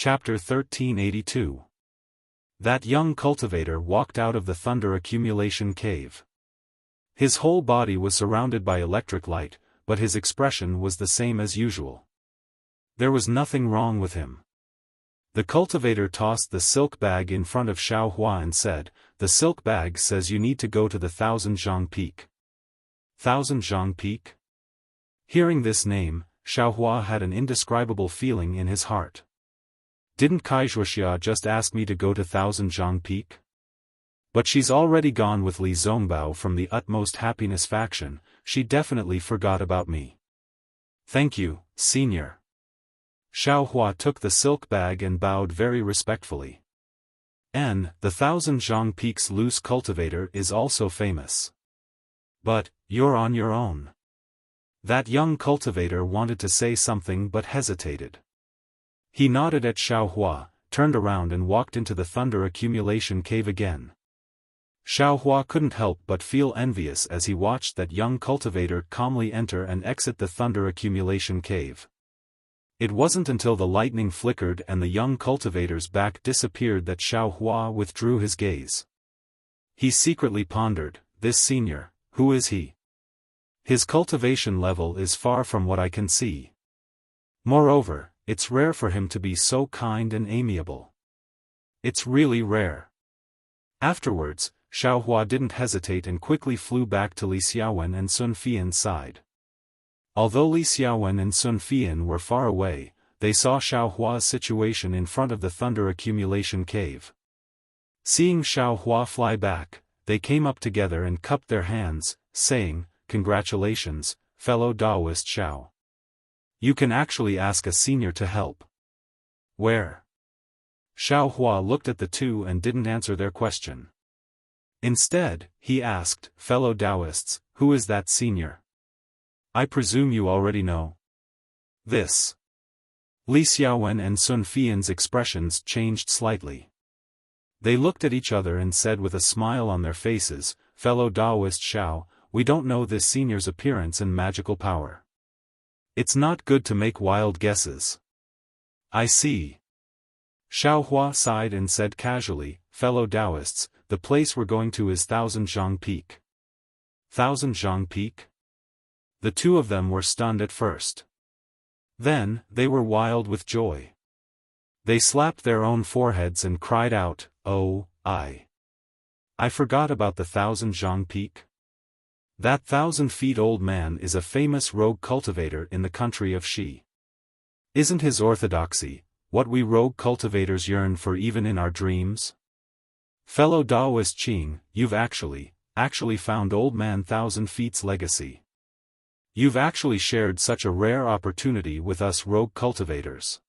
Chapter 1382. That young cultivator walked out of the thunder accumulation cave. His whole body was surrounded by electric light, but his expression was the same as usual. There was nothing wrong with him. The cultivator tossed the silk bag in front of Xiaofan and said, "The silk bag says you need to go to the Thousand Zhang Peak." Thousand Zhang Peak? Hearing this name, Xiaofan had an indescribable feeling in his heart. Didn't Wuxia just ask me to go to Thousand Zhang Peak? But she's already gone with Li Zongbao from the Utmost Happiness faction, she definitely forgot about me. Thank you, senior. Xiaofan took the silk bag and bowed very respectfully. The Thousand Zhang Peak's loose cultivator is also famous. But, you're on your own. That young cultivator wanted to say something but hesitated. He nodded at Xiaofan, turned around and walked into the thunder accumulation cave again. Xiaofan couldn't help but feel envious as he watched that young cultivator calmly enter and exit the thunder accumulation cave. It wasn't until the lightning flickered and the young cultivator's back disappeared that Xiaofan withdrew his gaze. He secretly pondered, this senior, who is he? His cultivation level is far from what I can see. Moreover, it's rare for him to be so kind and amiable. It's really rare. Afterwards, Xiaofan didn't hesitate and quickly flew back to Li Xiaowen and Sun Fian's side. Although Li Xiaowen and Sun Fian were far away, they saw Xiaofan's situation in front of the thunder accumulation cave. Seeing Xiaofan fly back, they came up together and cupped their hands, saying, "Congratulations, fellow Taoist Xiao. You can actually ask a senior to help." Where? Xiaofan looked at the two and didn't answer their question. Instead, he asked, "Fellow Taoists, who is that senior? I presume you already know." This. Li Xiaowen and Sun Fian's expressions changed slightly. They looked at each other and said with a smile on their faces, "Fellow Taoist Xiao, we don't know this senior's appearance and magical power. It's not good to make wild guesses." "I see." Xiaofan sighed and said casually, "Fellow Taoists, the place we're going to is Thousand Zhang Peak." Thousand Zhang Peak? The two of them were stunned at first. Then, they were wild with joy. They slapped their own foreheads and cried out, "Oh, I forgot about the Thousand Zhang Peak. That 1,000-feet-old man is a famous rogue cultivator in the country of Xi. Isn't his orthodoxy what we rogue cultivators yearn for even in our dreams? Fellow Taoist Qing, you've actually found Old Man 1,000 Feet's legacy. You've actually shared such a rare opportunity with us rogue cultivators.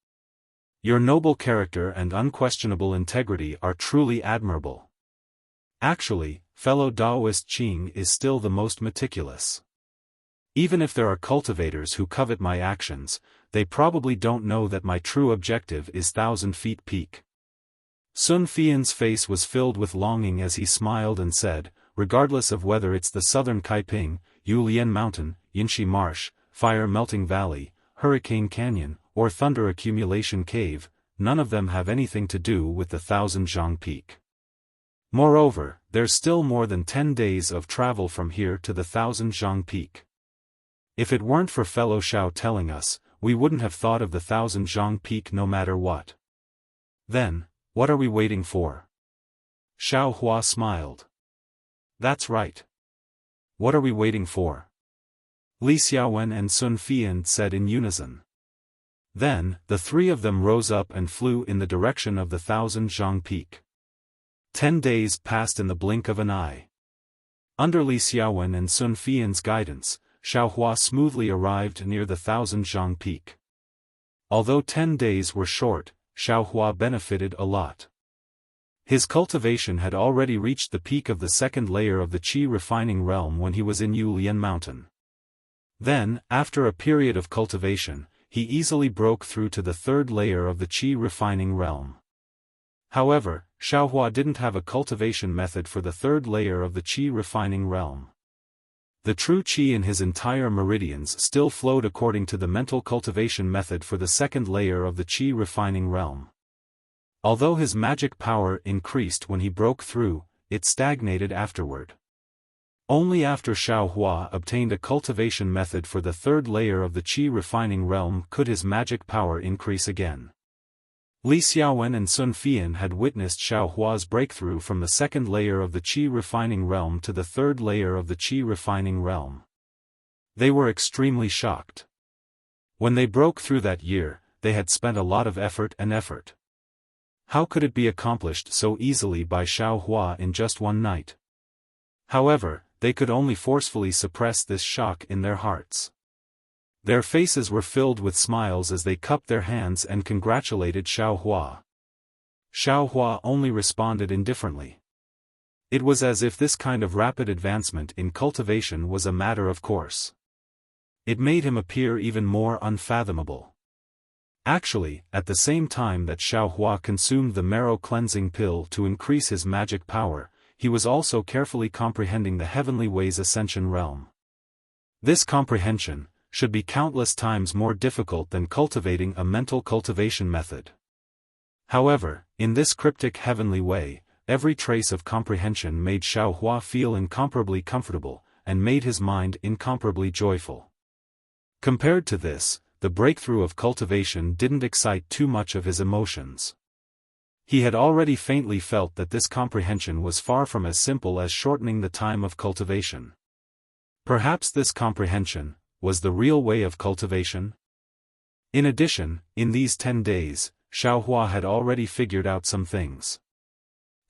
Your noble character and unquestionable integrity are truly admirable. Actually, fellow Taoist Qing is still the most meticulous. Even if there are cultivators who covet my actions, they probably don't know that my true objective is 1,000 Feet Peak." Sun Fian's face was filled with longing as he smiled and said, "Regardless of whether it's the southern Kaiping, Yulian Mountain, Yinshi Marsh, Fire Melting Valley, Hurricane Canyon, or Thunder Accumulation Cave, none of them have anything to do with the Thousand Zhang Peak. Moreover, there's still more than 10 days of travel from here to the Thousand Zhang Peak. If it weren't for fellow Xiao telling us, we wouldn't have thought of the Thousand Zhang Peak no matter what. Then, what are we waiting for?" Xiaofan smiled. "That's right. What are we waiting for?" Li Xiaowen and Sun Fian said in unison. Then, the three of them rose up and flew in the direction of the Thousand Zhang Peak. 10 days passed in the blink of an eye. Under Li Xiaowen and Sun Fian's guidance, Xiaofan smoothly arrived near the Thousand Zhang Peak. Although 10 days were short, Xiaofan benefited a lot. His cultivation had already reached the peak of the second layer of the Qi refining realm when he was in Yulian Mountain. Then, after a period of cultivation, he easily broke through to the third layer of the Qi refining realm. However, Xiaofan didn't have a cultivation method for the third layer of the Qi refining realm. The true Qi in his entire meridians still flowed according to the mental cultivation method for the second layer of the Qi refining realm. Although his magic power increased when he broke through, it stagnated afterward. Only after Xiaohua obtained a cultivation method for the third layer of the qi refining realm could his magic power increase again. Li Xiaowen and Sun Fian had witnessed Xiaohua's breakthrough from the second layer of the qi refining realm to the third layer of the qi refining realm. They were extremely shocked. When they broke through that year, they had spent a lot of effort. How could it be accomplished so easily by Xiaohua in just one night? However, they could only forcefully suppress this shock in their hearts. Their faces were filled with smiles as they cupped their hands and congratulated Xiaohua. Xiaohua only responded indifferently. It was as if this kind of rapid advancement in cultivation was a matter of course. It made him appear even more unfathomable. Actually, at the same time that Xiaohua consumed the marrow cleansing pill to increase his magic power, he was also carefully comprehending the heavenly ways ascension realm. This comprehension should be countless times more difficult than cultivating a mental cultivation method. However, in this cryptic heavenly way, every trace of comprehension made Xiaohua feel incomparably comfortable, and made his mind incomparably joyful. Compared to this, the breakthrough of cultivation didn't excite too much of his emotions. He had already faintly felt that this comprehension was far from as simple as shortening the time of cultivation. Perhaps this comprehension was the real way of cultivation? In addition, in these 10 days, Xiaohua had already figured out some things.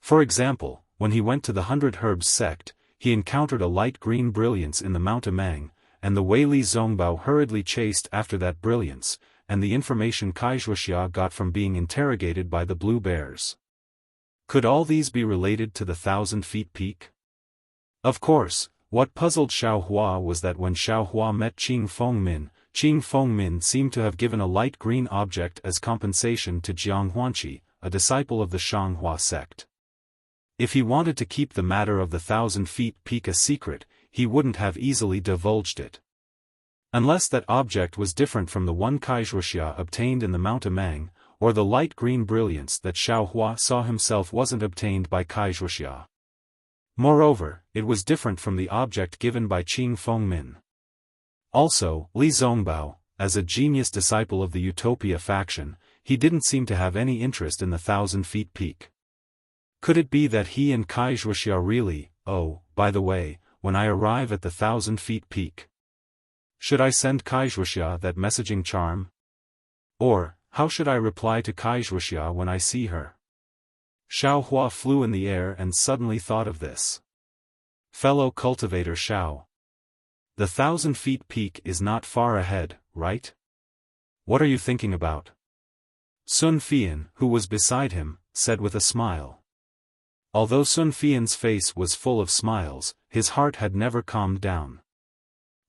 For example, when he went to the 100 Herbs sect, he encountered a light green brilliance in the Mount Amang, and the Wei Li Zongbao hurriedly chased after that brilliance, and the information Wuxia got from being interrogated by the blue bears. Could all these be related to the 1,000 feet peak? Of course, what puzzled Xiaohua was that when Xiaohua met Qing Fengmin seemed to have given a light green object as compensation to Jiang Huanqi, a disciple of the Shanghua sect. If he wanted to keep the matter of the 1,000 feet peak a secret, he wouldn't have easily divulged it. Unless that object was different from the one Wuxia obtained in the Mount Amang, or the light green brilliance that Xiaohua saw himself wasn't obtained by Wuxia. Moreover, it was different from the object given by Qing Fengmin. Also, Li Zongbao, as a genius disciple of the Utopia faction, he didn't seem to have any interest in the 1,000 feet peak. Could it be that he and Wuxia really, oh, by the way, when I arrive at the 1,000 feet peak, should I send Wuxia that messaging charm? Or, how should I reply to Wuxia when I see her? Xiaohua flew in the air and suddenly thought of this. Fellow cultivator Xiao. The 1,000 feet peak is not far ahead, right? What are you thinking about? Sun Fian, who was beside him, said with a smile. Although Sun Fian's face was full of smiles, his heart had never calmed down.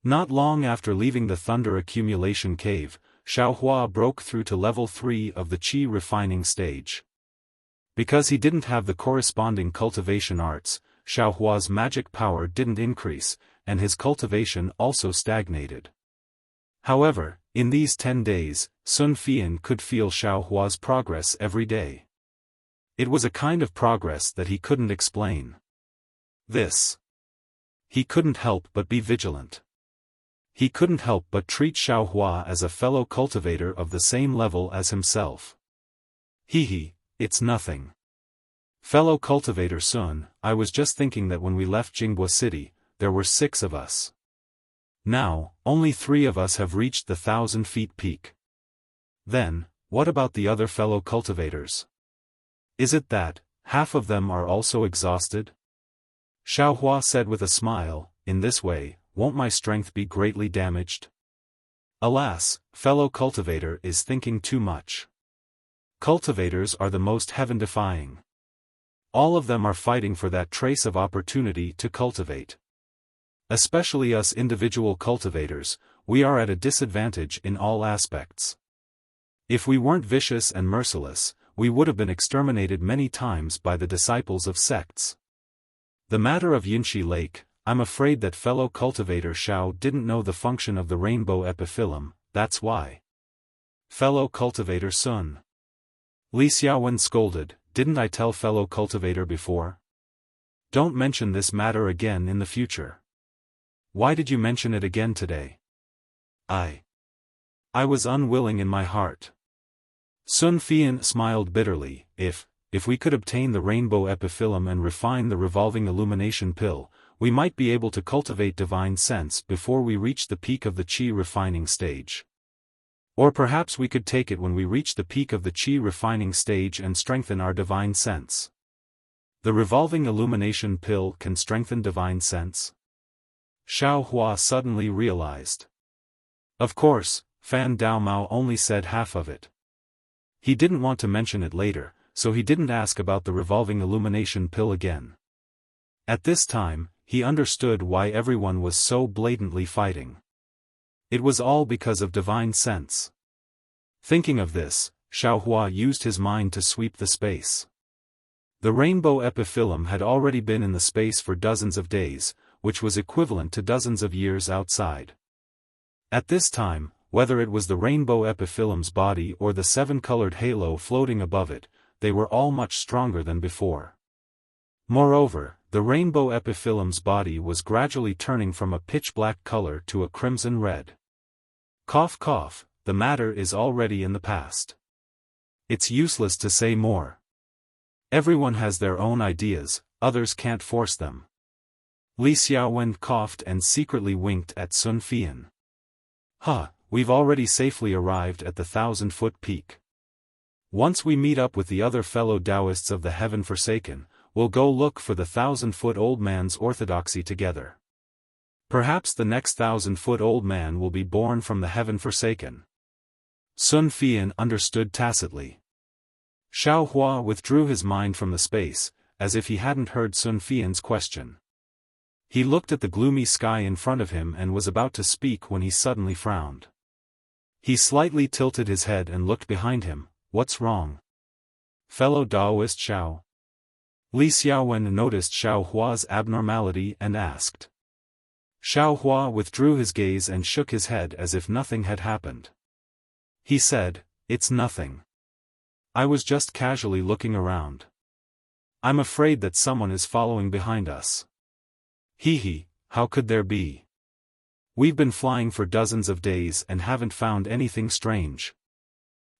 Not long after leaving the Thunder Accumulation Cave, Xiaohua broke through to level 3 of the Qi refining stage. Because he didn't have the corresponding cultivation arts, Xiaohua's magic power didn't increase, and his cultivation also stagnated. However, in these 10 days, Sun Fian could feel Xiaohua's progress every day. It was a kind of progress that he couldn't explain. He couldn't help but be vigilant. He couldn't help but treat Xiaohua as a fellow cultivator of the same level as himself. It's nothing. Fellow cultivator Sun, I was just thinking that when we left Jinghua City, there were 6 of us. Now, only 3 of us have reached the 1,000 feet peak. Then, what about the other fellow cultivators? Is it that half of them are also exhausted? Xiaohua said with a smile, in this way, won't my strength be greatly damaged? Alas, fellow cultivator is thinking too much. Cultivators are the most heaven-defying. All of them are fighting for that trace of opportunity to cultivate. Especially us individual cultivators, we are at a disadvantage in all aspects. If we weren't vicious and merciless, we would have been exterminated many times by the disciples of sects. The matter of Yinshi Lake, I'm afraid that fellow cultivator Xiao didn't know the function of the rainbow epiphyllum, that's why. Fellow cultivator Sun. Li Xiaowen scolded, "Didn't I tell fellow cultivator before? Don't mention this matter again in the future. Why did you mention it again today?" I was unwilling in my heart." Sun Fian smiled bitterly. If we could obtain the rainbow epiphyllum and refine the revolving illumination pill, we might be able to cultivate divine sense before we reach the peak of the qi refining stage. Or perhaps we could take it when we reach the peak of the qi refining stage and strengthen our divine sense. The revolving illumination pill can strengthen divine sense? Xiao Hua suddenly realized. Of course, Fan Daomao only said half of it. He didn't want to mention it later, so he didn't ask about the revolving illumination pill again. At this time, he understood why everyone was so blatantly fighting. It was all because of divine sense. Thinking of this, Xiao Hua used his mind to sweep the space. The rainbow epiphyllum had already been in the space for dozens of days, which was equivalent to dozens of years outside. At this time, whether it was the rainbow epiphyllum's body or the seven-colored halo floating above it, they were all much stronger than before. Moreover, the rainbow epiphyllum's body was gradually turning from a pitch-black color to a crimson red. Cough cough, the matter is already in the past. It's useless to say more. Everyone has their own ideas, others can't force them. Li Xiaowen coughed and secretly winked at Sun Fian. We've already safely arrived at the 1,000-foot peak. Once we meet up with the other fellow Taoists of the Heaven Forsaken, we'll go look for the 1,000-foot old man's orthodoxy together. Perhaps the next 1,000-foot old man will be born from the Heaven Forsaken. Sun Fian understood tacitly. Xiao Hua withdrew his mind from the space, as if he hadn't heard Sun Fian's question. He looked at the gloomy sky in front of him and was about to speak when he suddenly frowned. He slightly tilted his head and looked behind him. What's wrong? Fellow Taoist Xiao? Li Xiaowen noticed Xiao Hua's abnormality and asked. Xiao Hua withdrew his gaze and shook his head as if nothing had happened. He said, "It's nothing. I was just casually looking around. I'm afraid that someone is following behind us." How could there be? We've been flying for dozens of days and haven't found anything strange.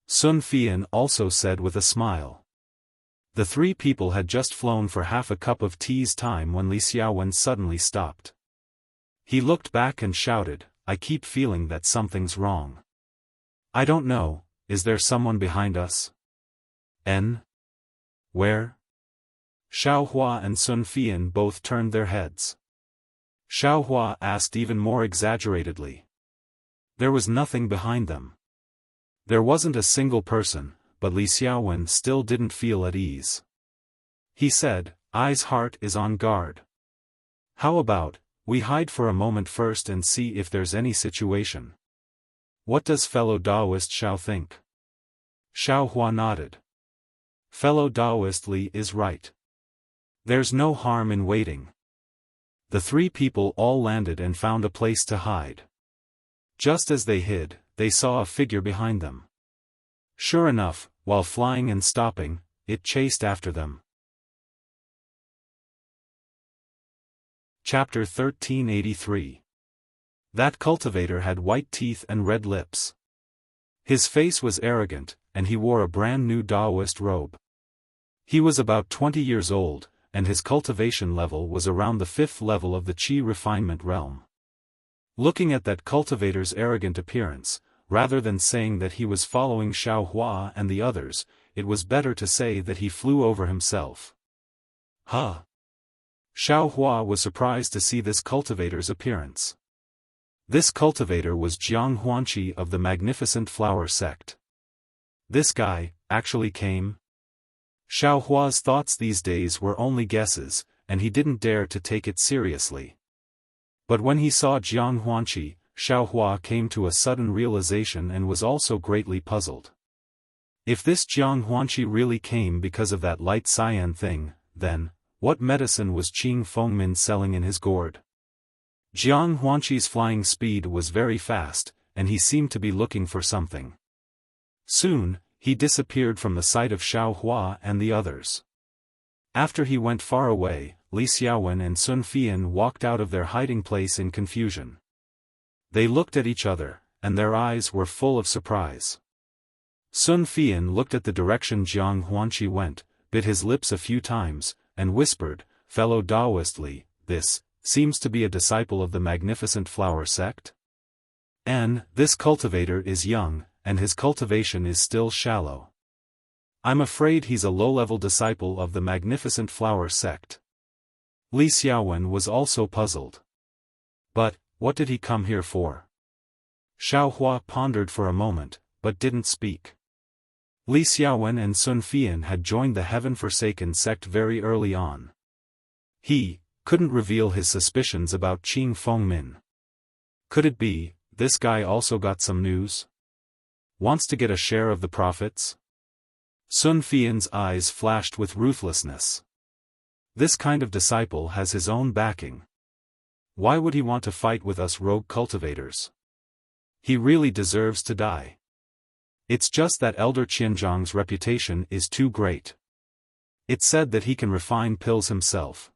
Sun Fian also said with a smile. The three people had just flown for half a cup of tea's time when Li Xiaowen suddenly stopped. He looked back and shouted, "I keep feeling that something's wrong. I don't know, is there someone behind us? Where?" Xiao Hua and Sun Fian both turned their heads. Xiao Hua asked even more exaggeratedly. There was nothing behind them. There wasn't a single person, but Li Xiaowen still didn't feel at ease. He said, "I's heart is on guard. How about, we hide for a moment first and see if there's any situation. What does fellow Taoist Xiao think?" Xiao Hua nodded. Fellow Taoist Li is right. There's no harm in waiting. The three people all landed and found a place to hide. Just as they hid, they saw a figure behind them. Sure enough, while flying and stopping, it chased after them. Chapter 1383. That cultivator had white teeth and red lips. His face was arrogant, and he wore a brand new Taoist robe. He was about 20 years old, and his cultivation level was around the 5th level of the qi refinement realm. Looking at that cultivator's arrogant appearance, rather than saying that he was following Xiao Hua and the others, it was better to say that he flew over himself. Xiao Hua was surprised to see this cultivator's appearance. This cultivator was Jiang Huanqi of the Magnificent Flower Sect. This guy actually came? Xiao Hua's thoughts these days were only guesses, and he didn't dare to take it seriously. But when he saw Jiang Huanqi, Xiao Hua came to a sudden realization and was also greatly puzzled. If this Jiang Huanqi really came because of that light cyan thing, then, what medicine was Qing Fengmin selling in his gourd? Jiang Huanqi's flying speed was very fast, and he seemed to be looking for something. Soon, he disappeared from the sight of Xiaohua and the others. After he went far away, Li Xiaowen and Sun Fian walked out of their hiding place in confusion. They looked at each other, and their eyes were full of surprise. Sun Fian looked at the direction Jiang Huanqi went, bit his lips a few times, and whispered, "Fellow Taoist Li, this seems to be a disciple of the magnificent flower sect? And this cultivator is young, and his cultivation is still shallow. I'm afraid he's a low-level disciple of the magnificent flower sect." Li Xiaowen was also puzzled. But, what did he come here for? Xiaohua pondered for a moment, but didn't speak. Li Xiaowen and Sun Fian had joined the heaven-forsaken sect very early on. He couldn't reveal his suspicions about Qing Fengmin. Could it be, this guy also got some news? Wants to get a share of the profits? Sun Fian's eyes flashed with ruthlessness. This kind of disciple has his own backing. Why would he want to fight with us rogue cultivators? He really deserves to die. It's just that Elder Qianzhang's reputation is too great. It's said that he can refine pills himself.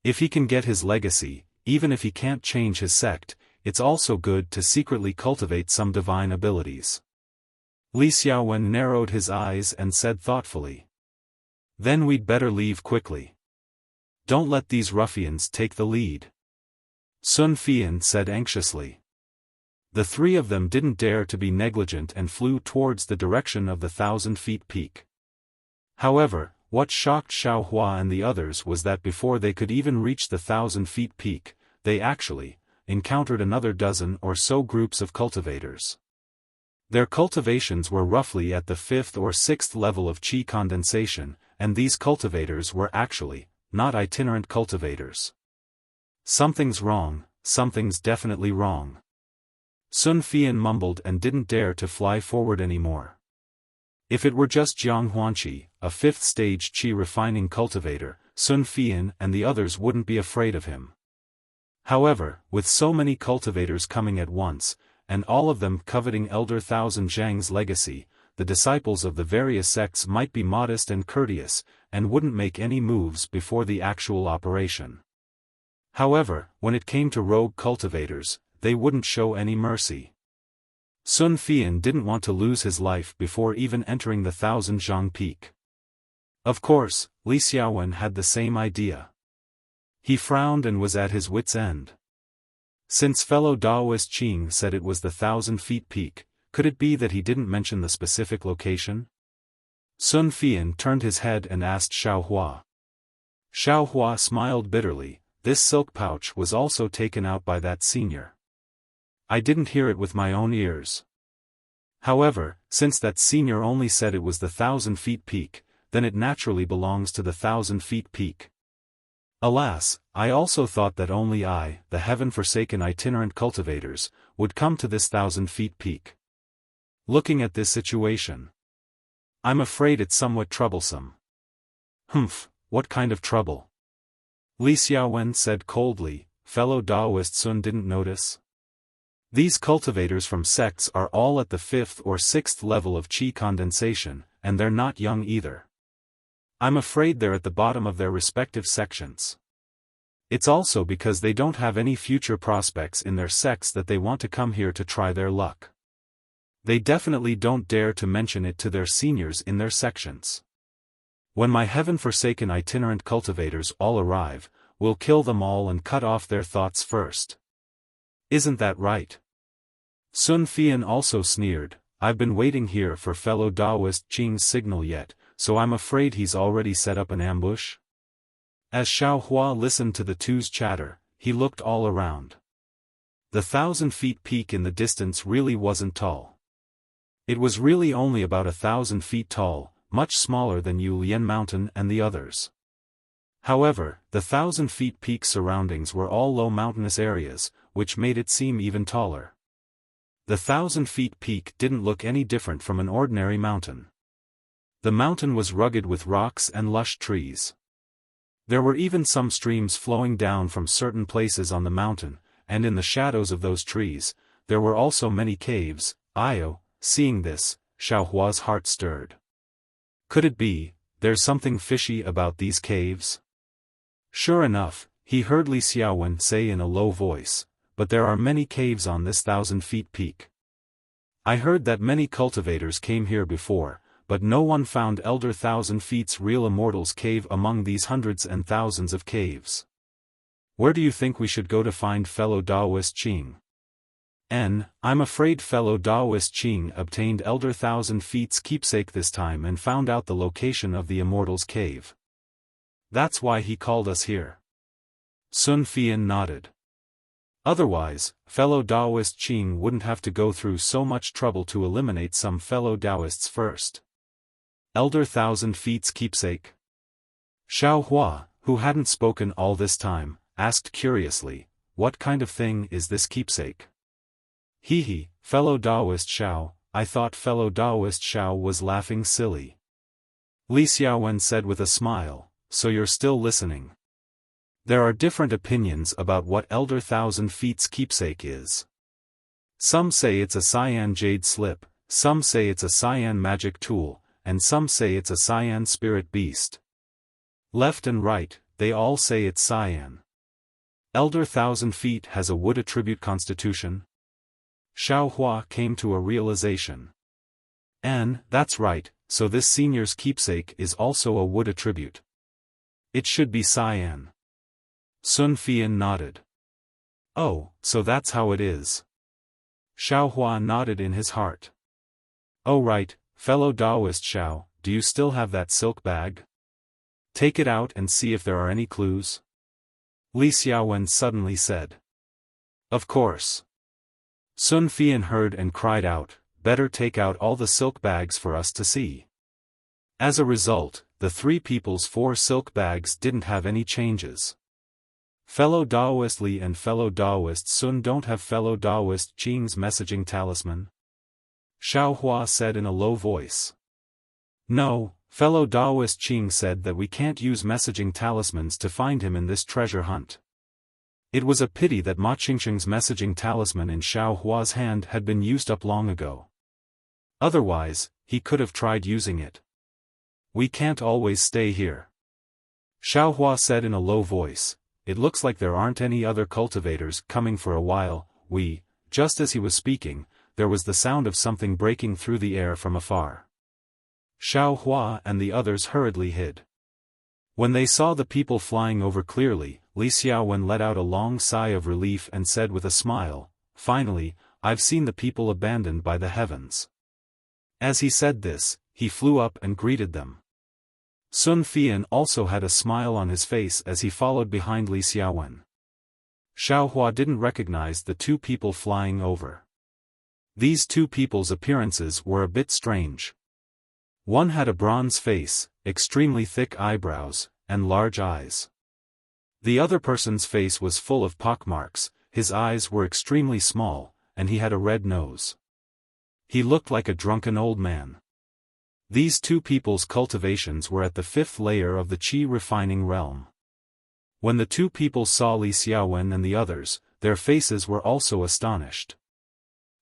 If he can get his legacy, even if he can't change his sect, it's also good to secretly cultivate some divine abilities. Li Xiaowen narrowed his eyes and said thoughtfully. Then we'd better leave quickly. Don't let these ruffians take the lead. Sun Fian said anxiously. The three of them didn't dare to be negligent and flew towards the direction of the 1,000-feet peak. However, what shocked Xiaohua and the others was that before they could even reach the 1,000-feet peak, they actually encountered another dozen or so groups of cultivators. Their cultivations were roughly at the 5th or 6th level of qi condensation, and these cultivators were actually not itinerant cultivators. Something's wrong, something's definitely wrong. Sun Fian mumbled and didn't dare to fly forward anymore. If it were just Jiang Huanqi, a 5th-stage qi refining cultivator, Sun Fian and the others wouldn't be afraid of him. However, with so many cultivators coming at once, and all of them coveting Elder Thousand Zhang's legacy, the disciples of the various sects might be modest and courteous, and wouldn't make any moves before the actual operation. However, when it came to rogue cultivators, they wouldn't show any mercy. Sun Fian didn't want to lose his life before even entering the 1,000 Zhang peak. Of course, Li Xiaowen had the same idea. He frowned and was at his wits' end. Since fellow Taoist Qing said it was the 1,000-feet peak, could it be that he didn't mention the specific location? Sun Fian turned his head and asked Xiaohua. Xiaohua smiled bitterly. This silk pouch was also taken out by that senior. I didn't hear it with my own ears. However, since that senior only said it was the 1,000-feet peak, then it naturally belongs to the 1,000-feet peak. Alas, I also thought that only I, the heaven-forsaken itinerant cultivators, would come to this 1,000-feet peak. Looking at this situation, I'm afraid it's somewhat troublesome. Humph, what kind of trouble? Li Xiaowen said coldly. Fellow Taoist Sun didn't notice. These cultivators from sects are all at the 5th or 6th level of qi condensation, and they're not young either. I'm afraid they're at the bottom of their respective sections. It's also because they don't have any future prospects in their sects that they want to come here to try their luck. They definitely don't dare to mention it to their seniors in their sections. When my heaven-forsaken itinerant cultivators all arrive, we'll kill them all and cut off their thoughts first. Isn't that right? Sun Fian also sneered. I've been waiting here for fellow Taoist Qing's signal yet, so I'm afraid he's already set up an ambush? As Xiaohua listened to the two's chatter, he looked all around. The 1,000-feet peak in the distance really wasn't tall. It was really only about 1,000 feet tall, much smaller than Yulian Mountain and the others. However, the 1,000-feet peak surroundings were all low mountainous areas, which made it seem even taller. The 1,000-feet peak didn't look any different from an ordinary mountain. The mountain was rugged with rocks and lush trees. There were even some streams flowing down from certain places on the mountain, and in the shadows of those trees, there were also many caves. Io, seeing this, Xiaohua's heart stirred. Could it be, there's something fishy about these caves? Sure enough, he heard Li Xiaowen say in a low voice, but there are many caves on this 1,000-feet peak. I heard that many cultivators came here before, but no one found Elder 1,000 Feet's real immortal's cave among these hundreds and thousands of caves. Where do you think we should go to find fellow Daoist Qing? I'm afraid fellow Daoist Qing obtained Elder 1,000 Feet's keepsake this time and found out the location of the immortal's cave. That's why he called us here. Sun Fian nodded. Otherwise, fellow Daoist Qing wouldn't have to go through so much trouble to eliminate some fellow Daoists first. Elder 1,000 Feet's keepsake? Xiaohua, who hadn't spoken all this time, asked curiously, what kind of thing is this keepsake? Hee, fellow Daoist Xiao, I thought fellow Daoist Xiao was laughing silly. Li Xiaowen said with a smile, so you're still listening. There are different opinions about what Elder 1,000 Feet's keepsake is. Some say it's a cyan jade slip, some say it's a cyan magic tool, and some say it's a cyan spirit beast. Left and right, they all say it's cyan. Elder 1,000 Feet has a wood attribute constitution? Xiaohua came to a realization. That's right, so this senior's keepsake is also a wood attribute. It should be cyan. Sun Fian nodded. Oh, so that's how it is. Xiaohua nodded in his heart. Oh right, fellow Daoist Xiao, do you still have that silk bag? Take it out and see if there are any clues. Li Xiaowen suddenly said. Of course. Sun Fian heard and cried out, better take out all the silk bags for us to see. As a result, the three people's 4 silk bags didn't have any changes. Fellow Daoist Li and fellow Daoist Sun don't have fellow Daoist Qing's messaging talisman? Xiaohua said in a low voice. No, fellow Daoist Qing said that we can't use messaging talismans to find him in this treasure hunt. It was a pity that Ma Qingsheng's messaging talisman in Xiaohua's hand had been used up long ago. Otherwise, he could have tried using it. We can't always stay here. Xiaohua said in a low voice, it looks like there aren't any other cultivators coming for a while. Just as he was speaking, there was the sound of something breaking through the air from afar. Xiaohua and the others hurriedly hid. When they saw the people flying over clearly, Li Xiaowen let out a long sigh of relief and said with a smile, finally, I've seen the people abandoned by the heavens. As he said this, he flew up and greeted them. Sun Fian also had a smile on his face as he followed behind Li Xiaowen. Xiaohua didn't recognize the 2 people flying over. These 2 people's appearances were a bit strange. One had a bronze face, extremely thick eyebrows, and large eyes. The other person's face was full of pockmarks, his eyes were extremely small, and he had a red nose. He looked like a drunken old man. These 2 people's cultivations were at the 5th layer of the Qi refining realm. When the 2 people saw Li Xiaowen and the others, their faces were also astonished.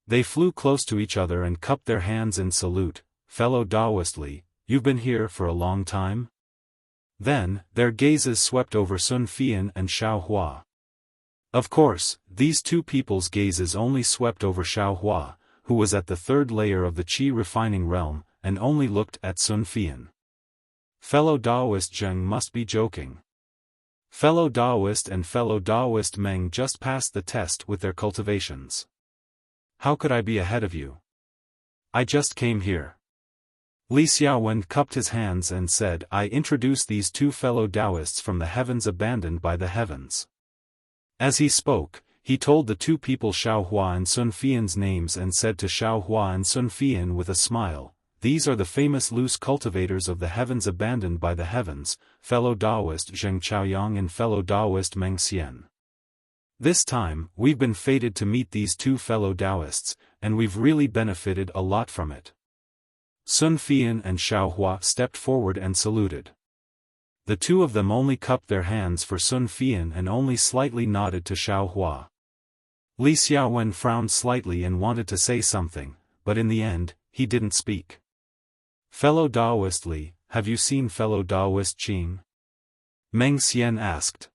They flew close to each other and cupped their hands in salute. Fellow Daoist Li, you've been here for a long time? Then, their gazes swept over Sun Fian and Xiaohua. Of course, these 2 people's gazes only swept over Xiaohua, who was at the 3rd layer of the Qi refining realm, and only looked at Sun Fian. Fellow Daoist Zheng must be joking. Fellow Daoist and fellow Daoist Meng just passed the test with their cultivations. How could I be ahead of you? I just came here. Li Xiaowen cupped his hands and said, I introduce these 2 fellow Daoists from the heavens abandoned by the heavens. As he spoke, he told the 2 people Xiaohua and Sun Fian's names and said to Xiaohua and Sun Fian with a smile, these are the famous loose cultivators of the heavens abandoned by the heavens, fellow Daoist Zheng Chaoyang and fellow Daoist Meng Xian. This time, we've been fated to meet these 2 fellow Daoists, and we've really benefited a lot from it. Sun Fian and Xiaohua stepped forward and saluted. The 2 of them only cupped their hands for Sun Fian and only slightly nodded to Xiaohua. Li Xiaowen frowned slightly and wanted to say something, but in the end, he didn't speak. "Fellow Daoist Li, have you seen fellow Daoist Qing?" Meng Xian asked.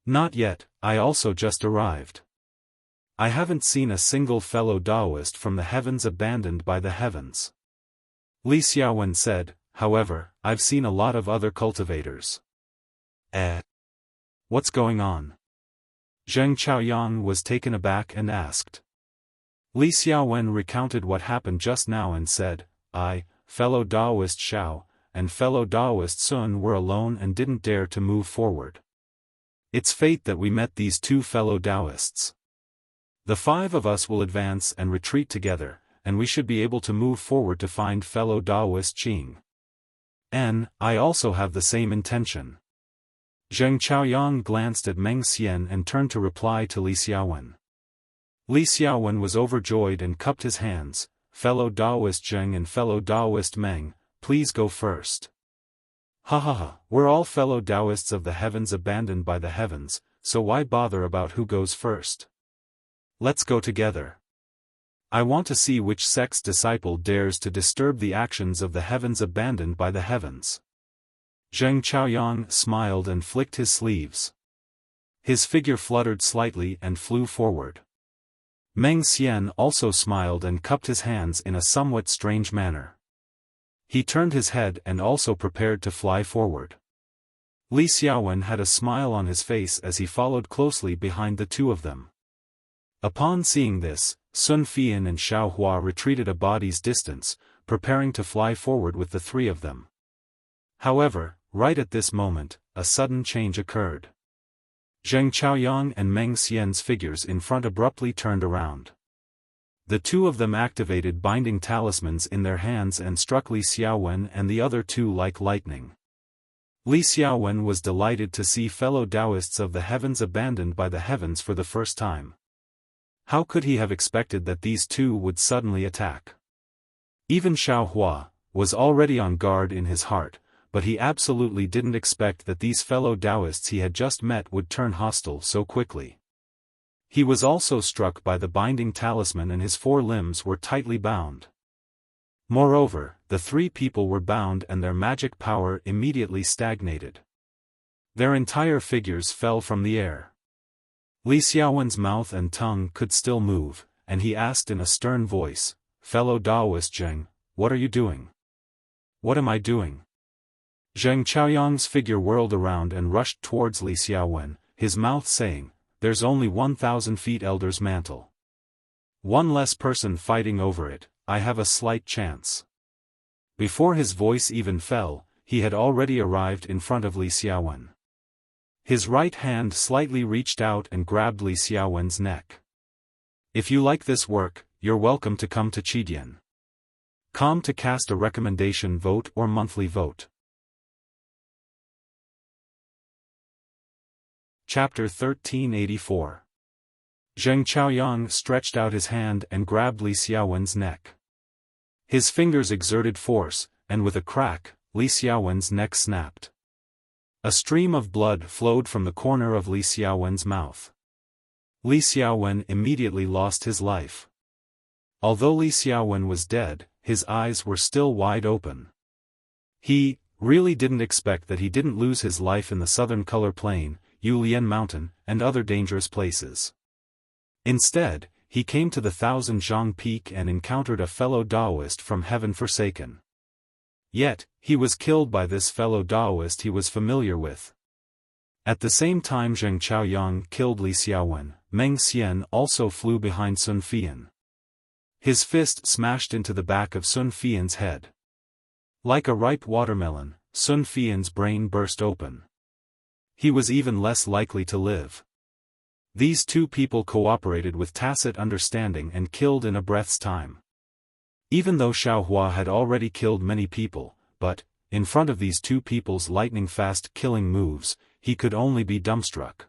"Not yet, I also just arrived. I haven't seen a single fellow Daoist from the heavens abandoned by the heavens." Li Xiaowen said, "However, I've seen a lot of other cultivators." What's going on?" Zheng Chaoyang was taken aback and asked. Li Xiaowen recounted what happened just now and said, "I, fellow Daoist Xiao, and fellow Daoist Sun were alone and didn't dare to move forward. It's fate that we met these two fellow Daoists. The five of us will advance and retreat together, and we should be able to move forward to find fellow Daoist Qing. And I also have the same intention." Zheng Chaoyang glanced at Meng Xian and turned to reply to Li Xiaowen. Li Xiaowen was overjoyed and cupped his hands. "Fellow Daoist Zheng and fellow Daoist Meng, please go first." "Ha ha ha, we're all fellow Daoists of the heavens abandoned by the heavens, so why bother about who goes first? Let's go together. I want to see which sect's disciple dares to disturb the actions of the heavens abandoned by the heavens." Zheng Chaoyang smiled and flicked his sleeves. His figure fluttered slightly and flew forward. Meng Xian also smiled and cupped his hands in a somewhat strange manner. He turned his head and also prepared to fly forward. Li Xiaowen had a smile on his face as he followed closely behind the two of them. Upon seeing this, Sun Fian and Xiao Hua retreated a body's distance, preparing to fly forward with the three of them. However, right at this moment, a sudden change occurred. Zheng Chaoyang and Meng Xian's figures in front abruptly turned around. The two of them activated binding talismans in their hands and struck Li Xiaowen and the other two like lightning. Li Xiaowen was delighted to see fellow Daoists of the heavens abandoned by the heavens for the first time. How could he have expected that these two would suddenly attack? Even Xiao Hua was already on guard in his heart, but he absolutely didn't expect that these fellow Daoists he had just met would turn hostile so quickly. He was also struck by the binding talisman and his four limbs were tightly bound. Moreover, the three people were bound and their magic power immediately stagnated. Their entire figures fell from the air. Li Xiaowen's mouth and tongue could still move, and he asked in a stern voice, "Fellow Daoist Zheng, what are you doing?" "What am I doing?" Zheng Chaoyang's figure whirled around and rushed towards Li Xiaowen, his mouth saying, "There's only 1,000 feet Elder's Mantle. One less person fighting over it, I have a slight chance." Before his voice even fell, he had already arrived in front of Li Xiaowen. His right hand slightly reached out and grabbed Li Xiaowen's neck. "If you like this work, you're welcome to come to Qidian. Come to cast a recommendation vote or monthly vote." Chapter 1384. Zheng Chaoyang stretched out his hand and grabbed Li Xiaowen's neck. His fingers exerted force, and with a crack, Li Xiaowen's neck snapped. A stream of blood flowed from the corner of Li Xiaowen's mouth. Li Xiaowen immediately lost his life. Although Li Xiaowen was dead, his eyes were still wide open. He really didn't expect that he didn't lose his life in the southern color plain, Yulian Mountain, and other dangerous places. Instead, he came to the Thousand Zhang Peak and encountered a fellow Daoist from Heaven Forsaken. Yet, he was killed by this fellow Daoist he was familiar with. At the same time Zheng Chaoyang killed Li Xiaowen, Meng Xian also flew behind Sun Fian. His fist smashed into the back of Sun Fian's head. Like a ripe watermelon, Sun Fian's brain burst open. He was even less likely to live. These two people cooperated with tacit understanding and killed in a breath's time. Even though Xiao Hua had already killed many people, but, in front of these two people's lightning-fast killing moves, he could only be dumbstruck.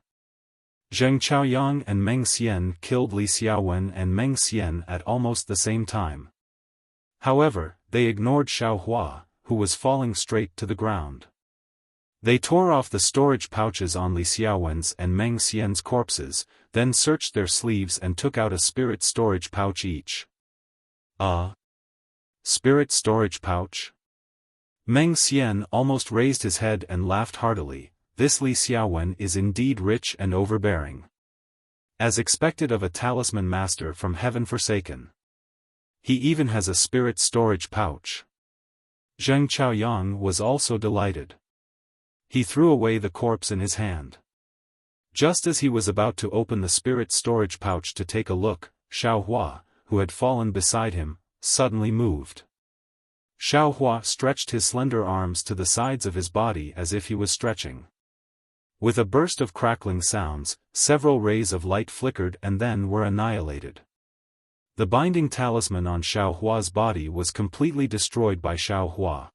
Zheng Chaoyang and Meng Xian killed Li Xiaowen and Meng Xian at almost the same time. However, they ignored Xiao Hua, who was falling straight to the ground. They tore off the storage pouches on Li Xiaowen's and Meng Xian's corpses, then searched their sleeves and took out a spirit storage pouch each. Spirit storage pouch? Meng Xian almost raised his head and laughed heartily. This Li Xiaowen is indeed rich and overbearing. As expected of a talisman master from heaven forsaken. He even has a spirit storage pouch. Zheng Chaoyang was also delighted. He threw away the corpse in his hand. Just as he was about to open the spirit storage pouch to take a look, Xiaohua, who had fallen beside him, suddenly moved. Xiaohua stretched his slender arms to the sides of his body as if he was stretching. With a burst of crackling sounds, several rays of light flickered and then were annihilated. The binding talisman on Xiaohua's body was completely destroyed by Xiaohua.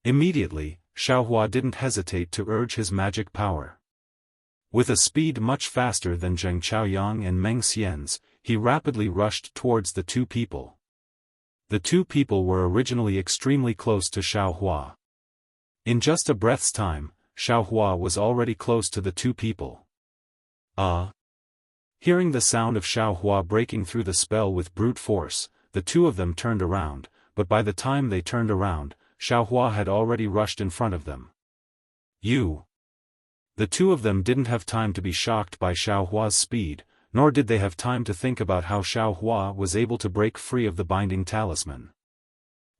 Immediately, Xiaohua didn't hesitate to urge his magic power. With a speed much faster than Zheng Chaoyang and Meng Xian's, he rapidly rushed towards the two people. The two people were originally extremely close to Xiaohua. In just a breath's time, Xiaohua was already close to the two people. Hearing the sound of Xiaohua breaking through the spell with brute force, the two of them turned around, but by the time they turned around, Xiaohua had already rushed in front of them. You! The two of them didn't have time to be shocked by Xiaohua's speed, nor did they have time to think about how Xiaohua was able to break free of the binding talisman.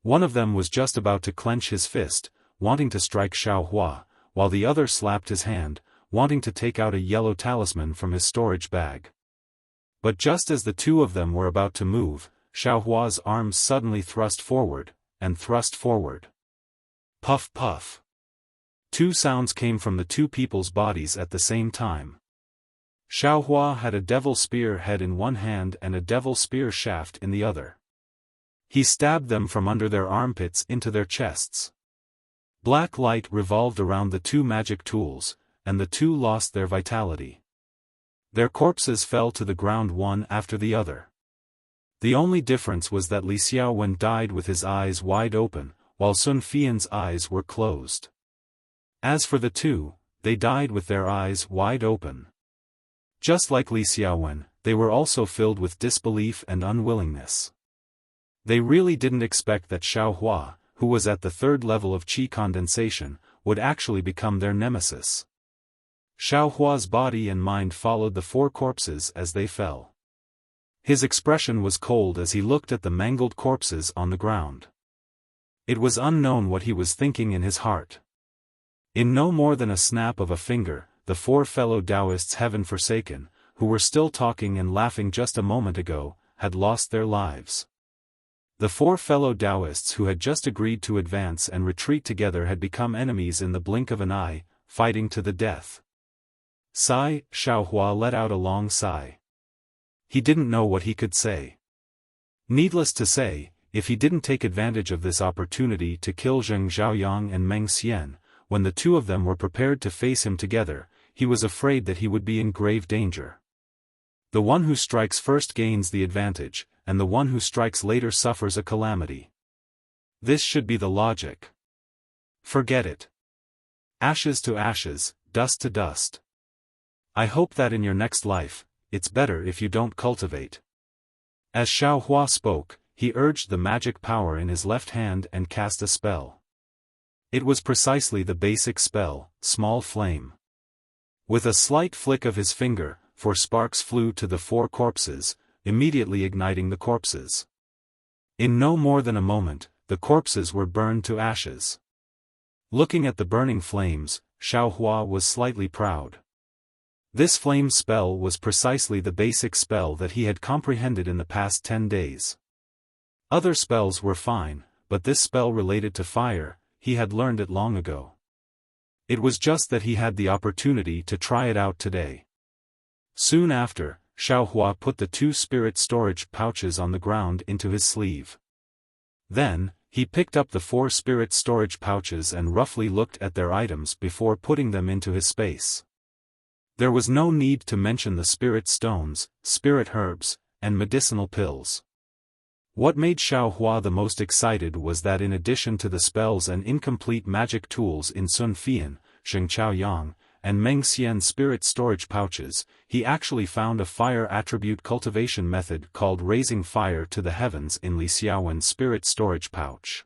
One of them was just about to clench his fist, wanting to strike Xiaohua, while the other slapped his hand, wanting to take out a yellow talisman from his storage bag. But just as the two of them were about to move, Xiaohua's arms suddenly thrust forward, and thrust forward. Puff puff. Two sounds came from the two people's bodies at the same time. Xiaohua had a devil spear head in one hand and a devil spear shaft in the other. He stabbed them from under their armpits into their chests. Black light revolved around the two magic tools, and the two lost their vitality. Their corpses fell to the ground one after the other. The only difference was that Li Xiaowen died with his eyes wide open, while Sun Fian's eyes were closed. As for the two, they died with their eyes wide open. Just like Li Xiaowen, they were also filled with disbelief and unwillingness. They really didn't expect that Xiaohua, who was at the third level of qi condensation, would actually become their nemesis. Xiaohua's body and mind followed the four corpses as they fell. His expression was cold as he looked at the mangled corpses on the ground. It was unknown what he was thinking in his heart. In no more than a snap of a finger, the four fellow Taoists heaven-forsaken, who were still talking and laughing just a moment ago, had lost their lives. The four fellow Taoists who had just agreed to advance and retreat together had become enemies in the blink of an eye, fighting to the death. Sigh, Xiaohua let out a long sigh. He didn't know what he could say. Needless to say, if he didn't take advantage of this opportunity to kill Zheng Zhaoyang and Meng Xian, when the two of them were prepared to face him together, he was afraid that he would be in grave danger. The one who strikes first gains the advantage, and the one who strikes later suffers a calamity. This should be the logic. Forget it. Ashes to ashes, dust to dust. I hope that in your next life, it's better if you don't cultivate. As Xiaohua spoke, he urged the magic power in his left hand and cast a spell. It was precisely the basic spell, Small Flame. With a slight flick of his finger, 4 sparks flew to the 4 corpses, immediately igniting the corpses. In no more than a moment, the corpses were burned to ashes. Looking at the burning flames, Xiaohua was slightly proud. This flame spell was precisely the basic spell that he had comprehended in the past 10 days. Other spells were fine, but this spell related to fire, he had learned it long ago. It was just that he had the opportunity to try it out today. Soon after, Xiaohua put the 2 spirit storage pouches on the ground into his sleeve. Then, he picked up the 4 spirit storage pouches and roughly looked at their items before putting them into his space. There was no need to mention the spirit stones, spirit herbs, and medicinal pills. What made Xiaohua the most excited was that in addition to the spells and incomplete magic tools in Sun Fian, Zheng Chaoyang, and Meng Xian spirit storage pouches, he actually found a fire attribute cultivation method called raising fire to the heavens in Li Xiaowen's spirit storage pouch.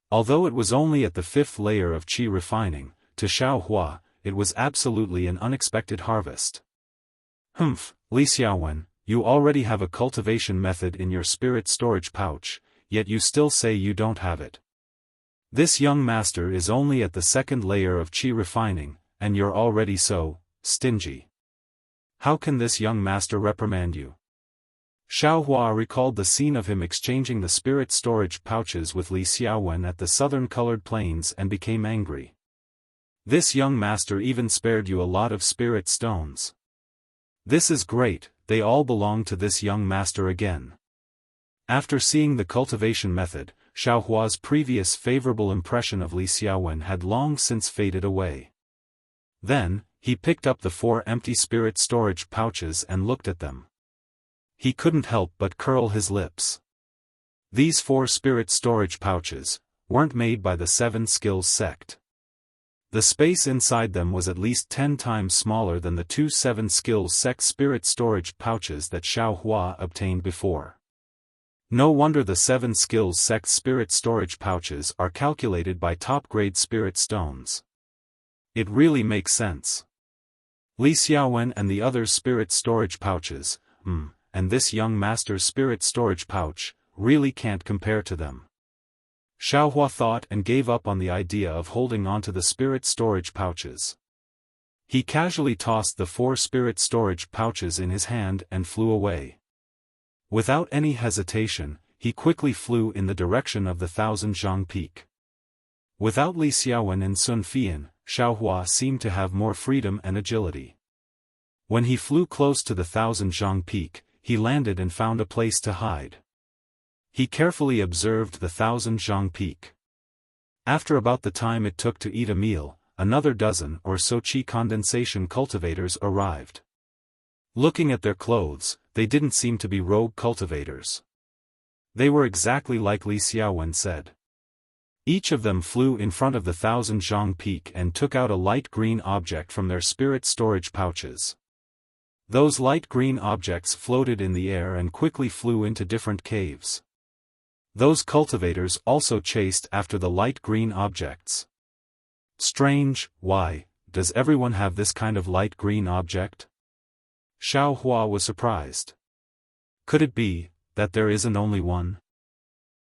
Although it was only at the 5th layer of qi refining, to Xiaohua, it was absolutely an unexpected harvest. Humph, Li Xiaowen, you already have a cultivation method in your spirit storage pouch, yet you still say you don't have it. This young master is only at the 2nd layer of qi refining, and you're already so stingy. How can this young master reprimand you? Xiaohua recalled the scene of him exchanging the spirit storage pouches with Li Xiaowen at the southern colored plains and became angry. This young master even spared you a lot of spirit stones. This is great, they all belong to this young master again. After seeing the cultivation method, Xiaohua's previous favorable impression of Li Xiaowen had long since faded away. Then, he picked up the 4 empty spirit storage pouches and looked at them. He couldn't help but curl his lips. These 4 spirit storage pouches weren't made by the 7 Skills sect. The space inside them was at least 10 times smaller than the 2 7 Skills sect spirit storage pouches that Xiaohua obtained before. No wonder the 7 Skills sect spirit storage pouches are calculated by top-grade spirit stones. It really makes sense. Li Xiaowen and the other spirit storage pouches, and this young master's spirit storage pouch, really can't compare to them. Xiaohua thought and gave up on the idea of holding onto the spirit storage pouches. He casually tossed the 4 spirit storage pouches in his hand and flew away. Without any hesitation, he quickly flew in the direction of the 1000-zhang peak. Without Li Xiaowen and Sun Fian, Xiaohua seemed to have more freedom and agility. When he flew close to the 1000-zhang peak, he landed and found a place to hide. He carefully observed the 1000-zhang peak. After about the time it took to eat a meal, another dozen or so qi condensation cultivators arrived. Looking at their clothes, they didn't seem to be rogue cultivators. They were exactly like Li Xiaowen said. Each of them flew in front of the 1000-zhang peak and took out a light green object from their spirit storage pouches. Those light green objects floated in the air and quickly flew into different caves. Those cultivators also chased after the light green objects. Strange, why does everyone have this kind of light green object? Xiaohua was surprised. Could it be that there isn't only one?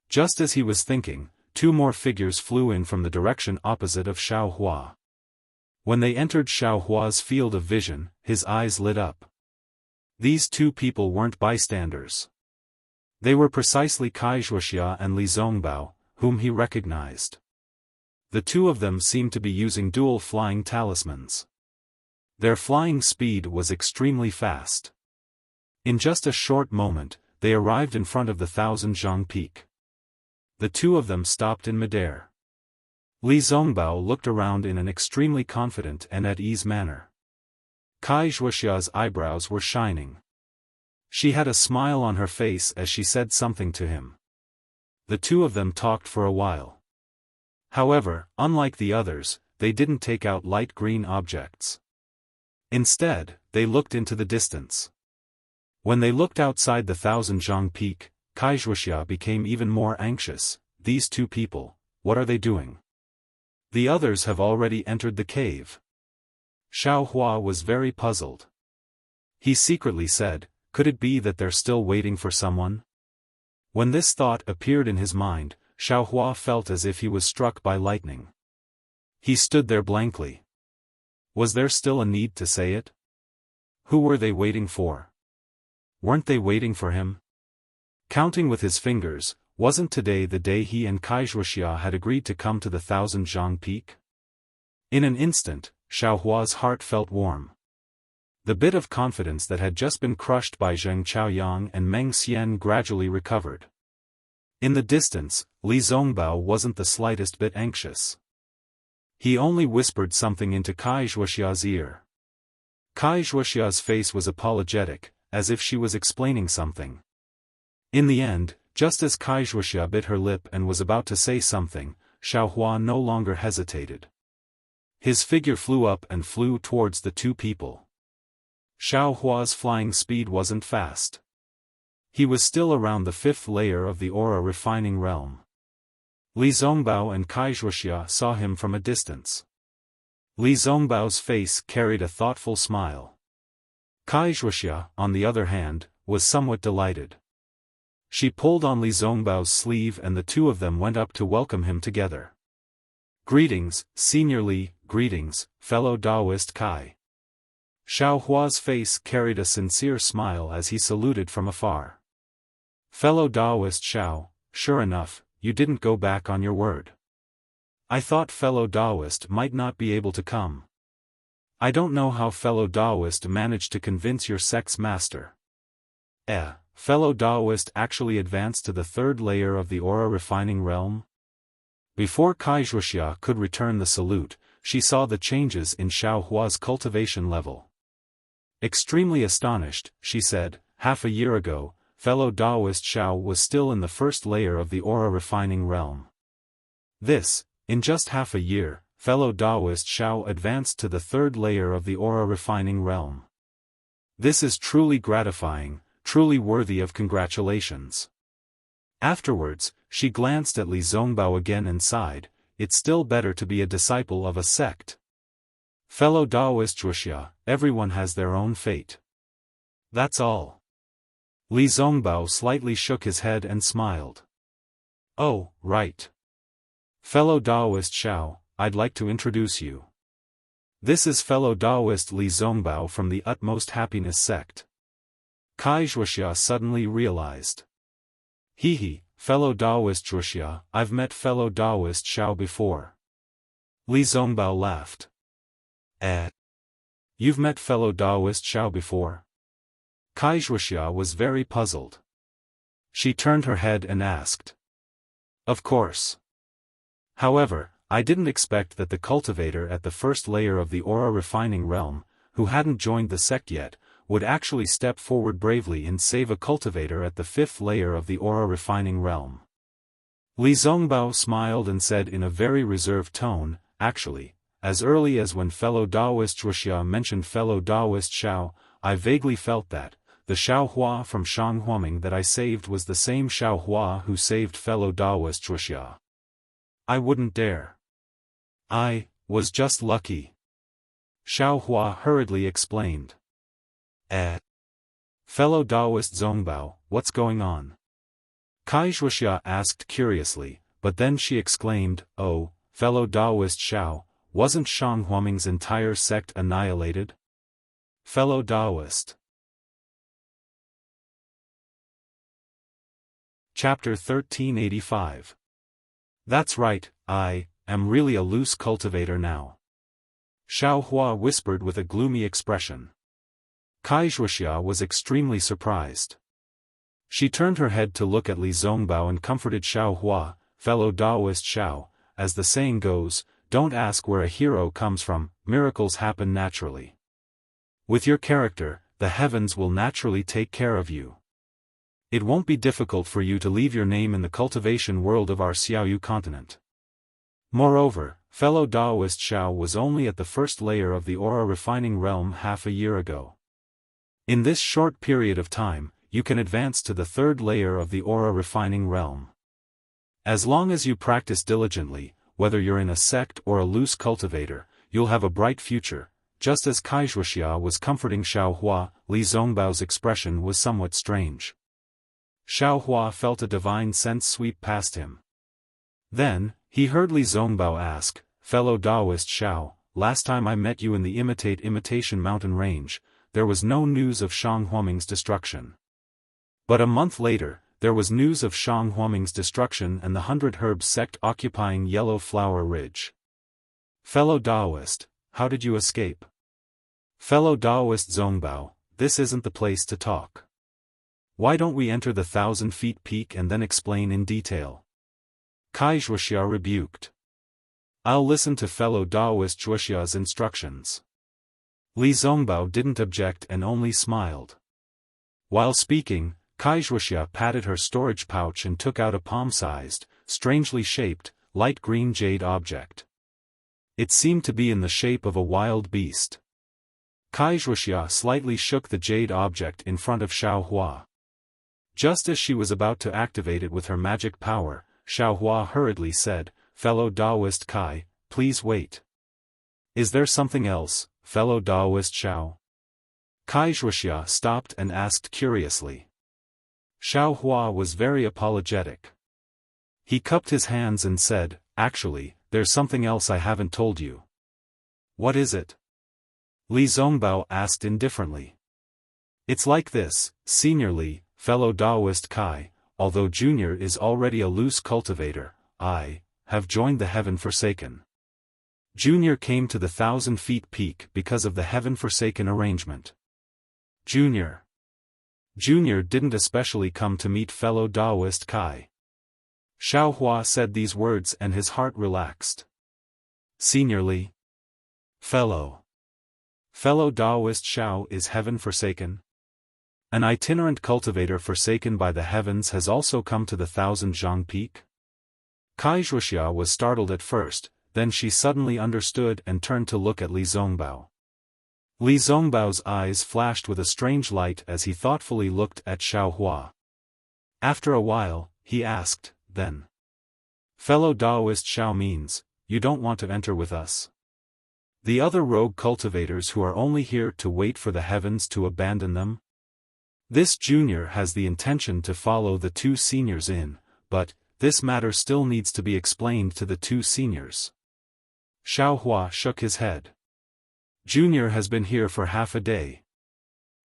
Just as he was thinking, 2 more figures flew in from the direction opposite of Xiaohua. When they entered Xiaohua's field of vision, his eyes lit up. These 2 people weren't bystanders. They were precisely Wuxia and Li Zongbao, whom he recognized. The 2 of them seemed to be using dual flying talismans. Their flying speed was extremely fast. In just a short moment, they arrived in front of the 1000-zhang peak. The 2 of them stopped in midair. Li Zongbao looked around in an extremely confident and at ease manner. Wuxia's eyebrows were shining. She had a smile on her face as she said something to him. The 2 of them talked for a while. However, unlike the others, they didn't take out light green objects. Instead, they looked into the distance. When they looked outside the 1000-zhang peak, Wuxia became even more anxious. These 2 people, what are they doing? The others have already entered the cave. Xiaohua was very puzzled. He secretly said, could it be that they're still waiting for someone? When this thought appeared in his mind, Xiaohua felt as if he was struck by lightning. He stood there blankly. Was there still a need to say it? Who were they waiting for? Weren't they waiting for him? Counting with his fingers, wasn't today the day he and Wuxia had agreed to come to the 1000-zhang peak? In an instant, Xiaohua's heart felt warm. The bit of confidence that had just been crushed by Zheng Chaoyang and Meng Xian gradually recovered. In the distance, Li Zongbao wasn't the slightest bit anxious. He only whispered something into Wuxia's ear. Wuxia's face was apologetic, as if she was explaining something. In the end, just as Wuxia bit her lip and was about to say something, Xiaohua no longer hesitated. His figure flew up and flew towards the two people. Xiao Hua's flying speed wasn't fast. He was still around the 5th layer of the aura refining realm. Li Zongbao and Kai Wuxia saw him from a distance. Li Zongbao's face carried a thoughtful smile. Kai Wuxia, on the other hand, was somewhat delighted. She pulled on Li Zongbao's sleeve and the two of them went up to welcome him together. "Greetings, Senior Li, greetings, fellow Taoist Kai." Xiao Hua's face carried a sincere smile as he saluted from afar. "Fellow Taoist Xiao, sure enough, you didn't go back on your word. I thought fellow Taoist might not be able to come. I don't know how fellow Taoist managed to convince your sect's master." Fellow Taoist actually advanced to the 3rd layer of the aura refining realm? Before Kai Wuxia could return the salute, she saw the changes in Xiao Hua's cultivation level. Extremely astonished, she said, "Half a year ago, fellow Taoist Xiao was still in the 1st layer of the aura refining realm. In just half a year, fellow Taoist Xiao advanced to the 3rd layer of the aura refining realm. This is truly gratifying, truly worthy of congratulations." Afterwards, she glanced at Li Zongbao again and sighed, "It's still better to be a disciple of a sect. Fellow Taoist Wuxia, everyone has their own fate. That's all." Li Zongbao slightly shook his head and smiled. "Oh, right. Fellow Taoist Xiao, I'd like to introduce you. This is fellow Taoist Li Zongbao from the Utmost Happiness sect." Kai Wuxia suddenly realized. Fellow Taoist Wuxia, I've met fellow Taoist Xiao before." Li Zongbao laughed. You've met fellow Taoist Xiao before?" Kai Wuxia was very puzzled. She turned her head and asked. "Of course. However, I didn't expect that the cultivator at the 1st layer of the aura refining realm, who hadn't joined the sect yet, would actually step forward bravely and save a cultivator at the 5th layer of the aura refining realm." Li Zongbao smiled and said in a very reserved tone, "Actually, as early as when fellow Taoist Wuxia mentioned fellow Taoist Xiao, I vaguely felt that the Xiao Hua from Shanghuaming that I saved was the same Xiao Hua who saved fellow Taoist Wuxia. I wouldn't dare. I was just lucky." Xiao Hua hurriedly explained. Fellow Taoist Zongbao, what's going on?" Kai Wuxia asked curiously, but then she exclaimed, "Oh, fellow Taoist Xiao, wasn't Shanghuaming's entire sect annihilated?" Fellow Taoist. Chapter 1385. That's right, I am really a loose cultivator now. Xiao Hua whispered with a gloomy expression. Kai Wuxia was extremely surprised. She turned her head to look at Li Zongbao and comforted Xiao Hua, "Fellow Taoist Xiao, as the saying goes, don't ask where a hero comes from, miracles happen naturally. With your character, the heavens will naturally take care of you. It won't be difficult for you to leave your name in the cultivation world of our Xiaoyu continent." Moreover, fellow Taoist Xiao was only at the 1st layer of the aura refining realm half a year ago. In this short period of time, you can advance to the 3rd layer of the aura refining realm. As long as you practice diligently, whether you're in a sect or a loose cultivator, you'll have a bright future. Just as Kai Wuxia was comforting Xiao Hua, Li Zongbao's expression was somewhat strange. Xiao Hua felt a divine sense sweep past him. Then, he heard Li Zongbao ask, "Fellow Taoist Xiao, last time I met you in the Imitation Mountain Range, there was no news of Shanghuaming's destruction. But a month later, there was news of Shanghuaming's destruction and the 100 Herbs sect occupying Yellow Flower Ridge. Fellow Taoist, how did you escape?" "Fellow Taoist Zongbao, this isn't the place to talk. Why don't we enter the 1,000-feet peak and then explain in detail?" Kai Wuxia rebuked. "I'll listen to fellow Taoist Wuxia's instructions." Li Zongbao didn't object and only smiled. While speaking, Kai Wuxia patted her storage pouch and took out a palm-sized, strangely shaped, light green jade object. It seemed to be in the shape of a wild beast. Wuxia slightly shook the jade object in front of Xiaohua. Just as she was about to activate it with her magic power, Xiaohua hurriedly said, "Fellow Daoist Kai, please wait." "Is there something else, fellow Daoist Xiao?" Wuxia stopped and asked curiously. Xiaohua was very apologetic. He cupped his hands and said, "Actually, there's something else I haven't told you." "What is it?" Li Zongbao asked indifferently. "It's like this, Senior Li, fellow Daoist Kai, although Junior is already a loose cultivator, I have joined the Heaven Forsaken. Junior came to the 1,000 feet peak because of the Heaven Forsaken arrangement. Junior didn't especially come to meet fellow Daoist Kai." Xiaohua said these words and his heart relaxed. "Senior Li, fellow Daoist Xiao is Heaven Forsaken? An itinerant cultivator forsaken by the heavens has also come to the 1,000 zhang peak?" Wuxia was startled at first, then she suddenly understood and turned to look at Li Zongbao. Li Zongbao's eyes flashed with a strange light as he thoughtfully looked at Xiaohua. After a while, he asked, "Then, fellow Daoist Xiao means, you don't want to enter with us? The other rogue cultivators who are only here to wait for the heavens to abandon them? This junior has the intention to follow the two seniors in, but this matter still needs to be explained to the two seniors." Xiaohua shook his head. "Junior has been here for half a day.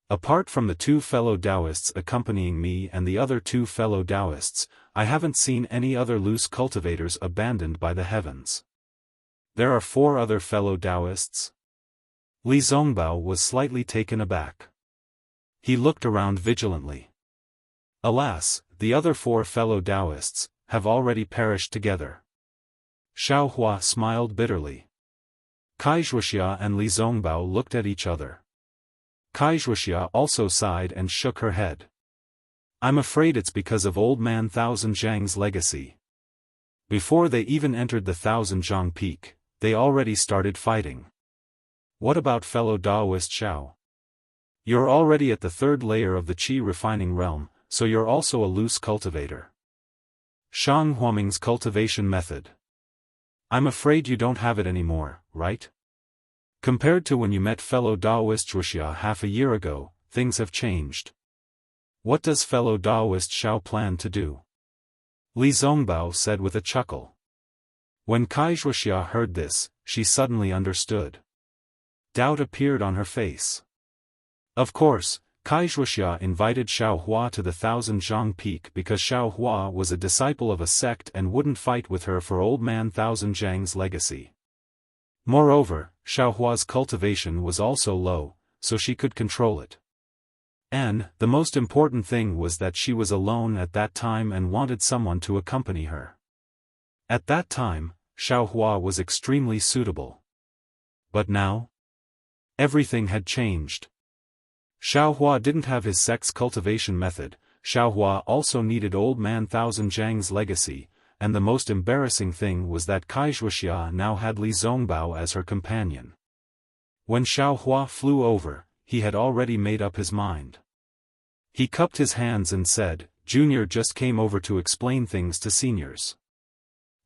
Apart from the two fellow Taoists accompanying me and the other two fellow Taoists, I haven't seen any other loose cultivators abandoned by the heavens. There are 4 other fellow Taoists?" Li Zongbao was slightly taken aback. He looked around vigilantly. "Alas, the other 4 fellow Taoists have already perished together." Xiaohua smiled bitterly. Wuxia and Li Zongbao looked at each other. Wuxia also sighed and shook her head. "I'm afraid it's because of Old Man 1,000 Zhang's legacy. Before they even entered the 1,000 Zhang peak, they already started fighting. What about fellow Daoist Xiao? You're already at the 3rd layer of the Qi refining realm, so you're also a loose cultivator. Shang Huaming's cultivation method. I'm afraid you don't have it anymore, right? Compared to when you met fellow Daoist Wuxia half a year ago, things have changed. What does fellow Daoist Xiao plan to do?" Li Zongbao said with a chuckle. When Wuxia heard this, she suddenly understood. Doubt appeared on her face. Of course, Wuxia invited Xiaohua to the 1,000 zhang peak because Xiaohua was a disciple of a sect and wouldn't fight with her for Old Man 1,000 Zhang's legacy. Moreover, Xiaohua's cultivation was also low, so she could control it. And the most important thing was that she was alone at that time and wanted someone to accompany her. At that time, Xiaohua was extremely suitable. But now? Everything had changed. Xiaohua didn't have his sect's cultivation method, Xiaohua also needed Old Man 1,000 Zhang's legacy, and the most embarrassing thing was that Wuxia now had Li Zongbao as her companion. When Xiaohua flew over, he had already made up his mind. He cupped his hands and said, "Junior just came over to explain things to seniors.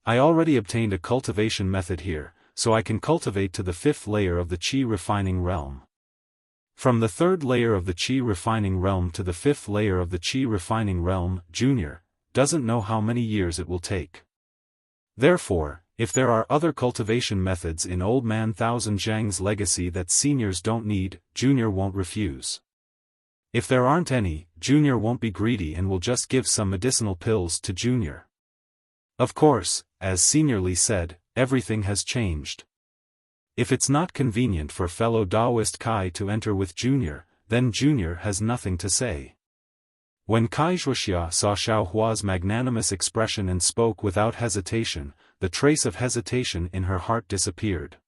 I already obtained a cultivation method here, so I can cultivate to the 5th layer of the Qi refining realm. From the 3rd layer of the Qi refining realm to the 5th layer of the Qi refining realm, Junior doesn't know how many years it will take. Therefore, if there are other cultivation methods in Old Man 1,000 Zhang's legacy that seniors don't need, Junior won't refuse. If there aren't any, Junior won't be greedy and will just give some medicinal pills to Junior." Of course, as Senior Li said, everything has changed. If it's not convenient for fellow Daoist Kai to enter with Junior, then Junior has nothing to say. When Wuxia saw Xiaohua's magnanimous expression and spoke without hesitation, the trace of hesitation in her heart disappeared.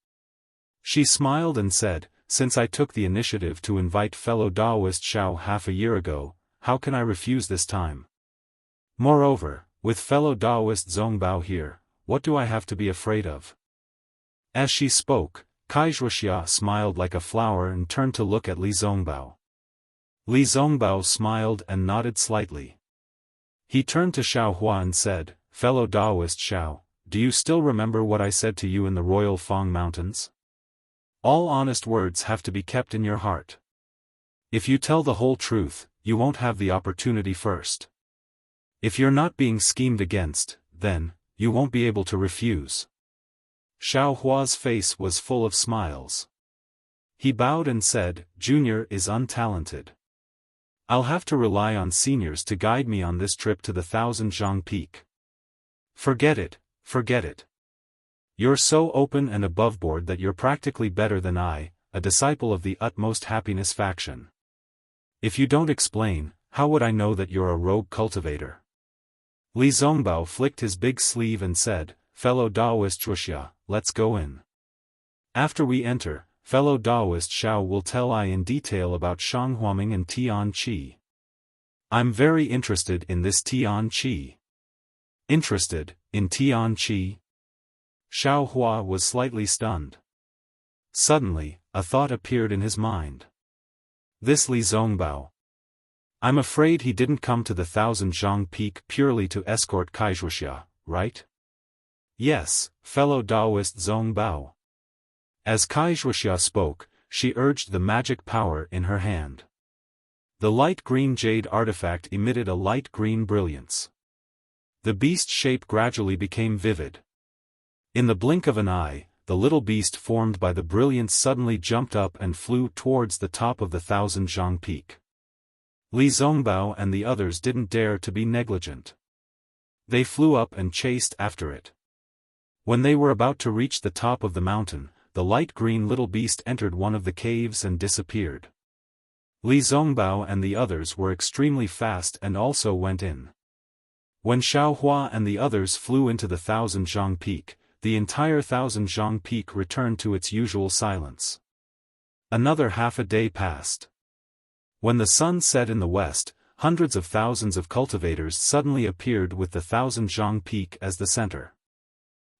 She smiled and said, "Since I took the initiative to invite fellow Daoist Xiao half a year ago, how can I refuse this time? Moreover, with fellow Daoist Zongbao here, what do I have to be afraid of?" As she spoke, Wuxia smiled like a flower and turned to look at Li Zongbao. Li Zongbao smiled and nodded slightly. He turned to Xiaohua and said, "Fellow Taoist Xiao, do you still remember what I said to you in the royal Fang Mountains? All honest words have to be kept in your heart. If you tell the whole truth, you won't have the opportunity first. If you're not being schemed against, then, you won't be able to refuse." Xiaohua's face was full of smiles. He bowed and said, "Junior is untalented. I'll have to rely on seniors to guide me on this trip to the 1000-zhang peak." "Forget it, forget it. You're so open and aboveboard that you're practically better than I, a disciple of the utmost happiness faction. If you don't explain, how would I know that you're a rogue cultivator?" Li Zongbao flicked his big sleeve and said, "Fellow Taoist Wuxia, let's go in. After we enter, fellow Taoist Xiao will tell I in detail about Shanghuaming and Tianqi. I'm very interested in this Tianqi." "Interested, in Tianqi?" Xiaohua was slightly stunned. Suddenly, a thought appeared in his mind. This Li Zongbao. I'm afraid he didn't come to the 1000-zhang peak purely to escort Wuxia, right? "Yes, fellow Taoist Zongbao." As Wuxia spoke, she urged the magic power in her hand. The light green jade artifact emitted a light green brilliance. The beast shape gradually became vivid. In the blink of an eye, the little beast formed by the brilliance suddenly jumped up and flew towards the top of the 1000-zhang peak. Li Zongbao and the others didn't dare to be negligent. They flew up and chased after it. When they were about to reach the top of the mountain, the light green little beast entered one of the caves and disappeared. Li Zongbao and the others were extremely fast and also went in. When Xiaohua and the others flew into the 1000-zhang peak, the entire 1000-zhang peak returned to its usual silence. Another half a day passed. When the sun set in the west, hundreds of thousands of cultivators suddenly appeared with the 1000-zhang peak as the center.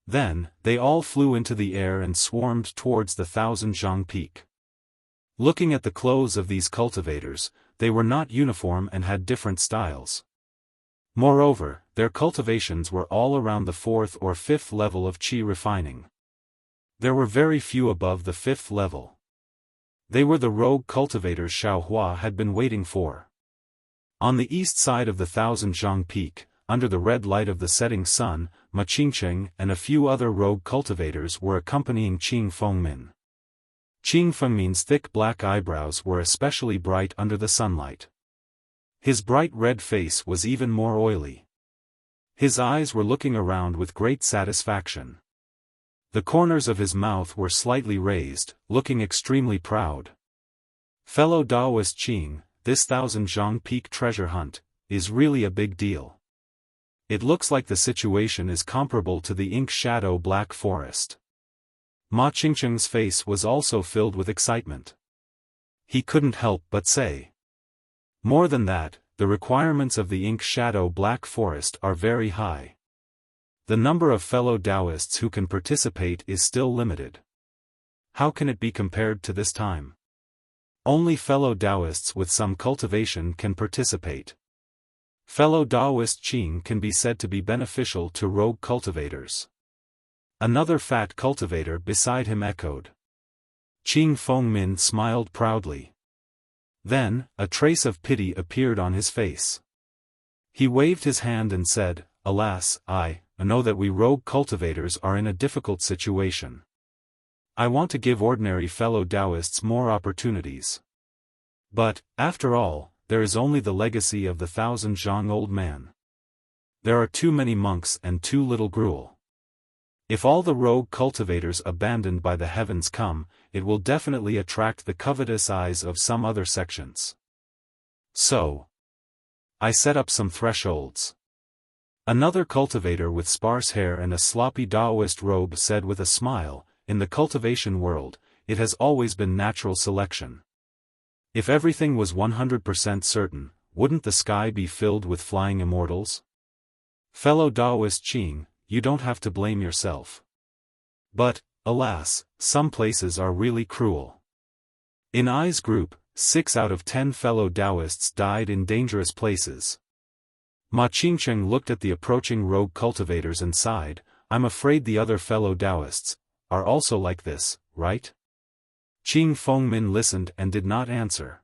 Then, they all flew into the air and swarmed towards the 1000-zhang peak. Looking at the clothes of these cultivators, they were not uniform and had different styles. Moreover, their cultivations were all around the 4th or 5th level of qi refining. There were very few above the 5th level. They were the rogue cultivators Xiaohua had been waiting for. On the east side of the 1000-zhang peak, under the red light of the setting sun, Ma Qingcheng and a few other rogue cultivators were accompanying Qing Fengmin. Qing Fengmin's thick black eyebrows were especially bright under the sunlight. His bright red face was even more oily. His eyes were looking around with great satisfaction. The corners of his mouth were slightly raised, looking extremely proud. "Fellow Taoist Qing, this 1000-zhang peak treasure hunt is really a big deal. It looks like the situation is comparable to the ink shadow Black Forest." Ma Qingcheng's face was also filled with excitement. He couldn't help but say. More than that, the requirements of the ink shadow Black Forest are very high. The number of fellow Taoists who can participate is still limited. How can it be compared to this time? Only fellow Taoists with some cultivation can participate. Fellow Taoist Qing can be said to be beneficial to rogue cultivators. Another fat cultivator beside him echoed. Qing Fengmin smiled proudly. Then, a trace of pity appeared on his face. He waved his hand and said, "Alas, I know that we rogue cultivators are in a difficult situation. I want to give ordinary fellow Taoists more opportunities. But, after all, there is only the legacy of the 1000-zhang old man. There are too many monks and too little gruel. If all the rogue cultivators abandoned by the heavens come, it will definitely attract the covetous eyes of some other sections. So, I set up some thresholds." Another cultivator with sparse hair and a sloppy Taoist robe said with a smile, "In the cultivation world, it has always been natural selection. If everything was 100% certain, wouldn't the sky be filled with flying immortals? Fellow Taoist Qing, you don't have to blame yourself. But, alas, some places are really cruel. In I's group, 6 out of 10 fellow Taoists died in dangerous places. Ma Qingcheng looked at the approaching rogue cultivators and sighed, I'm afraid the other fellow Taoists are also like this, right? Qing Fengmin listened and did not answer.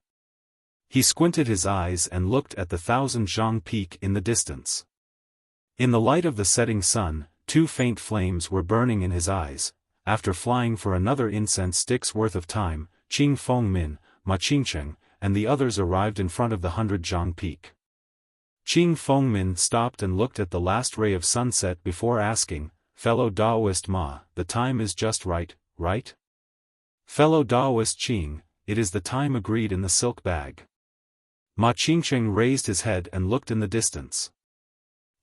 He squinted his eyes and looked at the 1,000 peak in the distance. In the light of the setting sun, 2 faint flames were burning in his eyes. After flying for another incense stick's worth of time, Qing Fengmin, Ma Qingcheng, and the others arrived in front of the 100 peak. Qing Fengmin stopped and looked at the last ray of sunset before asking, Fellow Taoist Ma, the time is just right, right? Fellow Taoist Qing, it is the time agreed in the silk bag. Ma Qingcheng raised his head and looked in the distance.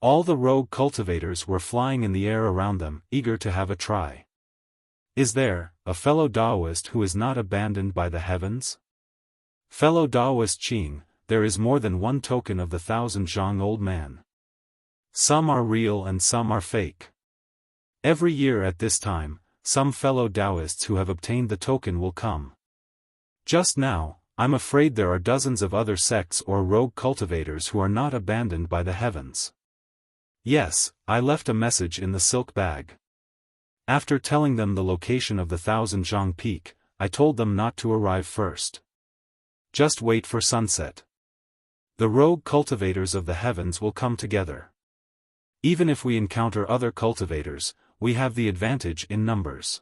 All the rogue cultivators were flying in the air around them, eager to have a try. Is there a fellow Taoist who is not abandoned by the heavens? Fellow Taoist Qing, there is more than one token of the 1,000 old man. Some are real and some are fake. Every year at this time, some fellow Taoists who have obtained the token will come. Just now, I'm afraid there are dozens of other sects or rogue cultivators who are not abandoned by the heavens. Yes, I left a message in the silk bag. After telling them the location of the 1,000 peak, I told them not to arrive first. Just wait for sunset. The rogue cultivators of the heavens will come together. Even if we encounter other cultivators, we have the advantage in numbers.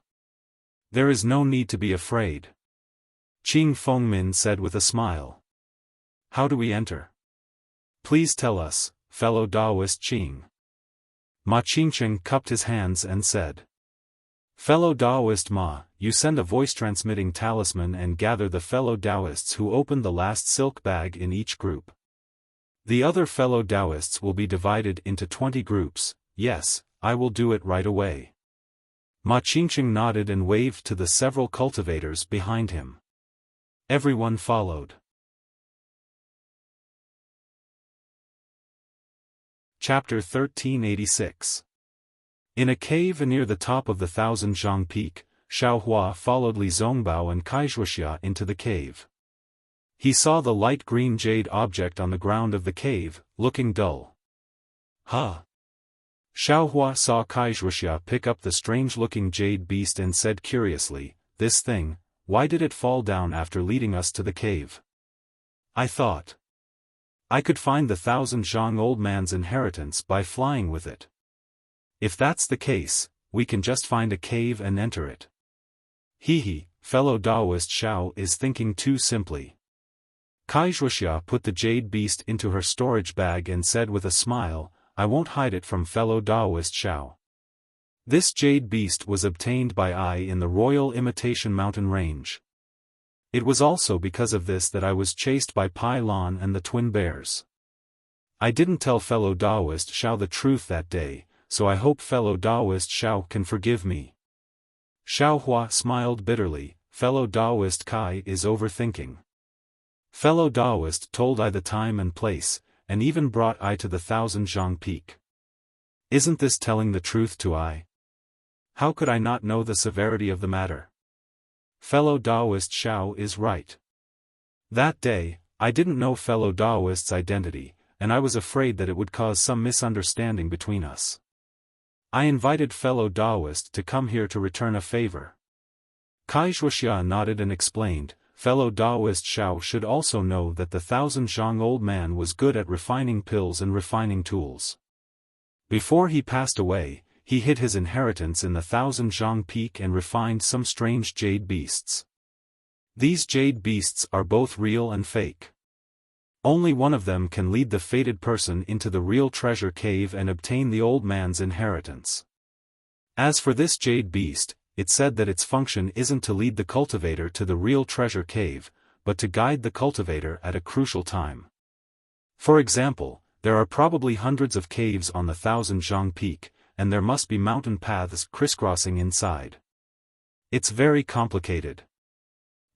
There is no need to be afraid. Qing Fengmin said with a smile. How do we enter? Please tell us, fellow Taoist Qing. Ma Qingcheng cupped his hands and said. Fellow Taoist Ma, you send a voice-transmitting talisman and gather the fellow Taoists who opened the last silk bag in each group. The other fellow Taoists will be divided into 20 groups. Yes, I will do it right away. Ma Qingcheng nodded and waved to the several cultivators behind him. Everyone followed. Chapter 1386. In a cave near the top of the 1,000 peak, Xiaofan followed Li Zongbao and Wuxia into the cave. He saw the light green jade object on the ground of the cave, looking dull. Huh? Xiaofan saw Wuxia pick up the strange-looking jade beast and said curiously, this thing, why did it fall down after leading us to the cave? I thought I could find the 1,000 old man's inheritance by flying with it. If that's the case, we can just find a cave and enter it. Hee, fellow Taoist Xiao is thinking too simply. Wuxia put the jade beast into her storage bag and said with a smile, I won't hide it from fellow Taoist Xiao. This jade beast was obtained by I in the Royal Imitation Mountain Range. It was also because of this that I was chased by Pai Lan and the twin bears. I didn't tell fellow Taoist Xiao the truth that day, so I hope fellow Taoist Xiao can forgive me. Xiaofan smiled bitterly, fellow Taoist Kai is overthinking. Fellow Taoist told I the time and place, and even brought I to the 1,000 peak. Isn't this telling the truth to I? How could I not know the severity of the matter? Fellow Taoist Xiao is right. That day, I didn't know fellow Taoist's identity, and I was afraid that it would cause some misunderstanding between us. I invited fellow Taoist to come here to return a favor. Wuxia nodded and explained, fellow Taoist Xiao should also know that the 1,000 old man was good at refining pills and refining tools. Before he passed away, he hid his inheritance in the 1,000 peak and refined some strange jade beasts. These jade beasts are both real and fake. Only one of them can lead the fated person into the real treasure cave and obtain the old man's inheritance. As for this jade beast, it said that its function isn't to lead the cultivator to the real treasure cave, but to guide the cultivator at a crucial time. For example, there are probably hundreds of caves on the 1,000 peak, and there must be mountain paths crisscrossing inside. It's very complicated.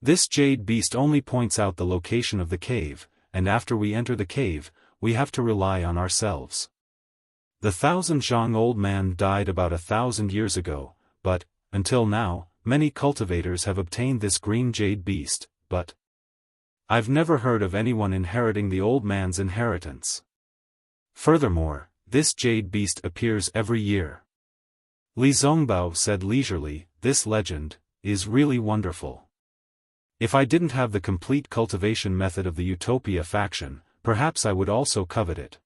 This jade beast only points out the location of the cave, and after we enter the cave, we have to rely on ourselves. The 1,000 old man died about 1,000 years ago, but, until now, many cultivators have obtained this green jade beast, but I've never heard of anyone inheriting the old man's inheritance. Furthermore, this jade beast appears every year. Li Zongbao said leisurely, this legend is really wonderful. If I didn't have the complete cultivation method of the Utopia faction, perhaps I would also covet it.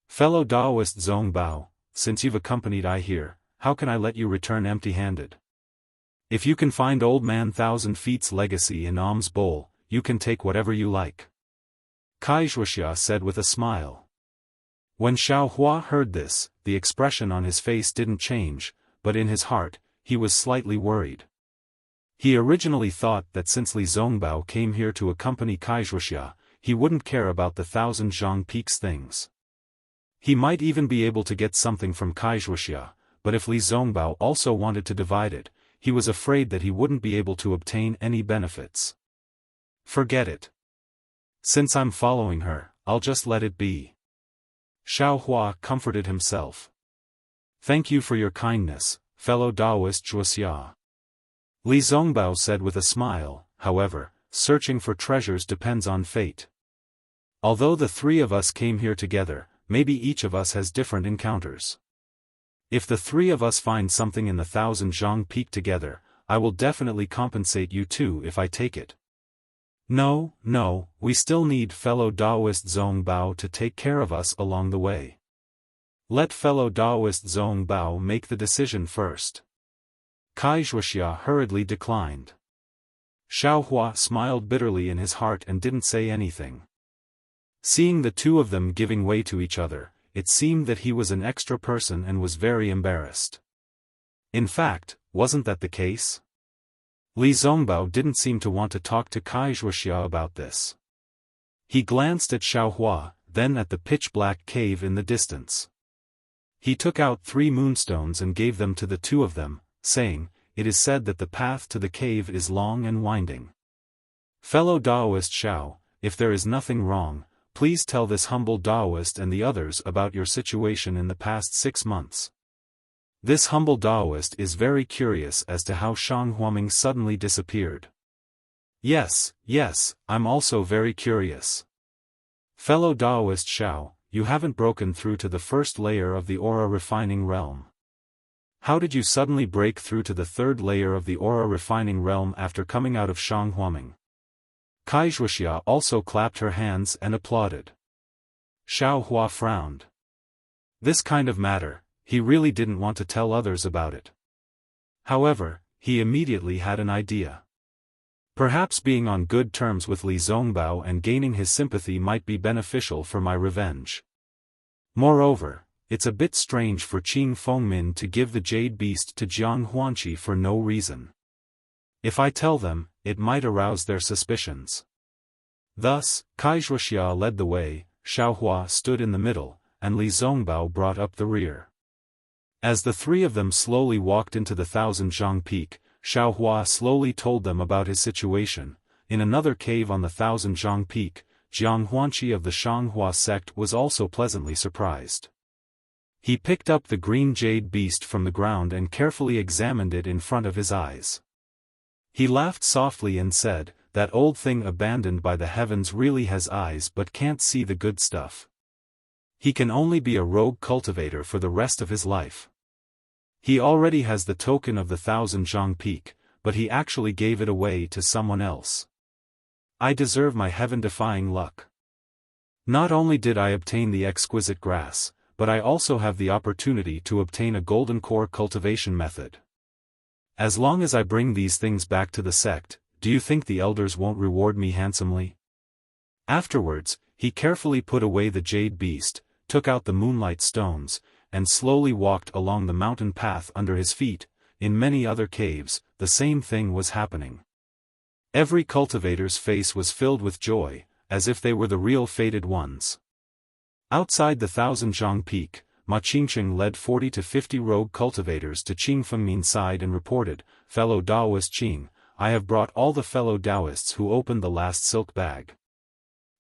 Fellow Daoist Zongbao, since you've accompanied I here, how can I let you return empty-handed? If you can find Old Man Thousand Feet's legacy in Alms Bowl, you can take whatever you like. Wuxia said with a smile. When Xiaofan heard this, the expression on his face didn't change, but in his heart, he was slightly worried. He originally thought that since Li Zongbao came here to accompany Wuxia, he wouldn't care about the Thousand Zhang Peaks things. He might even be able to get something from Wuxia, but if Li Zongbao also wanted to divide it, he was afraid that he wouldn't be able to obtain any benefits. Forget it. Since I'm following her, I'll just let it be. Xiaofan comforted himself. Thank you for your kindness, fellow Daoist Wuxia. Li Zongbao said with a smile, however, searching for treasures depends on fate. Although the three of us came here together, maybe each of us has different encounters. If the three of us find something in the Thousand Zhang Peak together, I will definitely compensate you too if I take it. No, we still need fellow Daoist Zongbao to take care of us along the way. Let fellow Daoist Zongbao make the decision first. Wuxia hurriedly declined. Xiaofan smiled bitterly in his heart and didn't say anything. Seeing the two of them giving way to each other, it seemed that he was an extra person and was very embarrassed. In fact, wasn't that the case? Li Zongbao didn't seem to want to talk to Wuxia about this. He glanced at Xiaofan, then at the pitch-black cave in the distance. He took out 3 moonstones and gave them to the two of them, saying, "It is said that the path to the cave is long and winding. Fellow Daoist Xiao, if there is nothing wrong, please tell this humble Daoist and the others about your situation in the past 6 months. This humble Daoist is very curious as to how Shang Huaming suddenly disappeared." Yes, I'm also very curious. Fellow Daoist Xiao, you haven't broken through to the first layer of the aura refining realm. How did you suddenly break through to the 3rd layer of the aura refining realm after coming out of Shang Huaming? Wuxia also clapped her hands and applauded. Xiaofan frowned. This kind of matter, he really didn't want to tell others about it. However, he immediately had an idea. Perhaps being on good terms with Li Zongbao and gaining his sympathy might be beneficial for my revenge. Moreover, it's a bit strange for Qing Fengmin to give the jade beast to Jiang Huanqi for no reason. If I tell them, it might arouse their suspicions. Thus, Wuxia led the way, Xiaofan stood in the middle, and Li Zongbao brought up the rear. As the three of them slowly walked into the Thousand Zhang Peak, Xiaofan slowly told them about his situation. In another cave on the Thousand Zhang Peak, Jiang Huanqi of the Shanghua sect was also pleasantly surprised. He picked up the green jade beast from the ground and carefully examined it in front of his eyes. He laughed softly and said, "That old thing abandoned by the heavens really has eyes but can't see the good stuff. He can only be a rogue cultivator for the rest of his life. He already has the token of the Thousand Zhang Peak, but he actually gave it away to someone else. I deserve my heaven-defying luck. Not only did I obtain the exquisite grass, but I also have the opportunity to obtain a golden core cultivation method. As long as I bring these things back to the sect, do you think the elders won't reward me handsomely?" Afterwards, he carefully put away the jade beast, took out the moonlight stones, and slowly walked along the mountain path under his feet. In many other caves, the same thing was happening. Every cultivator's face was filled with joy, as if they were the real fated ones. Outside the Thousand Zhang Peak, Ma Qingqing led 40 to 50 rogue cultivators to Qing Fengmin's side and reported, "Fellow Daoist Qing, I have brought all the fellow Daoists who opened the last silk bag.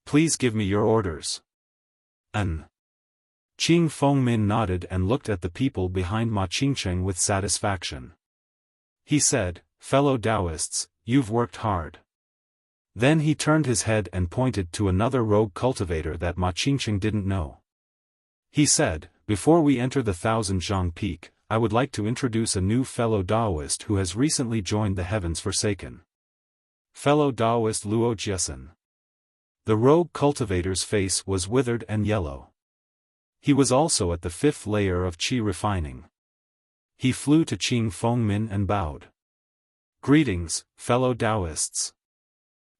Please give me your orders." Qing Fengmin nodded and looked at the people behind Ma Qingqing with satisfaction. He said, "Fellow Taoists, you've worked hard." Then he turned his head and pointed to another rogue cultivator that Ma Qingqing didn't know. He said, "Before we enter the Thousand Zhang Peak, I would like to introduce a new fellow Taoist who has recently joined the Heavens Forsaken. Fellow Taoist Luo Jiesun." The rogue cultivator's face was withered and yellow. He was also at the 5th layer of qi refining. He flew to Qing Fengmin and bowed. "Greetings, fellow Taoists."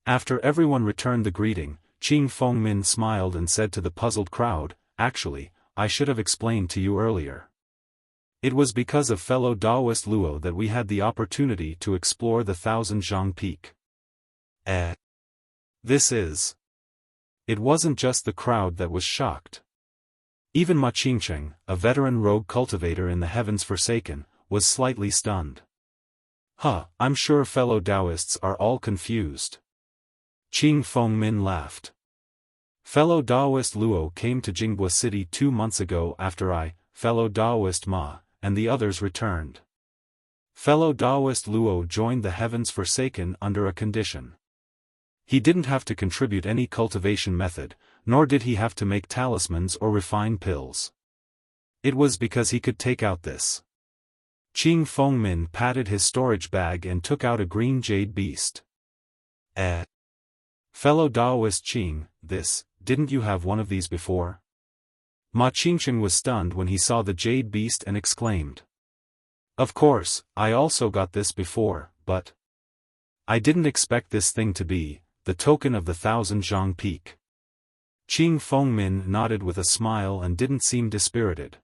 After everyone returned the greeting, Qing Fengmin smiled and said to the puzzled crowd, "Actually, I should have explained to you earlier. It was because of fellow Taoist Luo that we had the opportunity to explore the Thousand Zhang Peak." This is. It wasn't just the crowd that was shocked. Even Ma Qingqing, a veteran rogue cultivator in the Heavens Forsaken, was slightly stunned. I'm sure fellow Taoists are all confused." Qing Fengmin laughed. "Fellow Taoist Luo came to Jinghua City 2 months ago after I, fellow Taoist Ma, and the others returned. Fellow Taoist Luo joined the Heavens Forsaken under a condition. He didn't have to contribute any cultivation method, nor did he have to make talismans or refine pills. It was because he could take out this." Qing Fengmin patted his storage bag and took out a green jade beast. "Fellow Taoist Qing, didn't you have one of these before?" Ma Qingqing was stunned when he saw the jade beast and exclaimed. "Of course, I also got this before, but I didn't expect this thing to be the token of the Thousand Zhang Peak." Qing Fengmin nodded with a smile and didn't seem dispirited.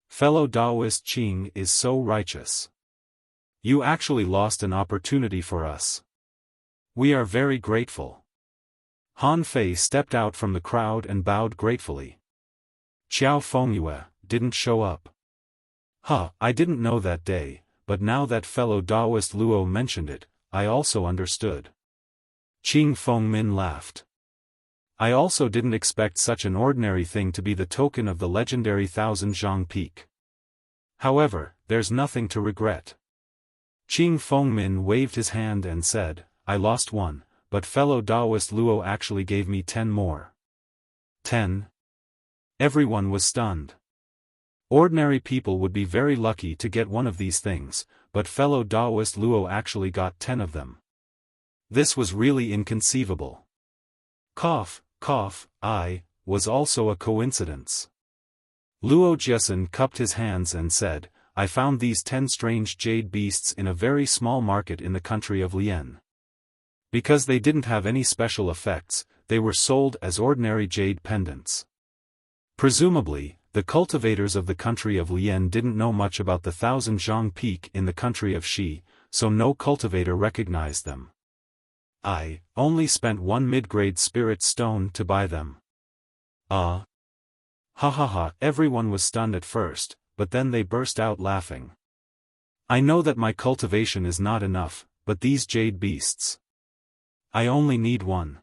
"Fellow Taoist Qing is so righteous. You actually lost an opportunity for us. We are very grateful." Han Fei stepped out from the crowd and bowed gratefully. Xiao Fengyue didn't show up. I didn't know that day, but now that fellow Taoist Luo mentioned it, I also understood." Qing Fengmin laughed. "I also didn't expect such an ordinary thing to be the token of the legendary Thousand Zhang Peak. However, there's nothing to regret." Qing Fengmin waved his hand and said, "I lost one, but fellow Taoist Luo actually gave me 10 more. 10? Everyone was stunned. Ordinary people would be very lucky to get one of these things, but fellow Taoist Luo actually got 10 of them. This was really inconceivable. Cough, was also a coincidence." Luo Jiesun cupped his hands and said, "I found these 10 strange jade beasts in a very small market in the country of Lian. Because they didn't have any special effects, they were sold as ordinary jade pendants. Presumably, the cultivators of the country of Lian didn't know much about the Thousand Zhang Peak in the country of Xi, so no cultivator recognized them. I only spent 1 mid-grade spirit stone to buy them." Everyone was stunned at first, but then they burst out laughing. "I know that my cultivation is not enough, but these jade beasts. I only need 1.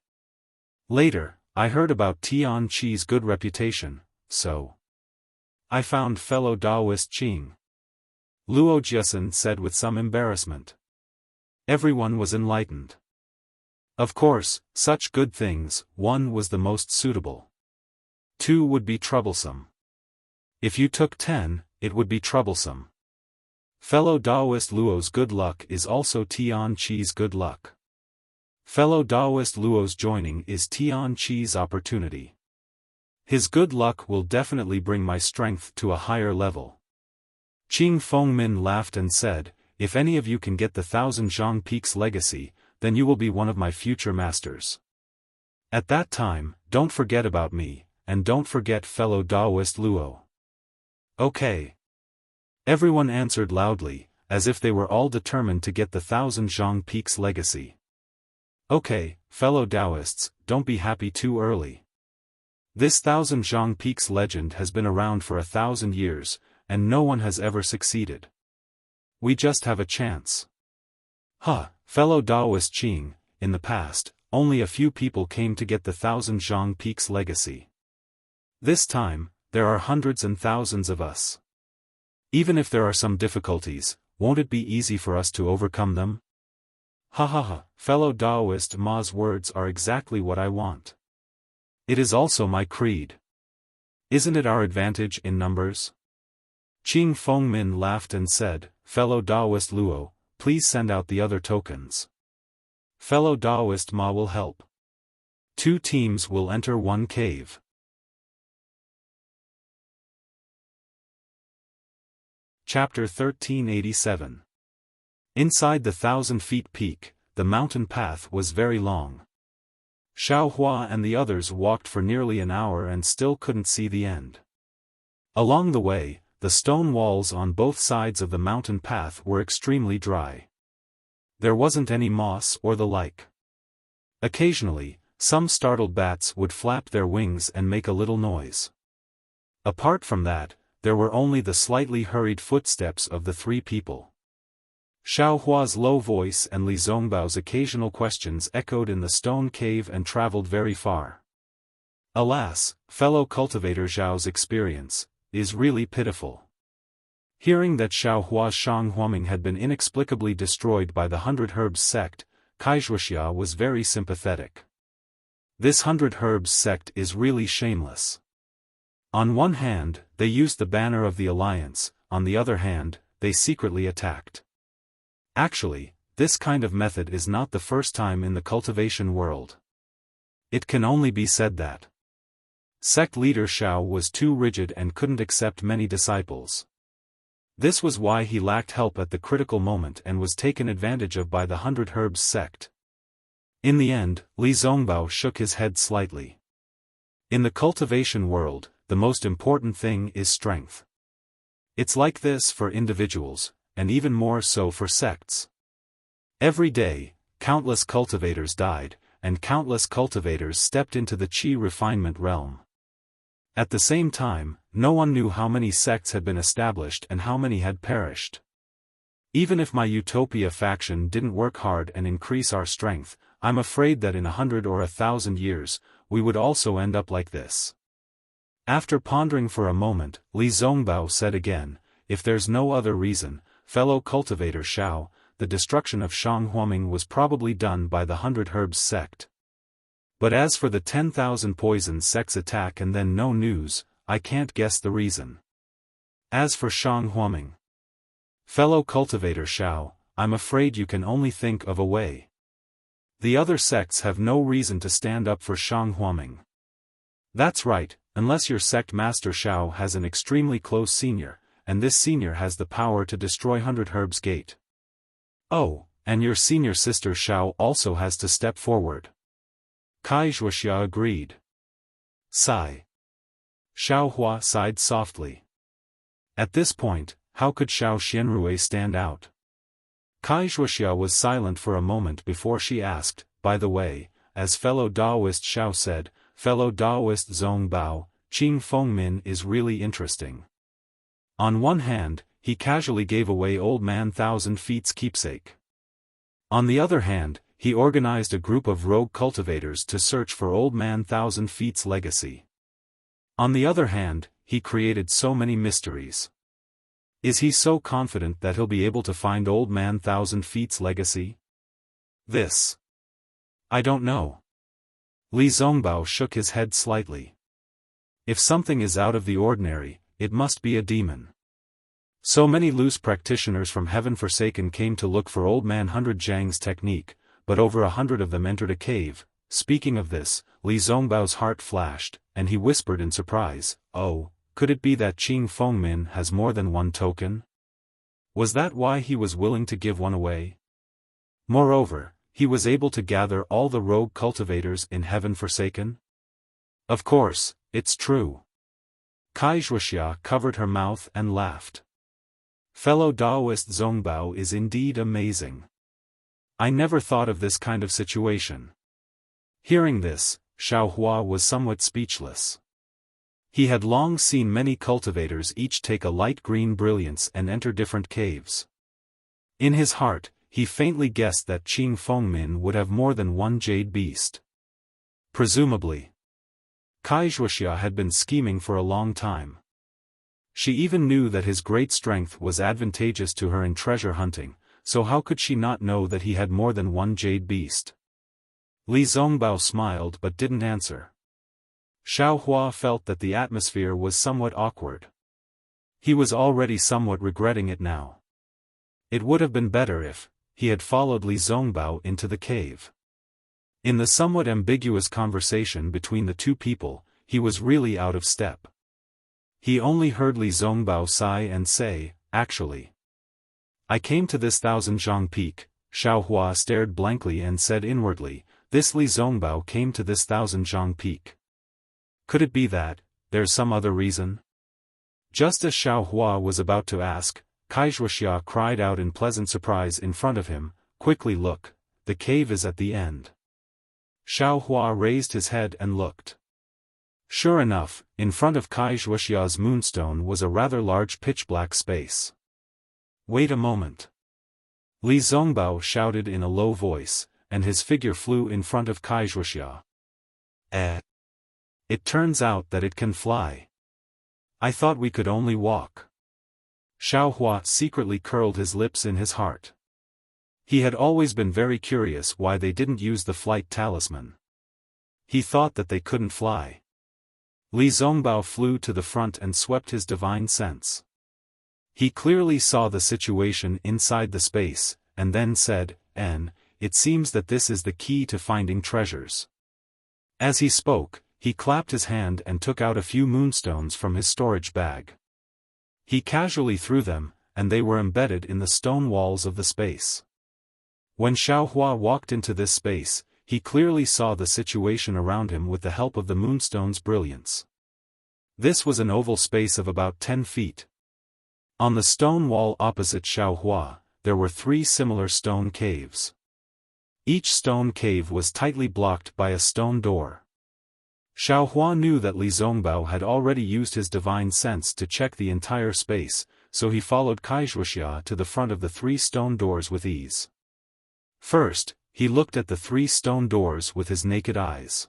Later, I heard about Tian Qi's good reputation, so I found fellow Taoist Qing." Luo Jiesun said with some embarrassment. Everyone was enlightened. Of course, such good things, 1 was the most suitable. 2 would be troublesome. If you took 10, it would be troublesome. Fellow Taoist Luo's good luck is also Tian Qi's good luck. Fellow Taoist Luo's joining is Tian Qi's opportunity. His good luck will definitely bring my strength to a higher level." Qing Fengmin laughed and said, "If any of you can get the Thousand Zhang Peak's legacy, then you will be one of my future masters. At that time, don't forget about me, and don't forget fellow Taoist Luo." "Okay." Everyone answered loudly, as if they were all determined to get the Thousand Zhang Peak's legacy. "Okay, fellow Taoists, don't be happy too early. This Thousand Zhang Peak's legend has been around for 1,000 years, and no one has ever succeeded. We just have a chance. Fellow Taoist Qing, in the past, only a few people came to get the Thousand Zhang Peak's legacy. This time, there are hundreds and thousands of us. Even if there are some difficulties, won't it be easy for us to overcome them? Ha ha ha, fellow Taoist Ma's words are exactly what I want. It is also my creed. Isn't it our advantage in numbers? Qing Fengmin laughed and said, fellow Taoist Luo, please send out the other tokens. Fellow Taoist Ma will help. 2 teams will enter 1 cave. Chapter 1387. Inside the 1,000-feet peak, the mountain path was very long. Xiaofan and the others walked for nearly an hour and still couldn't see the end. Along the way, the stone walls on both sides of the mountain path were extremely dry. There wasn't any moss or the like. Occasionally, some startled bats would flap their wings and make a little noise. Apart from that, there were only the slightly hurried footsteps of the 3 people. Xiaohua's low voice and Li Zongbao's occasional questions echoed in the stone cave and traveled very far. Alas, fellow cultivator Zhao's experience is really pitiful. Hearing that Xiaohua's Shanghuaming had been inexplicably destroyed by the 100 Herbs sect, Wuxia was very sympathetic. This 100 Herbs sect is really shameless. On one hand, they used the banner of the alliance, on the other hand, they secretly attacked. Actually, this kind of method is not the first time in the cultivation world. It can only be said that sect leader Xiao was too rigid and couldn't accept many disciples. This was why he lacked help at the critical moment and was taken advantage of by the 100 Herbs sect. In the end, Li Zongbao shook his head slightly. In the cultivation world, the most important thing is strength. It's like this for individuals, and even more so for sects. Every day, countless cultivators died, and countless cultivators stepped into the qi refinement realm. At the same time, no one knew how many sects had been established and how many had perished. Even if my Utopia faction didn't work hard and increase our strength, I'm afraid that in 100 or 1,000 years, we would also end up like this. After pondering for a moment, Li Zongbao said again, if there's no other reason, fellow cultivator Xiao, the destruction of Shanghuaming was probably done by the 100 Herbs sect. But as for the 10,000 poison sect's attack and then no news, I can't guess the reason. As for Shanghuaming, fellow cultivator Xiao, I'm afraid you can only think of a way. The other sects have no reason to stand up for Shanghuaming. That's right, unless your sect master Xiao has an extremely close senior, and this senior has the power to destroy 100 Herbs Gate. Oh, and your senior sister Xiao also has to step forward. Wuxia agreed. Sigh. Xiaohua sighed softly. At this point, how could Xiao Xianrui stand out? Wuxia was silent for a moment before she asked, by the way, as fellow Taoist Xiao said, fellow Taoist Zongbao, Qing Fengmin is really interesting. On one hand, he casually gave away Old Man 1,000 Feet's keepsake. On the other hand, he organized a group of rogue cultivators to search for Old Man 1,000 Feet's legacy. On the other hand, he created so many mysteries. Is he so confident that he'll be able to find Old Man 1,000 Feet's legacy? This. I don't know. Li Zongbao shook his head slightly. If something is out of the ordinary, it must be a demon. So many loose practitioners from Heaven Forsaken came to look for Old Man 100 Zhang's technique, but over 100 of them entered a cave. Speaking of this, Li Zongbao's heart flashed, and he whispered in surprise, oh, could it be that Qing Fengmin has more than one token? Was that why he was willing to give one away? Moreover, he was able to gather all the rogue cultivators in Heaven Forsaken? Of course, it's true. Wuxia covered her mouth and laughed. Fellow Taoist Zongbao is indeed amazing. I never thought of this kind of situation. Hearing this, Xiaohua was somewhat speechless. He had long seen many cultivators each take a light green brilliance and enter different caves. In his heart, he faintly guessed that Qing Fengmin would have more than one jade beast. Presumably, Wuxia had been scheming for a long time. She even knew that his great strength was advantageous to her in treasure hunting, so how could she not know that he had more than one jade beast? Li Zongbao smiled but didn't answer. Xiaohua felt that the atmosphere was somewhat awkward. He was already somewhat regretting it now. It would have been better if he had followed Li Zongbao into the cave. In the somewhat ambiguous conversation between the two people, he was really out of step. He only heard Li Zongbao sigh and say, "Actually, I came to this 1,000-zhang peak." Xiaohua stared blankly and said inwardly, "This Li Zongbao came to this 1,000-zhang peak. Could it be that there's some other reason?" Just as Xiaohua was about to ask, Wuxia cried out in pleasant surprise in front of him, "Quickly look, the cave is at the end." Xiaohua raised his head and looked. Sure enough, in front of Wuxia's moonstone was a rather large pitch-black space. "Wait a moment!" Li Zongbao shouted in a low voice, and his figure flew in front of Wuxia. It turns out that it can fly. I thought we could only walk." Xiaohua secretly curled his lips in his heart. He had always been very curious why they didn't use the flight talisman. He thought that they couldn't fly. Li Zongbao flew to the front and swept his divine sense. He clearly saw the situation inside the space, and then said, "It seems that this is the key to finding treasures." As he spoke, he clapped his hand and took out a few moonstones from his storage bag. He casually threw them, and they were embedded in the stone walls of the space. When Xiaohua walked into this space, he clearly saw the situation around him with the help of the moonstone's brilliance. This was an oval space of about 10 feet. On the stone wall opposite Xiaohua, there were 3 similar stone caves. Each stone cave was tightly blocked by a stone door. Xiaohua knew that Li Zongbao had already used his divine sense to check the entire space, so he followed Wuxia to the front of the 3 stone doors with ease. First, he looked at the 3 stone doors with his naked eyes.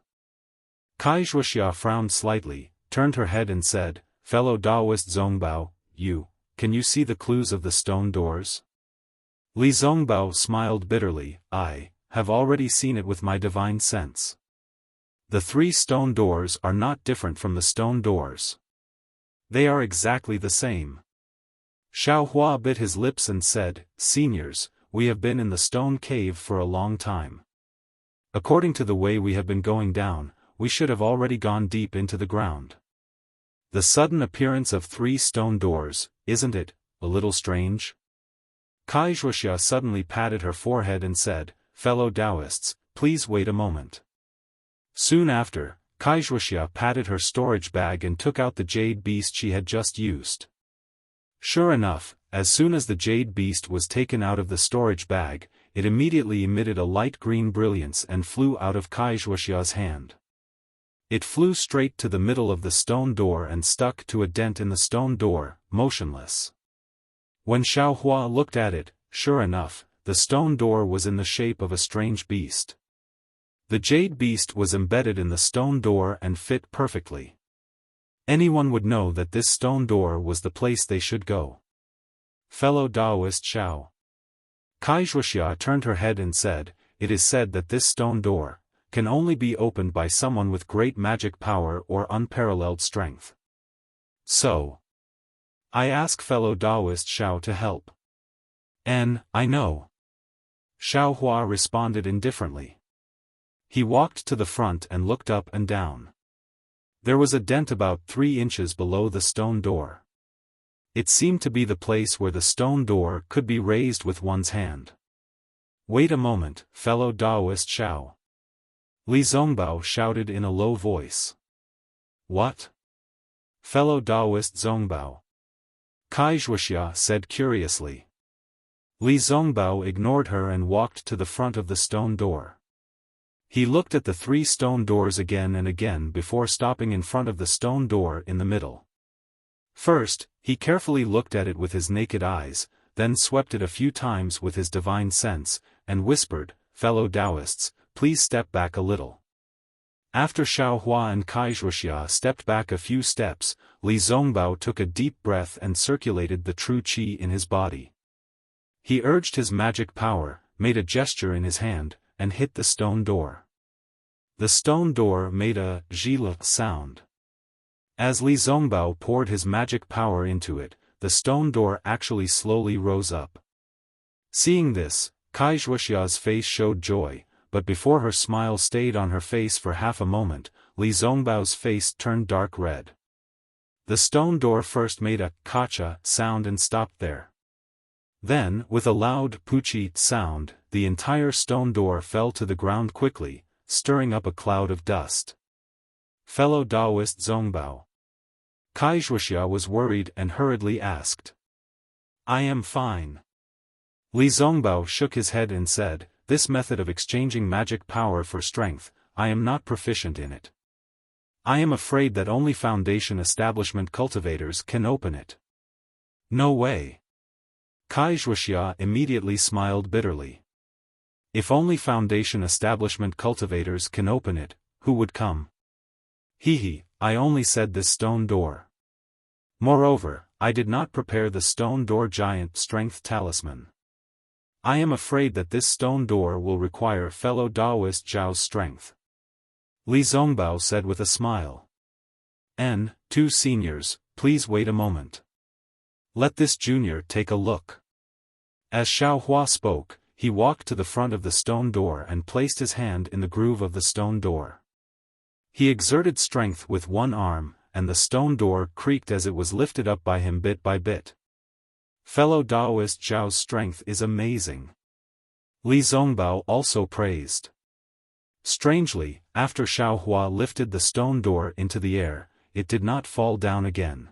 Wuxia frowned slightly, turned her head and said, "Fellow Taoist Zongbao, can you see the clues of the stone doors?" Li Zongbao smiled bitterly, "I have already seen it with my divine sense. The 3 stone doors are not different from the stone doors. They are exactly the same." Xiaohua bit his lips and said, "Seniors, we have been in the stone cave for a long time. According to the way we have been going down, we should have already gone deep into the ground. The sudden appearance of 3 stone doors, isn't it a little strange?" Wuxia suddenly patted her forehead and said, "Fellow Taoists, please wait a moment." Soon after, Wuxia patted her storage bag and took out the jade beast she had just used. Sure enough, as soon as the jade beast was taken out of the storage bag, it immediately emitted a light green brilliance and flew out of Wuxia's hand. It flew straight to the middle of the stone door and stuck to a dent in the stone door, motionless. When Xiaohua looked at it, sure enough, the stone door was in the shape of a strange beast. The jade beast was embedded in the stone door and fit perfectly. Anyone would know that this stone door was the place they should go. "Fellow Taoist Xiao." Wuxia turned her head and said, "It is said that this stone door can only be opened by someone with great magic power or unparalleled strength. So, I ask fellow Taoist Xiao to help." "I know." Xiaohua responded indifferently. He walked to the front and looked up and down. There was a dent about 3 inches below the stone door. It seemed to be the place where the stone door could be raised with one's hand. "Wait a moment, fellow Taoist Xiao." Li Zongbao shouted in a low voice. "What?" "Fellow Taoist Zongbao." Wuxia said curiously. Li Zongbao ignored her and walked to the front of the stone door. He looked at the 3 stone doors again and again before stopping in front of the stone door in the middle. First, he carefully looked at it with his naked eyes, then swept it a few times with his divine sense, and whispered, "Fellow Taoists, please step back a little." After Xiaohua and Wuxia stepped back a few steps, Li Zongbao took a deep breath and circulated the true qi in his body. He urged his magic power, made a gesture in his hand, and hit the stone door. The stone door made a zhila sound. As Li Zongbao poured his magic power into it, the stone door actually slowly rose up. Seeing this, Wuxia's face showed joy, but before her smile stayed on her face for half a moment, Li Zongbao's face turned dark red. The stone door first made a kacha sound and stopped there. Then, with a loud puchi sound, the entire stone door fell to the ground quickly, stirring up a cloud of dust. Fellow Taoist Zongbao. Wuxia was worried and hurriedly asked. I am fine. Li Zongbao shook his head and said, this method of exchanging magic power for strength, I am not proficient in it. I am afraid that only Foundation Establishment cultivators can open it. No way. Wuxia immediately smiled bitterly. If only Foundation Establishment cultivators can open it, who would come? Hehe, I only said this stone door. Moreover, I did not prepare the stone door giant strength talisman. I am afraid that this stone door will require fellow Taoist Zhao's strength. Li Zongbao said with a smile. Two seniors, please wait a moment. Let this junior take a look. As Xiaohua spoke, he walked to the front of the stone door and placed his hand in the groove of the stone door. He exerted strength with one arm, and the stone door creaked as it was lifted up by him bit by bit. Fellow Taoist Zhao's strength is amazing. Li Zongbao also praised. Strangely, after Xiaohua lifted the stone door into the air, it did not fall down again.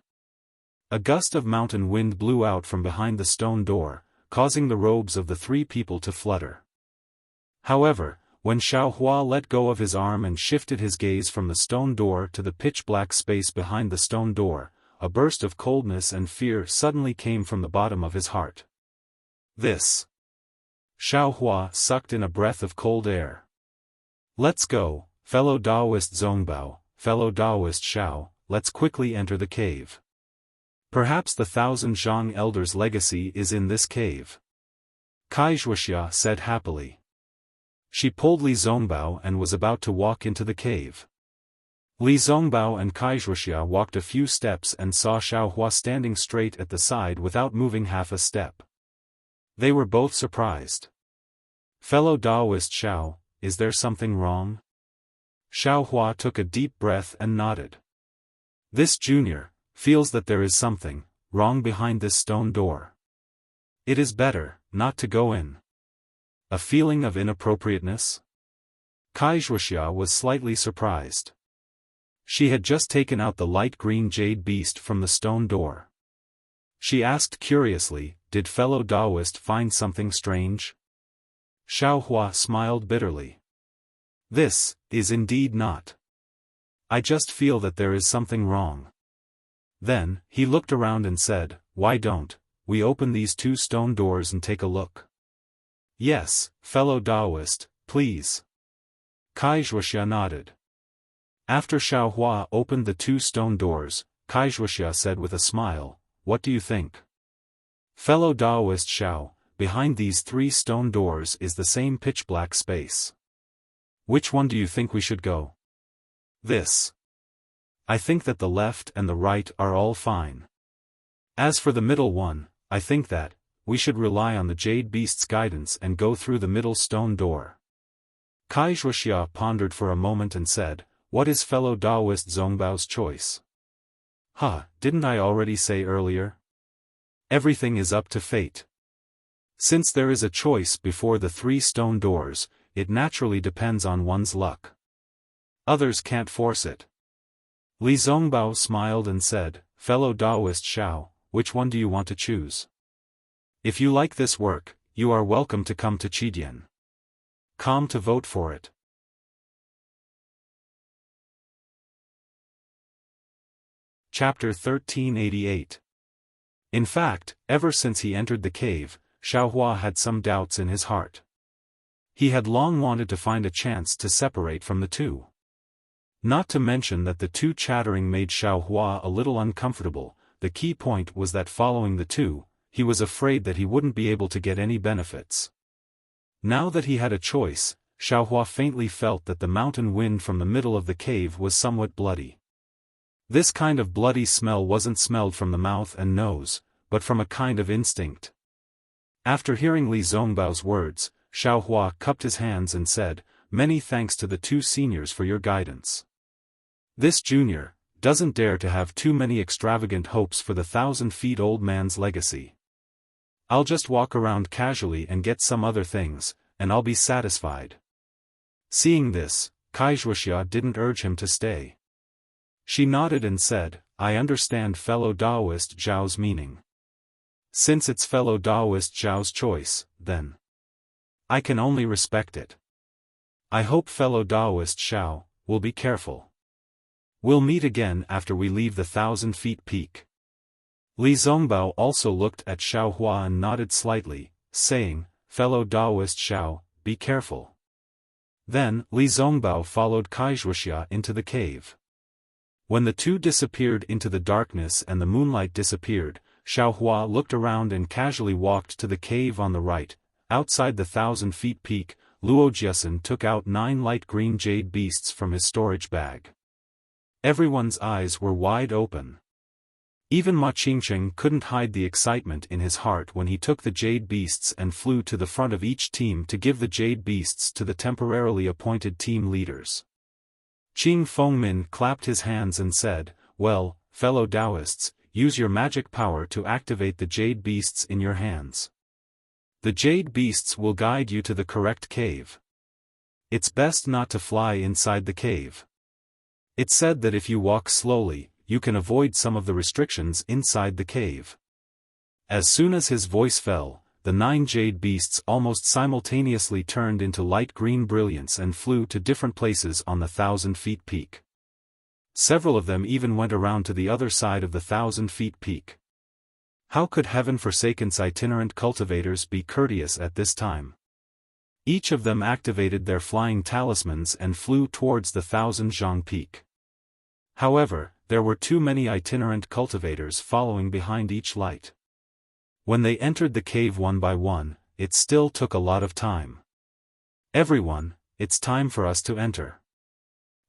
A gust of mountain wind blew out from behind the stone door, causing the robes of the three people to flutter. However, when Xiaohua let go of his arm and shifted his gaze from the stone door to the pitch-black space behind the stone door, a burst of coldness and fear suddenly came from the bottom of his heart. This. Xiaohua sucked in a breath of cold air. Let's go, fellow Taoist Zongbao, fellow Taoist Xiao, let's quickly enter the cave. Perhaps the 1,000 Zhang elders' legacy is in this cave. Wuxia said happily. She pulled Li Zongbao and was about to walk into the cave. Li Zongbao and Wuxia walked a few steps and saw Xiaohua standing straight at the side without moving half a step. They were both surprised. Fellow Taoist Xiao, is there something wrong? Xiaohua took a deep breath and nodded. This junior feels that there is something wrong behind this stone door. It is better not to go in. A feeling of inappropriateness? Wuxia was slightly surprised. She had just taken out the light green jade beast from the stone door. She asked curiously, did fellow Taoist find something strange? Xiaohua smiled bitterly. This is indeed not. I just feel that there is something wrong. Then, he looked around and said, why don't we open these two stone doors and take a look? Yes, fellow Taoist, please. Wuxia nodded. After Xiaohua opened the two stone doors, Wuxia said with a smile, what do you think? Fellow Taoist Xiao, behind these three stone doors is the same pitch-black space. Which one do you think we should go? This. I think that the left and the right are all fine. As for the middle one, I think that we should rely on the jade beast's guidance and go through the middle stone door. Wuxia pondered for a moment and said, what is fellow Taoist Zongbao's choice? Didn't I already say earlier? Everything is up to fate. Since there is a choice before the three stone doors, it naturally depends on one's luck. Others can't force it. Li Zongbao smiled and said, fellow Taoist Xiao, which one do you want to choose? If you like this work, you are welcome to come to Qidian. Come to vote for it. Chapter 1388. In fact, ever since he entered the cave, Xiaohua had some doubts in his heart. He had long wanted to find a chance to separate from the two. Not to mention that the two chattering made Xiaohua a little uncomfortable. The key point was that following the two, he was afraid that he wouldn't be able to get any benefits. Now that he had a choice, Xiaohua faintly felt that the mountain wind from the middle of the cave was somewhat bloody. This kind of bloody smell wasn't smelled from the mouth and nose, but from a kind of instinct. After hearing Li Zongbao's words, Xiaohua cupped his hands and said, "Many thanks to the two seniors for your guidance. This junior doesn't dare to have too many extravagant hopes for the 1,000-feet-old man's legacy. I'll just walk around casually and get some other things, and I'll be satisfied." Seeing this, Wuxia didn't urge him to stay. She nodded and said, "I understand fellow Taoist Zhao's meaning. Since it's fellow Taoist Zhao's choice, then I can only respect it. I hope fellow Taoist Xiao will be careful. We'll meet again after we leave the 1,000-feet peak." Li Zongbao also looked at Xiaohua and nodded slightly, saying, "Fellow Taoist Xiao, be careful." Then, Li Zongbao followed Wuxia into the cave. When the two disappeared into the darkness and the moonlight disappeared, Xiaohua looked around and casually walked to the cave on the right. Outside the 1,000-feet peak, Luojiasen took out 9 light green jade beasts from his storage bag. Everyone's eyes were wide open. Even Ma Qingcheng couldn't hide the excitement in his heart when he took the jade beasts and flew to the front of each team to give the jade beasts to the temporarily appointed team leaders. Qing Fengmin clapped his hands and said, "Well, fellow Taoists, use your magic power to activate the jade beasts in your hands. The jade beasts will guide you to the correct cave. It's best not to fly inside the cave. It's said that if you walk slowly, you can avoid some of the restrictions inside the cave." As soon as his voice fell, the 9 jade beasts almost simultaneously turned into light green brilliance and flew to different places on the 1,000-feet peak. Several of them even went around to the other side of the 1,000-feet peak. How could heaven-forsaken's itinerant cultivators be courteous at this time? Each of them activated their flying talismans and flew towards the 1,000-zhang peak. However, there were too many itinerant cultivators following behind each light. When they entered the cave one by one, it still took a lot of time. "Everyone, it's time for us to enter."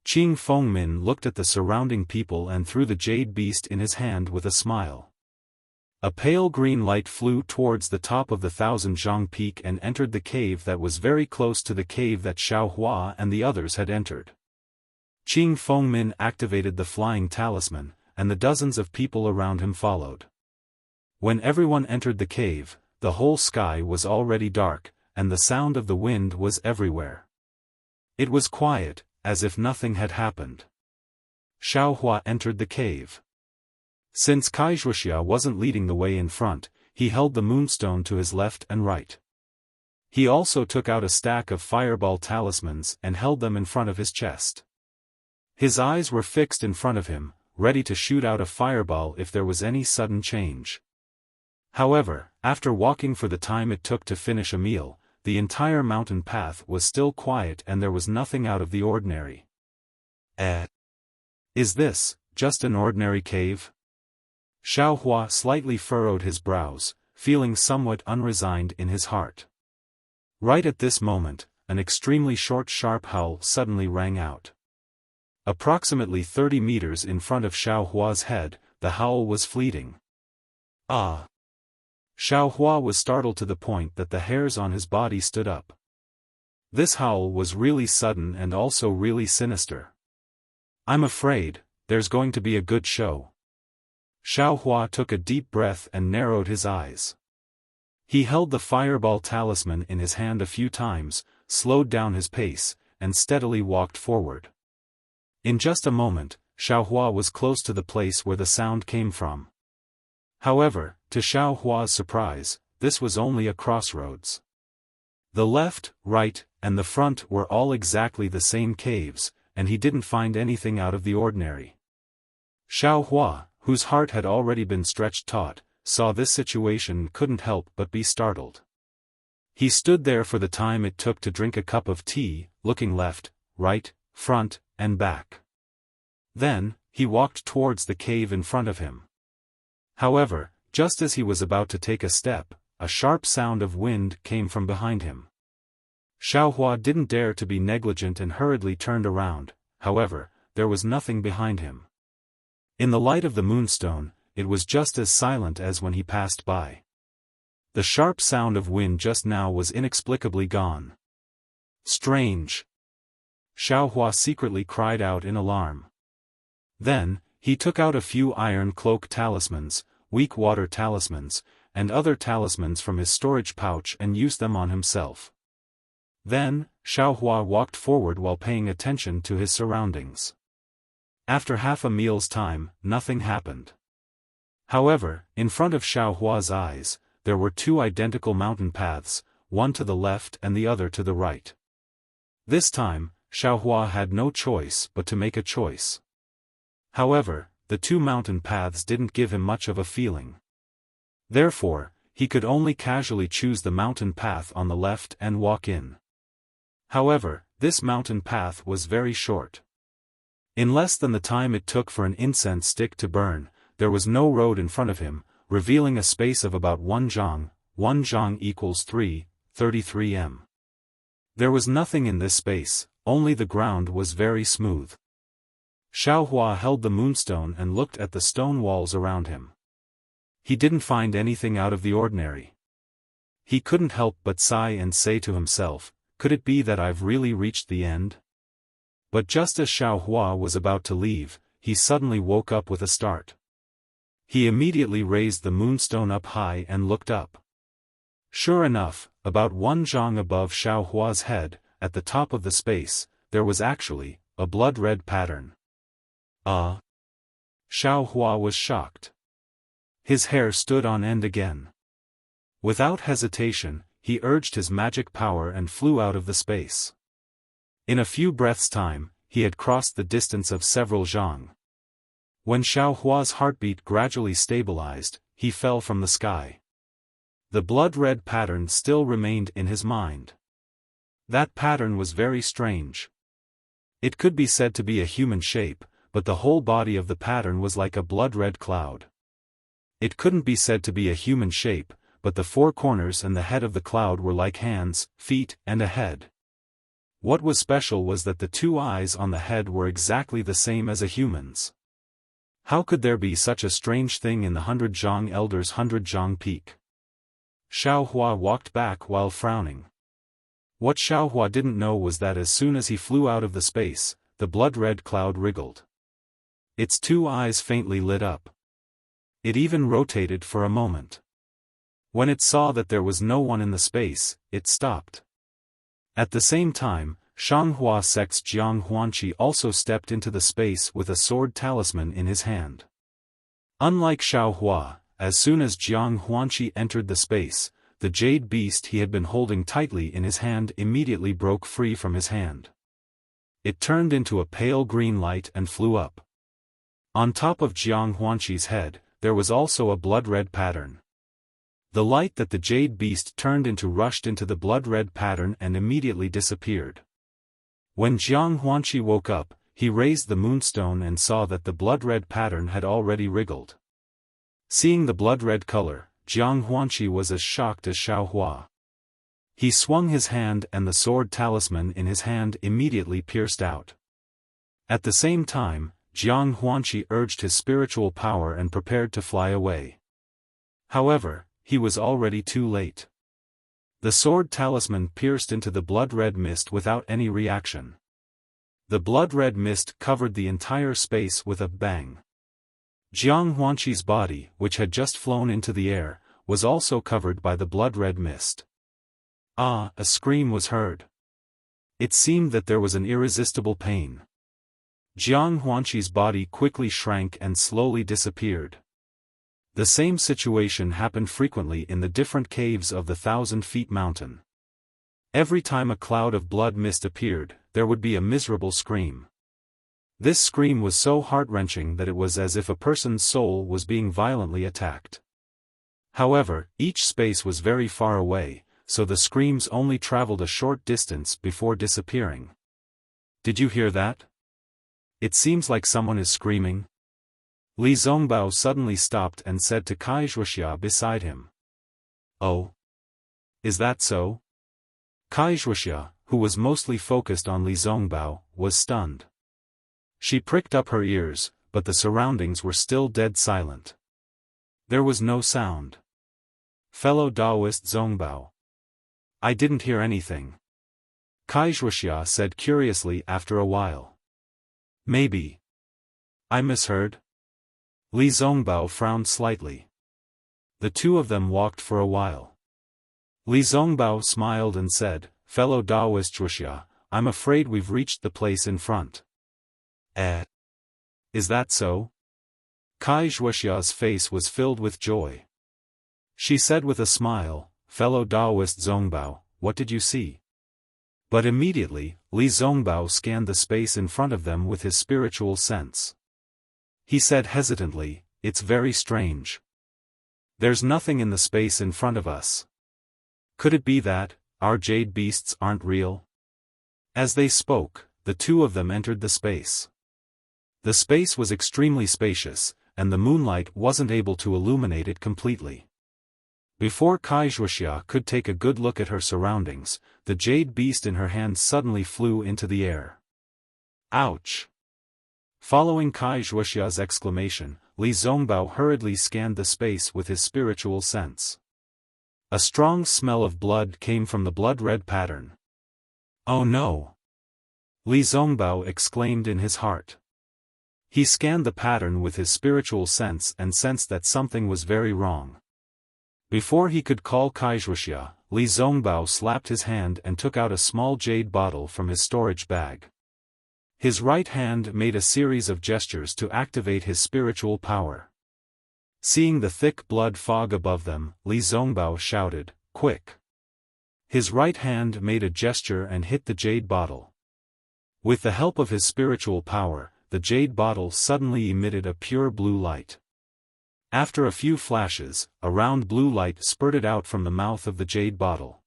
Qing Fengmin looked at the surrounding people and threw the jade beast in his hand with a smile. A pale green light flew towards the top of the 1,000-zhang peak and entered the cave that was very close to the cave that Xiaohua and the others had entered. Qing Fengmin activated the flying talisman, and the dozens of people around him followed. When everyone entered the cave, the whole sky was already dark, and the sound of the wind was everywhere. It was quiet, as if nothing had happened. Xiaohua entered the cave. Since Wuxia wasn't leading the way in front, he held the moonstone to his left and right. He also took out a stack of fireball talismans and held them in front of his chest. His eyes were fixed in front of him, ready to shoot out a fireball if there was any sudden change. However, after walking for the time it took to finish a meal, the entire mountain path was still quiet and there was nothing out of the ordinary. Is this just an ordinary cave? Xiaohua slightly furrowed his brows, feeling somewhat unresigned in his heart. Right at this moment, an extremely short sharp howl suddenly rang out. Approximately 30 meters in front of Xiaohua's head, the howl was fleeting. "Ah!" Xiaohua was startled to the point that the hairs on his body stood up. This howl was really sudden and also really sinister. "I'm afraid there's going to be a good show." Xiaohua took a deep breath and narrowed his eyes. He held the fireball talisman in his hand a few times, slowed down his pace, and steadily walked forward. In just a moment, Xiaohua was close to the place where the sound came from. However, to Xiaohua's surprise, this was only a crossroads. The left, right, and the front were all exactly the same caves, and he didn't find anything out of the ordinary. Xiaohua, whose heart had already been stretched taut, saw this situation and couldn't help but be startled. He stood there for the time it took to drink a cup of tea, looking left, right, front, and back. Then, he walked towards the cave in front of him. However, just as he was about to take a step, a sharp sound of wind came from behind him. Xiaohua didn't dare to be negligent and hurriedly turned around. However, there was nothing behind him. In the light of the moonstone, it was just as silent as when he passed by. The sharp sound of wind just now was inexplicably gone. Strange! Xiaohua secretly cried out in alarm. Then, he took out a few iron cloak talismans, weak water talismans, and other talismans from his storage pouch and used them on himself. Then, Xiaohua walked forward while paying attention to his surroundings. After half a meal's time, nothing happened. However, in front of Xiaohua's eyes, there were two identical mountain paths, one to the left and the other to the right. This time, Xiaohua had no choice but to make a choice. However, the two mountain paths didn't give him much of a feeling. Therefore, he could only casually choose the mountain path on the left and walk in. However, this mountain path was very short. In less than the time it took for an incense stick to burn, there was no road in front of him, revealing a space of about 1 zhang. 1 zhang equals 3.33 m. There was nothing in this space, only the ground was very smooth. Xiaohua held the moonstone and looked at the stone walls around him. He didn't find anything out of the ordinary. He couldn't help but sigh and say to himself, could it be that I've really reached the end? But just as Xiaohua was about to leave, he suddenly woke up with a start. He immediately raised the moonstone up high and looked up. Sure enough, about 1 zhang above Xiaohua's head, at the top of the space, there was actually a blood-red pattern. Xiaohua was shocked. His hair stood on end again. Without hesitation, he urged his magic power and flew out of the space. In a few breaths' time, he had crossed the distance of several zhang. When Xiaohua's heartbeat gradually stabilized, he fell from the sky. The blood-red pattern still remained in his mind. That pattern was very strange. It could be said to be a human shape, but the whole body of the pattern was like a blood-red cloud. It couldn't be said to be a human shape, but the four corners and the head of the cloud were like hands, feet, and a head. What was special was that the two eyes on the head were exactly the same as a human's. How could there be such a strange thing in the 100 zhang elder's 100 zhang peak? Xiaohua walked back while frowning. What Xiaohua didn't know was that as soon as he flew out of the space, the blood-red cloud wriggled. Its two eyes faintly lit up. It even rotated for a moment. When it saw that there was no one in the space, it stopped. At the same time, Shanghua Sect's Jiang Huanqi also stepped into the space with a sword talisman in his hand. Unlike Xiaohua, as soon as Jiang Huanqi entered the space, the jade beast he had been holding tightly in his hand immediately broke free from his hand. It turned into a pale green light and flew up. On top of Jiang Huanqi's head, there was also a blood-red pattern. The light that the jade beast turned into rushed into the blood-red pattern and immediately disappeared. When Jiang Huanqi woke up, he raised the moonstone and saw that the blood-red pattern had already wriggled. Seeing the blood-red color, Jiang Huanqi was as shocked as Xiaohua. He swung his hand and the sword talisman in his hand immediately pierced out. At the same time, Jiang Huanqi urged his spiritual power and prepared to fly away. However, he was already too late. The sword talisman pierced into the blood-red mist without any reaction. The blood-red mist covered the entire space with a bang. Jiang Huanqi's body, which had just flown into the air, was also covered by the blood-red mist. A scream was heard. It seemed that there was an irresistible pain. Jiang Huanqi's body quickly shrank and slowly disappeared. The same situation happened frequently in the different caves of the 1,000-feet mountain. Every time a cloud of blood mist appeared, there would be a miserable scream. This scream was so heart-wrenching that it was as if a person's soul was being violently attacked. However, each space was very far away, so the screams only traveled a short distance before disappearing. Did you hear that? It seems like someone is screaming. Li Zongbao suddenly stopped and said to Wuxia beside him. Oh? Is that so? Wuxia, who was mostly focused on Li Zongbao, was stunned. She pricked up her ears, but the surroundings were still dead silent. There was no sound. Fellow Taoist Zongbao. I didn't hear anything. Wuxia said curiously after a while. Maybe I misheard? Li Zongbao frowned slightly. The two of them walked for a while. Li Zongbao smiled and said, Fellow Taoist Wuxia, I'm afraid we've reached the place in front. Is that so? Wuxia's face was filled with joy. She said with a smile, Fellow Taoist Zongbao, what did you see? But immediately, Li Zongbao scanned the space in front of them with his spiritual sense. He said hesitantly, It's very strange. There's nothing in the space in front of us. Could it be that our jade beasts aren't real? As they spoke, the two of them entered the space. The space was extremely spacious, and the moonlight wasn't able to illuminate it completely. Before Wuxia could take a good look at her surroundings, the jade beast in her hand suddenly flew into the air. Ouch! Following Wuxia's exclamation, Li Zongbao hurriedly scanned the space with his spiritual sense. A strong smell of blood came from the blood-red pattern. Oh no! Li Zongbao exclaimed in his heart. He scanned the pattern with his spiritual sense and sensed that something was very wrong. Before he could call Wuxia, Li Zongbao slapped his hand and took out a small jade bottle from his storage bag. His right hand made a series of gestures to activate his spiritual power. Seeing the thick blood fog above them, Li Zongbao shouted, Quick! His right hand made a gesture and hit the jade bottle. With the help of his spiritual power, the jade bottle suddenly emitted a pure blue light. After a few flashes, a round blue light spurted out from the mouth of the jade bottle.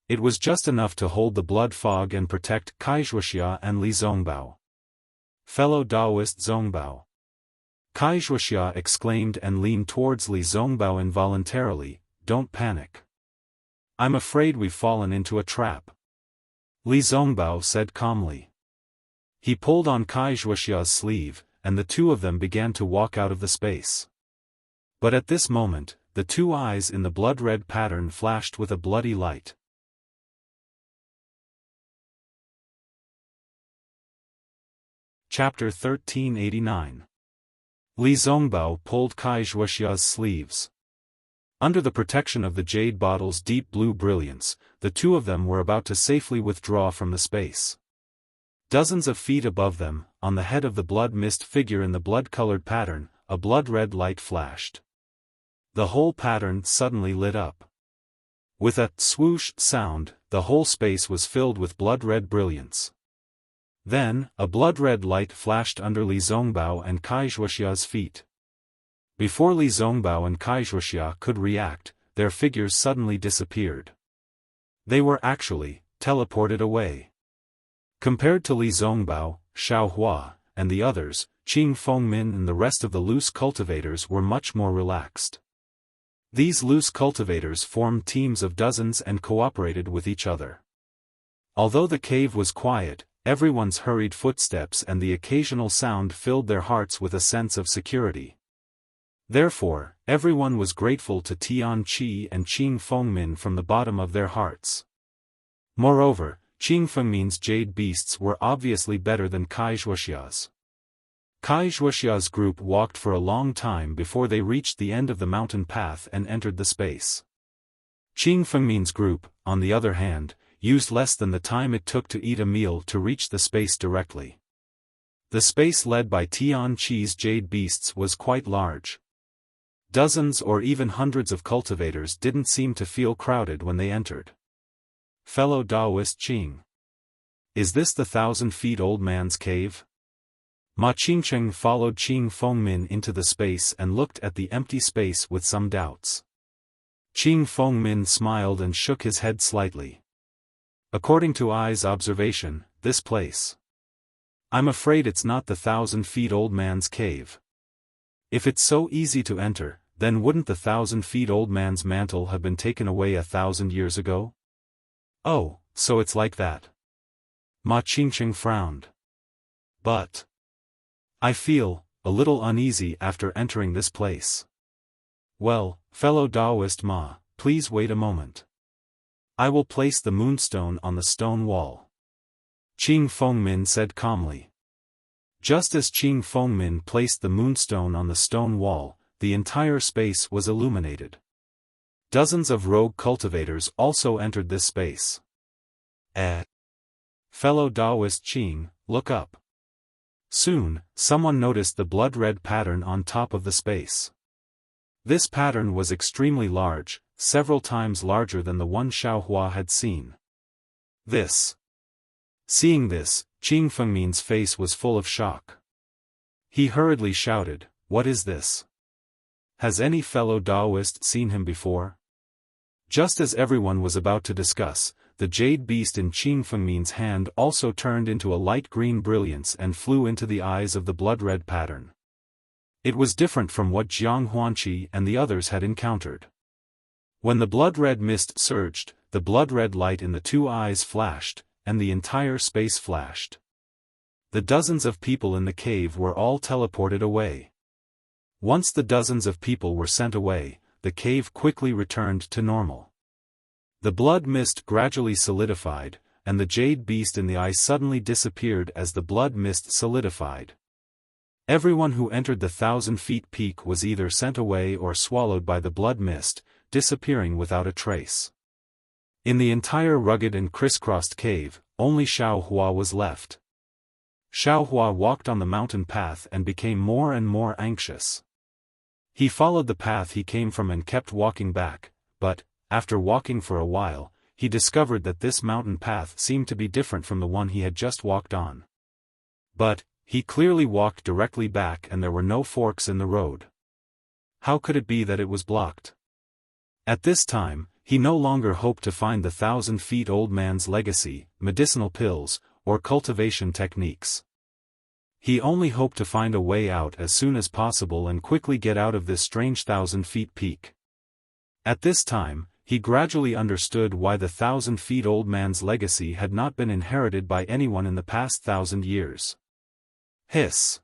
It was just enough to hold the blood fog and protect Wuxia and Li Zongbao. Fellow Taoist Zongbao. Wuxia exclaimed and leaned towards Li Zongbao involuntarily, Don't panic. I'm afraid we've fallen into a trap. Li Zongbao said calmly. He pulled on Wuxia's sleeve, and the two of them began to walk out of the space. But at this moment, the two eyes in the blood-red pattern flashed with a bloody light. Chapter 1389. Li Zongbao pulled Wuxia's sleeves. Under the protection of the jade bottle's deep blue brilliance, the two of them were about to safely withdraw from the space. Dozens of feet above them, on the head of the blood mist figure in the blood-colored pattern, a blood-red light flashed. The whole pattern suddenly lit up. With a swoosh sound, the whole space was filled with blood-red brilliance. Then, a blood-red light flashed under Li Zongbao and Wuxia's feet. Before Li Zongbao and Wuxia could react, their figures suddenly disappeared. They were actually teleported away. Compared to Li Zongbao, Xiaofan, and the others, Qing Fengmin and the rest of the loose cultivators were much more relaxed. These loose cultivators formed teams of dozens and cooperated with each other. Although the cave was quiet, everyone's hurried footsteps and the occasional sound filled their hearts with a sense of security. Therefore, everyone was grateful to Tian Qi and Qing Fengmin from the bottom of their hearts. Moreover, Qing Fengmin's jade beasts were obviously better than Wuxia's. Wuxia's group walked for a long time before they reached the end of the mountain path and entered the space. Qing Fengmin's group, on the other hand, used less than the time it took to eat a meal to reach the space directly. The space led by Tian Qi's jade beasts was quite large. Dozens or even hundreds of cultivators didn't seem to feel crowded when they entered. Fellow Taoist Qing. Is this the 1,000-feet-old man's cave? Ma Qingcheng followed Qing Fengmin into the space and looked at the empty space with some doubts. Qing Fengmin smiled and shook his head slightly. According to Ai's observation, this place I'm afraid it's not the 1,000-feet-old man's cave. If it's so easy to enter, then wouldn't the 1,000-feet-old man's mantle have been taken away 1,000 years ago? Oh, so it's like that. Ma Qingqing frowned. But I feel a little uneasy after entering this place. Well, fellow Taoist Ma, please wait a moment. I will place the moonstone on the stone wall. Qing Fengmin said calmly. Just as Qing Fengmin placed the moonstone on the stone wall, the entire space was illuminated. Dozens of rogue cultivators also entered this space. Fellow Taoist Qing, look up. Soon, someone noticed the blood-red pattern on top of the space. This pattern was extremely large, several times larger than the one Xiaohua had seen. Seeing this, Qing Fengmin's face was full of shock. He hurriedly shouted, "What is this? Has any fellow Taoist seen him before?" Just as everyone was about to discuss, the jade beast in Qing Fengmin's hand also turned into a light green brilliance and flew into the eyes of the blood-red pattern. It was different from what Jiang Huanqi and the others had encountered. When the blood-red mist surged, the blood-red light in the two eyes flashed, and the entire space flashed. The dozens of people in the cave were all teleported away. Once the dozens of people were sent away, the cave quickly returned to normal. The blood mist gradually solidified, and the jade beast in the eye suddenly disappeared as the blood mist solidified. Everyone who entered the 1,000-feet peak was either sent away or swallowed by the blood mist, disappearing without a trace. In the entire rugged and crisscrossed cave, only Xiaohua was left. Xiaohua walked on the mountain path and became more and more anxious. He followed the path he came from and kept walking back, but, after walking for a while, he discovered that this mountain path seemed to be different from the one he had just walked on. But he clearly walked directly back and there were no forks in the road. How could it be that it was blocked? At this time, he no longer hoped to find the 1,000-feet-old man's legacy, medicinal pills, or cultivation techniques. He only hoped to find a way out as soon as possible and quickly get out of this strange 1,000-feet peak. At this time, he gradually understood why the 1,000-feet-old man's legacy had not been inherited by anyone in the past 1,000 years. Hiss!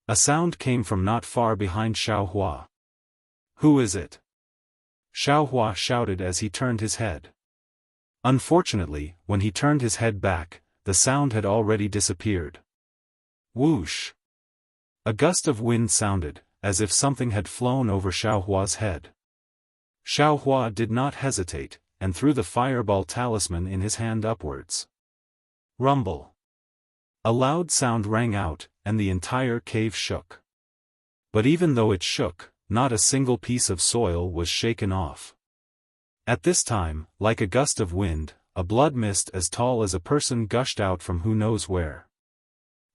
A sound came from not far behind Xiaohua. "Who is it?" Xiaohua shouted as he turned his head. Unfortunately, when he turned his head back, the sound had already disappeared. Whoosh! A gust of wind sounded, as if something had flown over Xiaohua's head. Xiaohua did not hesitate, and threw the fireball talisman in his hand upwards. Rumble! A loud sound rang out, and the entire cave shook. But even though it shook, not a single piece of soil was shaken off. At this time, like a gust of wind, a blood mist as tall as a person gushed out from who knows where.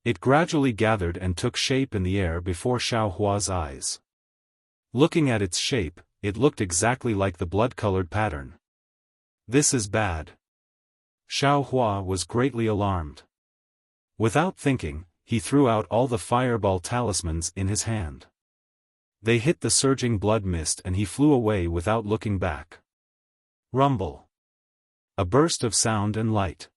It gradually gathered and took shape in the air before Xiaohua's eyes. Looking at its shape, it looked exactly like the blood-colored pattern. This is bad. Xiaohua was greatly alarmed. Without thinking, he threw out all the fireball talismans in his hand. They hit the surging blood mist and he flew away without looking back. Rumble! A burst of sound and light.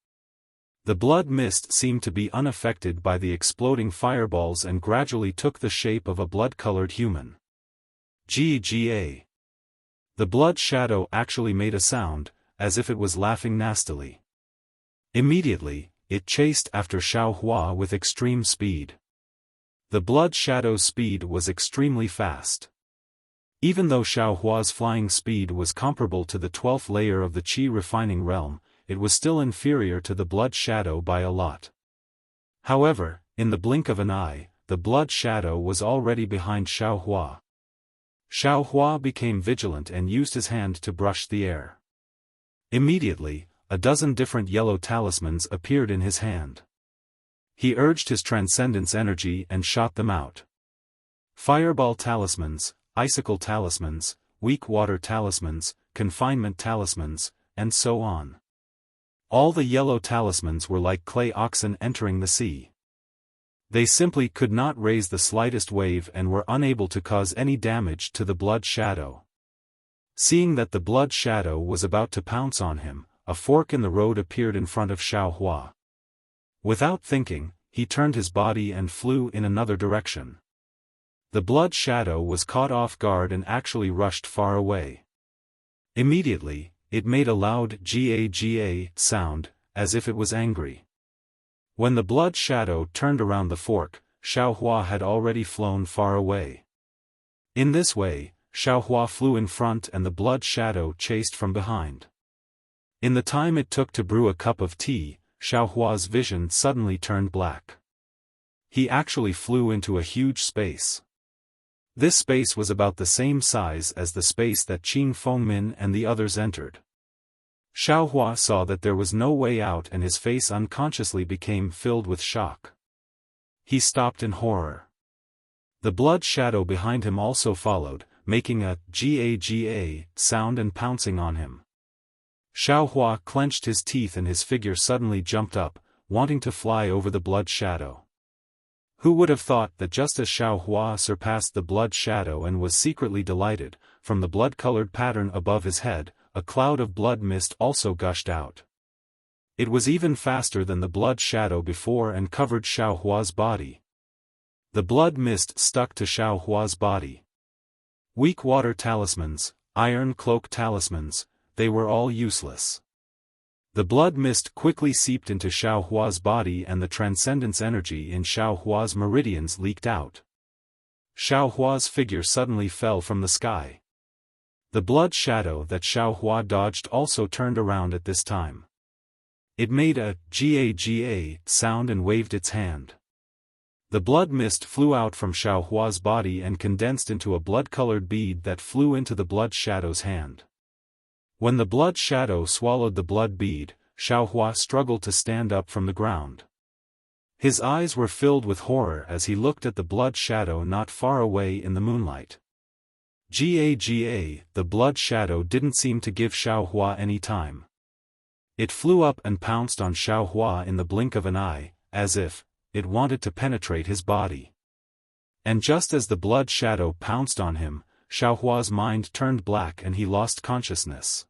The blood mist seemed to be unaffected by the exploding fireballs and gradually took the shape of a blood-colored human. GGA! The blood shadow actually made a sound, as if it was laughing nastily. Immediately, it chased after Xiaohua with extreme speed. The blood shadow's speed was extremely fast. Even though Xiaohua's flying speed was comparable to the 12th layer of the Qi refining realm, it was still inferior to the blood shadow by a lot. However, in the blink of an eye, the blood shadow was already behind Xiaohua. Xiaohua became vigilant and used his hand to brush the air. Immediately, a dozen different yellow talismans appeared in his hand. He urged his transcendence energy and shot them out. Fireball talismans, icicle talismans, weak water talismans, confinement talismans, and so on. All the yellow talismans were like clay oxen entering the sea. They simply could not raise the slightest wave and were unable to cause any damage to the blood shadow. Seeing that the blood shadow was about to pounce on him, a fork in the road appeared in front of Xiaofan. Without thinking, he turned his body and flew in another direction. The blood shadow was caught off guard and actually rushed far away. Immediately, it made a loud "ga-ga" sound, as if it was angry. When the blood shadow turned around the fork, Xiaofan had already flown far away. In this way, Xiaofan flew in front and the blood shadow chased from behind. In the time it took to brew a cup of tea, Xiaohua's vision suddenly turned black. He actually flew into a huge space. This space was about the same size as the space that Qin Fengmin and the others entered. Xiaohua saw that there was no way out and his face unconsciously became filled with shock. He stopped in horror. The blood shadow behind him also followed, making a "ga-ga" sound and pouncing on him. Xiaohua clenched his teeth and his figure suddenly jumped up, wanting to fly over the blood shadow. Who would have thought that just as Xiaohua surpassed the blood shadow and was secretly delighted, from the blood-colored pattern above his head, a cloud of blood mist also gushed out. It was even faster than the blood shadow before and covered Xiaohua's body. The blood mist stuck to Xiaohua's body. Weak water talismans, iron cloak talismans, they were all useless. The blood mist quickly seeped into Xiaohua's body and the transcendence energy in Xiaohua's meridians leaked out. Xiaohua's figure suddenly fell from the sky. The blood shadow that Xiaohua dodged also turned around at this time. It made a "ga-ga" sound and waved its hand. The blood mist flew out from Xiaohua's body and condensed into a blood-colored bead that flew into the blood shadow's hand. When the blood shadow swallowed the blood bead, Xiaohua struggled to stand up from the ground. His eyes were filled with horror as he looked at the blood shadow not far away in the moonlight. "Ga-ga," the blood shadow didn't seem to give Xiaohua any time. It flew up and pounced on Xiaohua in the blink of an eye, as if it wanted to penetrate his body. And just as the blood shadow pounced on him, Xiaohua's mind turned black and he lost consciousness.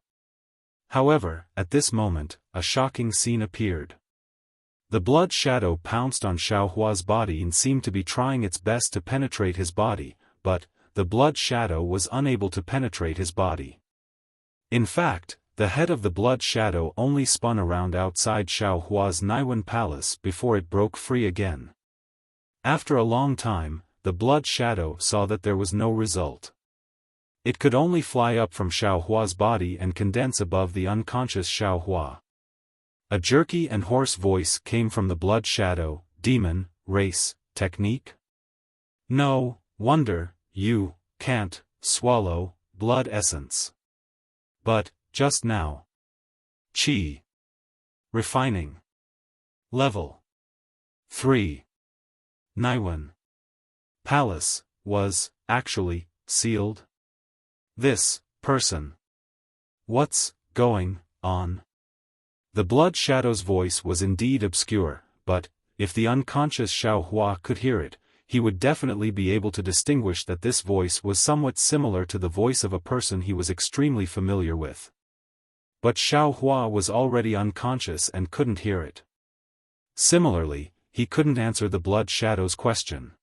However, at this moment, a shocking scene appeared. The blood shadow pounced on Xiaohua's body and seemed to be trying its best to penetrate his body, but the blood shadow was unable to penetrate his body. In fact, the head of the blood shadow only spun around outside Xiaohua's Naiwan palace before it broke free again. After a long time, the blood shadow saw that there was no result. It could only fly up from Xiaohua's body and condense above the unconscious Xiaohua. A jerky and hoarse voice came from the blood shadow, "Demon, race, technique? No wonder you can't swallow blood essence. But, just now. Qi. Refining. Level 3. Naiwan Palace was, actually, sealed. This person. What's going on?" The blood shadow's voice was indeed obscure, but, if the unconscious Xiaohua could hear it, he would definitely be able to distinguish that this voice was somewhat similar to the voice of a person he was extremely familiar with. But Xiaohua was already unconscious and couldn't hear it. Similarly, he couldn't answer the blood shadow's question.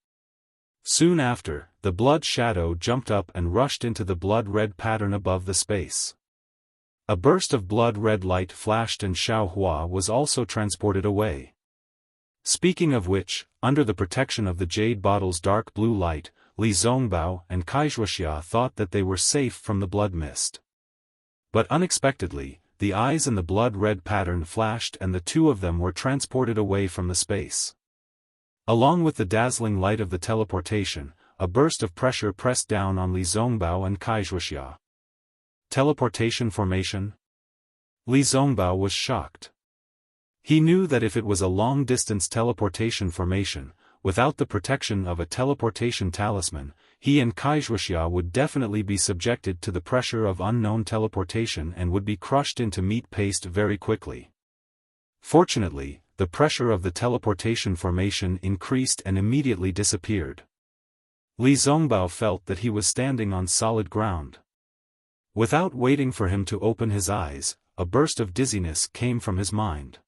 Soon after, the blood shadow jumped up and rushed into the blood-red pattern above the space. A burst of blood-red light flashed and Xiaohua was also transported away. Speaking of which, under the protection of the jade bottle's dark blue light, Li Zongbao and Wuxia thought that they were safe from the blood mist. But unexpectedly, the eyes in the blood-red pattern flashed and the two of them were transported away from the space. Along with the dazzling light of the teleportation, a burst of pressure pressed down on Li Zongbao and Wuxia. Teleportation formation? Li Zongbao was shocked. He knew that if it was a long-distance teleportation formation, without the protection of a teleportation talisman, he and Wuxia would definitely be subjected to the pressure of unknown teleportation and would be crushed into meat paste very quickly. Fortunately, the pressure of the teleportation formation increased and immediately disappeared. Li Zongbao felt that he was standing on solid ground. Without waiting for him to open his eyes, a burst of dizziness came from his mind.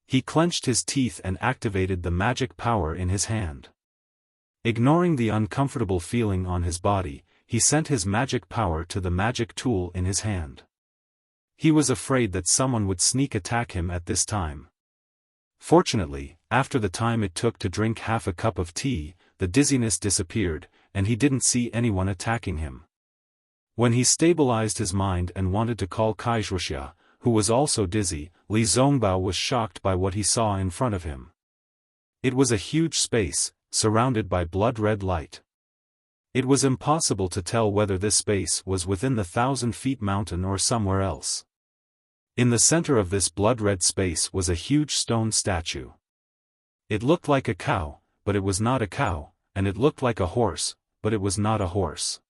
He clenched his teeth and activated the magic power in his hand. Ignoring the uncomfortable feeling on his body, he sent his magic power to the magic tool in his hand. He was afraid that someone would sneak attack him at this time. Fortunately, after the time it took to drink half a cup of tea, the dizziness disappeared, and he didn't see anyone attacking him. When he stabilized his mind and wanted to call Wuxia, who was also dizzy, Li Zongbao was shocked by what he saw in front of him. It was a huge space, surrounded by blood-red light. It was impossible to tell whether this space was within the 1,000-feet mountain or somewhere else. In the center of this blood-red space was a huge stone statue. It looked like a cow, but it was not a cow, and it looked like a horse, but it was not a horse.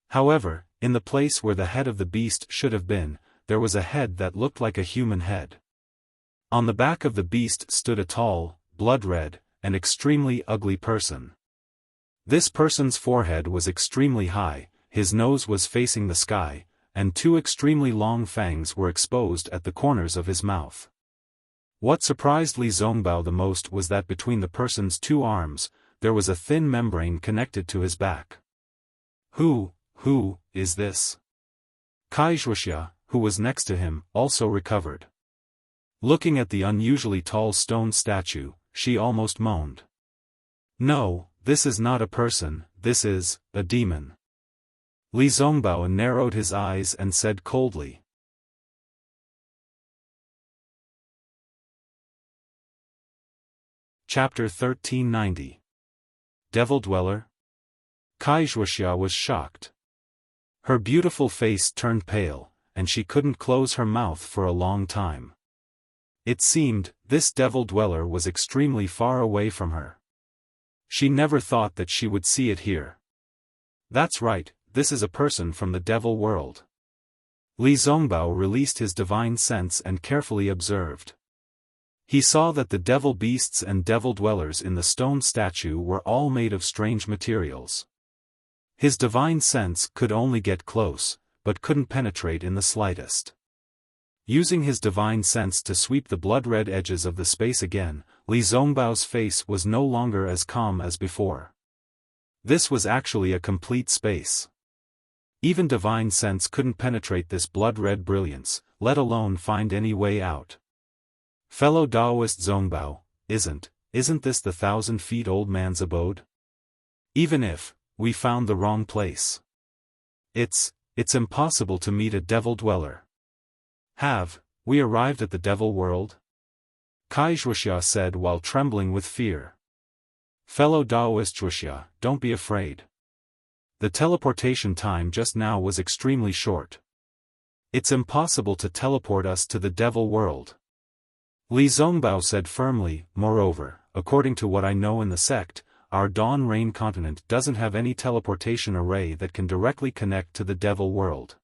However, in the place where the head of the beast should have been, there was a head that looked like a human head. On the back of the beast stood a tall, blood-red, and extremely ugly person. This person's forehead was extremely high, his nose was facing the sky, and two extremely long fangs were exposed at the corners of his mouth. What surprised Li Zongbao the most was that between the person's two arms, there was a thin membrane connected to his back. Who is this? Wuxia, who was next to him, also recovered. Looking at the unusually tall stone statue, she almost moaned. No, this is not a person, this is a demon. Li Zongbao narrowed his eyes and said coldly. Chapter 1390. Devil Dweller? Wuxia was shocked. Her beautiful face turned pale, and she couldn't close her mouth for a long time. It seemed, this devil dweller was extremely far away from her. She never thought that she would see it here. That's right, this is a person from the devil world. Li Zongbao released his divine sense and carefully observed. He saw that the devil beasts and devil dwellers in the stone statue were all made of strange materials. His divine sense could only get close, but couldn't penetrate in the slightest. Using his divine sense to sweep the blood-red edges of the space again, Li Zongbao's face was no longer as calm as before. This was actually a complete space. Even divine sense couldn't penetrate this blood-red brilliance, let alone find any way out. Fellow Taoist Zongbao, isn't this the 1,000-feet-old man's abode? Even if we found the wrong place, it's impossible to meet a devil dweller. Have we arrived at the devil world? Wuxia said while trembling with fear. Fellow Taoist Wuxia, don't be afraid. The teleportation time just now was extremely short. It's impossible to teleport us to the devil world. Li Zongbao said firmly. Moreover, according to what I know in the sect, our Dawn Rain continent doesn't have any teleportation array that can directly connect to the devil world.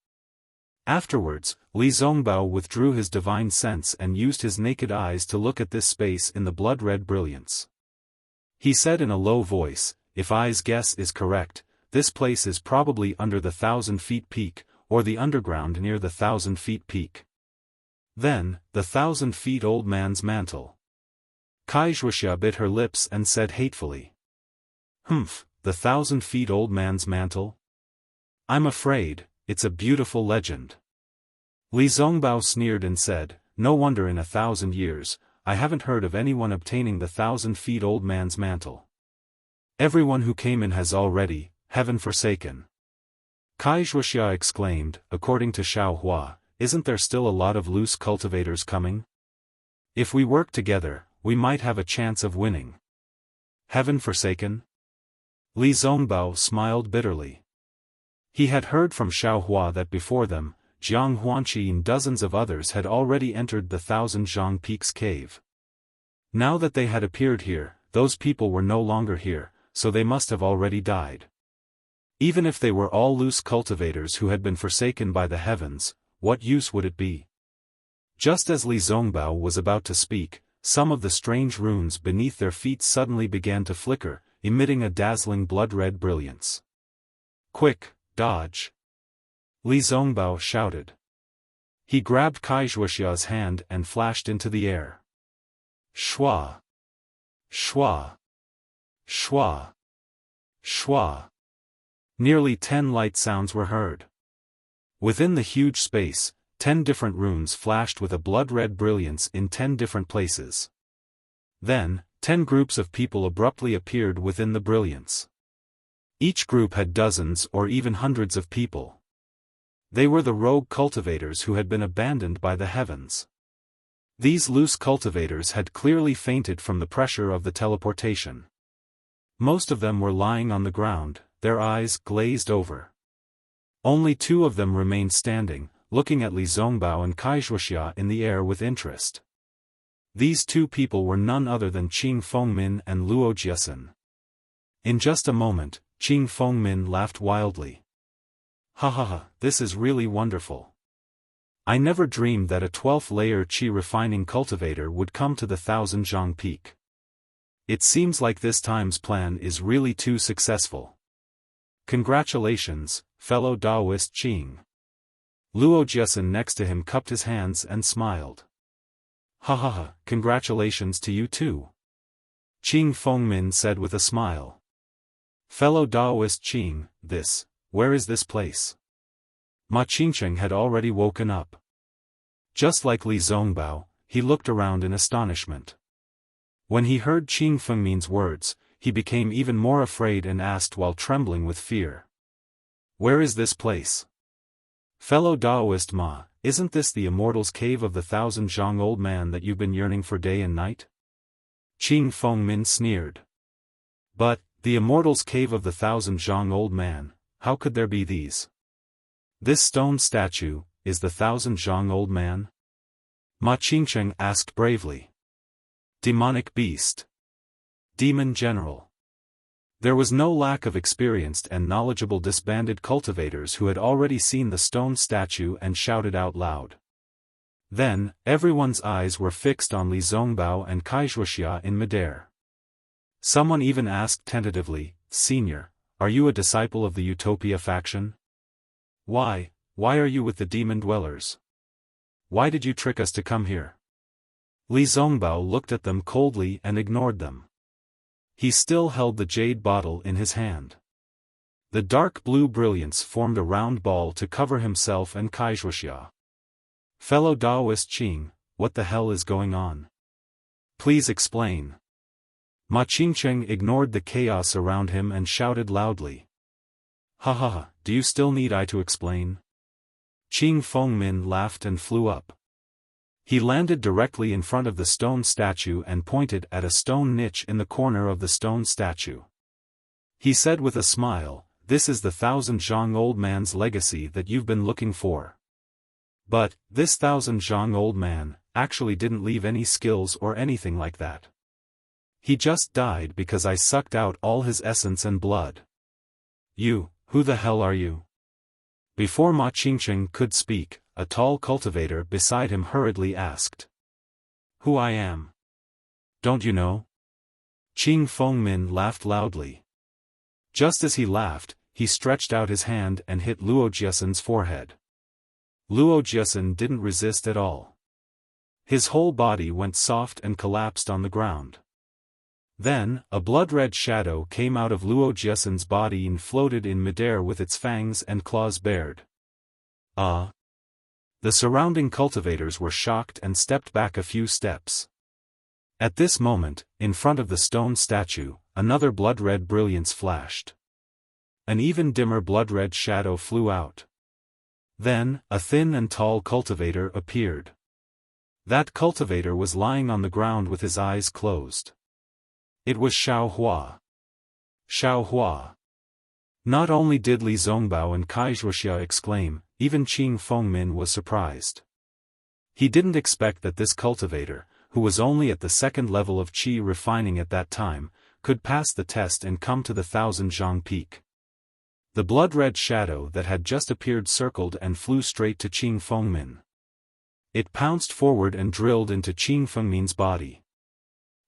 Afterwards, Li Zongbao withdrew his divine sense and used his naked eyes to look at this space in the blood-red brilliance. He said in a low voice, if I's guess is correct, this place is probably under the 1,000-feet peak, or the underground near the 1,000-feet peak. Then, the 1,000-feet-old man's mantle. Wuxia bit her lips and said hatefully. The 1,000-feet-old man's mantle? I'm afraid, it's a beautiful legend. Li Zongbao sneered and said, no wonder in 1,000 years, I haven't heard of anyone obtaining the 1,000-feet-old man's mantle. Everyone who came in has already, heaven forsaken. Wuxia exclaimed, according to Xiaofan, isn't there still a lot of loose cultivators coming? If we work together, we might have a chance of winning. Heaven forsaken? Li Zongbao smiled bitterly. He had heard from Xiaofan that before them, Jiang Huanqi and dozens of others had already entered the 1,000 Zhang Peaks cave. Now that they had appeared here, those people were no longer here, so they must have already died. Even if they were all loose cultivators who had been forsaken by the heavens, what use would it be? Just as Li Zongbao was about to speak, some of the strange runes beneath their feet suddenly began to flicker, emitting a dazzling blood-red brilliance. "Quick, dodge!" Li Zongbao shouted. He grabbed Wuxia's hand and flashed into the air. Shua! Shua! Shua! Shua! Nearly 10 light sounds were heard. Within the huge space, 10 different runes flashed with a blood-red brilliance in 10 different places. Then, 10 groups of people abruptly appeared within the brilliance. Each group had dozens or even hundreds of people. They were the rogue cultivators who had been abandoned by the heavens. These loose cultivators had clearly fainted from the pressure of the teleportation. Most of them were lying on the ground, their eyes glazed over. Only 2 of them remained standing, looking at Li Zongbao and Wuxia in the air with interest. These 2 people were none other than Qing Fengmin and Luo Jiesin. In just a moment, Qing Fengmin laughed wildly. "Ha ha ha, this is really wonderful. I never dreamed that a 12th-layer qi refining cultivator would come to the 1000 peak. It seems like this time's plan is really too successful. Congratulations, fellow Taoist Qing." Luo Jiesin next to him cupped his hands and smiled. "Ha ha ha, congratulations to you too," Qing Fengmin said with a smile. "Fellow Taoist Qing, where is this place?" Ma Qingcheng had already woken up. Just like Li Zongbao, he looked around in astonishment. When he heard Qing Fengmin's words, he became even more afraid and asked while trembling with fear. "Where is this place? Fellow Taoist Ma, isn't this the Immortal's Cave of the 1000 old man that you've been yearning for day and night?" Qing Fengmin sneered. "But, the Immortal's Cave of the 1000 old man, how could there be these? This stone statue, is the 1000 old man?" Ma Qingcheng asked bravely. "Demonic beast. Demon general." There was no lack of experienced and knowledgeable disbanded cultivators who had already seen the stone statue and shouted out loud. Then, everyone's eyes were fixed on Li Zongbao and Wuxia in midair. Someone even asked tentatively, "Senior, are you a disciple of the Utopia faction? Why are you with the demon dwellers? Why did you trick us to come here?" Li Zongbao looked at them coldly and ignored them. He still held the jade bottle in his hand. The dark blue brilliance formed a round ball to cover himself and Wuxia. "Fellow Taoist Qing, what the hell is going on? Please explain." Ma Qingcheng ignored the chaos around him and shouted loudly. "Ha ha ha, do you still need I to explain?" Qing Fengmin laughed and flew up. He landed directly in front of the stone statue and pointed at a stone niche in the corner of the stone statue. He said with a smile, "This is the 1000 old man's legacy that you've been looking for. But, this 1000 old man, actually didn't leave any skills or anything like that. He just died because I sucked out all his essence and blood. Who the hell are you?" Before Ma Qingcheng could speak, a tall cultivator beside him hurriedly asked. "Who I am? Don't you know?" Qing Fengmin laughed loudly. Just as he laughed, he stretched out his hand and hit Luo Jiesin's forehead. Luo Jiesin didn't resist at all. His whole body went soft and collapsed on the ground. Then, a blood-red shadow came out of Luo Jiesin's body and floated in midair with its fangs and claws bared. Ah! The surrounding cultivators were shocked and stepped back a few steps. At this moment, in front of the stone statue, another blood-red brilliance flashed. An even dimmer blood-red shadow flew out. Then, a thin and tall cultivator appeared. That cultivator was lying on the ground with his eyes closed. It was Xiaofan. Xiaofan. Not only did Li Zongbao and Wuxia exclaim, even Qing Fengmin was surprised. He didn't expect that this cultivator, who was only at the 2nd level of qi refining at that time, could pass the test and come to the 1000 peak. The blood-red shadow that had just appeared circled and flew straight to Qing Fengmin. It pounced forward and drilled into Qing Fengmin's body.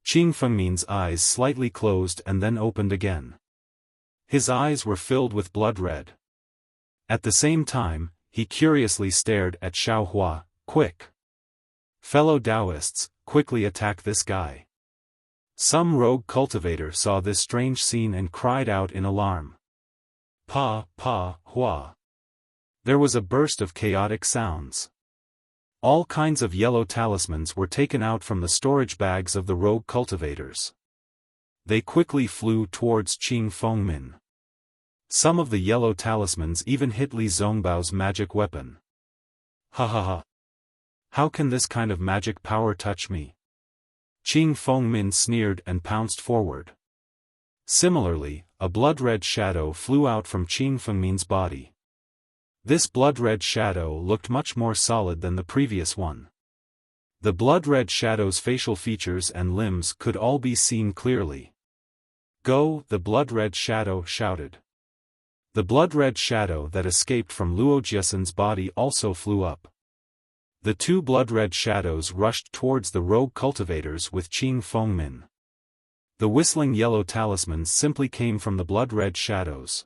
Qing Fengmin's eyes slightly closed and then opened again. His eyes were filled with blood red. At the same time, he curiously stared at Xiaohua. Quick! Fellow Taoists, quickly attack this guy. Some rogue cultivator saw this strange scene and cried out in alarm. Hua. There was a burst of chaotic sounds. All kinds of yellow talismans were taken out from the storage bags of the rogue cultivators. They quickly flew towards Qing Fengmin. Some of the yellow talismans even hit Li Zongbao's magic weapon. Ha. How can this kind of magic power touch me? Qing Fengmin sneered and pounced forward. Similarly, a blood-red shadow flew out from Qing Fengmin's body. This blood-red shadow looked much more solid than the previous one. The blood-red shadow's facial features and limbs could all be seen clearly. Go, the blood-red shadow shouted. The blood-red shadow that escaped from Luo Jiasen's body also flew up. The two blood-red shadows rushed towards the rogue cultivators with Qing Fengmin. The whistling yellow talismans simply came from the blood-red shadows.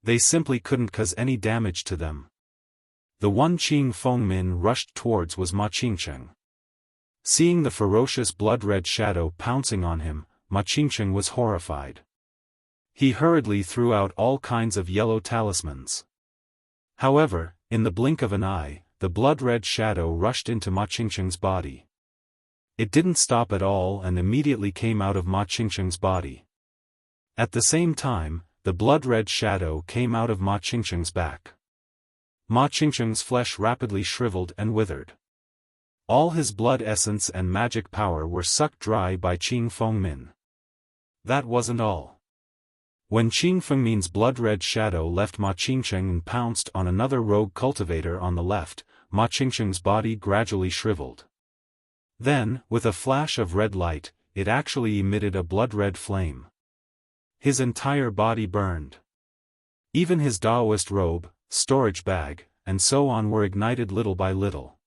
They simply couldn't cause any damage to them. The one Qing Fengmin rushed towards was Ma Qingcheng. Seeing the ferocious blood-red shadow pouncing on him, Ma Qingcheng was horrified. He hurriedly threw out all kinds of yellow talismans. However, in the blink of an eye, the blood-red shadow rushed into Ma Qingcheng's body. It didn't stop at all and immediately came out of Ma Qingcheng's body. At the same time, the blood-red shadow came out of Ma Qingcheng's back. Ma Qingcheng's flesh rapidly shriveled and withered. All his blood essence and magic power were sucked dry by Qing Fengmin. That wasn't all. When Qing Fengmin's blood-red shadow left Ma Qingcheng and pounced on another rogue cultivator on the left, Ma Qingcheng's body gradually shriveled. Then, with a flash of red light, it actually emitted a blood-red flame. His entire body burned. Even his Taoist robe, storage bag, and so on were ignited little by little.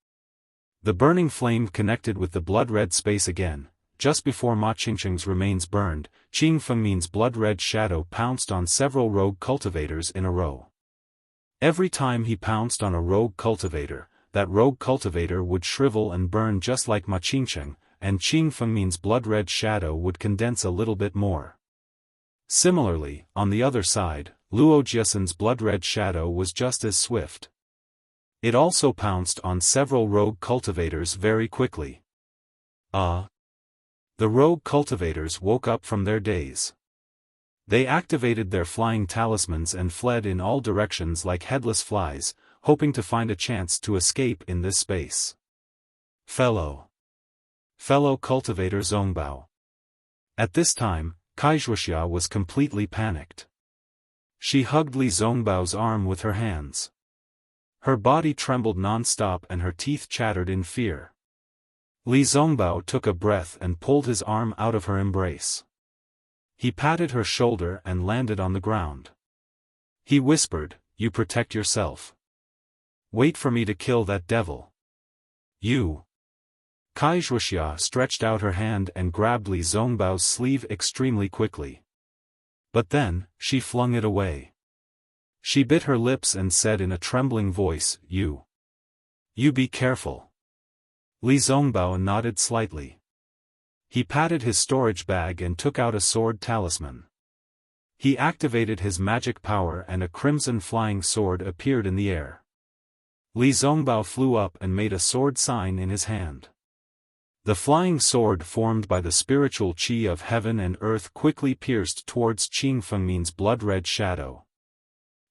The burning flame connected with the blood-red space again. Just before Ma Qingcheng's remains burned, Qing Fengmin's blood-red shadow pounced on several rogue cultivators in a row. Every time he pounced on a rogue cultivator, that rogue cultivator would shrivel and burn just like Ma Qingcheng, and Qing Fengmin's blood-red shadow would condense a little bit more. Similarly, on the other side, Luo Jiasen's blood-red shadow was just as swift. It also pounced on several rogue cultivators very quickly. The rogue cultivators woke up from their daze. They activated their flying talismans and fled in all directions like headless flies, hoping to find a chance to escape in this space. Fellow cultivator Zongbao. At this time, Wuxia was completely panicked. She hugged Li Zongbao's arm with her hands. Her body trembled non-stop and her teeth chattered in fear. Li Zongbao took a breath and pulled his arm out of her embrace. He patted her shoulder and landed on the ground. He whispered, "You protect yourself. Wait for me to kill that devil." You. Wuxia stretched out her hand and grabbed Li Zongbao's sleeve extremely quickly. But then, she flung it away. She bit her lips and said in a trembling voice, You be careful." Li Zongbao nodded slightly. He patted his storage bag and took out a sword talisman. He activated his magic power and a crimson flying sword appeared in the air. Li Zongbao flew up and made a sword sign in his hand. The flying sword formed by the spiritual qi of heaven and earth quickly pierced towards Qing Fengmin's blood-red shadow.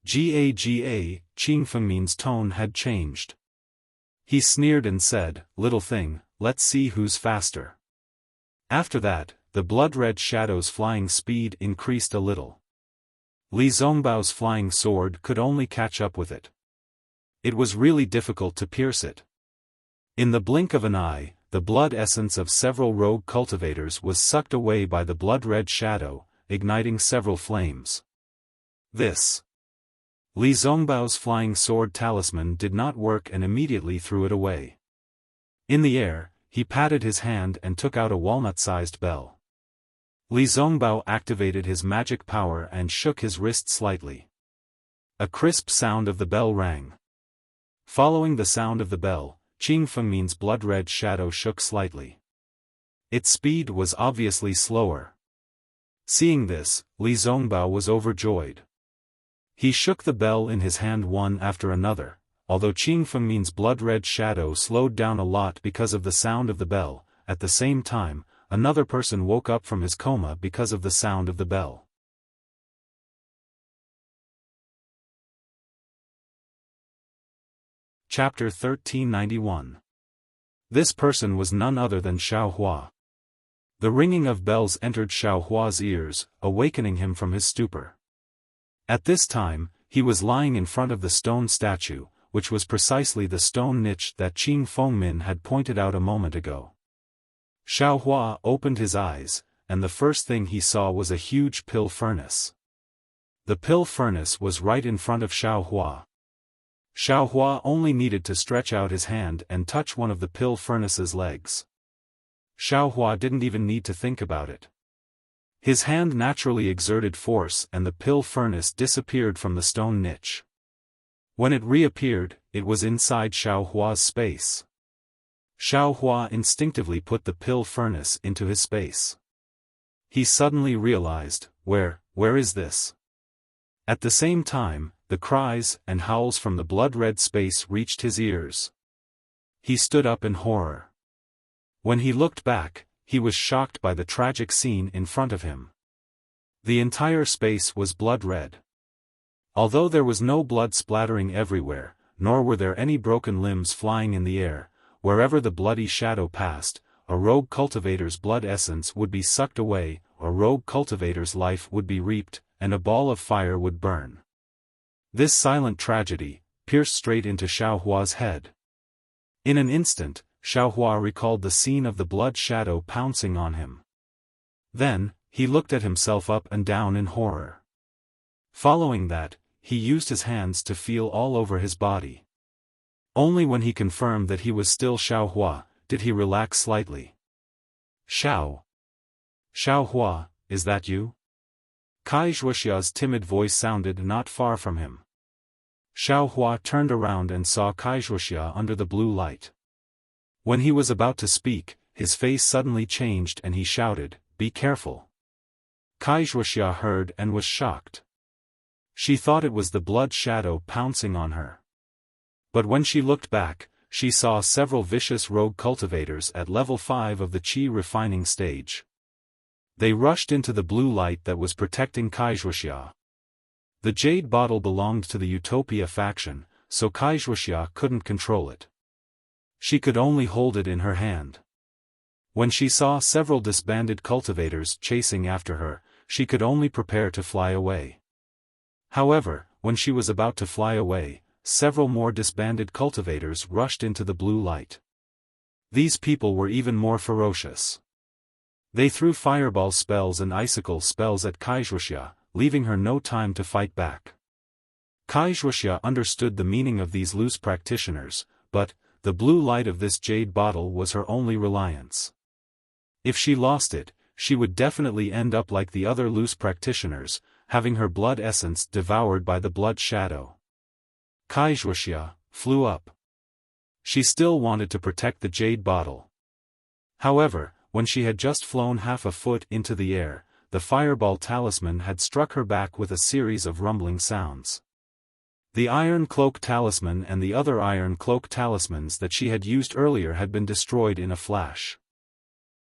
Ga, Qing Fengmin's tone had changed. He sneered and said, "Little thing, let's see who's faster." After that, the blood-red shadow's flying speed increased a little. Li Zongbao's flying sword could only catch up with it. It was really difficult to pierce it. In the blink of an eye, the blood essence of several rogue cultivators was sucked away by the blood-red shadow, igniting several flames. Li Zongbao's flying sword talisman did not work and immediately threw it away. In the air, he patted his hand and took out a walnut-sized bell. Li Zongbao activated his magic power and shook his wrist slightly. A crisp sound of the bell rang. Following the sound of the bell, Qing Fengmin's blood-red shadow shook slightly. Its speed was obviously slower. Seeing this, Li Zongbao was overjoyed. He shook the bell in his hand one after another. Although Qing Fengmin's blood-red shadow slowed down a lot because of the sound of the bell, at the same time, another person woke up from his coma because of the sound of the bell. Chapter 1391. This person was none other than Xiaohua. The ringing of bells entered Xiaohua's ears, awakening him from his stupor. At this time, he was lying in front of the stone statue, which was precisely the stone niche that Qing Fengmin had pointed out a moment ago. Xiaohua opened his eyes, and the first thing he saw was a huge pill furnace. The pill furnace was right in front of Xiaohua. Xiaohua only needed to stretch out his hand and touch one of the pill furnace's legs. Xiaohua didn't even need to think about it. His hand naturally exerted force and the pill furnace disappeared from the stone niche. When it reappeared, it was inside Xiaohua's space. Xiaohua instinctively put the pill furnace into his space. He suddenly realized, where is this? At the same time, the cries and howls from the blood-red space reached his ears. He stood up in horror. When he looked back, he was shocked by the tragic scene in front of him. The entire space was blood-red. Although there was no blood splattering everywhere, nor were there any broken limbs flying in the air, wherever the bloody shadow passed, a rogue cultivator's blood essence would be sucked away, a rogue cultivator's life would be reaped, and a ball of fire would burn. This silent tragedy pierced straight into Xiaohua's head. In an instant, Xiaohua recalled the scene of the blood shadow pouncing on him. Then, he looked at himself up and down in horror. Following that, he used his hands to feel all over his body. Only when he confirmed that he was still Xiaohua, did he relax slightly. Xiaohua, is that you? Wuxia's timid voice sounded not far from him. Xiaohua turned around and saw Wuxia under the blue light. When he was about to speak, his face suddenly changed and he shouted, "Be careful." Wuxia heard and was shocked. She thought it was the blood shadow pouncing on her. But when she looked back, she saw several vicious rogue cultivators at level 5 of the Qi refining stage. They rushed into the blue light that was protecting Wuxia. The jade bottle belonged to the Utopia faction, so Wuxia couldn't control it. She could only hold it in her hand. When she saw several disbanded cultivators chasing after her, she could only prepare to fly away. However, when she was about to fly away, several more disbanded cultivators rushed into the blue light. These people were even more ferocious. They threw fireball spells and icicle spells at Wuxia, leaving her no time to fight back. Wuxia understood the meaning of these loose practitioners, but the blue light of this jade bottle was her only reliance. If she lost it, she would definitely end up like the other loose practitioners, having her blood essence devoured by the blood shadow. Wuxia flew up. She still wanted to protect the jade bottle. However, when she had just flown half a foot into the air, the fireball talisman had struck her back with a series of rumbling sounds. The iron cloak talisman and the other iron cloak talismans that she had used earlier had been destroyed in a flash.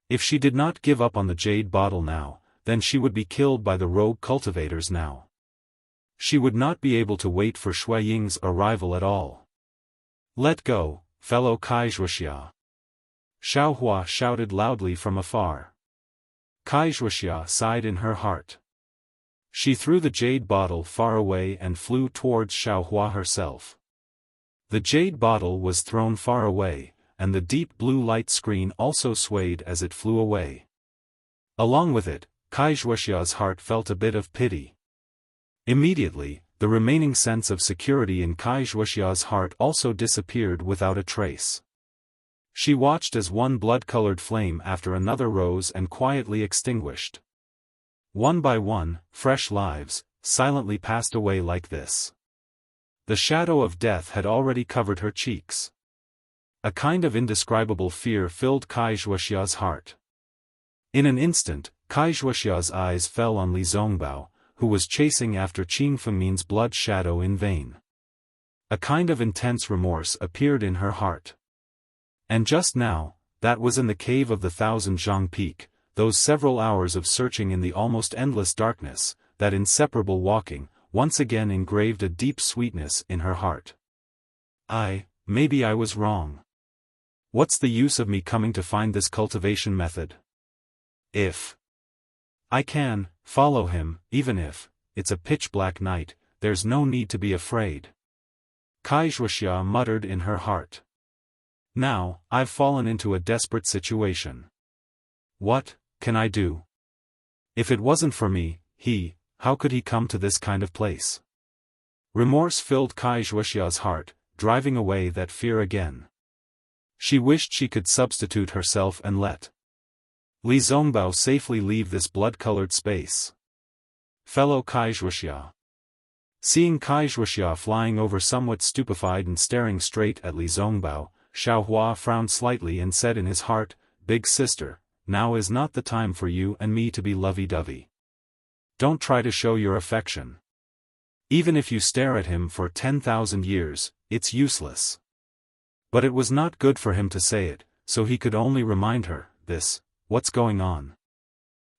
If she did not give up on the jade bottle now, then she would be killed by the rogue cultivators now. She would not be able to wait for Shui Ying's arrival at all. "Let go, fellow Wuxia!" Xiaohua shouted loudly from afar. Wuxia sighed in her heart. She threw the jade bottle far away and flew towards Xiaohua herself. The jade bottle was thrown far away, and the deep blue light screen also swayed as it flew away. Along with it, Wuxia's heart felt a bit of pity. Immediately, the remaining sense of security in Wuxia's heart also disappeared without a trace. She watched as one blood-colored flame after another rose and quietly extinguished. One by one, fresh lives, silently passed away like this. The shadow of death had already covered her cheeks. A kind of indescribable fear filled Kai Wuxia's heart. In an instant, Kai Wuxia's eyes fell on Li Zongbao, who was chasing after Qing Fengmin's blood shadow in vain. A kind of intense remorse appeared in her heart. And just now, that was in the cave of the Thousand Zhang Peak, those several hours of searching in the almost endless darkness, that inseparable walking, once again engraved a deep sweetness in her heart. Maybe I was wrong. What's the use of me coming to find this cultivation method? If I can follow him, even if it's a pitch-black night, there's no need to be afraid. Kai Wuxia muttered in her heart. Now, I've fallen into a desperate situation. What can I do? If it wasn't for me, how could he come to this kind of place? Remorse filled Kai Wuxia's heart, driving away that fear again. She wished she could substitute herself and let Li Zongbao safely leave this blood-colored space. Fellow Kai Wuxia. Seeing Kai Wuxia flying over somewhat stupefied and staring straight at Li Zongbao, Xiaofan frowned slightly and said in his heart, "Big sister, now is not the time for you and me to be lovey-dovey. Don't try to show your affection. Even if you stare at him for 10,000 years, it's useless." But it was not good for him to say it, so he could only remind her, "What's going on?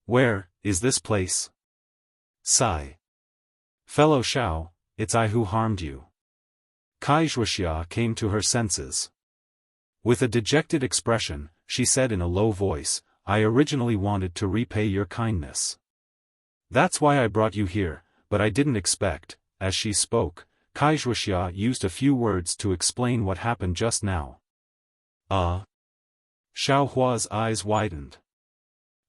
Where is this place?" Sigh. "Fellow Xiao, it's I who harmed you." Kai Wuxia came to her senses. With a dejected expression, she said in a low voice, "I originally wanted to repay your kindness. That's why I brought you here, but I didn't expect." As she spoke, Kai Wuxia used a few words to explain what happened just now. Xiaohua's eyes widened.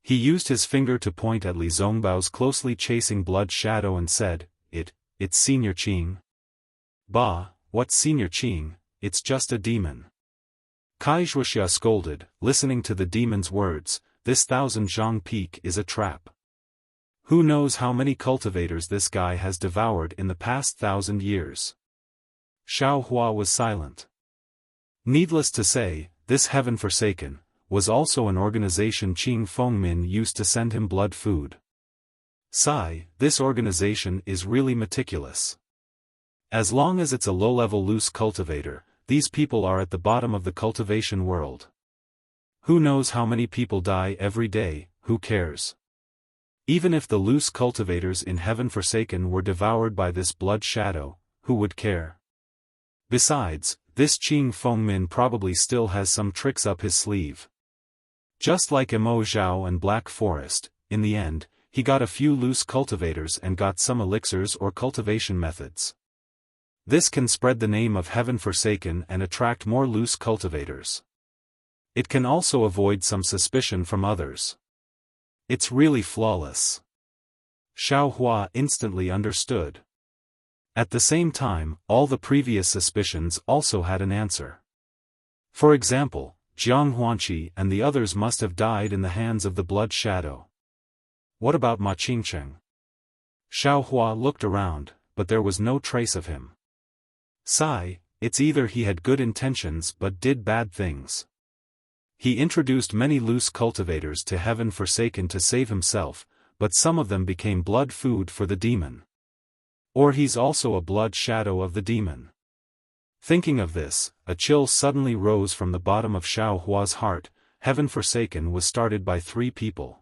He used his finger to point at Li Zongbao's closely chasing blood shadow and said, It's Senior Qing." "Bah, what's Senior Qing, it's just a demon." Kai Wuxia scolded, listening to the demon's words, "This Thousand Zhang Peak is a trap. Who knows how many cultivators this guy has devoured in the past 1,000 years." Xiaohua was silent. Needless to say, this Heaven Forsaken was also an organization Qing Fengmin used to send him blood food. This organization is really meticulous. As long as it's a low-level loose cultivator, these people are at the bottom of the cultivation world. Who knows how many people die every day, who cares? Even if the loose cultivators in Heaven Forsaken were devoured by this blood shadow, who would care? Besides, this Qing Fengmin probably still has some tricks up his sleeve. Just like Emo Zhao and Black Forest, in the end, he got a few loose cultivators and got some elixirs or cultivation methods. This can spread the name of Heaven Forsaken and attract more loose cultivators. It can also avoid some suspicion from others. It's really flawless. Xiaohua instantly understood. At the same time, all the previous suspicions also had an answer. For example, Jiang Huanqi and the others must have died in the hands of the blood shadow. What about Ma Qingcheng? Xiaohua looked around, but there was no trace of him. It's either he had good intentions but did bad things. He introduced many loose cultivators to Heaven Forsaken to save himself, but some of them became blood food for the demon. Or he's also a blood shadow of the demon. Thinking of this, a chill suddenly rose from the bottom of Xiaohua's heart. Heaven Forsaken was started by 3 people.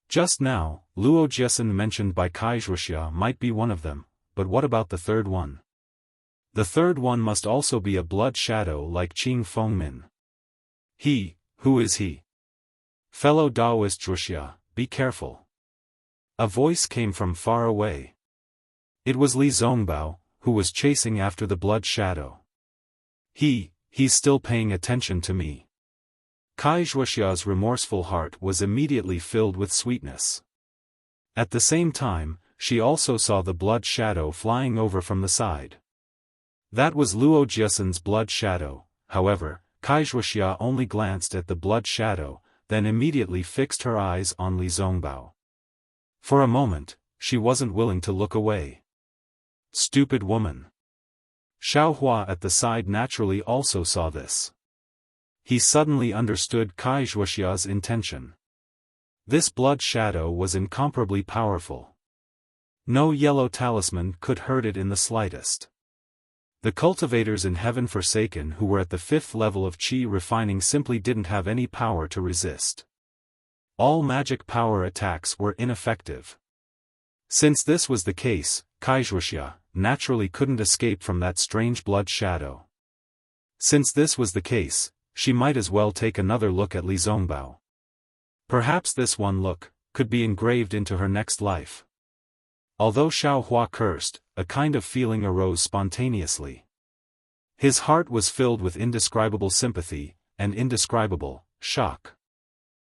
Just now, Luo Jiesun mentioned by Kai Wuxia might be one of them, but what about the third one? The third one must also be a blood shadow like Qing Fengmin. Who is he? Fellow Taoist Wuxia, be careful. A voice came from far away. It was Li Zongbao, who was chasing after the blood shadow. He's still paying attention to me. Kai Wuxia's remorseful heart was immediately filled with sweetness. At the same time, she also saw the blood shadow flying over from the side. That was Luo Jiesun's blood shadow. However, Wuxia only glanced at the blood shadow, then immediately fixed her eyes on Li Zongbao. For a moment, she wasn't willing to look away. Stupid woman. Xiaohua at the side naturally also saw this. He suddenly understood Wuxia's intention. This blood shadow was incomparably powerful. No yellow talisman could hurt it in the slightest. The cultivators in Heaven Forsaken who were at the 5th level of Qi refining simply didn't have any power to resist. All magic power attacks were ineffective. Since this was the case, Wuxia naturally couldn't escape from that strange blood shadow. Since this was the case, she might as well take another look at Li Zongbao. Perhaps this one look could be engraved into her next life. Although Xiaohua cursed, a kind of feeling arose spontaneously. His heart was filled with indescribable sympathy, and indescribable shock.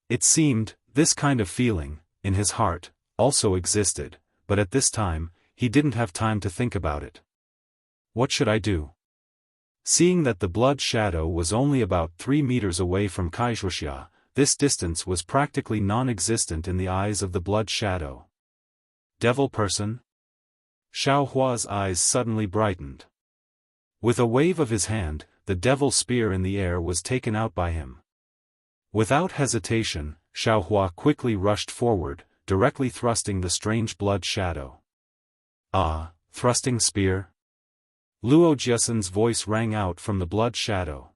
It seemed, this kind of feeling, in his heart, also existed, but at this time, he didn't have time to think about it. What should I do? Seeing that the blood shadow was only about 3 meters away from Wuxia, this distance was practically non-existent in the eyes of the blood shadow. Devil person? Xiaohua's eyes suddenly brightened. With a wave of his hand, the devil spear in the air was taken out by him. Without hesitation, Xiaohua quickly rushed forward, directly thrusting the strange blood shadow. Ah, thrusting spear? Luo Jiesen's voice rang out from the blood shadow.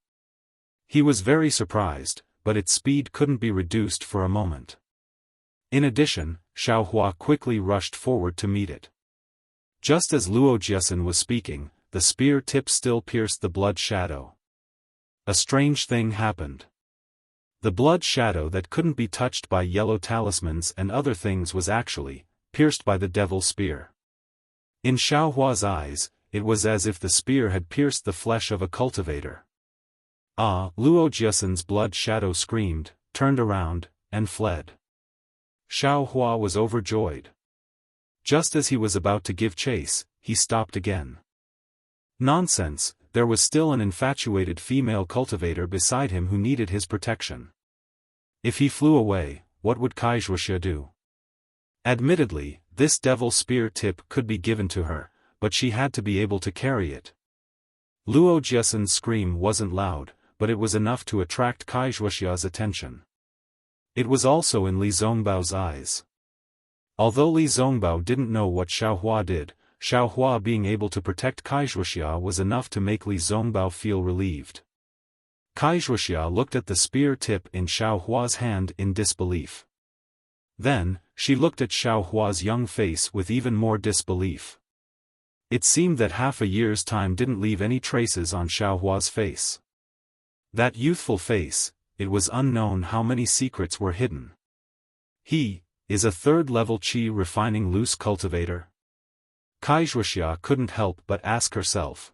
He was very surprised, but its speed couldn't be reduced for a moment. In addition, Xiaohua quickly rushed forward to meet it. Just as Luo Jiesen was speaking, the spear tip still pierced the blood shadow. A strange thing happened. The blood shadow that couldn't be touched by yellow talismans and other things was actually pierced by the devil spear. In Xiaohua's eyes, it was as if the spear had pierced the flesh of a cultivator. Ah! Luo Jiesen's blood shadow screamed, turned around, and fled. Xiaohua was overjoyed. Just as he was about to give chase, he stopped again. Nonsense, there was still an infatuated female cultivator beside him who needed his protection. If he flew away, what would Wuxia do? Admittedly, this devil spear tip could be given to her, but she had to be able to carry it. Luo Jiesen's scream wasn't loud, but it was enough to attract Wuxia's attention. It was also in Li Zongbao's eyes. Although Li Zongbao didn't know what Xiaohua did, Xiaohua being able to protect Wuxia was enough to make Li Zongbao feel relieved. Wuxia looked at the spear tip in Xiaohua's hand in disbelief. Then, she looked at Xiaohua's young face with even more disbelief. It seemed that half a year's time didn't leave any traces on Xiaohua's face. That youthful face, it was unknown how many secrets were hidden. He is a 3rd-level Qi refining loose cultivator? Wuxia couldn't help but ask herself.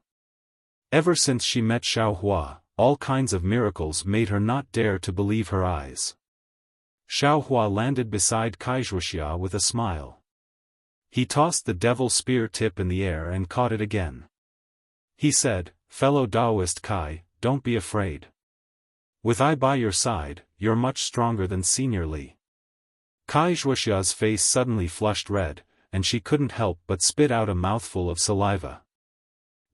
Ever since she met Xiaohua, all kinds of miracles made her not dare to believe her eyes. Xiaohua landed beside Wuxia with a smile. He tossed the devil spear tip in the air and caught it again. He said, "Fellow Taoist Kai, don't be afraid. With I by your side, you're much stronger than Senior Li." Wuxia's face suddenly flushed red, and she couldn't help but spit out a mouthful of saliva.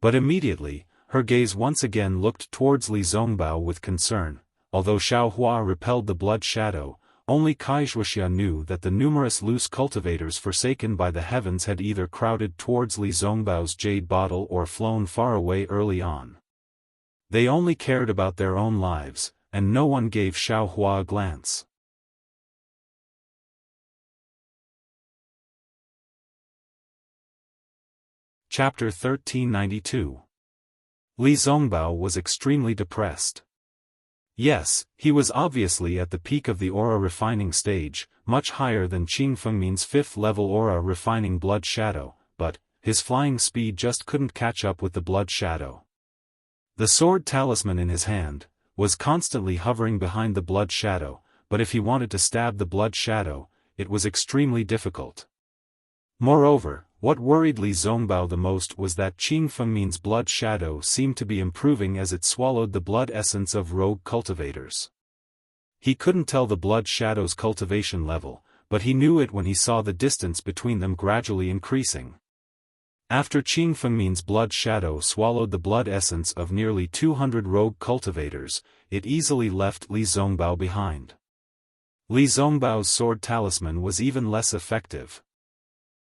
But immediately, her gaze once again looked towards Li Zongbao with concern. Although Xiaohua repelled the blood shadow, only Wuxia knew that the numerous loose cultivators forsaken by the heavens had either crowded towards Li Zongbao's jade bottle or flown far away early on. They only cared about their own lives, and no one gave Xiaohua a glance. Chapter 1392. Li Zongbao was extremely depressed. Yes, he was obviously at the peak of the aura refining stage, much higher than Qing Fengmin's 5th-level aura refining blood shadow, but his flying speed just couldn't catch up with the blood shadow. The sword talisman in his hand was constantly hovering behind the blood shadow, but if he wanted to stab the blood shadow, it was extremely difficult. Moreover, What worried Li Zongbao the most was that Qing Fengmin's blood shadow seemed to be improving as it swallowed the blood essence of rogue cultivators. He couldn't tell the blood shadow's cultivation level, but he knew it when he saw the distance between them gradually increasing. After Qing Fengmin's blood shadow swallowed the blood essence of nearly 200 rogue cultivators, it easily left Li Zongbao behind. Li Zongbao's sword talisman was even less effective.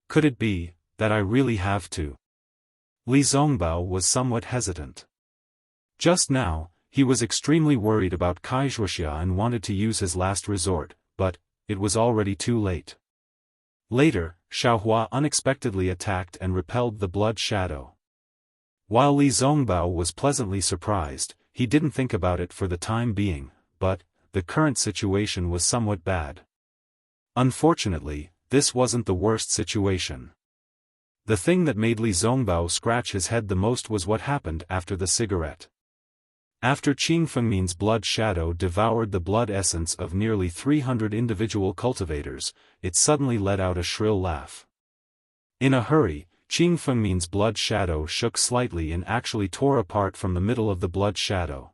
Could it be that I really have to? Li Zongbao was somewhat hesitant. Just now, he was extremely worried about Wuxia and wanted to use his last resort, but it was already too late. Later, Xiaofan unexpectedly attacked and repelled the blood shadow. While Li Zongbao was pleasantly surprised, he didn't think about it for the time being, but the current situation was somewhat bad. Unfortunately, this wasn't the worst situation. The thing that made Li Zongbao scratch his head the most was what happened after the cigarette. After Qing Fengmin's blood shadow devoured the blood essence of nearly 300 individual cultivators, it suddenly let out a shrill laugh. In a hurry, Qing Fengmin's blood shadow shook slightly and actually tore apart from the middle of the blood shadow.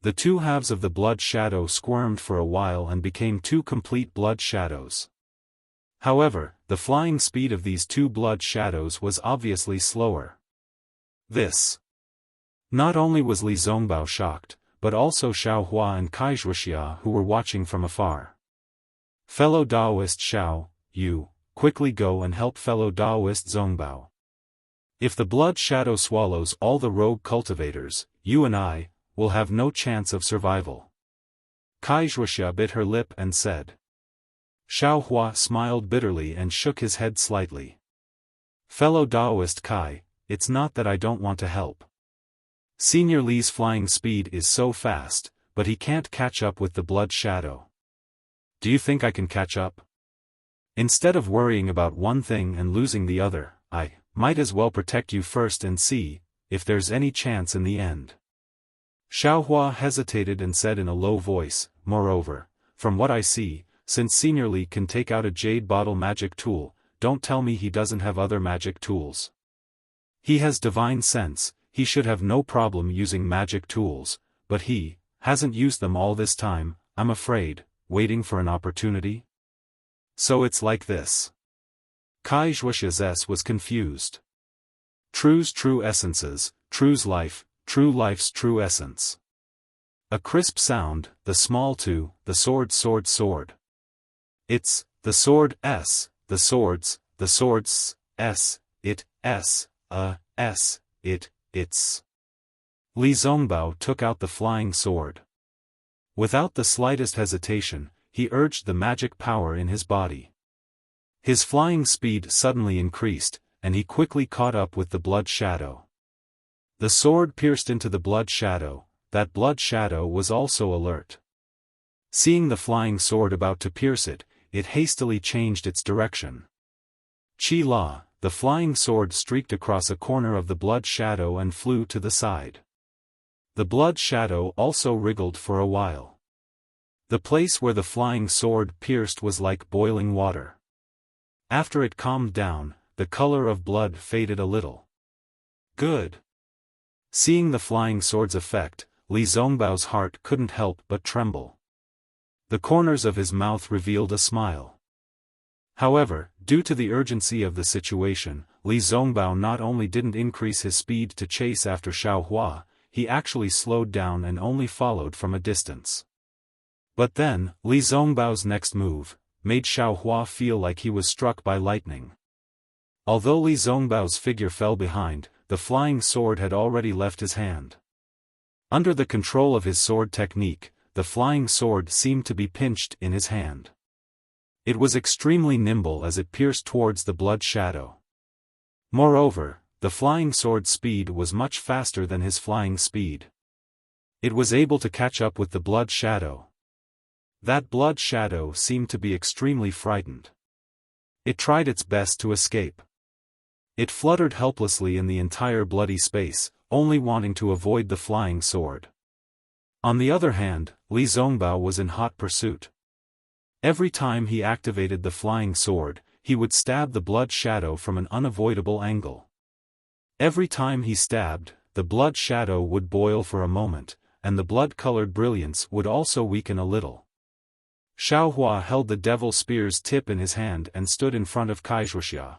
The two halves of the blood shadow squirmed for a while and became two complete blood shadows. However, the flying speed of these two blood shadows was obviously slower. Not only was Li Zongbao shocked, but also Xiaofan and Wuxia who were watching from afar. Fellow Daoist Xiao, you, quickly go and help fellow Daoist Zongbao. If the blood shadow swallows all the rogue cultivators, you and I will have no chance of survival. Wuxia bit her lip and said. Xiaofan smiled bitterly and shook his head slightly. Fellow Daoist Kai, it's not that I don't want to help. Senior Li's flying speed is so fast, but he can't catch up with the blood shadow. Do you think I can catch up? Instead of worrying about one thing and losing the other, I might as well protect you first and see if there's any chance in the end. Xiaofan hesitated and said in a low voice, moreover, from what I see, since Senior Li can take out a jade bottle magic tool, don't tell me he doesn't have other magic tools. He has divine sense. He should have no problem using magic tools, but he hasn't used them all this time, I'm afraid, waiting for an opportunity? So it's like this. Wuxia's was confused. True's true essences, true's life, true life's true essence. A crisp sound, the small two, the sword. It's, the sword s, the swords, s, it, s, it, it's. Li Zongbao took out the flying sword. Without the slightest hesitation, he urged the magic power in his body. His flying speed suddenly increased, and he quickly caught up with the blood shadow. The sword pierced into the blood shadow, that blood shadow was also alert. Seeing the flying sword about to pierce it, it hastily changed its direction. Qi La, the flying sword streaked across a corner of the blood shadow and flew to the side. The blood shadow also wriggled for a while. The place where the flying sword pierced was like boiling water. After it calmed down, the color of blood faded a little. Good. Seeing the flying sword's effect, Li Zongbao's heart couldn't help but tremble. The corners of his mouth revealed a smile. However, due to the urgency of the situation, Li Zongbao not only didn't increase his speed to chase after Xiaofan, he actually slowed down and only followed from a distance. But then, Li Zongbao's next move made Xiaofan feel like he was struck by lightning. Although Li Zongbao's figure fell behind, the flying sword had already left his hand. Under the control of his sword technique, the flying sword seemed to be pinched in his hand. It was extremely nimble as it pierced towards the blood shadow. Moreover, the flying sword's speed was much faster than his flying speed. It was able to catch up with the blood shadow. That blood shadow seemed to be extremely frightened. It tried its best to escape. It fluttered helplessly in the entire bloody space, only wanting to avoid the flying sword. On the other hand, Li Zongbao was in hot pursuit. Every time he activated the flying sword, he would stab the blood shadow from an unavoidable angle. Every time he stabbed, the blood shadow would boil for a moment, and the blood-colored brilliance would also weaken a little. Xiaohua held the devil spear's tip in his hand and stood in front of Wuxia.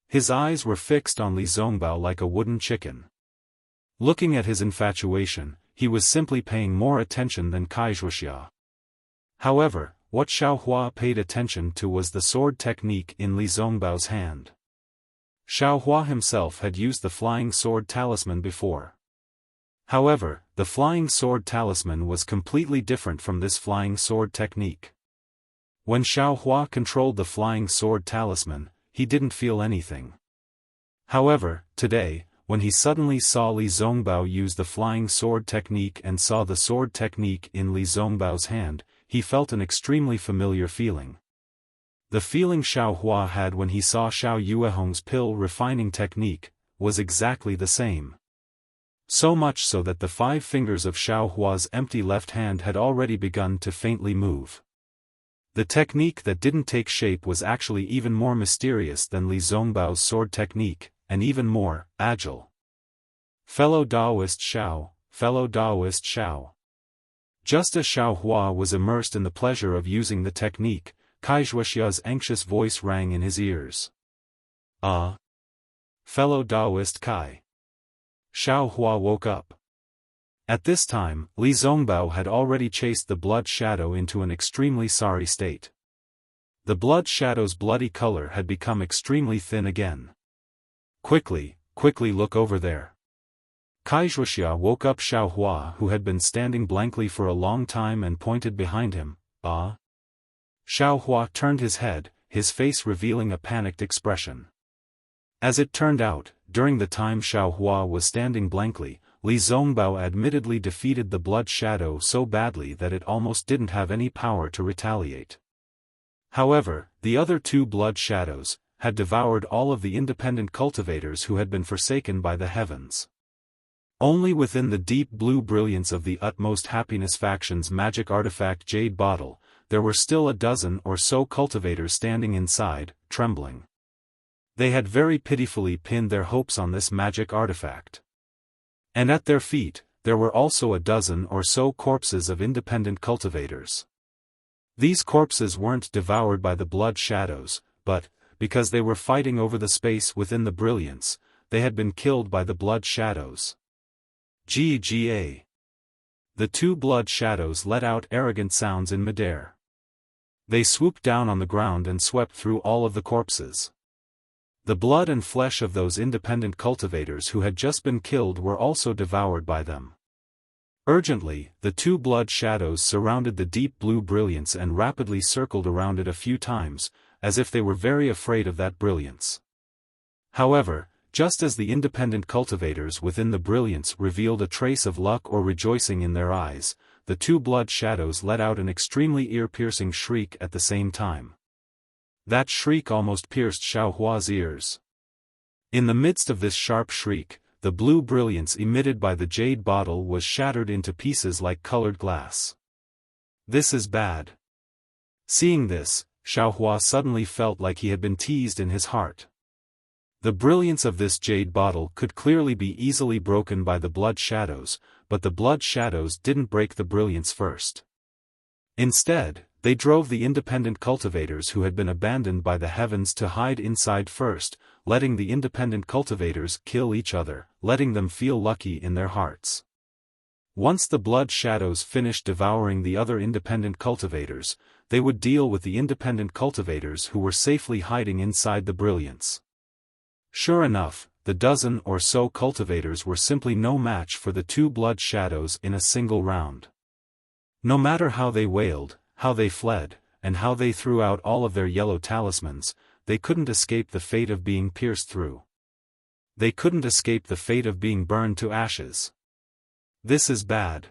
His eyes were fixed on Li Zongbao like a wooden chicken. Looking at his infatuation, he was simply paying more attention than Wuxia. However, what Xiaohua paid attention to was the sword technique in Li Zongbao's hand. Xiaohua himself had used the flying sword talisman before. However, the flying sword talisman was completely different from this flying sword technique. When Xiaohua controlled the flying sword talisman, he didn't feel anything. However, today, when he suddenly saw Li Zongbao use the flying sword technique and saw the sword technique in Li Zongbao's hand, he felt an extremely familiar feeling. The feeling Xiaohua had when he saw Xiao Yuehong's pill refining technique was exactly the same. So much so that the 5 fingers of Xiaohua's empty left hand had already begun to faintly move. The technique that didn't take shape was actually even more mysterious than Li Zongbao's sword technique, and even more agile. Fellow Daoist Xiao, fellow Daoist Xiao. Just as Xiaohua was immersed in the pleasure of using the technique, Wuxia's anxious voice rang in his ears. Fellow Daoist Kai. Xiaohua woke up. At this time, Li Zongbao had already chased the blood shadow into an extremely sorry state. The blood shadow's bloody color had become extremely thin again. Quickly look over there. Wuxia woke up Xiaohua, who had been standing blankly for a long time, and pointed behind him. Xiaohua turned his head, his face revealing a panicked expression. As it turned out, during the time Xiaohua was standing blankly, Li Zongbao admittedly defeated the blood shadow so badly that it almost didn't have any power to retaliate. However, the other 2 blood shadows had devoured all of the independent cultivators who had been forsaken by the heavens. Only within the deep blue brilliance of the utmost happiness faction's magic artifact Jade Bottle, there were still a dozen or so cultivators standing inside, trembling. They had very pitifully pinned their hopes on this magic artifact. And at their feet, there were also a dozen or so corpses of independent cultivators. These corpses weren't devoured by the blood shadows, but, because they were fighting over the space within the brilliance, they had been killed by the blood shadows. Ga. The 2 blood shadows let out arrogant sounds in midair. They swooped down on the ground and swept through all of the corpses. The blood and flesh of those independent cultivators who had just been killed were also devoured by them. Urgently, the 2 blood shadows surrounded the deep blue brilliance and rapidly circled around it a few times, as if they were very afraid of that brilliance. However, just as the independent cultivators within the brilliance revealed a trace of luck or rejoicing in their eyes, the 2 blood shadows let out an extremely ear-piercing shriek at the same time. That shriek almost pierced Xiaohua's ears. In the midst of this sharp shriek, the blue brilliance emitted by the jade bottle was shattered into pieces like colored glass. This is bad. Seeing this, Xiaohua suddenly felt like he had been teased in his heart. The brilliance of this jade bottle could clearly be easily broken by the blood shadows, but the blood shadows didn't break the brilliance first. Instead, they drove the independent cultivators who had been abandoned by the heavens to hide inside first, letting the independent cultivators kill each other, letting them feel lucky in their hearts. Once the blood shadows finished devouring the other independent cultivators, they would deal with the independent cultivators who were safely hiding inside the brilliance. Sure enough, the dozen or so cultivators were simply no match for the 2 blood shadows in a single round. No matter how they wailed, how they fled, and how they threw out all of their yellow talismans, they couldn't escape the fate of being pierced through. They couldn't escape the fate of being burned to ashes. This is bad.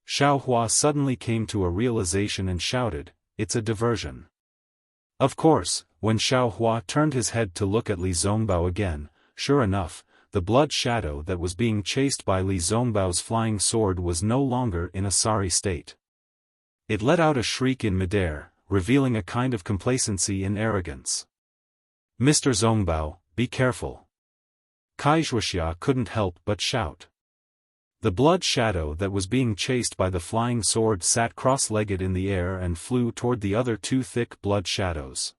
Xiaohua suddenly came to a realization and shouted, "It's a diversion." Of course, when Xiaohua turned his head to look at Li Zongbao again, sure enough, the blood shadow that was being chased by Li Zongbao's flying sword was no longer in a sorry state. It let out a shriek in midair, revealing a kind of complacency and arrogance. "Mr. Zongbao, be careful." Wuxia couldn't help but shout. The blood shadow that was being chased by the flying sword sat cross-legged in the air and flew toward the other two thick blood shadows.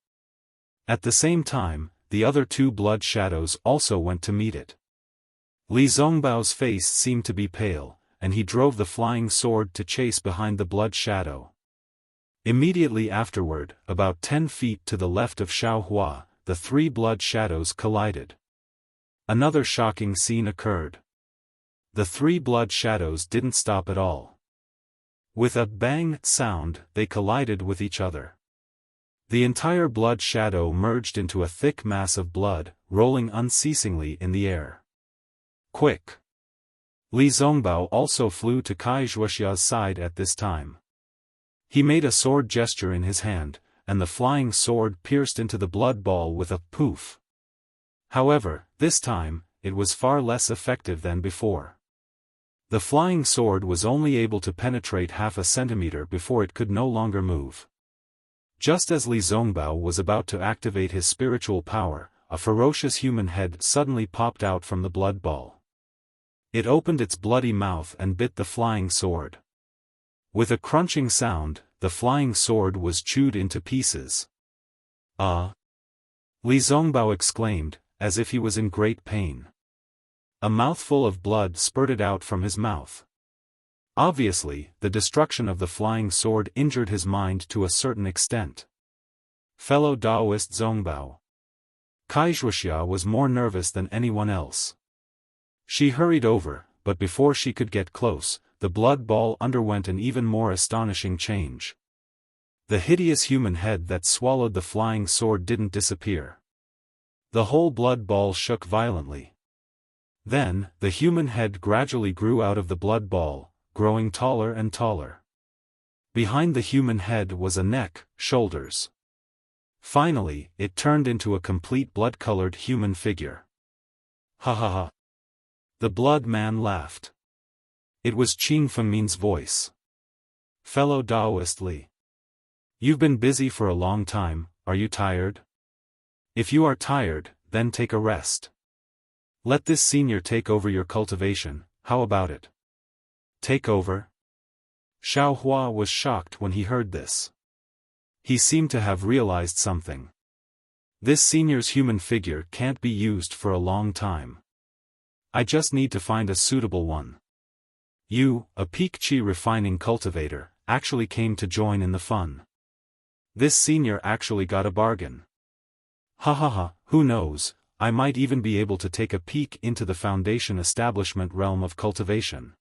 At the same time, the other two blood shadows also went to meet it. Li Zongbao's face seemed to be pale, and he drove the flying sword to chase behind the blood shadow. Immediately afterward, about 10 feet to the left of Xiaofan, the three blood shadows collided. Another shocking scene occurred. The three blood shadows didn't stop at all. With a bang sound, they collided with each other. The entire blood shadow merged into a thick mass of blood, rolling unceasingly in the air. "Quick!" Li Zongbao also flew to Wuxia's side at this time. He made a sword gesture in his hand, and the flying sword pierced into the blood ball with a poof. However, this time, it was far less effective than before. The flying sword was only able to penetrate half a centimeter before it could no longer move. Just as Li Zongbao was about to activate his spiritual power, a ferocious human head suddenly popped out from the blood ball. It opened its bloody mouth and bit the flying sword. With a crunching sound, the flying sword was chewed into pieces. "Ah!" Li Zongbao exclaimed, as if he was in great pain. A mouthful of blood spurted out from his mouth. Obviously, the destruction of the flying sword injured his mind to a certain extent. Fellow Taoist Zongbao. Wuxia was more nervous than anyone else. She hurried over, but before she could get close, the blood ball underwent an even more astonishing change. The hideous human head that swallowed the flying sword didn't disappear. The whole blood ball shook violently. Then, the human head gradually grew out of the blood ball, growing taller and taller. Behind the human head was a neck, shoulders. Finally, it turned into a complete blood-colored human figure. "Ha ha ha!" The blood man laughed. It was Qing Fengmin's voice. "Fellow Taoist Li. You've been busy for a long time, are you tired? If you are tired, then take a rest. Let this senior take over your cultivation, how about it?" "Take over?" Xiaofan was shocked when he heard this. He seemed to have realized something. This senior's human figure can't be used for a long time. I just need to find a suitable one. You, a peak chi refining cultivator, actually came to join in the fun. This senior actually got a bargain. Ha ha ha, who knows, I might even be able to take a peek into the foundation establishment realm of cultivation.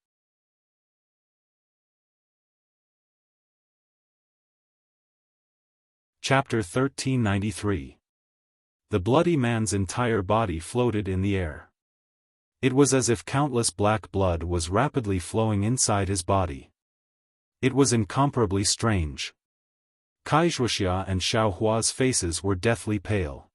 Chapter 1393. The bloody man's entire body floated in the air. It was as if countless black blood was rapidly flowing inside his body. It was incomparably strange. Wuxia and Xiaohua's faces were deathly pale.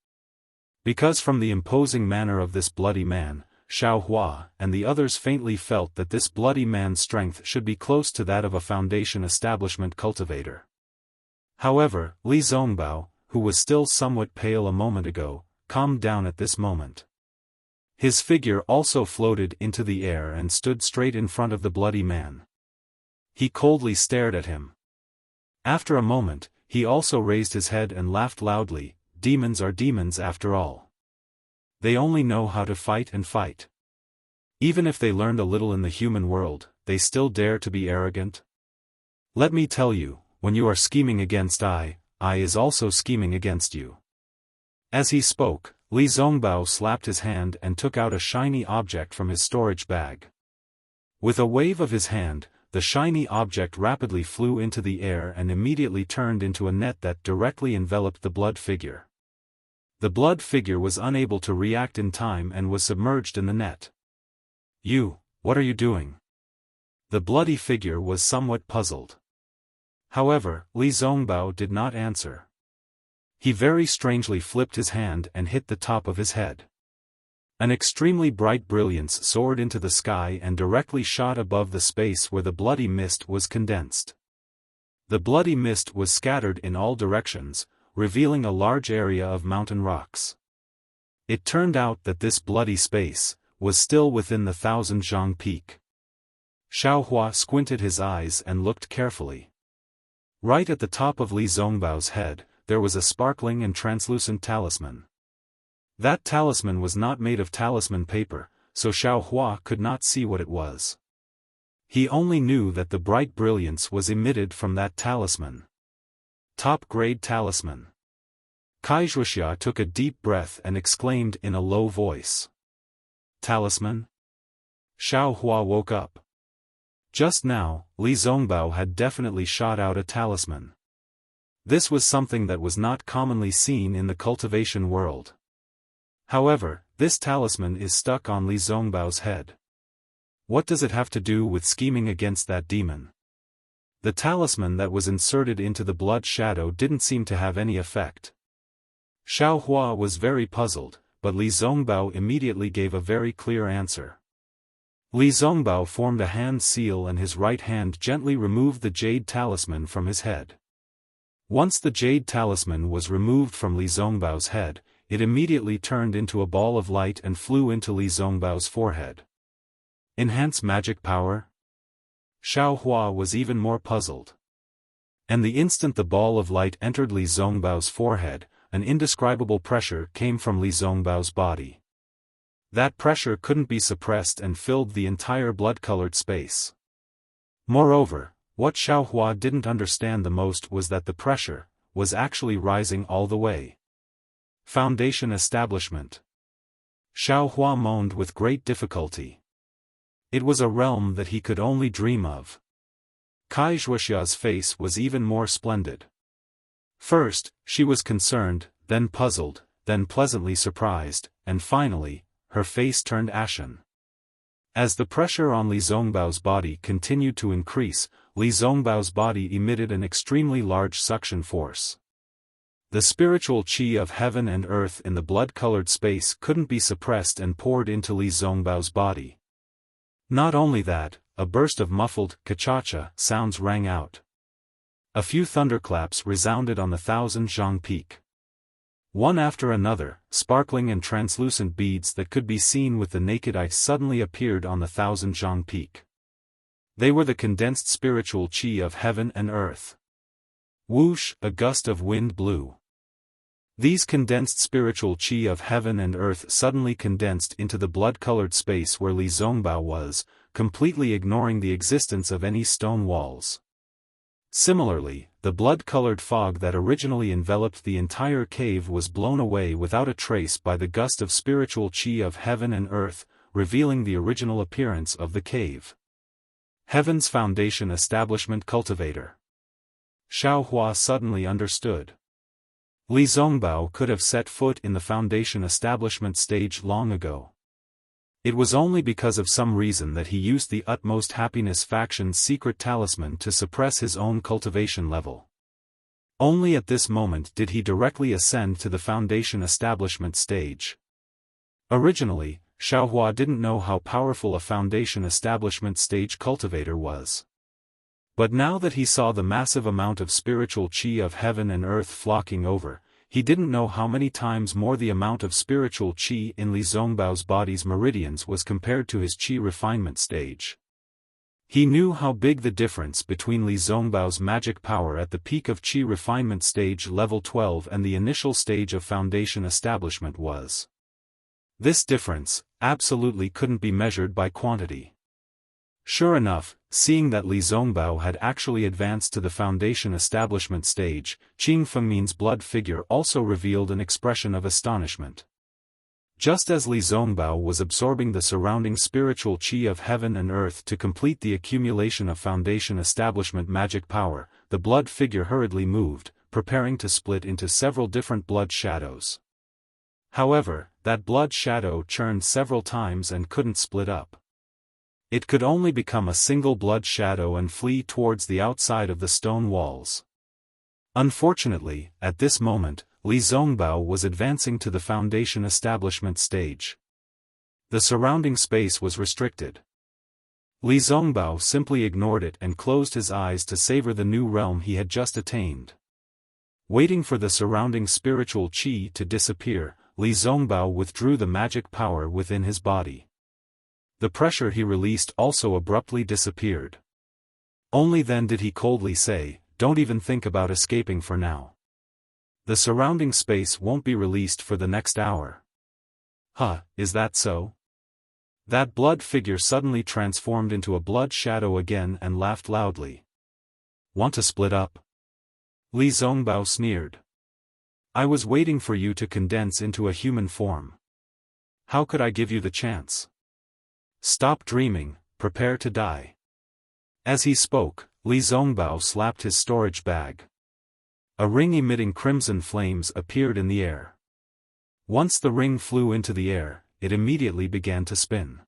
Because from the imposing manner of this bloody man, Xiaohua and the others faintly felt that this bloody man's strength should be close to that of a foundation establishment cultivator. However, Li Zongbao, who was still somewhat pale a moment ago, calmed down at this moment. His figure also floated into the air and stood straight in front of the bloody man. He coldly stared at him. After a moment, he also raised his head and laughed loudly. Demons are demons after all. They only know how to fight and fight. Even if they learned a little in the human world, they still dare to be arrogant? Let me tell you, when you are scheming against I is also scheming against you. As he spoke, Li Zongbao slapped his hand and took out a shiny object from his storage bag. With a wave of his hand, the shiny object rapidly flew into the air and immediately turned into a net that directly enveloped the blood figure. The blood figure was unable to react in time and was submerged in the net. "You, what are you doing?" The bloody figure was somewhat puzzled. However, Li Zongbao did not answer. He very strangely flipped his hand and hit the top of his head. An extremely bright brilliance soared into the sky and directly shot above the space where the bloody mist was condensed. The bloody mist was scattered in all directions, revealing a large area of mountain rocks. It turned out that this bloody space was still within the 1000-zhang peak. Xiaofan squinted his eyes and looked carefully. Right at the top of Li Zongbao's head, there was a sparkling and translucent talisman. That talisman was not made of talisman paper, so Xiaofan could not see what it was. He only knew that the bright brilliance was emitted from that talisman. Top-grade talisman. Wuxia took a deep breath and exclaimed in a low voice. Talisman? Xiaofan woke up. Just now, Li Zongbao had definitely shot out a talisman. This was something that was not commonly seen in the cultivation world. However, this talisman is stuck on Li Zongbao's head. What does it have to do with scheming against that demon? The talisman that was inserted into the blood shadow didn't seem to have any effect. Xiaofan was very puzzled, but Li Zongbao immediately gave a very clear answer. Li Zongbao formed a hand seal and his right hand gently removed the jade talisman from his head. Once the jade talisman was removed from Li Zongbao's head, it immediately turned into a ball of light and flew into Li Zongbao's forehead. Enhance magic power? Xiaofan was even more puzzled. And the instant the ball of light entered Li Zongbao's forehead, an indescribable pressure came from Li Zongbao's body. That pressure couldn't be suppressed and filled the entire blood-colored space. Moreover, what Xiaofan didn't understand the most was that the pressure was actually rising all the way. Foundation establishment. Xiaofan moaned with great difficulty. It was a realm that he could only dream of. Wuxia's face was even more splendid. First, she was concerned, then puzzled, then pleasantly surprised, and finally, her face turned ashen. As the pressure on Li Zongbao's body continued to increase, Li Zongbao's body emitted an extremely large suction force. The spiritual qi of heaven and earth in the blood-colored space couldn't be suppressed and poured into Li Zongbao's body. Not only that, a burst of muffled ka-cha-cha sounds rang out. A few thunderclaps resounded on the 1000-zhang peak. One after another, sparkling and translucent beads that could be seen with the naked eye suddenly appeared on the 1000-zhang peak. They were the condensed spiritual qi of heaven and earth. Whoosh, a gust of wind blew. These condensed spiritual qi of heaven and earth suddenly condensed into the blood-colored space where Li Zongbao was, completely ignoring the existence of any stone walls. Similarly, the blood-colored fog that originally enveloped the entire cave was blown away without a trace by the gust of spiritual qi of heaven and earth, revealing the original appearance of the cave. Heaven's Foundation Establishment Cultivator. Xiaofan suddenly understood. Li Zongbao could have set foot in the foundation establishment stage long ago. It was only because of some reason that he used the Utmost Happiness faction's secret talisman to suppress his own cultivation level. Only at this moment did he directly ascend to the foundation establishment stage. Originally, Xiaofan didn't know how powerful a foundation establishment stage cultivator was. But now that he saw the massive amount of spiritual qi of heaven and earth flocking over, he didn't know how many times more the amount of spiritual qi in Li Zongbao's body's meridians was compared to his qi refinement stage. He knew how big the difference between Li Zongbao's magic power at the peak of qi refinement stage level 12 and the initial stage of foundation establishment was. This difference absolutely couldn't be measured by quantity. Sure enough, seeing that Li Zongbao had actually advanced to the foundation establishment stage, Qing Fengmin's blood figure also revealed an expression of astonishment. Just as Li Zongbao was absorbing the surrounding spiritual qi of heaven and earth to complete the accumulation of foundation establishment magic power, the blood figure hurriedly moved, preparing to split into several different blood shadows. However, that blood shadow churned several times and couldn't split up. It could only become a single blood shadow and flee towards the outside of the stone walls. Unfortunately, at this moment, Li Zongbao was advancing to the foundation establishment stage. The surrounding space was restricted. Li Zongbao simply ignored it and closed his eyes to savor the new realm he had just attained. Waiting for the surrounding spiritual qi to disappear, Li Zongbao withdrew the magic power within his body. The pressure he released also abruptly disappeared. Only then did he coldly say, "Don't even think about escaping for now. The surrounding space won't be released for the next hour." "Huh, is that so?" That blood figure suddenly transformed into a blood shadow again and laughed loudly. "Want to split up?" Li Zongbao sneered. "I was waiting for you to condense into a human form. How could I give you the chance? Stop dreaming, prepare to die." As he spoke, Li Zongbao slapped his storage bag. A ring emitting crimson flames appeared in the air. Once the ring flew into the air, it immediately began to spin.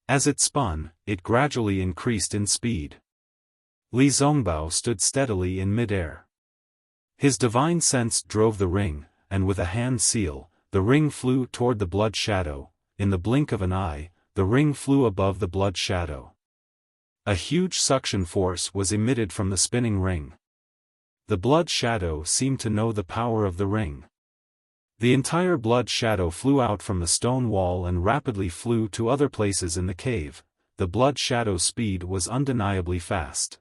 As it spun, it gradually increased in speed. Li Zongbao stood steadily in mid-air. His divine sense drove the ring, and with a hand seal, the ring flew toward the blood shadow. In the blink of an eye, the ring flew above the blood shadow. A huge suction force was emitted from the spinning ring. The blood shadow seemed to know the power of the ring. The entire blood shadow flew out from the stone wall and rapidly flew to other places in the cave. The blood shadow's speed was undeniably fast.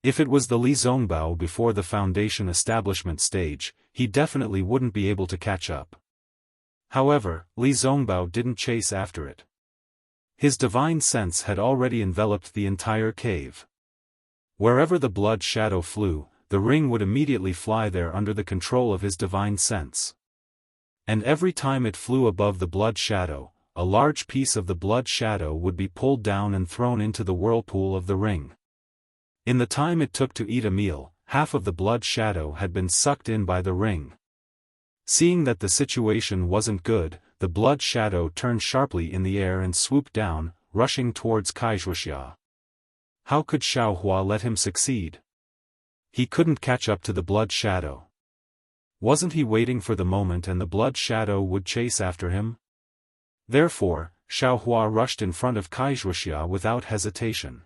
If it was the Li Zongbao before the foundation establishment stage, he definitely wouldn't be able to catch up. However, Li Zongbao didn't chase after it. His divine sense had already enveloped the entire cave. Wherever the blood shadow flew, the ring would immediately fly there under the control of his divine sense. And every time it flew above the blood shadow, a large piece of the blood shadow would be pulled down and thrown into the whirlpool of the ring. In the time it took to eat a meal, half of the blood shadow had been sucked in by the ring. Seeing that the situation wasn't good, the blood shadow turned sharply in the air and swooped down, rushing towards Wuxia. How could Xiaofan let him succeed? He couldn't catch up to the blood shadow. Wasn't he waiting for the moment and the blood shadow would chase after him? Therefore, Xiaofan rushed in front of Wuxia without hesitation.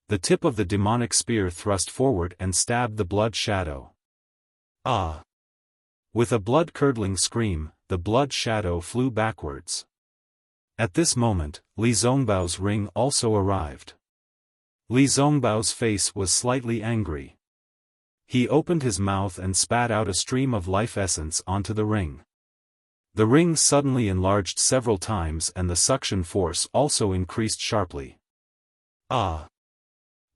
The tip of the demonic spear thrust forward and stabbed the blood shadow. Ah! With a blood-curdling scream, the blood shadow flew backwards. At this moment, Li Zongbao's ring also arrived. Li Zongbao's face was slightly angry. He opened his mouth and spat out a stream of life essence onto the ring. The ring suddenly enlarged several times and the suction force also increased sharply. Ah!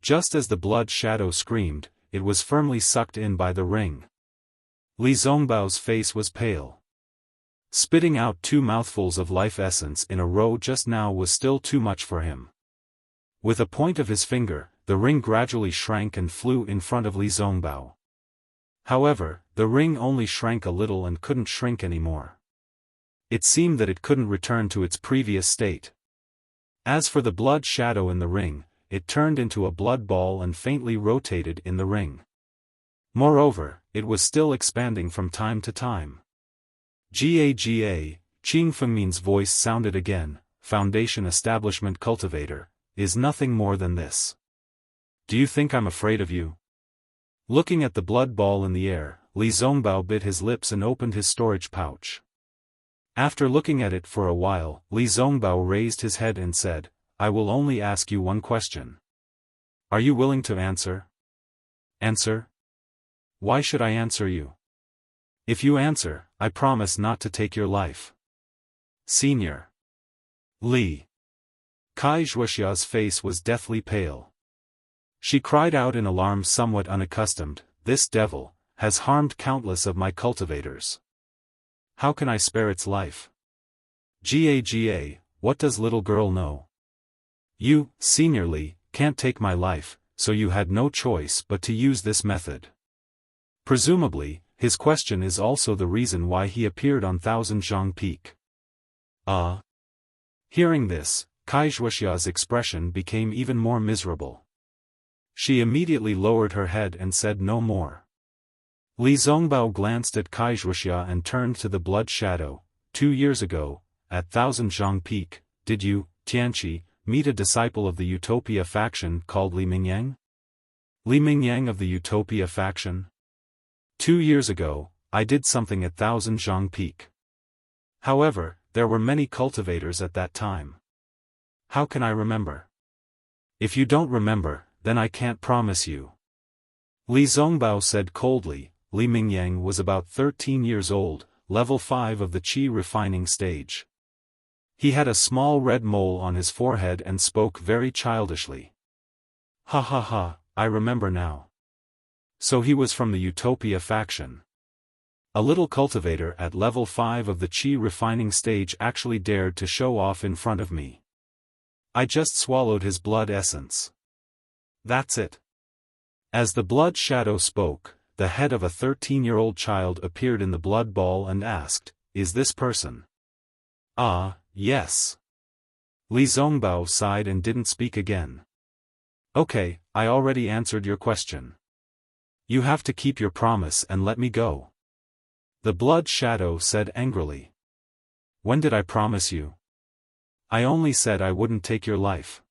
Just as the blood shadow screamed, it was firmly sucked in by the ring. Li Zongbao's face was pale. Spitting out 2 mouthfuls of life essence in a row just now was still too much for him. With a point of his finger, the ring gradually shrank and flew in front of Li Zongbao. However, the ring only shrank a little and couldn't shrink anymore. It seemed that it couldn't return to its previous state. As for the blood shadow in the ring, it turned into a blood ball and faintly rotated in the ring. Moreover, it was still expanding from time to time. Gaga, Qing Fengmin's voice sounded again, Foundation Establishment Cultivator, is nothing more than this. Do you think I'm afraid of you? Looking at the blood ball in the air, Li Zongbao bit his lips and opened his storage pouch. After looking at it for a while, Li Zongbao raised his head and said, I will only ask you one question. Are you willing to answer? Answer? Why should I answer you? If you answer, I promise not to take your life. Senior. Li. Wuxia's face was deathly pale. She cried out in alarm somewhat unaccustomed, this devil, has harmed countless of my cultivators. How can I spare its life? Gaga, what does little girl know? You, Senior Li, can't take my life, so you had no choice but to use this method. Presumably, his question is also the reason why he appeared on Thousand Zhang Peak. Hearing this, Wuxia's expression became even more miserable. She immediately lowered her head and said no more. Li Zongbao glanced at Wuxia and turned to the blood shadow. 2 years ago, at Thousand Zhang Peak, did you, Tianqi, meet a disciple of the Utopia faction called Li Mingyang? Li Mingyang of the Utopia faction? 2 years ago, I did something at Thousand Zhang Peak. However, there were many cultivators at that time. How can I remember? If you don't remember, then I can't promise you. Li Zongbao said coldly. Li Mingyang was about 13 years old, level 5 of the Qi refining stage. He had a small red mole on his forehead and spoke very childishly. Ha ha ha, I remember now. So he was from the Utopia faction. A little cultivator at level 5 of the Qi refining stage actually dared to show off in front of me. I just swallowed his blood essence. That's it. As the blood shadow spoke, the head of a 13-year-old child appeared in the blood ball and asked, "Is this person?" "Ah, yes." Li Zongbao sighed and didn't speak again. "Okay, I already answered your question. You have to keep your promise and let me go." The blood shadow said angrily. "When did I promise you? I only said I wouldn't take your life.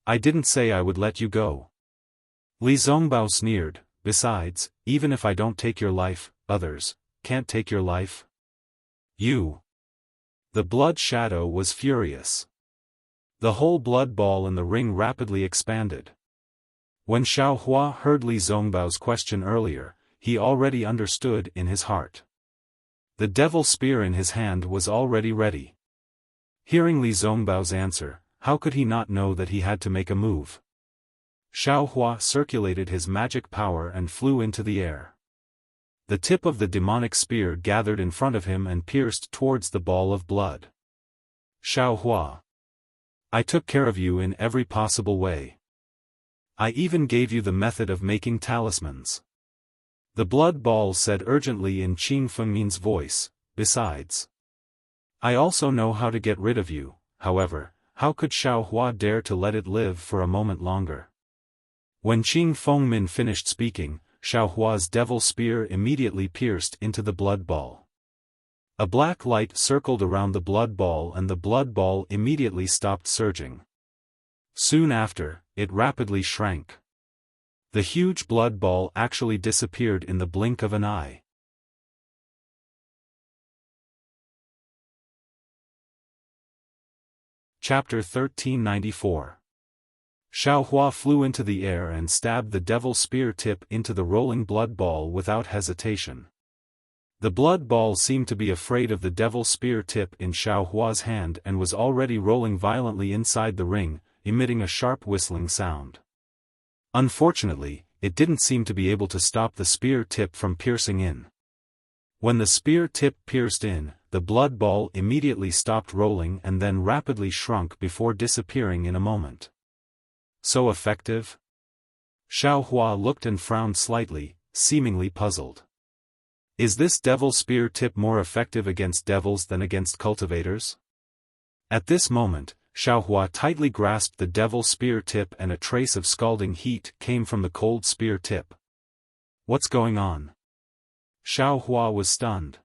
I didn't say I would let you go." Li Zongbao sneered, "Besides, even if I don't take your life, others can't take your life. You." The blood shadow was furious. The whole blood ball in the ring rapidly expanded. When Xiaofan heard Li Zongbao's question earlier, he already understood in his heart. The devil spear in his hand was already ready. Hearing Li Zongbao's answer, how could he not know that he had to make a move? Xiaofan circulated his magic power and flew into the air. The tip of the demonic spear gathered in front of him and pierced towards the ball of blood. "Xiaofan, I took care of you in every possible way. I even gave you the method of making talismans." The blood ball said urgently in Qing Fengmin's voice, "Besides, I also know how to get rid of you." However, how could Xiaofan dare to let it live for a moment longer? When Qing Fengmin finished speaking, Xiaohua's devil spear immediately pierced into the blood ball. A black light circled around the blood ball and the blood ball immediately stopped surging. Soon after, it rapidly shrank. The huge blood ball actually disappeared in the blink of an eye. Chapter 1394. Xiaohua flew into the air and stabbed the devil spear tip into the rolling blood ball without hesitation. The blood ball seemed to be afraid of the devil spear tip in Xiaohua's hand and was already rolling violently inside the ring, emitting a sharp whistling sound. Unfortunately, it didn't seem to be able to stop the spear tip from piercing in. When the spear tip pierced in, the blood ball immediately stopped rolling and then rapidly shrunk before disappearing in a moment. So effective? Xiaohua looked and frowned slightly, seemingly puzzled. Is this devil spear tip more effective against devils than against cultivators? At this moment, Xiaohua tightly grasped the devil spear tip and a trace of scalding heat came from the cold spear tip. What's going on? Xiaohua was stunned.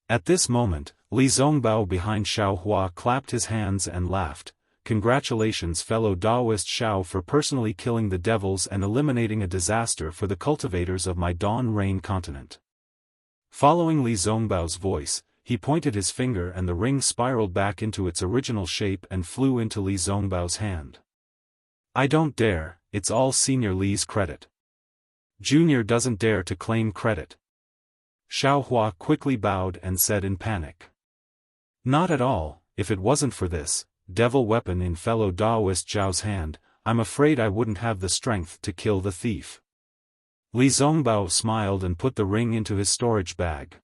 At this moment, Li Zongbao behind Xiaohua clapped his hands and laughed. "Congratulations fellow Daoist Xiao for personally killing the devils and eliminating a disaster for the cultivators of my Dawn Rain continent." Following Li Zongbao's voice, he pointed his finger and the ring spiraled back into its original shape and flew into Li Zongbao's hand. "I don't dare, it's all Senior Li's credit. Junior doesn't dare to claim credit." Xiaohua quickly bowed and said in panic. "Not at all, if it wasn't for this devil weapon in fellow Daoist Zhao's hand, I'm afraid I wouldn't have the strength to kill the thief." Li Zongbao smiled and put the ring into his storage bag.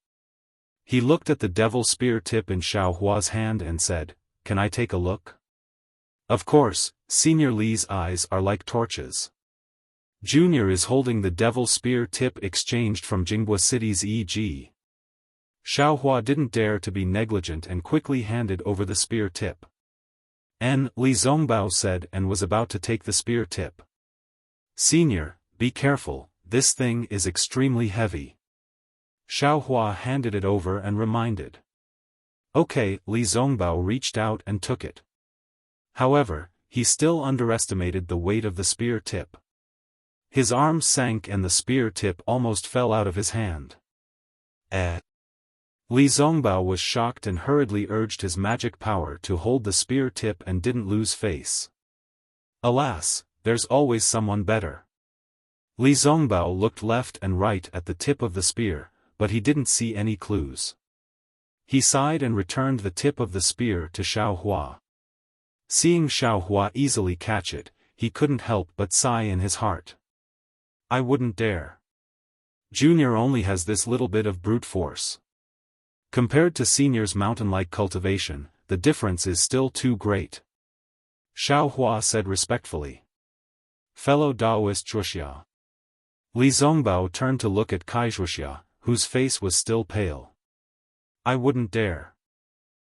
He looked at the devil spear tip in Xiaohua's hand and said, "Can I take a look?" Of course, Senior Li's eyes are like torches. Junior is holding the devil spear tip exchanged from Jinghua City's E.G. Xiaohua didn't dare to be negligent and quickly handed over the spear tip. Li Zongbao said and was about to take the spear tip. "Senior, be careful, this thing is extremely heavy." Xiaohua handed it over and reminded. "Okay." Li Zongbao reached out and took it. However, he still underestimated the weight of the spear tip. His arms sank and the spear tip almost fell out of his hand. Li Zongbao was shocked and hurriedly urged his magic power to hold the spear tip and didn't lose face. Alas, there's always someone better. Li Zongbao looked left and right at the tip of the spear, but he didn't see any clues. He sighed and returned the tip of the spear to Xiaohua. Seeing Xiaohua easily catch it, he couldn't help but sigh in his heart. I wouldn't dare. Junior only has this little bit of brute force. Compared to Senior's mountain-like cultivation, the difference is still too great. Xiaohua said respectfully. Fellow Daoist Wuxia. Li Zongbao turned to look at Wuxia, whose face was still pale. I wouldn't dare.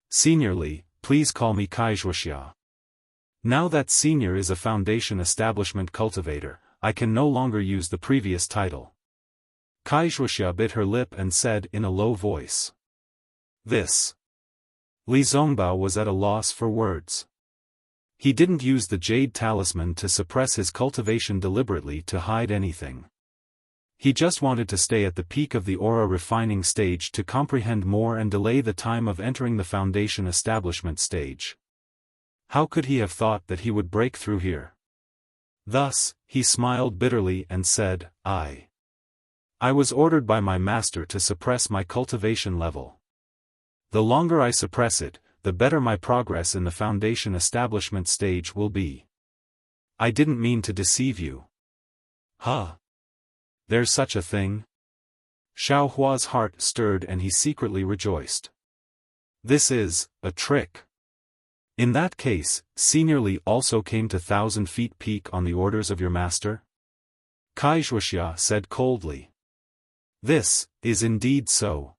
Senior Li, please call me Wuxia. Now that Senior is a Foundation Establishment cultivator, I can no longer use the previous title. Wuxia bit her lip and said in a low voice. This. Li Zongbao was at a loss for words. He didn't use the jade talisman to suppress his cultivation deliberately to hide anything. He just wanted to stay at the peak of the aura refining stage to comprehend more and delay the time of entering the Foundation Establishment stage. How could he have thought that he would break through here? Thus, he smiled bitterly and said, I was ordered by my master to suppress my cultivation level. The longer I suppress it, the better my progress in the Foundation Establishment stage will be. I didn't mean to deceive you. Huh? There's such a thing? Xiaohua's heart stirred and he secretly rejoiced. This is a trick. In that case, Senior Li also came to 1,000 feet peak on the orders of your master? Wuxia said coldly. This is indeed so.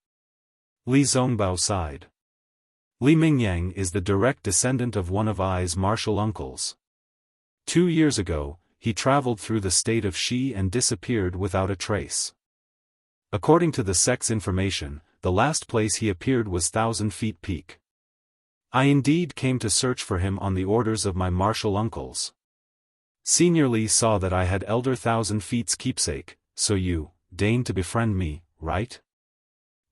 Li Zongbao sighed. Li Mingyang is the direct descendant of one of Ai's martial uncles. 2 years ago, he traveled through the state of Xi and disappeared without a trace. According to the sect's information, the last place he appeared was 1,000 feet peak. I indeed came to search for him on the orders of my martial uncles. Senior Li saw that I had Elder 1,000 Feet's keepsake, so you deigned to befriend me, right?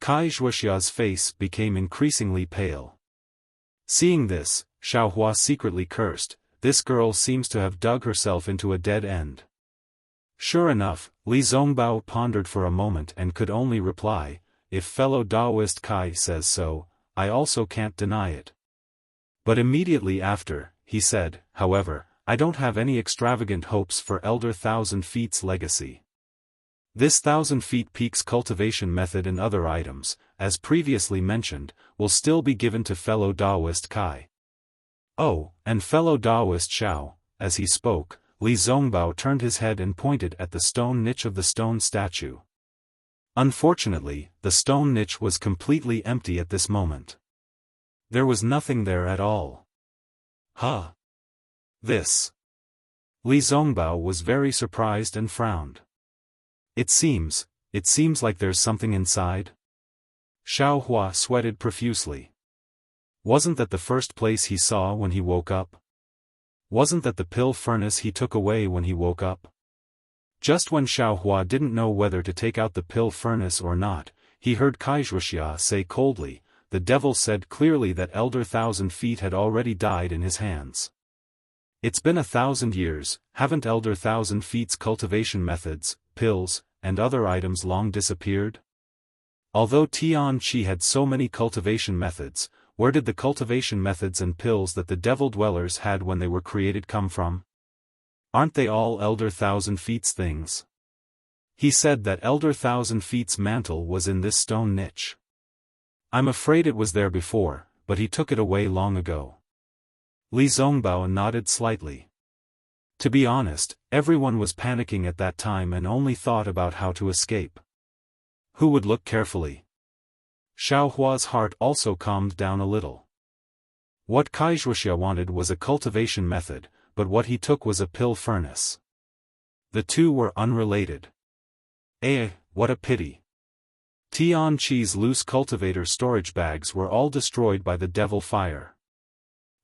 Wuxia's face became increasingly pale. Seeing this, Xiaohua secretly cursed, this girl seems to have dug herself into a dead end. Sure enough, Li Zongbao pondered for a moment and could only reply, if fellow Daoist Kai says so, I also can't deny it. But immediately after, he said, however, I don't have any extravagant hopes for Elder 1,000 Feet's legacy. This 1,000 Feet Peak's cultivation method and other items, as previously mentioned, will still be given to fellow Daoist Kai. Oh, and fellow Daoist Xiao. As he spoke, Li Zongbao turned his head and pointed at the stone niche of the stone statue. Unfortunately, the stone niche was completely empty at this moment. There was nothing there at all. Huh? This. Li Zongbao was very surprised and frowned. It seems like there's something inside. Xiaohua sweated profusely. Wasn't that the first place he saw when he woke up? Wasn't that the pill furnace he took away when he woke up? Just when Xiaohua didn't know whether to take out the pill furnace or not, he heard Wuxia say coldly, the devil said clearly that Elder 1,000 Feet had already died in his hands. It's been 1,000 years, haven't Elder 1,000 Feet's cultivation methods, pills, and other items long disappeared? Although Tian Qi had so many cultivation methods, where did the cultivation methods and pills that the devil dwellers had when they were created come from? Aren't they all Elder 1,000 Feet's things? He said that Elder 1,000 Feet's mantle was in this stone niche. I'm afraid it was there before, but he took it away long ago. Li Zongbao nodded slightly. To be honest, everyone was panicking at that time and only thought about how to escape. Who would look carefully? Xiaohua's heart also calmed down a little. What Wuxia wanted was a cultivation method, but what he took was a pill furnace. The two were unrelated. What a pity. Tian Qi's loose cultivator storage bags were all destroyed by the devil fire.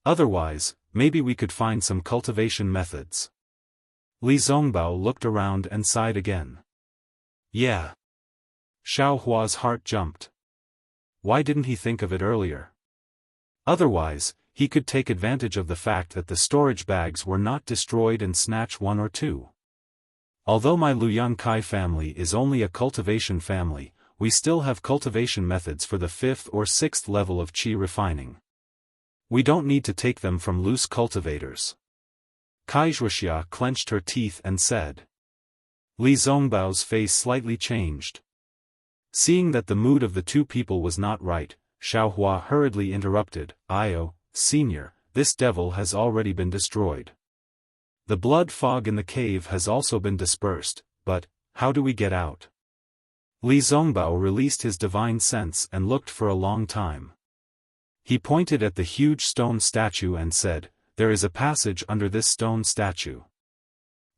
Otherwise, maybe we could find some cultivation methods. Li Zongbao looked around and sighed again. Yeah. Xiao Hua's heart jumped. Why didn't he think of it earlier? Otherwise, he could take advantage of the fact that the storage bags were not destroyed and snatch one or two. Although my Luyan Kai family is only a cultivation family, we still have cultivation methods for the 5th or 6th level of qi refining. We don't need to take them from loose cultivators. Wuxia clenched her teeth and said. Li Zongbao's face slightly changed. Seeing that the mood of the two people was not right, Xiaohua hurriedly interrupted, "Io, Senior, this devil has already been destroyed. The blood fog in the cave has also been dispersed, but, how do we get out?" Li Zongbao released his divine sense and looked for a long time. He pointed at the huge stone statue and said, "There is a passage under this stone statue.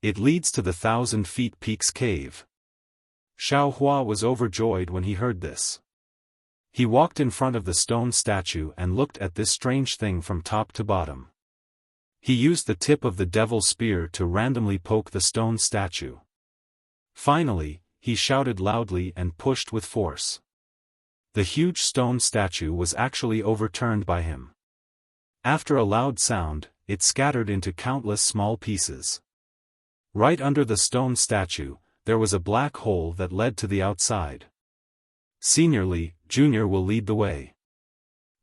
It leads to the 1,000 Feet Peaks cave." Xiaohua was overjoyed when he heard this. He walked in front of the stone statue and looked at this strange thing from top to bottom. He used the tip of the devil's spear to randomly poke the stone statue. Finally, he shouted loudly and pushed with force. The huge stone statue was actually overturned by him. After a loud sound, it scattered into countless small pieces. Right under the stone statue, there was a black hole that led to the outside. Senior Li, Junior will lead the way.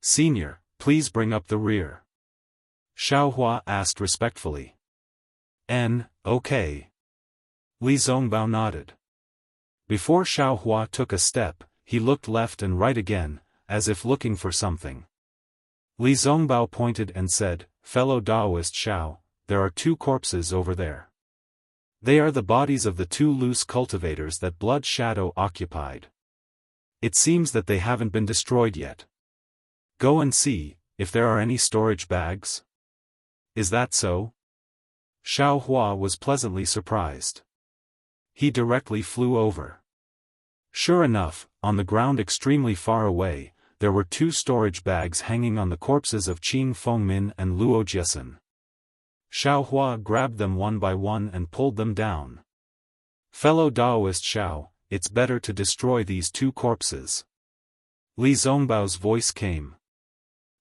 Senior, please bring up the rear. Xiaohua asked respectfully. Okay. Li Zongbao nodded. Before Xiaohua took a step, he looked left and right again, as if looking for something. Li Zongbao pointed and said, "Fellow Daoist Xiao, there are 2 corpses over there. They are the bodies of the 2 loose cultivators that Blood Shadow occupied. It seems that they haven't been destroyed yet. Go and see, if there are any storage bags." "Is that so?" Xiaohua was pleasantly surprised. He directly flew over. Sure enough, on the ground extremely far away, there were 2 storage bags hanging on the corpses of Qing Fengmin and Luo Jiesun. Xiaohua grabbed them one by one and pulled them down. "Fellow Daoist Xiao, it's better to destroy these 2 corpses." Li Zongbao's voice came.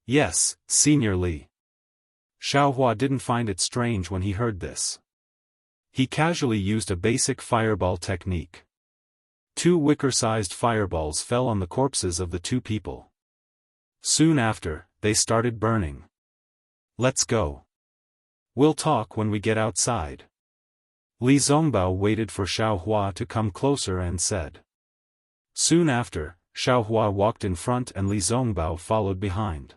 "Yes, Senior Li." Xiaohua didn't find it strange when he heard this. He casually used a basic fireball technique. 2 wicker-sized fireballs fell on the corpses of the 2 people. Soon after, they started burning. "Let's go. We'll talk when we get outside." Li Zongbao waited for Xiaohua to come closer and said. Soon after, Xiaohua walked in front and Li Zongbao followed behind.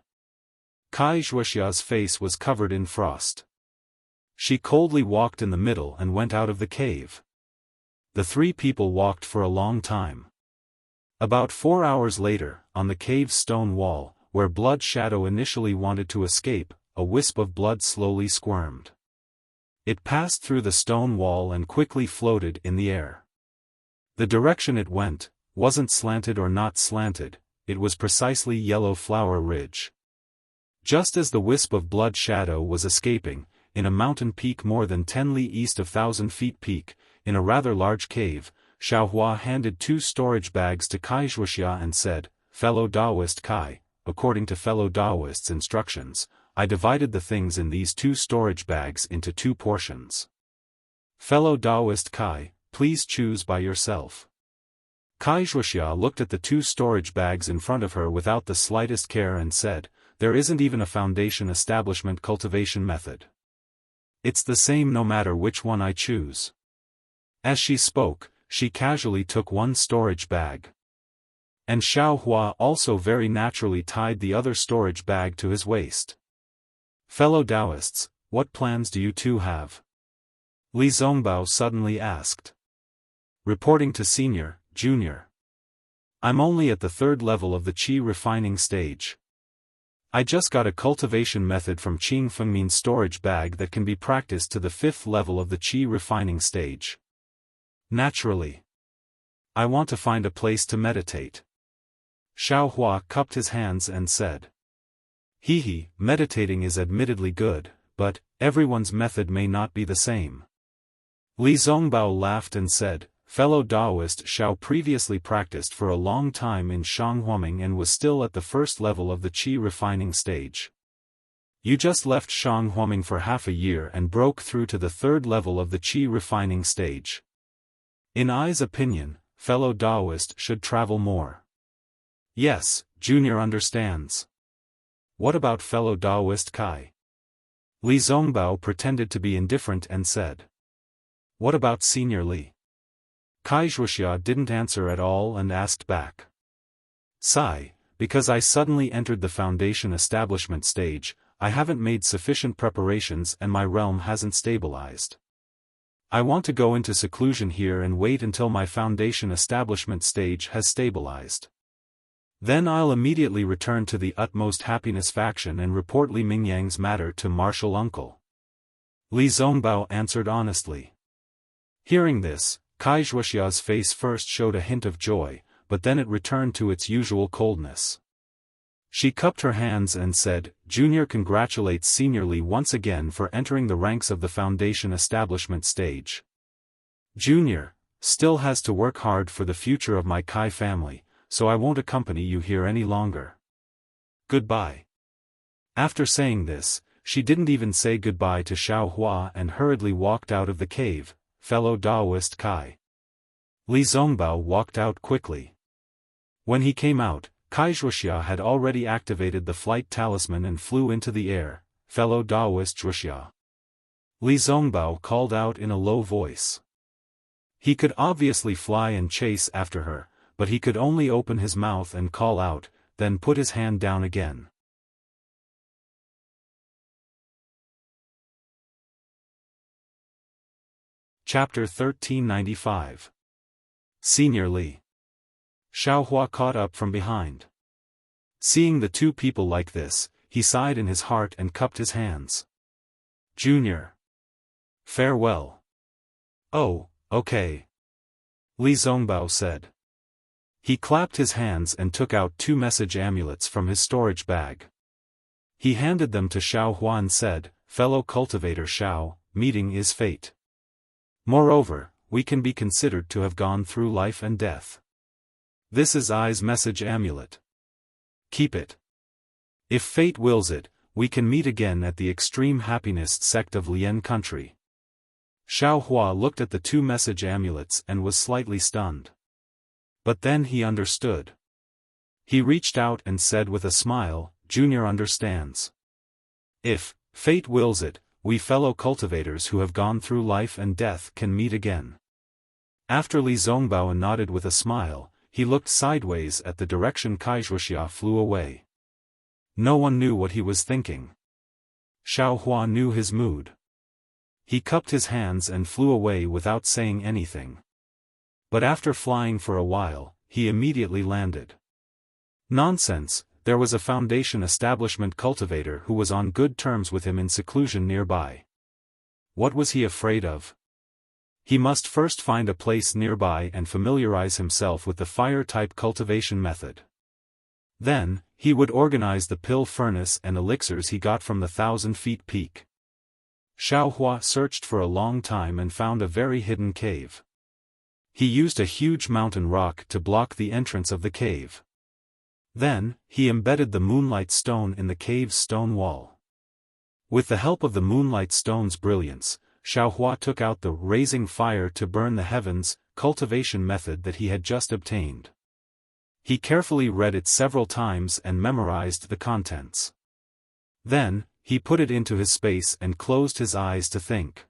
Wuxia's face was covered in frost. She coldly walked in the middle and went out of the cave. The 3 people walked for a long time. About 4 hours later, on the cave's stone wall, where Blood Shadow initially wanted to escape, a wisp of blood slowly squirmed. It passed through the stone wall and quickly floated in the air. The direction it went wasn't slanted or not slanted, it was precisely Yellow Flower Ridge. Just as the wisp of Blood Shadow was escaping, in a mountain peak more than 10 li east of 1,000 Feet Peak, in a rather large cave, Xiaohua handed 2 storage bags to Wuxia and said, "Fellow Daoist Kai, according to fellow Daoist's instructions, I divided the things in these 2 storage bags into 2 portions. Fellow Daoist Kai, please choose by yourself." Wuxia looked at the 2 storage bags in front of her without the slightest care and said, "There isn't even a foundation establishment cultivation method. It's the same no matter which one I choose." As she spoke, she casually took 1 storage bag. And Xiaohua also very naturally tied the other storage bag to his waist. "Fellow Daoists, what plans do you 2 have?" Li Zongbao suddenly asked. "Reporting to Senior, Junior. I'm only at the 3rd level of the qi refining stage. I just got a cultivation method from Qing Fengmin's storage bag that can be practiced to the 5th level of the qi refining stage. Naturally. I want to find a place to meditate." Xiaohua cupped his hands and said. Meditating is admittedly good, but everyone's method may not be the same. Li Zongbao laughed and said, fellow Taoist Xiao previously practiced for a long time in Shanghuaming and was still at the first level of the qi refining stage. You just left Shanghuaming for half a year and broke through to the third level of the qi refining stage. In I's opinion, fellow Taoist should travel more. Yes, Junior understands. What about fellow Taoist Kai? Li Zongbao pretended to be indifferent and said. What about Senior Li? Kai Wuxia didn't answer at all and asked back. Sigh, because I suddenly entered the foundation establishment stage, I haven't made sufficient preparations and my realm hasn't stabilized. I want to go into seclusion here and wait until my foundation establishment stage has stabilized. Then I'll immediately return to the utmost happiness faction and report Li Mingyang's matter to Martial Uncle. Li Zongbao answered honestly. Hearing this, Kai Wuxia's face first showed a hint of joy, but then it returned to its usual coldness. She cupped her hands and said, Junior congratulates Senior Li once again for entering the ranks of the foundation establishment stage. Junior still has to work hard for the future of my Kai family, so I won't accompany you here any longer. Goodbye. After saying this, she didn't even say goodbye to Xiao Hua and hurriedly walked out of the cave. Fellow Taoist Kai. Li Zongbao walked out quickly. When he came out, Kai Wuxia had already activated the flight talisman and flew into the air. Fellow Taoist Wuxia. Li Zongbao called out in a low voice. He could obviously fly and chase after her, but he could only open his mouth and call out, then put his hand down again. Chapter 1395. Senior Li. Xiao Hua caught up from behind. Seeing the two people like this, he sighed in his heart and cupped his hands. Junior. Farewell. Oh, okay. Li Zongbao said. He clapped his hands and took out 2 message amulets from his storage bag. He handed them to Xiao Hua and said, fellow cultivator Xiao, meeting is fate. Moreover, we can be considered to have gone through life and death. This is I's message amulet. Keep it. If fate wills it, we can meet again at the extreme happiness sect of Lian country. Xiao Hua looked at the 2 message amulets and was slightly stunned. But then he understood. He reached out and said with a smile, Junior understands. If fate wills it, we fellow cultivators who have gone through life and death can meet again. After Li Zongbao nodded with a smile, he looked sideways at the direction Kai Wuxia flew away. No one knew what he was thinking. Xiao Hua knew his mood. He cupped his hands and flew away without saying anything. But after flying for a while, he immediately landed. Nonsense. There was a foundation establishment cultivator who was on good terms with him in seclusion nearby. What was he afraid of? He must first find a place nearby and familiarize himself with the fire-type cultivation method. Then, he would organize the pill furnace and elixirs he got from the 1,000-feet peak. Xiao Hua searched for a long time and found a very hidden cave. He used a huge mountain rock to block the entrance of the cave. Then, he embedded the moonlight stone in the cave's stone wall. With the help of the moonlight stone's brilliance, Xiao Hua took out the raising fire to burn the heavens cultivation method that he had just obtained. He carefully read it several times and memorized the contents. Then, he put it into his space and closed his eyes to think.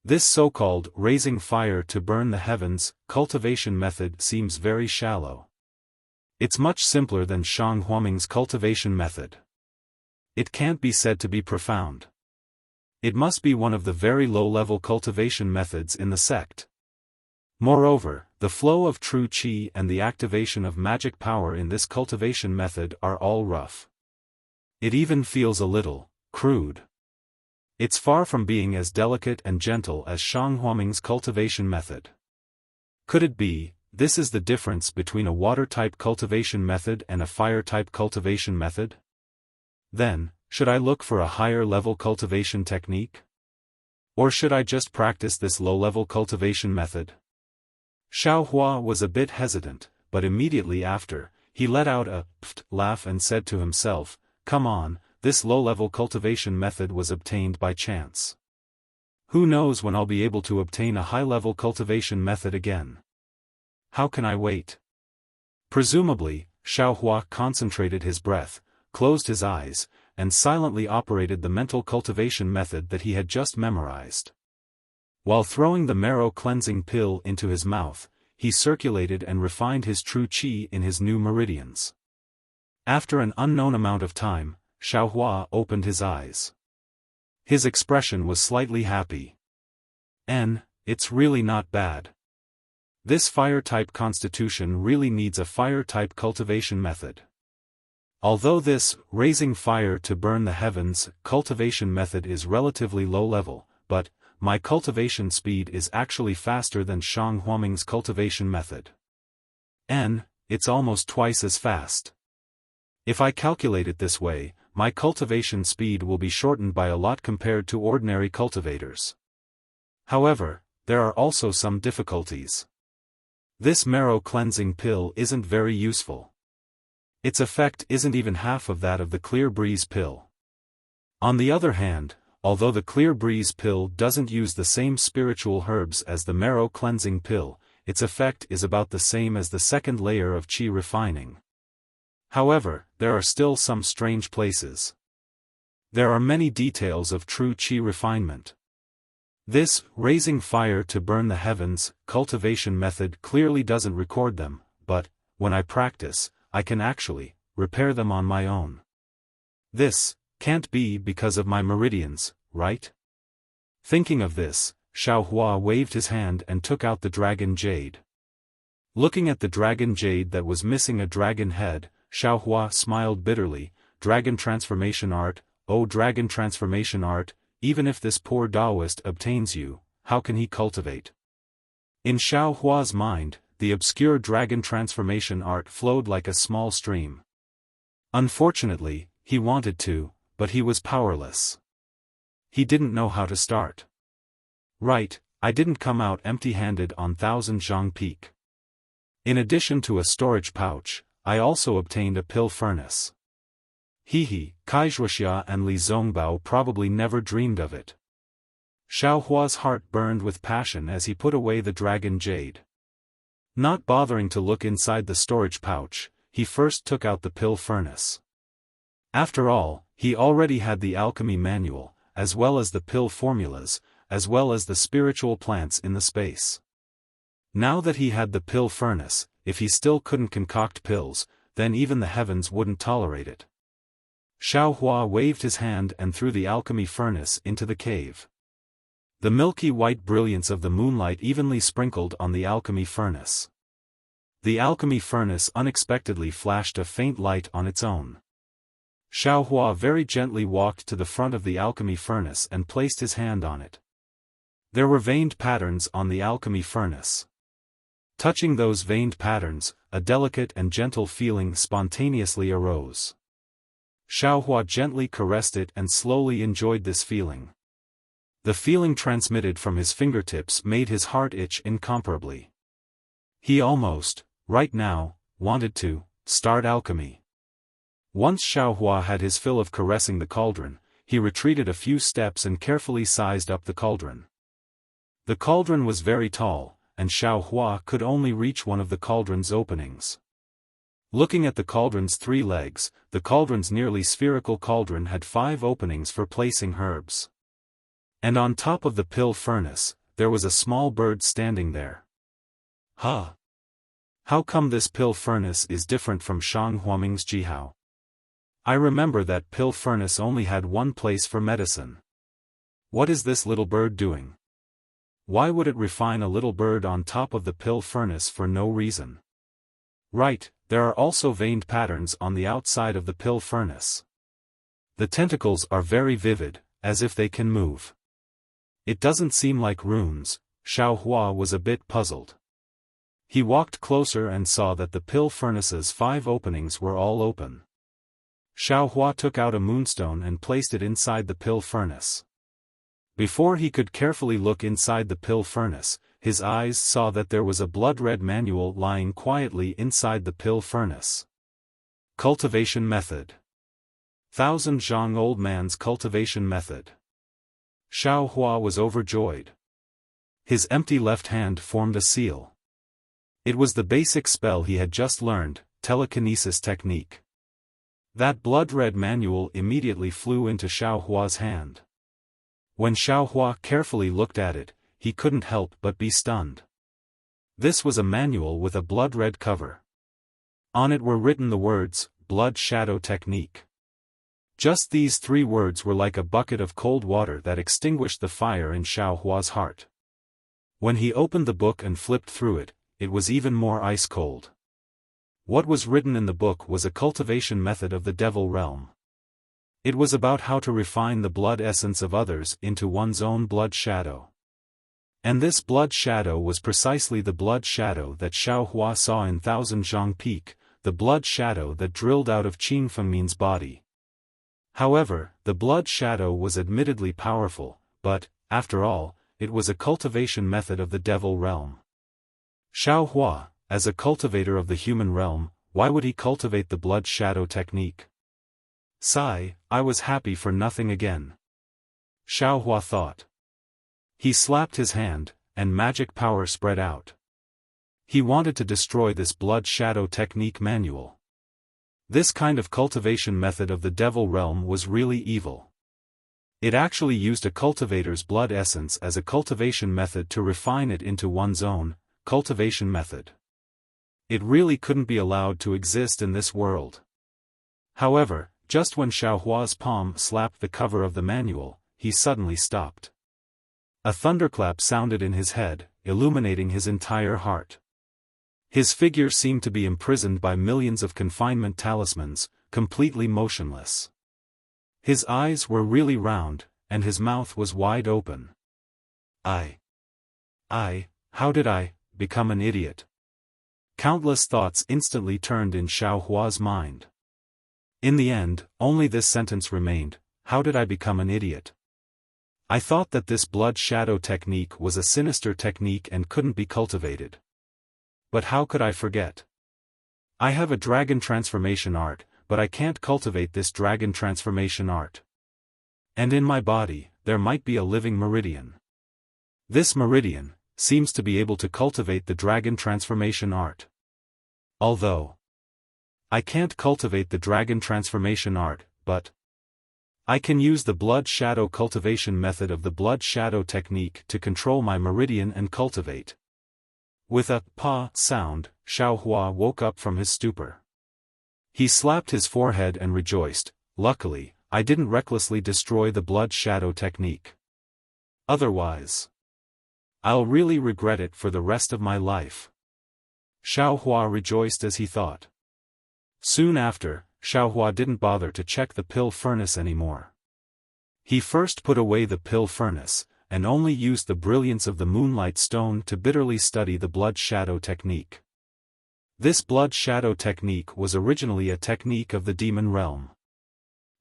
This so-called raising fire to burn the heavens cultivation method seems very shallow. It's much simpler than Shanghuaming's cultivation method. It can't be said to be profound. It must be one of the very low-level cultivation methods in the sect. Moreover, the flow of true qi and the activation of magic power in this cultivation method are all rough. It even feels a little crude. It's far from being as delicate and gentle as Shanghuaming's cultivation method. Could it be, this is the difference between a water-type cultivation method and a fire-type cultivation method? Then, Should I look for a higher-level cultivation technique? Or should I just practice this low-level cultivation method? Xiaohua was a bit hesitant, but immediately after, he let out a pfft laugh and said to himself, "Come on, this low-level cultivation method was obtained by chance. Who knows when I'll be able to obtain a high-level cultivation method again? How can I wait?" Presumably, Xiaohua concentrated his breath, closed his eyes, and silently operated the mental cultivation method that he had just memorized. While throwing the marrow cleansing pill into his mouth, he circulated and refined his true qi in his new meridians. After an unknown amount of time, Xiaohua opened his eyes. His expression was slightly happy. It's really not bad. This fire-type constitution really needs a fire-type cultivation method. Although this, raising fire to burn the heavens, cultivation method is relatively low-level, but, my cultivation speed is actually faster than Shang Huaming's cultivation method. It's almost twice as fast. If I calculate it this way, my cultivation speed will be shortened by a lot compared to ordinary cultivators. However, there are also some difficulties. This marrow cleansing pill isn't very useful. Its effect isn't even half of that of the clear breeze pill. On the other hand, although the clear breeze pill doesn't use the same spiritual herbs as the marrow cleansing pill, its effect is about the same as the second layer of qi refining. However, there are still some strange places. There are many details of true qi refinement. This, raising fire to burn the heavens, cultivation method clearly doesn't record them, but, when I practice, I can actually repair them on my own. This can't be because of my meridians, right? Thinking of this, Xiaohua waved his hand and took out the dragon jade. Looking at the dragon jade that was missing a dragon head, Xiaohua smiled bitterly. Dragon transformation art, oh dragon transformation art, even if this poor Taoist obtains you, how can he cultivate? In Xiaohua's mind, the obscure dragon transformation art flowed like a small stream. Unfortunately, he wanted to, but he was powerless. He didn't know how to start. Right, I didn't come out empty-handed on Thousand Zhang Peak. In addition to a storage pouch, I also obtained a pill furnace. Kai Wuxia and Li Zongbao probably never dreamed of it. Xiaohua's heart burned with passion as he put away the dragon jade. Not bothering to look inside the storage pouch, he first took out the pill furnace. After all, he already had the alchemy manual, as well as the pill formulas, as well as the spiritual plants in the space. Now that he had the pill furnace, if he still couldn't concoct pills, then even the heavens wouldn't tolerate it. Xiaohua waved his hand and threw the alchemy furnace into the cave. The milky white brilliance of the moonlight evenly sprinkled on the alchemy furnace. The alchemy furnace unexpectedly flashed a faint light on its own. Xiaohua very gently walked to the front of the alchemy furnace and placed his hand on it. There were veined patterns on the alchemy furnace. Touching those veined patterns, a delicate and gentle feeling spontaneously arose. Xiaohua gently caressed it and slowly enjoyed this feeling. The feeling transmitted from his fingertips made his heart itch incomparably. He almost, right now, wanted to start alchemy. Once Xiaohua had his fill of caressing the cauldron, he retreated a few steps and carefully sized up the cauldron. The cauldron was very tall, and Xiaohua could only reach one of the cauldron's openings. Looking at the cauldron's 3 legs, the cauldron's nearly spherical cauldron had 5 openings for placing herbs. And on top of the pill furnace, there was a small bird standing there. Huh! How come this pill furnace is different from Shang Huaming's Jihao? I remember that pill furnace only had one place for medicine. What is this little bird doing? Why would it refine a little bird on top of the pill furnace for no reason? Right, there are also veined patterns on the outside of the pill furnace. The tentacles are very vivid, as if they can move. It doesn't seem like runes. Xiaohua was a bit puzzled. He walked closer and saw that the pill furnace's 5 openings were all open. Xiaofan took out a moonstone and placed it inside the pill furnace. Before he could carefully look inside the pill furnace, his eyes saw that there was a blood-red manual lying quietly inside the pill furnace. Cultivation Method. 1000 Zhang Old Man's Cultivation Method. Xiaofan was overjoyed. His empty left hand formed a seal. It was the basic spell he had just learned, telekinesis technique. That blood-red manual immediately flew into Xiaohua's hand. When Xiaohua carefully looked at it, he couldn't help but be stunned. This was a manual with a blood-red cover. On it were written the words, Blood Shadow Technique. Just these 3 words were like a bucket of cold water that extinguished the fire in Xiaohua's heart. When he opened the book and flipped through it, it was even more ice-cold. What was written in the book was a cultivation method of the devil realm. It was about how to refine the blood essence of others into one's own blood shadow. And this blood shadow was precisely the blood shadow that Xiaohua saw in Thousand Zhang Peak, the blood shadow that drilled out of Qing Fengmin's body. However, the blood shadow was admittedly powerful, but, after all, it was a cultivation method of the devil realm. Xiaohua, as a cultivator of the human realm, why would he cultivate the blood shadow technique? Sigh, I was happy for nothing again. Xiaohua thought. He slapped his hand, and magic power spread out. He wanted to destroy this blood shadow technique manual. This kind of cultivation method of the devil realm was really evil. It actually used a cultivator's blood essence as a cultivation method to refine it into one's own cultivation method. It really couldn't be allowed to exist in this world. However, just when Xiaohua's palm slapped the cover of the manual, he suddenly stopped. A thunderclap sounded in his head, illuminating his entire heart. His figure seemed to be imprisoned by millions of confinement talismans, completely motionless. His eyes were really round, and his mouth was wide open. How did I become an idiot? Countless thoughts instantly turned in Xiaohua's mind. In the end, only this sentence remained, how did I become an idiot? I thought that this blood shadow technique was a sinister technique and couldn't be cultivated. But how could I forget? I have a dragon transformation art, but I can't cultivate this dragon transformation art. And in my body, there might be a living meridian. This meridian seems to be able to cultivate the dragon transformation art. Although I can't cultivate the dragon transformation art, but I can use the blood shadow cultivation method of the blood shadow technique to control my meridian and cultivate. With a pa sound, Xiaohua woke up from his stupor. He slapped his forehead and rejoiced, luckily, I didn't recklessly destroy the blood shadow technique. Otherwise, I'll really regret it for the rest of my life. Xiaohua rejoiced as he thought. Soon after, Xiaohua didn't bother to check the pill furnace anymore. He first put away the pill furnace, and only used the brilliance of the moonlight stone to bitterly study the blood shadow technique. This blood shadow technique was originally a technique of the demon realm.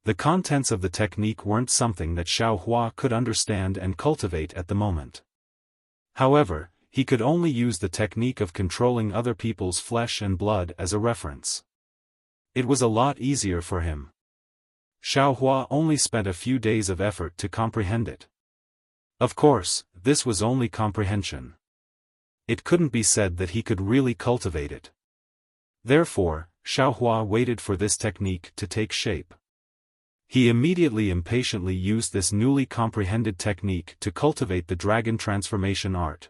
The contents of the technique weren't something that Xiaohua could understand and cultivate at the moment. However, he could only use the technique of controlling other people's flesh and blood as a reference. It was a lot easier for him. Xiaohua only spent a few days of effort to comprehend it. Of course, this was only comprehension. It couldn't be said that he could really cultivate it. Therefore, Xiaohua waited for this technique to take shape. He immediately impatiently used this newly comprehended technique to cultivate the dragon transformation art.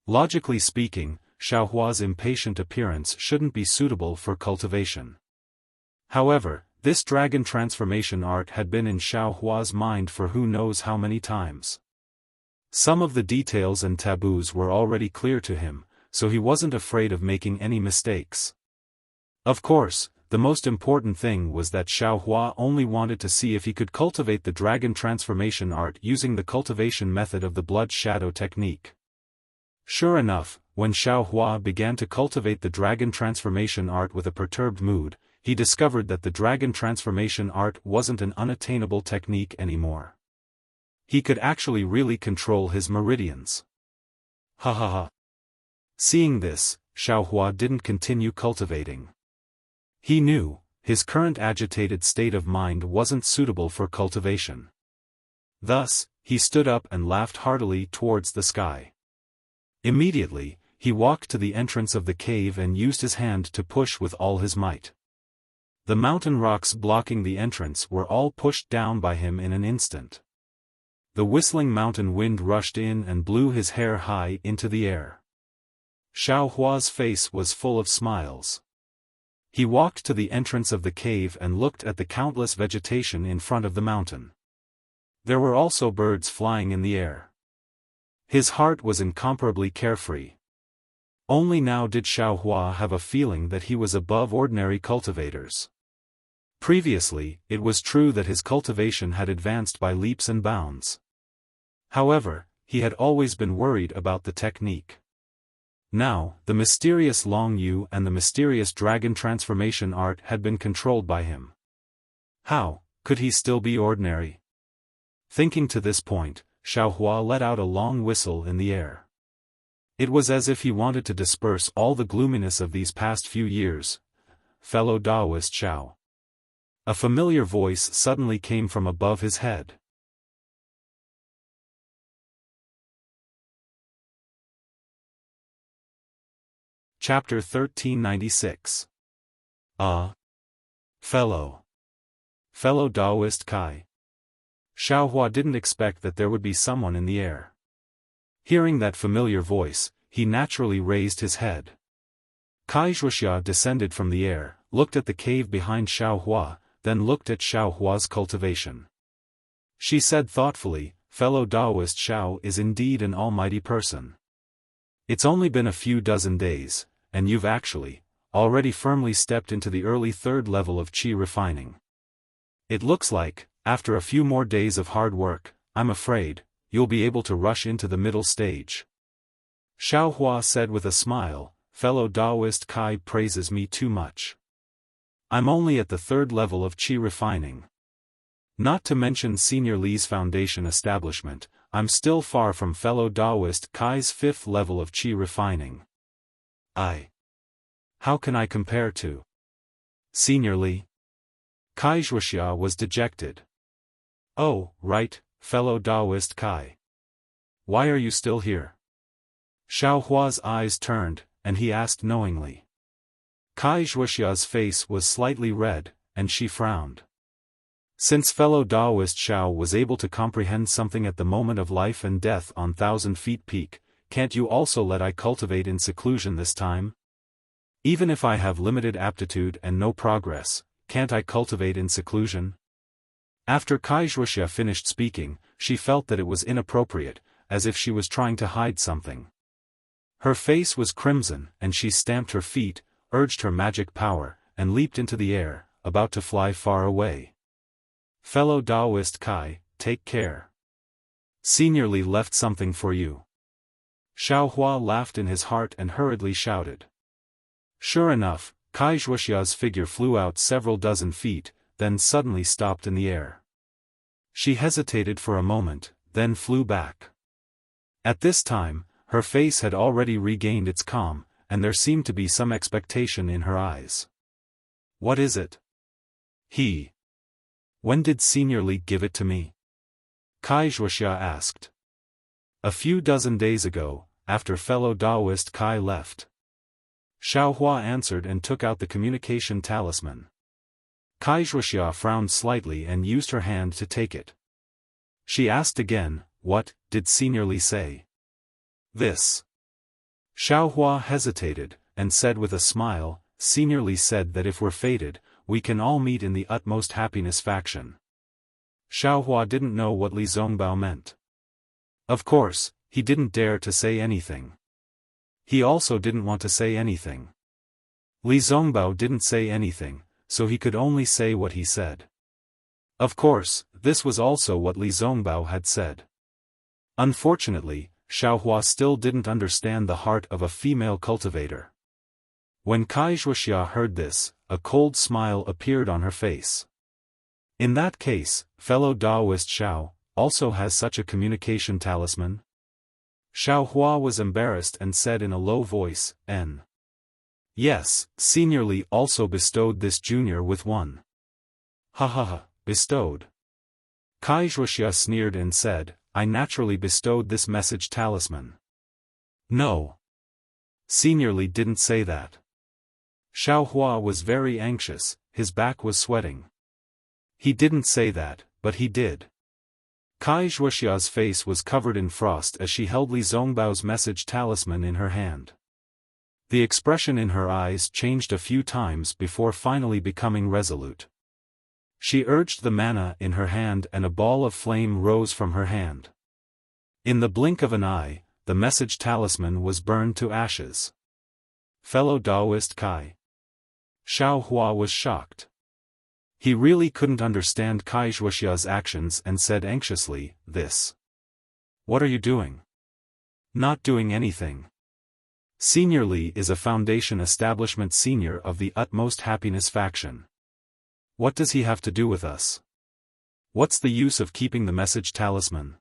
Logically speaking, Xiaohua's impatient appearance shouldn't be suitable for cultivation. However, this dragon transformation art had been in Xiaohua's mind for who knows how many times. Some of the details and taboos were already clear to him, so he wasn't afraid of making any mistakes. Of course, the most important thing was that Xiaohua only wanted to see if he could cultivate the dragon transformation art using the cultivation method of the blood shadow technique. Sure enough, when Xiaohua began to cultivate the dragon transformation art with a perturbed mood, he discovered that the dragon transformation art wasn't an unattainable technique anymore. He could actually really control his meridians. Ha ha ha. Seeing this, Xiaohua didn't continue cultivating. He knew, his current agitated state of mind wasn't suitable for cultivation. Thus, he stood up and laughed heartily towards the sky. Immediately, he walked to the entrance of the cave and used his hand to push with all his might. The mountain rocks blocking the entrance were all pushed down by him in an instant. The whistling mountain wind rushed in and blew his hair high into the air. Xiaohua's face was full of smiles. He walked to the entrance of the cave and looked at the countless vegetation in front of the mountain. There were also birds flying in the air. His heart was incomparably carefree. Only now did Xiaohua have a feeling that he was above ordinary cultivators. Previously, it was true that his cultivation had advanced by leaps and bounds. However, he had always been worried about the technique. Now, the mysterious Long Yu and the mysterious dragon transformation art had been controlled by him. How could he still be ordinary? Thinking to this point, Xiaohua let out a long whistle in the air. It was as if he wanted to disperse all the gloominess of these past few years. Fellow Taoist Xiao. A familiar voice suddenly came from above his head. Chapter 1396. Fellow Taoist Kai. Xiaohua didn't expect that there would be someone in the air. Hearing that familiar voice, he naturally raised his head. Wuxia descended from the air, looked at the cave behind Xiaohua, then looked at Xiaohua's cultivation. She said thoughtfully, "Fellow Taoist Xiao is indeed an almighty person. It's only been a few dozen days, and you've already firmly stepped into the early third level of qi refining. It looks like, after a few more days of hard work, I'm afraid, you'll be able to rush into the middle stage." Xiaohua said with a smile, "Fellow Taoist Kai praises me too much. I'm only at the third level of qi refining. Not to mention Senior Li's foundation establishment, I'm still far from fellow Taoist Kai's fifth level of qi refining. How can I compare to Senior Li?" Wuxia was dejected. "Oh, right, fellow Taoist Kai. Why are you still here?" Xiaohua's eyes turned, and he asked knowingly. Wuxia's face was slightly red, and she frowned. Since fellow Taoist Xiao was able to comprehend something at the moment of life and death on 1,000 Feet Peak, can't you also let I cultivate in seclusion this time? Even if I have limited aptitude and no progress, can't I cultivate in seclusion? After Wuxia finished speaking, she felt that it was inappropriate, as if she was trying to hide something. Her face was crimson, and she stamped her feet, urged her magic power, and leaped into the air, about to fly far away. "Fellow Taoist Kai, take care. Senior Li left something for you." Xiaohua laughed in his heart and hurriedly shouted. Sure enough, Wuxia's figure flew out several dozen feet, then suddenly stopped in the air. She hesitated for a moment, then flew back. At this time, her face had already regained its calm, and there seemed to be some expectation in her eyes. "What is it?" "When did Senior Li give it to me?" Wuxia asked. "A few dozen days ago, after fellow Taoist Kai left." Xiaohua answered and took out the communication talisman. Wuxia frowned slightly and used her hand to take it. She asked again, "What did Senior Li say?" "This." Xiaohua hesitated, and said with a smile, "Senior Li said that if we're fated, we can all meet in the utmost happiness faction." Xiaohua didn't know what Li Zongbao meant. Of course, he didn't dare to say anything. He also didn't want to say anything. Li Zongbao didn't say anything, so he could only say what he said. Of course, this was also what Li Zongbao had said. Unfortunately, Xiaohua still didn't understand the heart of a female cultivator. When Wuxia heard this, a cold smile appeared on her face. In that case, fellow Taoist Xiao also has such a communication talisman? Xiao Hua was embarrassed and said in a low voice, N. Yes, Senior Li also bestowed this junior with one. Ha ha ha, bestowed. Wuxia sneered and said, I naturally bestowed this message talisman. No. Senior Li didn't say that. Xiao Hua was very anxious, his back was sweating. He didn't say that, but he did. Wuxia's face was covered in frost as she held Li Zongbao's message talisman in her hand. The expression in her eyes changed a few times before finally becoming resolute. She urged the mana in her hand and a ball of flame rose from her hand. In the blink of an eye, the message talisman was burned to ashes. Fellow Taoist Kai. Xiao Hua was shocked. He really couldn't understand Wuxia's actions and said anxiously, This. What are you doing? Not doing anything. Senior Li is a Foundation Establishment senior of the Utmost Happiness faction. What does he have to do with us? What's the use of keeping the message talisman?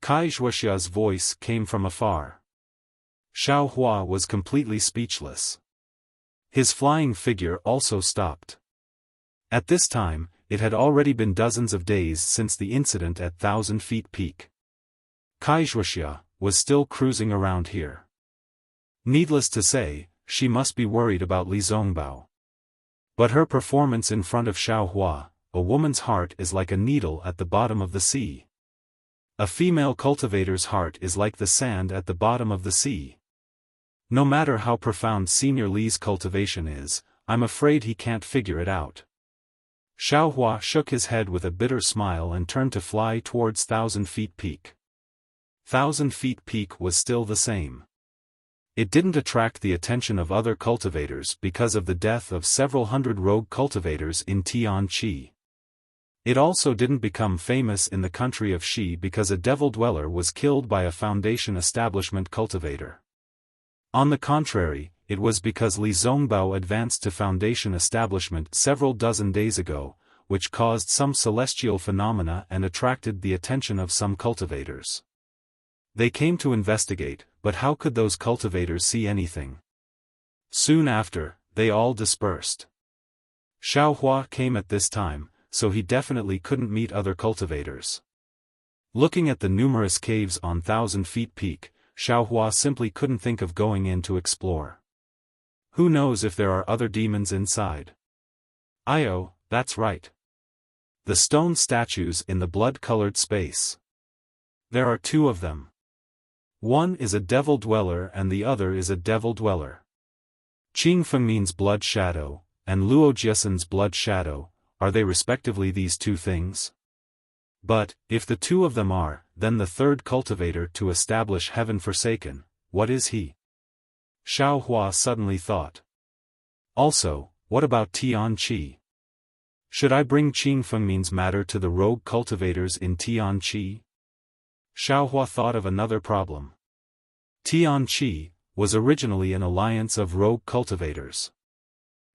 Wuxia's voice came from afar. Xiao Hua was completely speechless. His flying figure also stopped. At this time, it had already been dozens of days since the incident at 1,000 Feet Peak. Wuxia was still cruising around here. Needless to say, she must be worried about Li Zongbao. But her performance in front of Xiao Hua, a woman's heart is like a needle at the bottom of the sea. A female cultivator's heart is like the sand at the bottom of the sea. No matter how profound Senior Li's cultivation is, I'm afraid he can't figure it out. Xiao Hua shook his head with a bitter smile and turned to fly towards 1,000 Feet Peak. 1,000 Feet Peak was still the same. It didn't attract the attention of other cultivators because of the death of several hundred rogue cultivators in Tianqi. It also didn't become famous in the country of Xi because a devil dweller was killed by a Foundation Establishment cultivator. On the contrary, it was because Li Zongbao advanced to Foundation Establishment several dozen days ago, which caused some celestial phenomena and attracted the attention of some cultivators. They came to investigate, but how could those cultivators see anything? Soon after, they all dispersed. Xiao Hua came at this time, so he definitely couldn't meet other cultivators. Looking at the numerous caves on 1,000 Feet Peak, Xiao Hua simply couldn't think of going in to explore. Who knows if there are other demons inside? Io, that's right. The stone statues in the blood-colored space. There are two of them. One is a devil dweller and the other is a devil dweller. Qingfeng means blood shadow, and Luo Jiesen's blood shadow, are they respectively these two things? But, if the two of them are, then the third cultivator to establish Heaven Forsaken, what is he? Xiao Hua suddenly thought. Also, what about Tianqi? Should I bring Qingfeng means matter to the rogue cultivators in Tianqi? Xiao Hua thought of another problem. Tianqi was originally an alliance of rogue cultivators.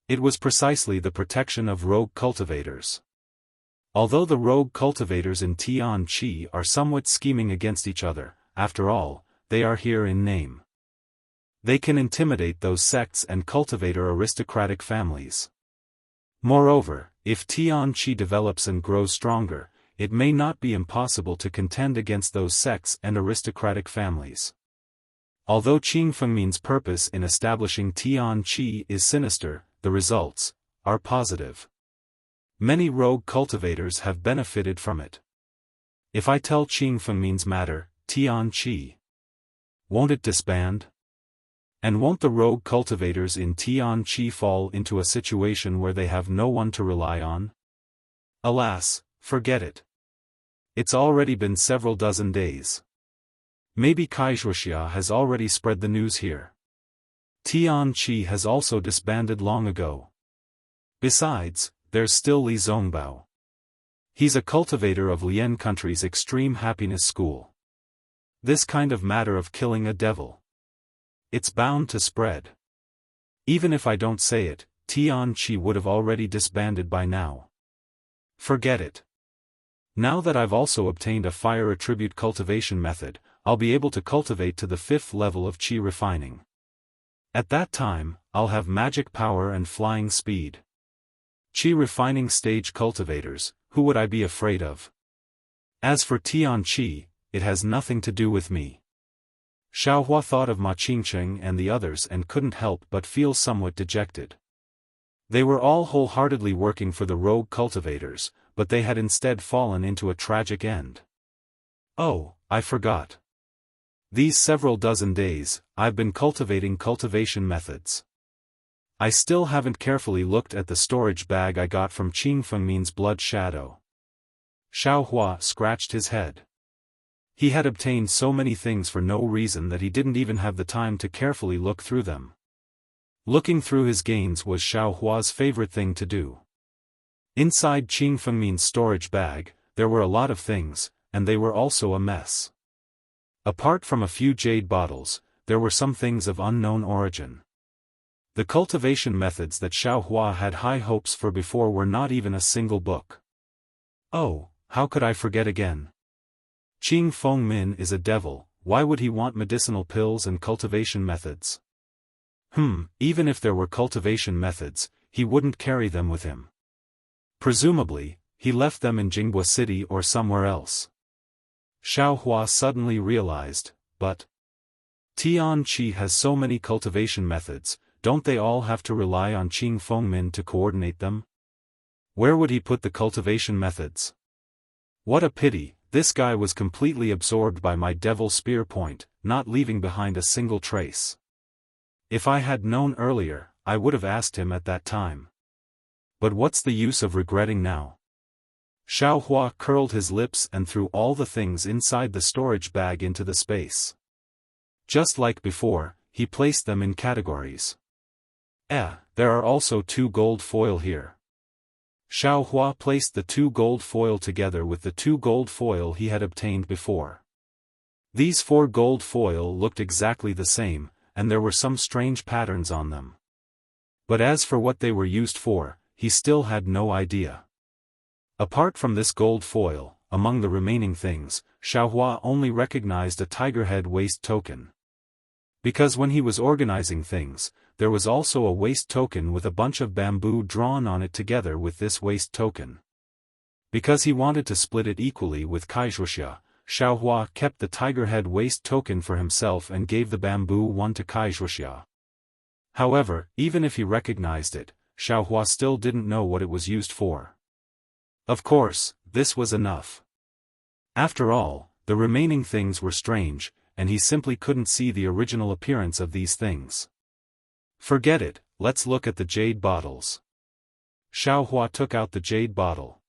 It was precisely the protection of rogue cultivators. Although the rogue cultivators in Tianqi are somewhat scheming against each other, after all, they are here in name. They can intimidate those sects and cultivator aristocratic families. Moreover, if Tianqi develops and grows stronger, it may not be impossible to contend against those sects and aristocratic families. Although Qingfeng means purpose in establishing Tianqi is sinister, the results are positive. Many rogue cultivators have benefited from it. If I tell Qingfeng means matter, Tianqi, won't it disband? And won't the rogue cultivators in Tianqi fall into a situation where they have no one to rely on? Alas, forget it. It's already been several dozen days. Maybe Wuxia has already spread the news here. Tianqi has also disbanded long ago. Besides, there's still Li Zongbao. He's a cultivator of Lian country's extreme happiness school. This kind of matter of killing a devil. It's bound to spread. Even if I don't say it, Tianqi would have already disbanded by now. Forget it. Now that I've also obtained a fire attribute cultivation method, I'll be able to cultivate to the 5th level of qi refining. At that time, I'll have magic power and flying speed. Qi refining stage cultivators, who would I be afraid of? As for Tianqi, it has nothing to do with me. Xiaohua thought of Ma Qingqing and the others and couldn't help but feel somewhat dejected. They were all wholeheartedly working for the rogue cultivators, but they had instead fallen into a tragic end. Oh, I forgot. These several dozen days, I've been cultivating cultivation methods. I still haven't carefully looked at the storage bag I got from Qing Fengmin's blood shadow. Xiaohua scratched his head. He had obtained so many things for no reason that he didn't even have the time to carefully look through them. Looking through his gains was Xiaohua's favorite thing to do. Inside Qing Fengmin's storage bag, there were a lot of things, and they were also a mess. Apart from a few jade bottles, there were some things of unknown origin. The cultivation methods that Xiaohua had high hopes for before were not even a single book. Oh, how could I forget again? Qing Fengmin is a devil, why would he want medicinal pills and cultivation methods? Even if there were cultivation methods, he wouldn't carry them with him. Presumably, he left them in Jinghua City or somewhere else. Xiaohua suddenly realized, but Tianqi has so many cultivation methods, don't they all have to rely on Qing Fengmin to coordinate them? Where would he put the cultivation methods? What a pity, this guy was completely absorbed by my devil spear point, not leaving behind a single trace. If I had known earlier, I would have asked him at that time. But what's the use of regretting now? Xiaohua curled his lips and threw all the things inside the storage bag into the space. Just like before, he placed them in categories. There are also 2 gold foil here. Xiaohua placed the 2 gold foil together with the 2 gold foil he had obtained before. These 4 gold foil looked exactly the same, and there were some strange patterns on them. But as for what they were used for, he still had no idea. Apart from this gold foil, among the remaining things, Xiaohua only recognized a tiger head waist token. Because when he was organizing things, there was also a waist token with a bunch of bamboo drawn on it together with this waist token. Because he wanted to split it equally with Wuxia, Xiaohua kept the tiger head waist token for himself and gave the bamboo one to Wuxia. However, even if he recognized it, Xiaohua still didn't know what it was used for. Of course, this was enough. After all, the remaining things were strange, and he simply couldn't see the original appearance of these things. Forget it, let's look at the jade bottles. Xiaohua took out the jade bottle.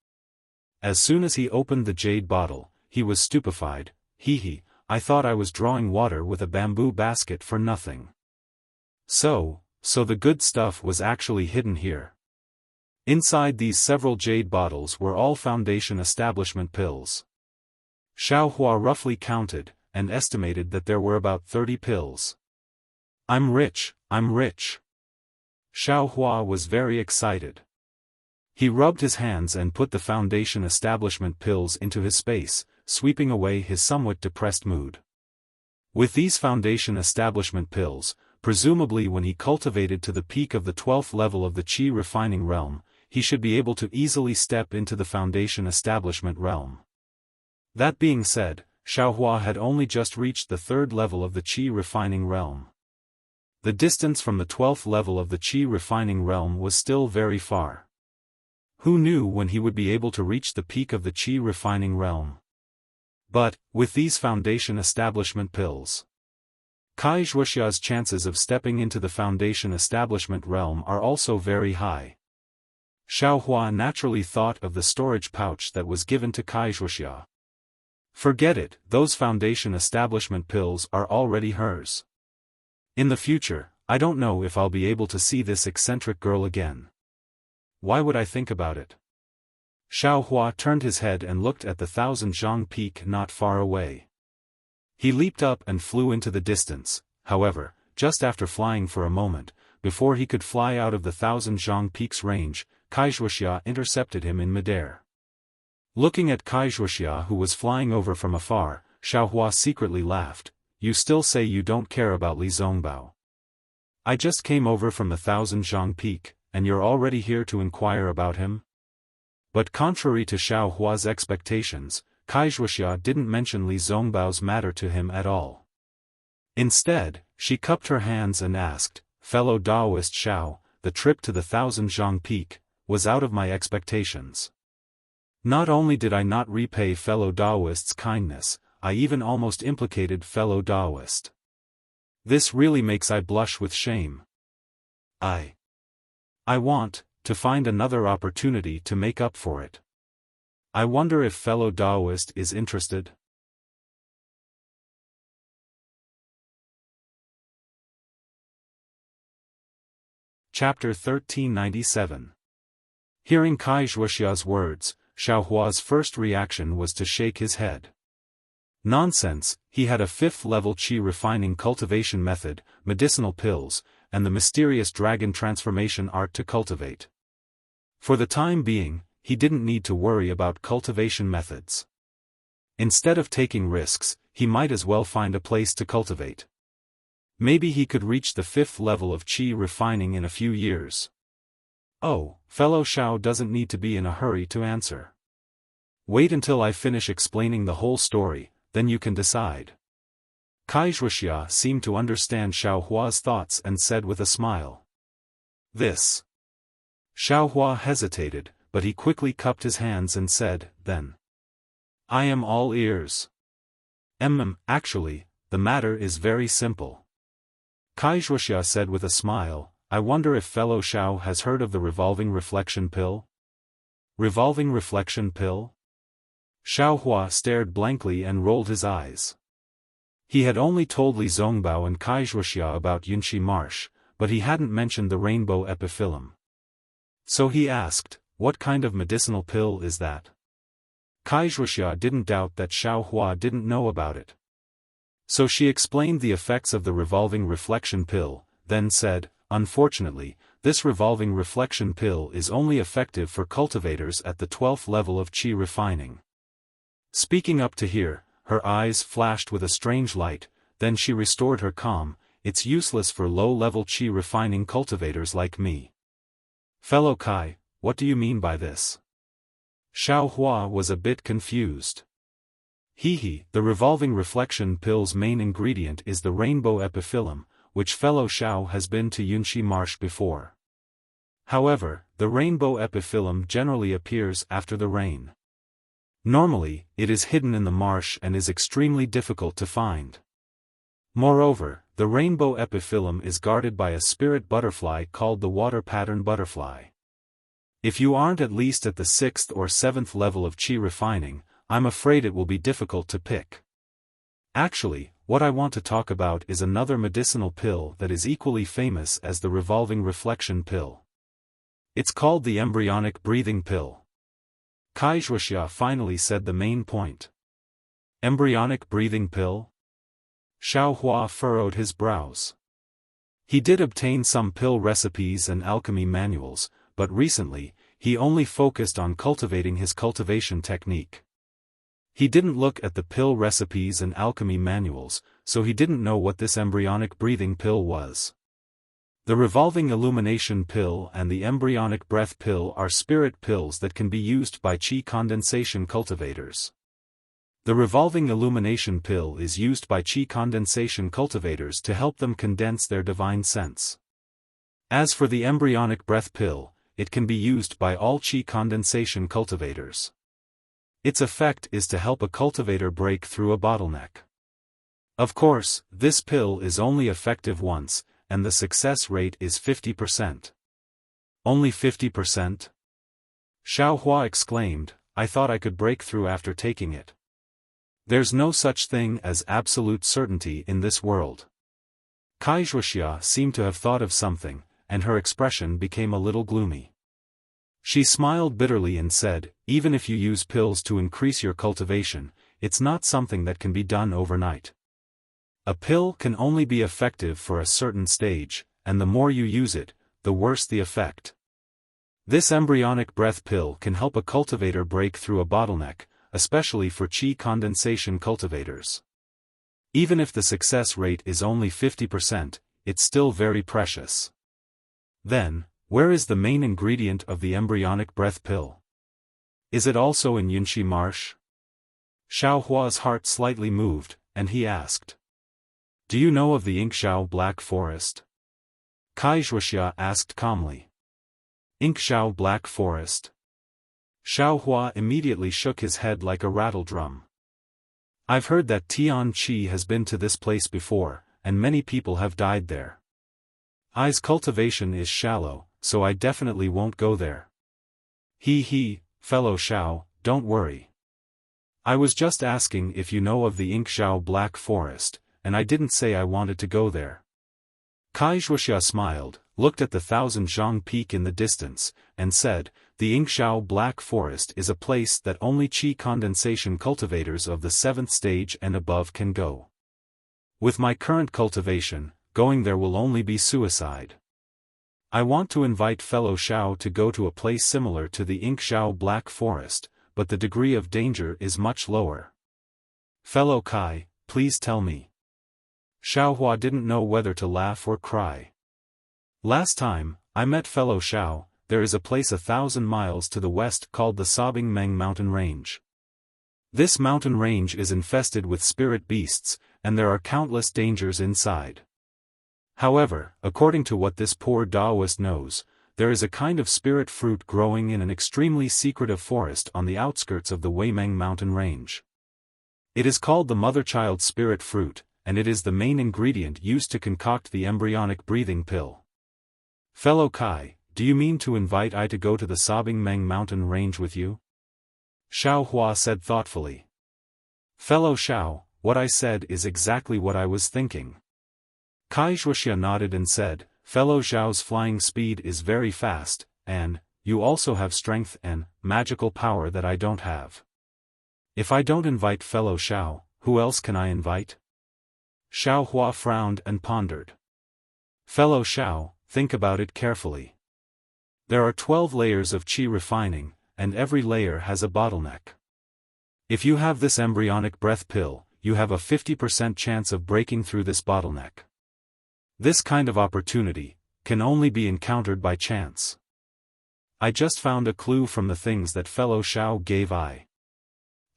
As soon as he opened the jade bottle, he was stupefied. I thought I was drawing water with a bamboo basket for nothing. So the good stuff was actually hidden here. Inside these several jade bottles were all foundation establishment pills. Xiaohua roughly counted, and estimated that there were about 30 pills. I'm rich. Xiaohua was very excited. He rubbed his hands and put the foundation establishment pills into his space, sweeping away his somewhat depressed mood. With these foundation establishment pills, presumably when he cultivated to the peak of the 12th level of the qi refining realm, he should be able to easily step into the foundation establishment realm. That being said, Xiaohua had only just reached the 3rd level of the qi refining realm. The distance from the 12th level of the qi refining realm was still very far. Who knew when he would be able to reach the peak of the qi refining realm? But, with these foundation establishment pills, Wuxia's chances of stepping into the foundation establishment realm are also very high. Xiaohua naturally thought of the storage pouch that was given to Wuxia. Forget it, those foundation establishment pills are already hers. In the future, I don't know if I'll be able to see this eccentric girl again. Why would I think about it? Xiaohua turned his head and looked at the Thousand-Zhang Peak not far away. He leaped up and flew into the distance. However, just after flying for a moment, before he could fly out of the 1,000 zhang peaks range, Wuxia intercepted him in midair. Looking at Wuxia, who was flying over from afar, Xiaofan secretly laughed. "You still say you don't care about Li Zongbao. I just came over from the 1,000 zhang peak, and you're already here to inquire about him?" But contrary to Xiaofan's expectations, Wuxia didn't mention Li Zongbao's matter to him at all. Instead, she cupped her hands and asked, "Fellow Daoist Xiao, the trip to the 1,000 zhang peak was out of my expectations. Not only did I not repay fellow Daoist's kindness, I even almost implicated fellow Daoist. This really makes I blush with shame. I want to find another opportunity to make up for it. I wonder if fellow Daoist is interested." Chapter 1397. Hearing Wuxia's words, Xiaofan's first reaction was to shake his head. Nonsense, he had a 5th-level qi refining cultivation method, medicinal pills, and the mysterious dragon transformation art to cultivate. For the time being, he didn't need to worry about cultivation methods. Instead of taking risks, he might as well find a place to cultivate. Maybe he could reach the 5th level of qi refining in a few years. Oh, fellow Xiao doesn't need to be in a hurry to answer. Wait until I finish explaining the whole story, then you can decide. Wuxia seemed to understand Xiaofan's thoughts and said with a smile. "This." Xiaofan hesitated, but he quickly cupped his hands and said, "Then. I am all ears." Actually, the matter is very simple." Wuxia said with a smile, "I wonder if fellow Xiao has heard of the revolving reflection pill?" "Revolving reflection pill?" Xiaofan stared blankly and rolled his eyes. He had only told Li Zongbao and Wuxia about Yunxi Marsh, but he hadn't mentioned the rainbow epiphyllum. So he asked, "What kind of medicinal pill is that?" Wuxia didn't doubt that Xiaofan didn't know about it. So she explained the effects of the revolving reflection pill, then said, "Unfortunately, this revolving reflection pill is only effective for cultivators at the 12th level of qi refining." Speaking up to here, her eyes flashed with a strange light, then she restored her calm. "It's useless for low-level qi refining cultivators like me." "Fellow Kai, what do you mean by this?" Xiaofan was a bit confused. The revolving reflection pill's main ingredient is the rainbow epiphyllum, which fellow Xiao has been to Yunxi Marsh before. However, the rainbow epiphyllum generally appears after the rain. Normally, it is hidden in the marsh and is extremely difficult to find. Moreover, the rainbow epiphyllum is guarded by a spirit butterfly called the water pattern butterfly. If you aren't at least at the 6th or 7th level of qi refining, I'm afraid it will be difficult to pick. Actually, what I want to talk about is another medicinal pill that is equally famous as the revolving reflection pill. It's called the embryonic breathing pill. Wuxia finally said the main point. Embryonic breathing pill? Xiaofan furrowed his brows. He did obtain some pill recipes and alchemy manuals, but recently, he only focused on cultivating his cultivation technique. He didn't look at the pill recipes and alchemy manuals, so he didn't know what this embryonic breathing pill was. The revolving illumination pill and the embryonic breath pill are spirit pills that can be used by qi condensation cultivators. The revolving illumination pill is used by qi condensation cultivators to help them condense their divine sense. As for the embryonic breath pill, it can be used by all qi condensation cultivators. Its effect is to help a cultivator break through a bottleneck. Of course, this pill is only effective once, and the success rate is 50%. Only 50%? Xiaofan exclaimed, "I thought I could break through after taking it." There's no such thing as absolute certainty in this world. Wuxia seemed to have thought of something, and her expression became a little gloomy. She smiled bitterly and said, "Even if you use pills to increase your cultivation, it's not something that can be done overnight. A pill can only be effective for a certain stage, and the more you use it, the worse the effect. This embryonic breath pill can help a cultivator break through a bottleneck, especially for qi condensation cultivators. Even if the success rate is only 50%, it's still very precious. Then, where is the main ingredient of the embryonic breath pill? Is it also in Yunxi Marsh? Xiaohua's heart slightly moved, and he asked. Do you know of the Yingxiao Black Forest? Wuxia asked calmly. Yingxiao Black Forest? Xiaohua immediately shook his head like a rattle drum. I've heard that Tian Qi has been to this place before, and many people have died there. I's cultivation is shallow, so I definitely won't go there. Fellow Xiao, don't worry. I was just asking if you know of the Yingxiao Black Forest, and I didn't say I wanted to go there. Wuxia smiled, looked at the 1000 peak in the distance, and said, the Yingxiao Black Forest is a place that only qi condensation cultivators of the 7th stage and above can go. With my current cultivation, going there will only be suicide. I want to invite fellow Xiao to go to a place similar to the Yingxiao Black Forest, but the degree of danger is much lower. Fellow Kai, please tell me. Xiaohua didn't know whether to laugh or cry. Last time I met fellow Xiao, there is a place 1,000 miles to the west called the Sobbing Meng Mountain Range. This mountain range is infested with spirit beasts, and there are countless dangers inside. However, according to what this poor Taoist knows, there is a kind of spirit fruit growing in an extremely secretive forest on the outskirts of the Weimeng mountain range. It is called the mother-child spirit fruit, and it is the main ingredient used to concoct the embryonic breathing pill. Fellow Kai, do you mean to invite I to go to the Sobbing Meng mountain range with you? Xiaohua said thoughtfully. Fellow Xiao, what I said is exactly what I was thinking. Wuxia nodded and said, fellow Xiao's flying speed is very fast, and you also have strength and magical power that I don't have. If I don't invite fellow Xiao, who else can I invite? Xiaohua frowned and pondered. Fellow Xiao, think about it carefully. There are 12 layers of qi refining, and every layer has a bottleneck. If you have this embryonic breath pill, you have a 50% chance of breaking through this bottleneck. This kind of opportunity can only be encountered by chance. I just found a clue from the things that fellow Xiao gave I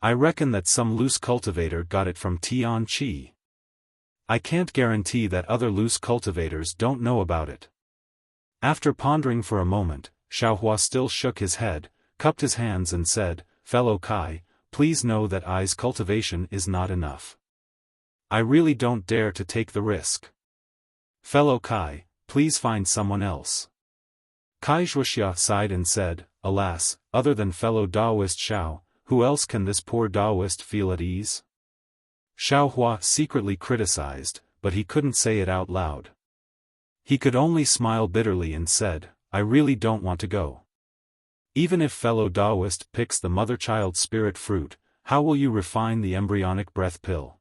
reckon that some loose cultivator got it from Tian Qi. I can't guarantee that other loose cultivators don't know about it. After pondering for a moment, Xiaohua still shook his head, cupped his hands and said, fellow Kai, please know that I's cultivation is not enough. I really don't dare to take the risk. Fellow Kai, please find someone else. Wuxia sighed and said, alas, other than fellow Taoist Xiao, who else can this poor Taoist feel at ease? Xiaohua secretly criticized, but he couldn't say it out loud. He could only smile bitterly and said, I really don't want to go. Even if fellow Taoist picks the mother-child spirit fruit, how will you refine the embryonic breath pill?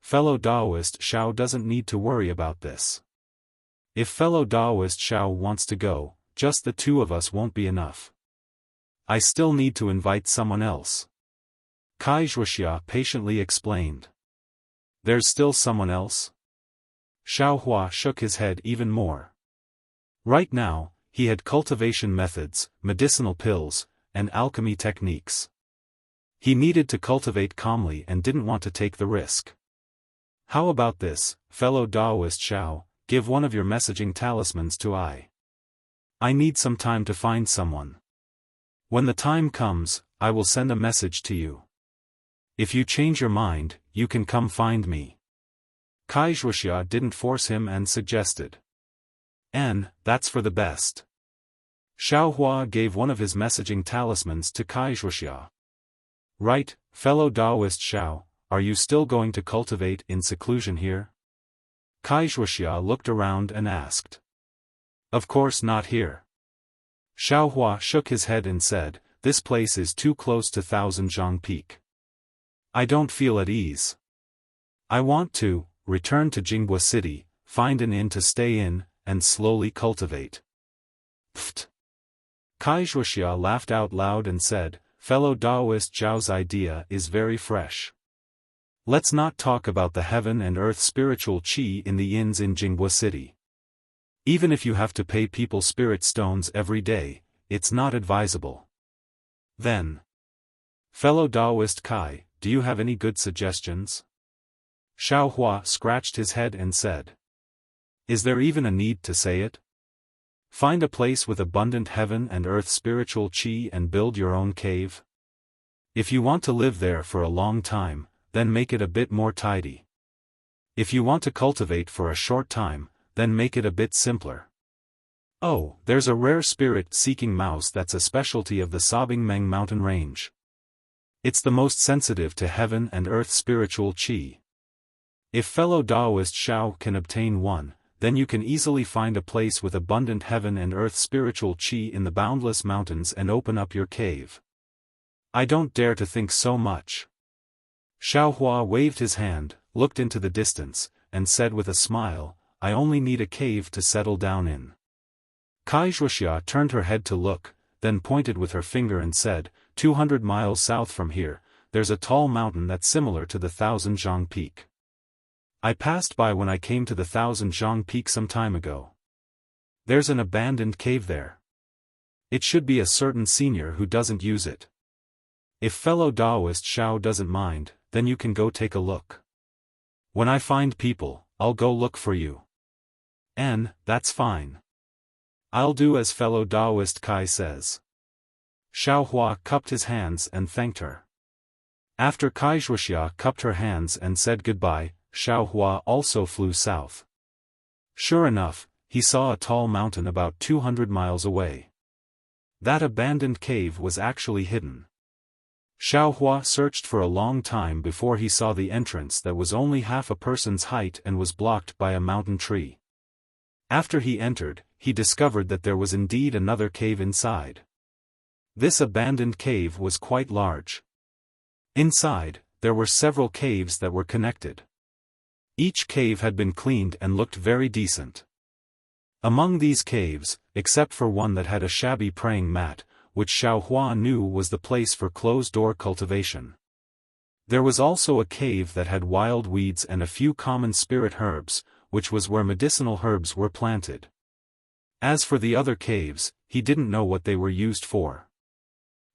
Fellow Taoist Xiao doesn't need to worry about this. If fellow Taoist Xiao wants to go, just the two of us won't be enough. I still need to invite someone else. Wuxia patiently explained. There's still someone else? Xiaohua shook his head even more. Right now, he had cultivation methods, medicinal pills, and alchemy techniques. He needed to cultivate calmly and didn't want to take the risk. How about this, fellow Taoist Xiao, give one of your messaging talismans to I need some time to find someone. When the time comes, I will send a message to you. If you change your mind, you can come find me. Wuxia didn't force him and suggested. That's for the best. Xiaohua gave one of his messaging talismans to Wuxia. Right, fellow Taoist Xiao, are you still going to cultivate in seclusion here? Wuxia looked around and asked. Of course not here. Xiaohua shook his head and said, this place is too close to 1000 Peak. I don't feel at ease. I want to return to Jinghua City, find an inn to stay in, and slowly cultivate. Pfft! Wuxia laughed out loud and said, "Fellow Taoist Zhao's idea is very fresh. Let's not talk about the heaven and earth spiritual qi in the inns in Jinghua City. Even if you have to pay people spirit stones every day, it's not advisable." Then, "Fellow Taoist Kai, do you have any good suggestions?" Xiaofan scratched his head and said, "Is there even a need to say it? Find a place with abundant heaven and earth spiritual qi and build your own cave. If you want to live there for a long time, then make it a bit more tidy. If you want to cultivate for a short time, then make it a bit simpler. Oh, there's a rare spirit-seeking mouse that's a specialty of the Sobbing Meng mountain range. It's the most sensitive to heaven and earth spiritual qi. If fellow Taoist Xiao can obtain one, then you can easily find a place with abundant heaven and earth spiritual qi in the boundless mountains and open up your cave." "I don't dare to think so much." Xiaofan waved his hand, looked into the distance, and said with a smile, "I only need a cave to settle down in." Wuxia turned her head to look, then pointed with her finger and said, 200 miles south from here, there's a tall mountain that's similar to the Thousand Zhang Peak. I passed by when I came to the Thousand Zhang Peak some time ago. There's an abandoned cave there. It should be a certain senior who doesn't use it. If fellow Taoist Xiao doesn't mind, then you can go take a look. When I find people, I'll go look for you." That's fine. I'll do as fellow Taoist Kai says." Xiaofan cupped his hands and thanked her. After Wuxia cupped her hands and said goodbye, Xiaofan also flew south. Sure enough, he saw a tall mountain about 200 miles away. That abandoned cave was actually hidden. Xiaofan searched for a long time before he saw the entrance that was only half a person's height and was blocked by a mountain tree. After he entered, he discovered that there was indeed another cave inside. This abandoned cave was quite large. Inside, there were several caves that were connected. Each cave had been cleaned and looked very decent. Among these caves, except for one that had a shabby praying mat, which Xiaofan knew was the place for closed-door cultivation. There was also a cave that had wild weeds and a few common spirit herbs, which was where medicinal herbs were planted. As for the other caves, he didn't know what they were used for.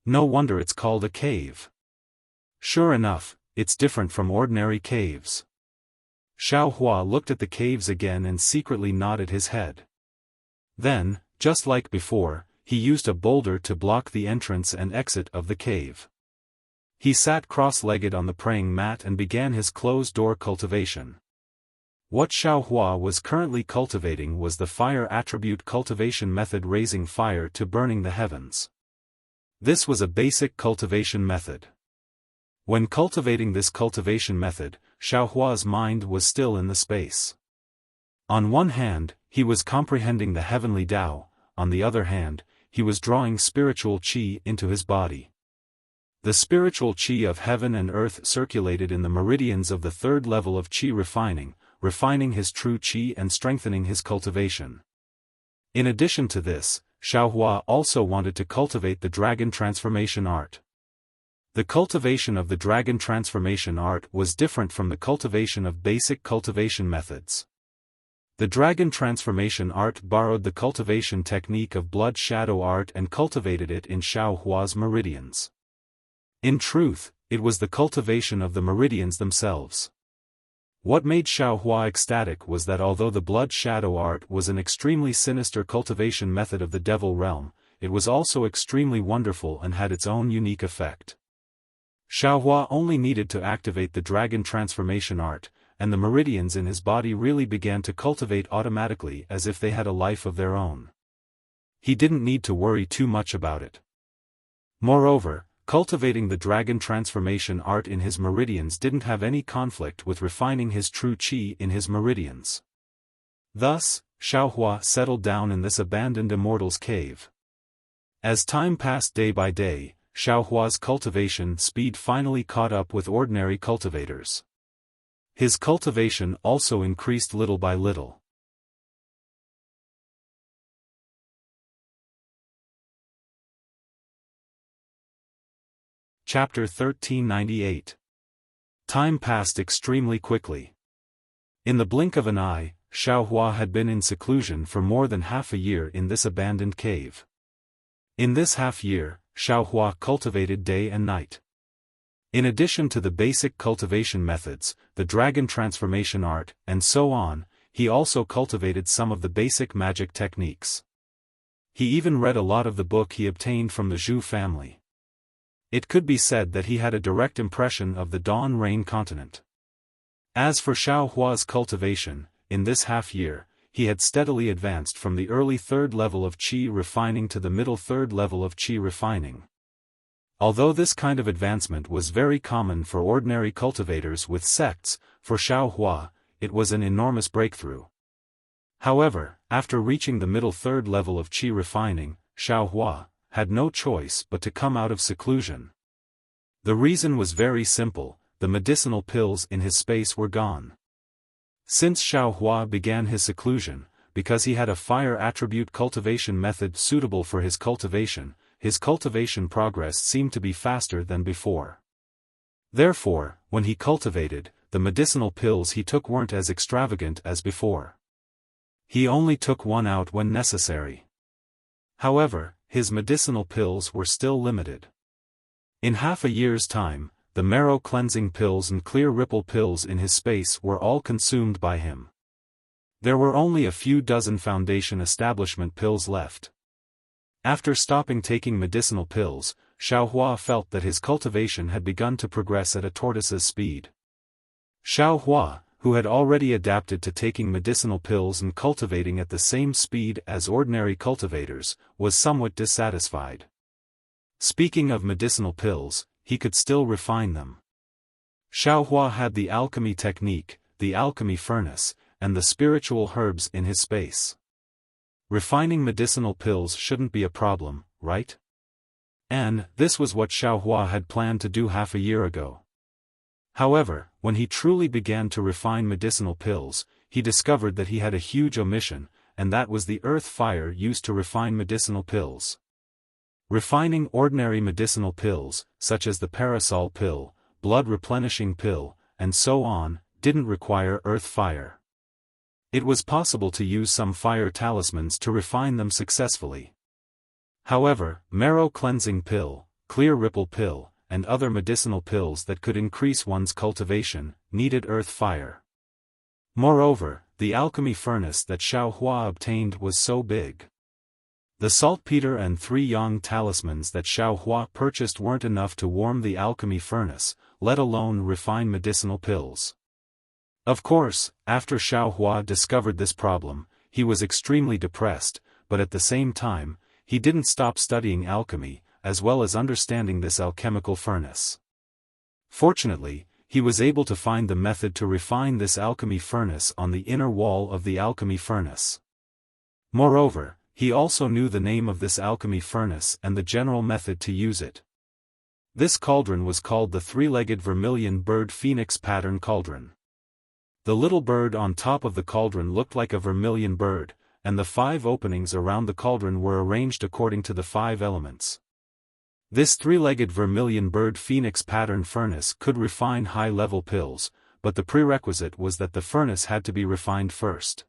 No wonder it's called a cave. Sure enough, it's different from ordinary caves. Xiaofan looked at the caves again and secretly nodded his head. Then, just like before, he used a boulder to block the entrance and exit of the cave. He sat cross-legged on the praying mat and began his closed-door cultivation. What Xiaofan was currently cultivating was the fire attribute cultivation method, raising fire to burning the heavens. This was a basic cultivation method. When cultivating this cultivation method, Xiaohua's mind was still in the space. On one hand, he was comprehending the heavenly Tao, on the other hand, he was drawing spiritual qi into his body. The spiritual qi of heaven and earth circulated in the meridians of the third level of qi refining his true qi and strengthening his cultivation. In addition to this, Xiaohua also wanted to cultivate the dragon transformation art. The cultivation of the dragon transformation art was different from the cultivation of basic cultivation methods. The dragon transformation art borrowed the cultivation technique of blood shadow art and cultivated it in Xiaohua's meridians. In truth, it was the cultivation of the meridians themselves. What made Xiaohua ecstatic was that although the blood shadow art was an extremely sinister cultivation method of the devil realm, it was also extremely wonderful and had its own unique effect. Xiaohua only needed to activate the dragon transformation art, and the meridians in his body really began to cultivate automatically as if they had a life of their own. He didn't need to worry too much about it. Moreover, cultivating the dragon transformation art in his meridians didn't have any conflict with refining his true qi in his meridians. Thus, Xiaohua settled down in this abandoned immortal's cave. As time passed day by day, Xiaohua's cultivation speed finally caught up with ordinary cultivators. His cultivation also increased little by little. Chapter 1398. Time passed extremely quickly. In the blink of an eye, Xiaofan had been in seclusion for more than half a year in this abandoned cave. In this half-year, Xiaofan cultivated day and night. In addition to the basic cultivation methods, the dragon transformation art, and so on, he also cultivated some of the basic magic techniques. He even read a lot of the book he obtained from the Zhu family. It could be said that he had a direct impression of the Dawn Rain continent. As for Xiaohua's cultivation, in this half-year, he had steadily advanced from the early third level of qi refining to the middle third level of qi refining. Although this kind of advancement was very common for ordinary cultivators with sects, for Xiaohua, it was an enormous breakthrough. However, after reaching the middle third level of qi refining, Xiaohua had no choice but to come out of seclusion. The reason was very simple: the medicinal pills in his space were gone. Since Xiaohua began his seclusion, because he had a fire attribute cultivation method suitable for his cultivation progress seemed to be faster than before. Therefore, when he cultivated, the medicinal pills he took weren't as extravagant as before. He only took one out when necessary. However, his medicinal pills were still limited. In half a year's time, the marrow cleansing pills and clear ripple pills in his space were all consumed by him. There were only a few dozen foundation establishment pills left. After stopping taking medicinal pills, Xiaohua felt that his cultivation had begun to progress at a tortoise's speed. Xiaohua, who had already adapted to taking medicinal pills and cultivating at the same speed as ordinary cultivators, was somewhat dissatisfied. Speaking of medicinal pills, he could still refine them. Xiaohua had the alchemy technique, the alchemy furnace, and the spiritual herbs in his space. Refining medicinal pills shouldn't be a problem, right? And this was what Xiaohua had planned to do half a year ago. However, when he truly began to refine medicinal pills, he discovered that he had a huge omission, and that was the earth fire used to refine medicinal pills. Refining ordinary medicinal pills, such as the parasol pill, blood replenishing pill, and so on, didn't require earth fire. It was possible to use some fire talismans to refine them successfully. However, marrow cleansing pill, clear ripple pill, and other medicinal pills that could increase one's cultivation, needed earth fire. Moreover, the alchemy furnace that Xiaohua obtained was so big. The saltpeter and 3 yang talismans that Xiaohua purchased weren't enough to warm the alchemy furnace, let alone refine medicinal pills. Of course, after Xiaohua discovered this problem, he was extremely depressed, but at the same time, he didn't stop studying alchemy, as well as understanding this alchemical furnace. Fortunately, he was able to find the method to refine this alchemy furnace on the inner wall of the alchemy furnace. Moreover, he also knew the name of this alchemy furnace and the general method to use it. This cauldron was called the 3-legged vermilion bird phoenix pattern cauldron. The little bird on top of the cauldron looked like a vermilion bird, and the 5 openings around the cauldron were arranged according to the 5 elements. This 3-legged vermilion bird phoenix pattern furnace could refine high-level pills, but the prerequisite was that the furnace had to be refined first.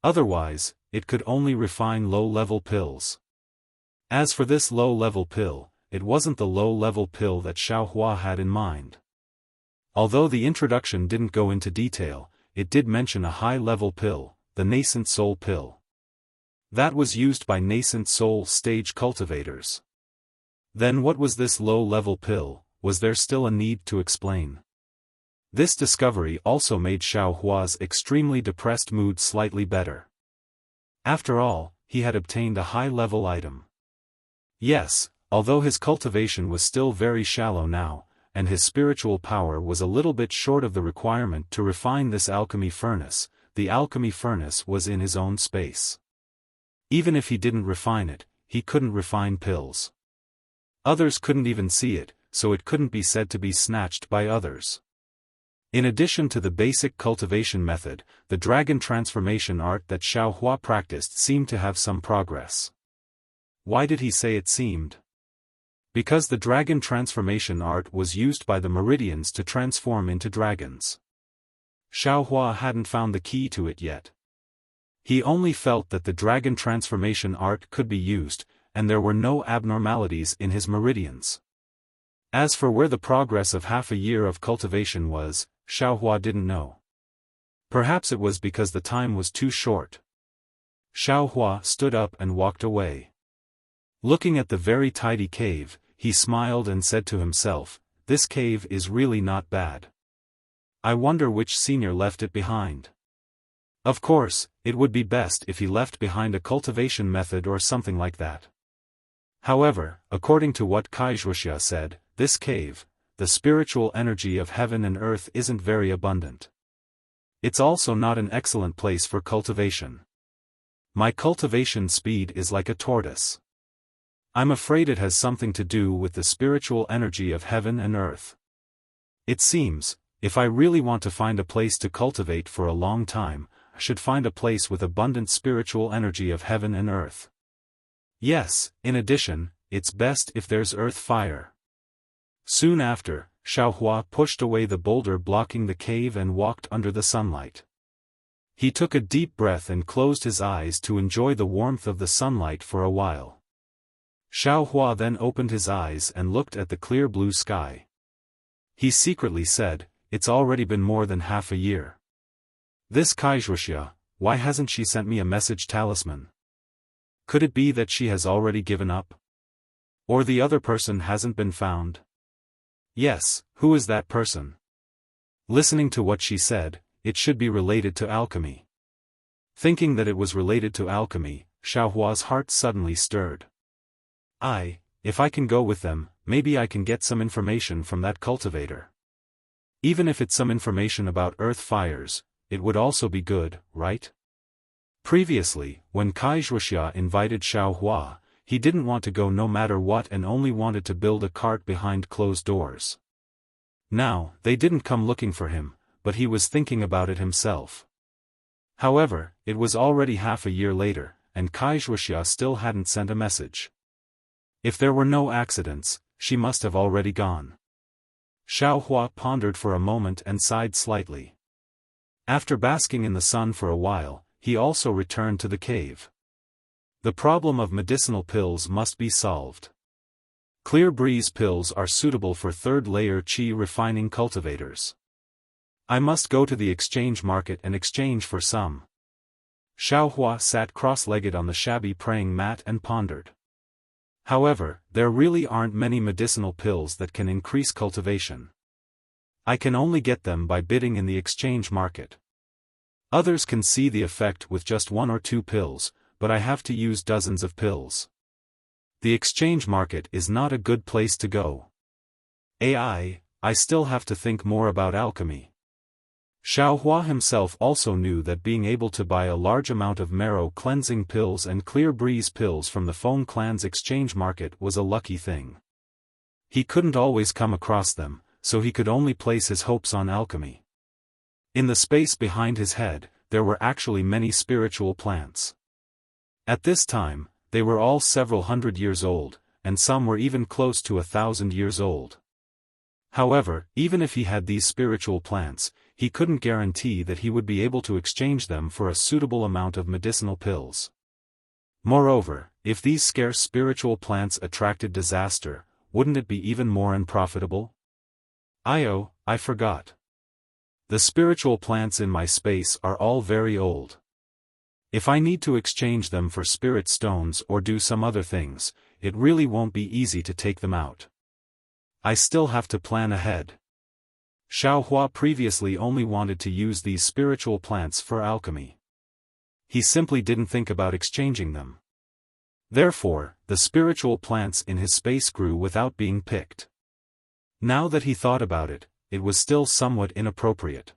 Otherwise, it could only refine low-level pills. As for this low-level pill, it wasn't the low-level pill that Xiaohua had in mind. Although the introduction didn't go into detail, it did mention a high-level pill, the nascent soul pill. That was used by nascent soul stage cultivators. Then what was this low-level pill? Was there still a need to explain? This discovery also made Xiaohua's extremely depressed mood slightly better. After all, he had obtained a high-level item. Yes, although his cultivation was still very shallow now, and his spiritual power was a little bit short of the requirement to refine this alchemy furnace, the alchemy furnace was in his own space. Even if he didn't refine it, he couldn't refine pills. Others couldn't even see it, so it couldn't be said to be snatched by others. In addition to the basic cultivation method, the dragon transformation art that Xiaohua practiced seemed to have some progress. Why did he say it seemed? Because the dragon transformation art was used by the Meridians to transform into dragons. Xiaohua hadn't found the key to it yet. He only felt that the dragon transformation art could be used, and there were no abnormalities in his meridians. As for where the progress of half a year of cultivation was, Xiaohua didn't know. Perhaps it was because the time was too short. Xiaohua stood up and walked away. Looking at the very tidy cave, he smiled and said to himself, "This cave is really not bad. I wonder which senior left it behind." Of course, it would be best if he left behind a cultivation method or something like that. However, according to what Wuxia said, this cave, the spiritual energy of heaven and earth isn't very abundant. It's also not an excellent place for cultivation. My cultivation speed is like a tortoise. I'm afraid it has something to do with the spiritual energy of heaven and earth. It seems, if I really want to find a place to cultivate for a long time, I should find a place with abundant spiritual energy of heaven and earth. Yes, in addition, it's best if there's earth fire. Soon after, Xiaohua pushed away the boulder blocking the cave and walked under the sunlight. He took a deep breath and closed his eyes to enjoy the warmth of the sunlight for a while. Xiaohua then opened his eyes and looked at the clear blue sky. He secretly said, "It's already been more than half a year. This Wuxia, why hasn't she sent me a message talisman? Could it be that she has already given up? Or the other person hasn't been found? Yes, who is that person?" Listening to what she said, it should be related to alchemy. Thinking that it was related to alchemy, Xiaohua's heart suddenly stirred. If I can go with them, maybe I can get some information from that cultivator. Even if it's some information about earth fires, it would also be good, right? Previously, when Wuxia invited Xiaohua, he didn't want to go no matter what and only wanted to build a cart behind closed doors. Now, they didn't come looking for him, but he was thinking about it himself. However, it was already half a year later, and Wuxia still hadn't sent a message. If there were no accidents, she must have already gone. Xiaohua pondered for a moment and sighed slightly. After basking in the sun for a while, he also returned to the cave. The problem of medicinal pills must be solved. Clear breeze pills are suitable for third-layer qi refining cultivators. I must go to the exchange market and exchange for some. Xiaohua sat cross-legged on the shabby praying mat and pondered. However, there really aren't many medicinal pills that can increase cultivation. I can only get them by bidding in the exchange market. Others can see the effect with just 1 or 2 pills, but I have to use dozens of pills. The exchange market is not a good place to go. I still have to think more about alchemy. Xiaohua himself also knew that being able to buy a large amount of marrow cleansing pills and clear breeze pills from the Feng clan's exchange market was a lucky thing. He couldn't always come across them, so he could only place his hopes on alchemy. In the space behind his head, there were actually many spiritual plants. At this time, they were all several hundred years old, and some were even close to 1,000 years old. However, even if he had these spiritual plants, he couldn't guarantee that he would be able to exchange them for a suitable amount of medicinal pills. Moreover, if these scarce spiritual plants attracted disaster, wouldn't it be even more unprofitable? I forgot. The spiritual plants in my space are all very old. If I need to exchange them for spirit stones or do some other things, it really won't be easy to take them out. I still have to plan ahead. Xiaohua previously only wanted to use these spiritual plants for alchemy. He simply didn't think about exchanging them. Therefore, the spiritual plants in his space grew without being picked. Now that he thought about it, it was still somewhat inappropriate.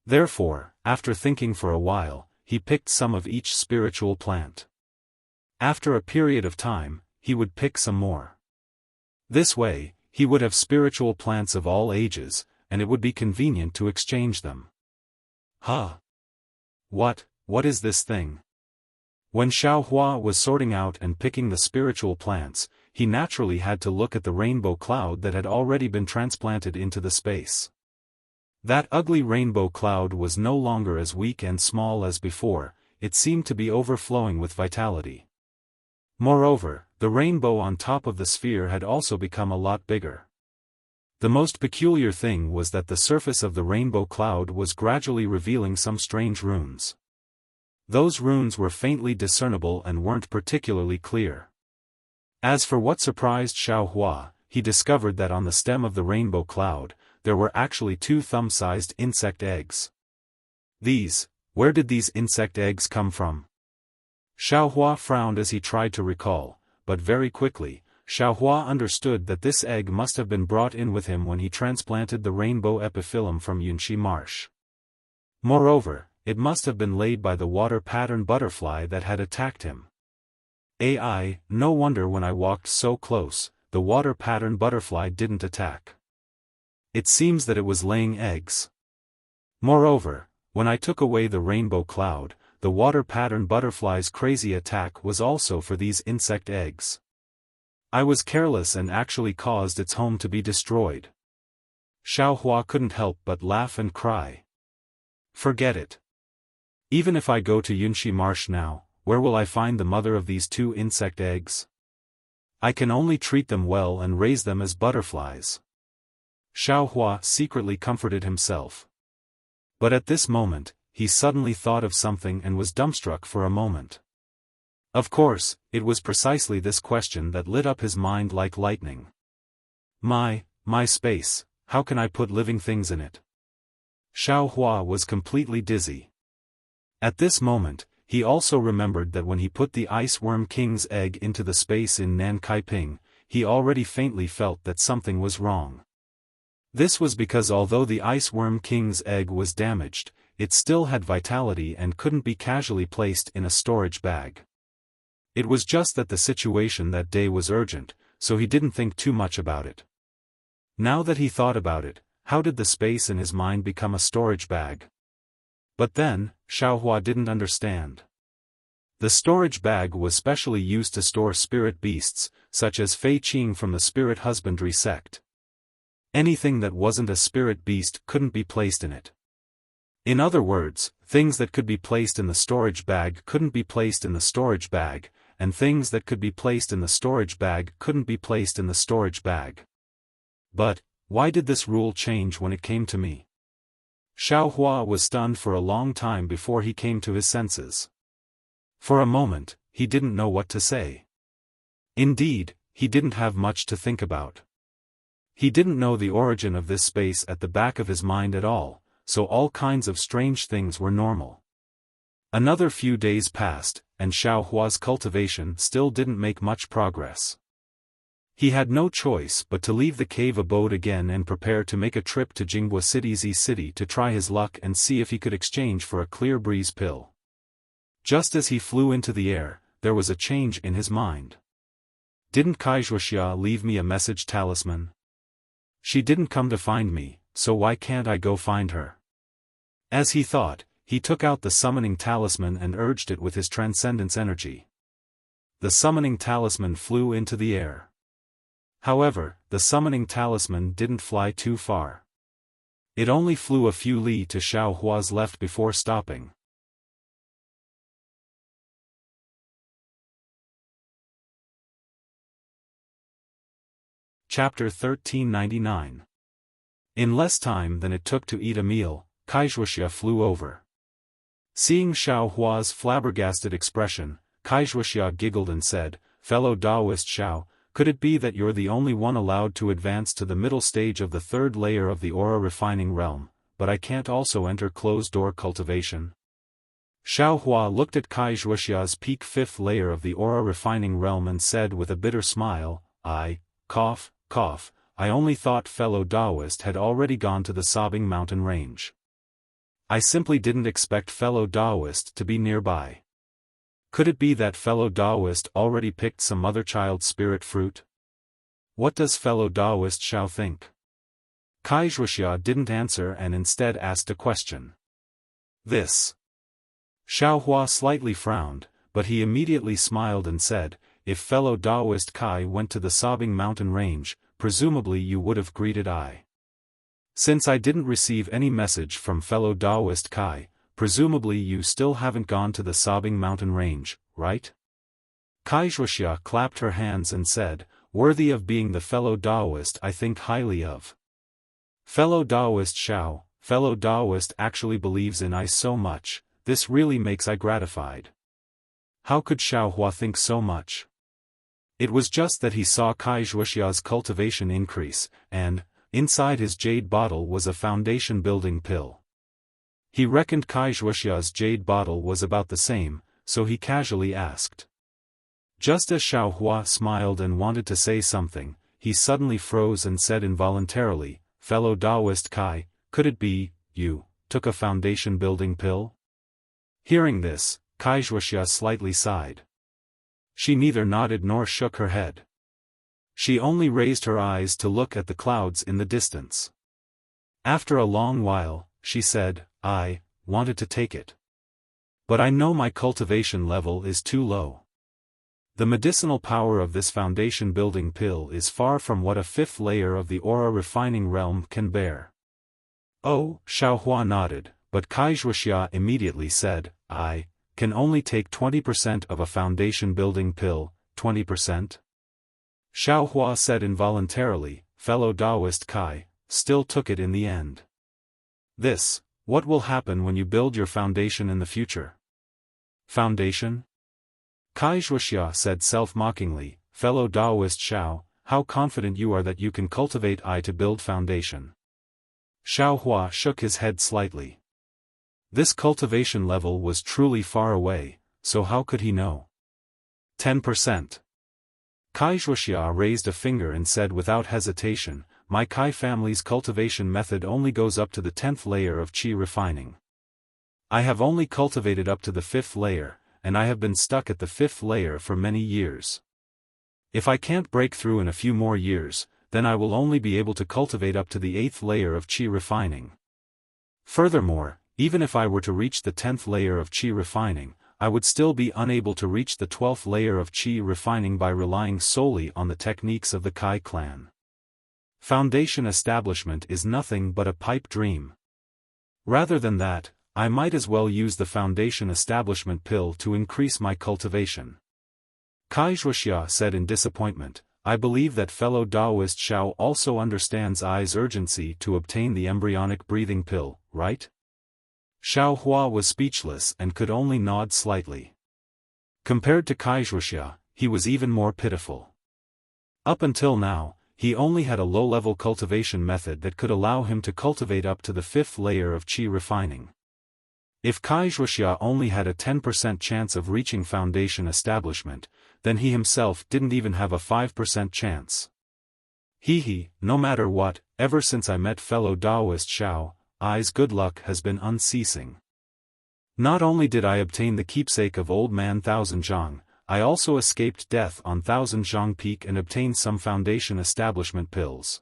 Therefore, after thinking for a while, he picked some of each spiritual plant. After a period of time, he would pick some more. This way, he would have spiritual plants of all ages, and it would be convenient to exchange them. What is this thing? When Xiaohua was sorting out and picking the spiritual plants, he naturally had to look at the rainbow cloud that had already been transplanted into the space. That ugly rainbow cloud was no longer as weak and small as before, it seemed to be overflowing with vitality. Moreover, the rainbow on top of the sphere had also become a lot bigger. The most peculiar thing was that the surface of the rainbow cloud was gradually revealing some strange runes. Those runes were faintly discernible and weren't particularly clear. As for what surprised Xiaofan, he discovered that on the stem of the rainbow cloud, there were actually 2 thumb-sized insect eggs. Where did these insect eggs come from? Xiaofan frowned as he tried to recall, but very quickly, Xiaofan understood that this egg must have been brought in with him when he transplanted the rainbow epiphyllum from Yunxi Marsh. Moreover, it must have been laid by the water-pattern butterfly that had attacked him. No wonder when I walked so close, the water-pattern butterfly didn't attack. It seems that it was laying eggs. Moreover, when I took away the rainbow cloud, the water-pattern butterfly's crazy attack was also for these insect eggs. I was careless and actually caused its home to be destroyed. Xiaofan couldn't help but laugh and cry. Forget it. Even if I go to Yunxi Marsh now, where will I find the mother of these 2 insect eggs? I can only treat them well and raise them as butterflies. Xiaofan secretly comforted himself. But at this moment, he suddenly thought of something and was dumbstruck for a moment. Of course, it was precisely this question that lit up his mind like lightning. My space, how can I put living things in it? Xiaofan was completely dizzy. At this moment, he also remembered that when he put the Ice Worm King's egg into the space in Nankaiping, he already faintly felt that something was wrong. This was because although the Ice Worm King's egg was damaged, it still had vitality and couldn't be casually placed in a storage bag. It was just that the situation that day was urgent, so he didn't think too much about it. Now that he thought about it, how did the space in his mind become a storage bag? But then, Xiaofan didn't understand. The storage bag was specially used to store spirit beasts, such as Fei Qing from the spirit husbandry sect. Anything that wasn't a spirit beast couldn't be placed in it. In other words, things that could be placed in the storage bag couldn't be placed in the storage bag, and things that could be placed in the storage bag couldn't be placed in the storage bag. But, why did this rule change when it came to me? Xiaofan was stunned for a long time before he came to his senses. For a moment, he didn't know what to say. Indeed, he didn't have much to think about. He didn't know the origin of this space at the back of his mind at all, so all kinds of strange things were normal. Another few days passed, and Xiaofan's cultivation still didn't make much progress. He had no choice but to leave the cave abode again and prepare to make a trip to Jinghua City's city to try his luck and see if he could exchange for a clear breeze pill. Just as he flew into the air, there was a change in his mind. Didn't Wuxia leave me a message talisman? She didn't come to find me, so why can't I go find her? As he thought, he took out the summoning talisman and urged it with his transcendence energy. The summoning talisman flew into the air. However, the summoning talisman didn't fly too far. It only flew a few li to Xiaofan's left before stopping. Chapter 1399. In less time than it took to eat a meal, Wuxia flew over. Seeing Xiaofan's flabbergasted expression, Wuxia giggled and said, "Fellow Taoist Xiao, could it be that you're the only one allowed to advance to the middle stage of the 3rd layer of the aura refining realm, but I can't also enter closed-door cultivation?" Xiaofan looked at Wuxia's peak 5th layer of the aura refining realm and said with a bitter smile, I only thought fellow Taoist had already gone to the sobbing mountain range. I simply didn't expect fellow Taoist to be nearby. Could it be that fellow Taoist already picked some mother child spirit fruit? What does fellow Taoist Xiao think? Wuxia didn't answer and instead asked a question. This. Xiaofan slightly frowned, but he immediately smiled and said, if fellow Taoist Kai went to the sobbing mountain range, presumably you would have greeted I. Since I didn't receive any message from fellow Taoist Kai, presumably you still haven't gone to the sobbing mountain range, right? Wuxia clapped her hands and said, worthy of being the fellow Taoist I think highly of. Fellow Taoist Xiao, fellow Taoist actually believes in I so much, this really makes I gratified. How could Xiaohua think so much? It was just that he saw Wuxia's cultivation increase, and, inside his jade bottle was a foundation-building pill. He reckoned Wuxia's jade bottle was about the same, so he casually asked. Just as Xiaohua smiled and wanted to say something, he suddenly froze and said involuntarily, fellow Taoist Kai, could it be, you, took a foundation-building pill? Hearing this, Wuxia slightly sighed. She neither nodded nor shook her head. She only raised her eyes to look at the clouds in the distance. After a long while, she said, I wanted to take it. But I know my cultivation level is too low. The medicinal power of this foundation-building pill is far from what a fifth layer of the aura refining realm can bear. Oh, Xiaohua nodded, but Wuxia immediately said, I can only take 20% of a foundation-building pill, 20%? Xiaohua said involuntarily, fellow Taoist Kai, still took it in the end. What will happen when you build your foundation in the future? Foundation? Wuxia said self-mockingly, fellow Taoist Xiao, how confident you are that you can cultivate I to build foundation. Xiaohua shook his head slightly. This cultivation level was truly far away, so how could he know? 10%. Wuxia raised a finger and said without hesitation, my Kai family's cultivation method only goes up to the 10th layer of qi refining. I have only cultivated up to the 5th layer, and I have been stuck at the 5th layer for many years. If I can't break through in a few more years, then I will only be able to cultivate up to the 8th layer of qi refining. Furthermore, even if I were to reach the 10th layer of qi refining, I would still be unable to reach the 12th layer of qi refining by relying solely on the techniques of the Kai clan. Foundation establishment is nothing but a pipe dream. Rather than that, I might as well use the foundation establishment pill to increase my cultivation. Wuxia said in disappointment, I believe that fellow Taoist Xiao also understands I's urgency to obtain the embryonic breathing pill, right? Xiaohua was speechless and could only nod slightly. Compared to Wuxia, he was even more pitiful. Up until now, he only had a low-level cultivation method that could allow him to cultivate up to the 5th layer of qi refining. If Wuxia only had a 10% chance of reaching foundation establishment, then he himself didn't even have a 5% chance. No matter what, ever since I met fellow Taoist Xiao, I's good luck has been unceasing. Not only did I obtain the keepsake of Old Man Thousand Zhang, I also escaped death on Thousand Zhang Peak and obtained some foundation establishment pills.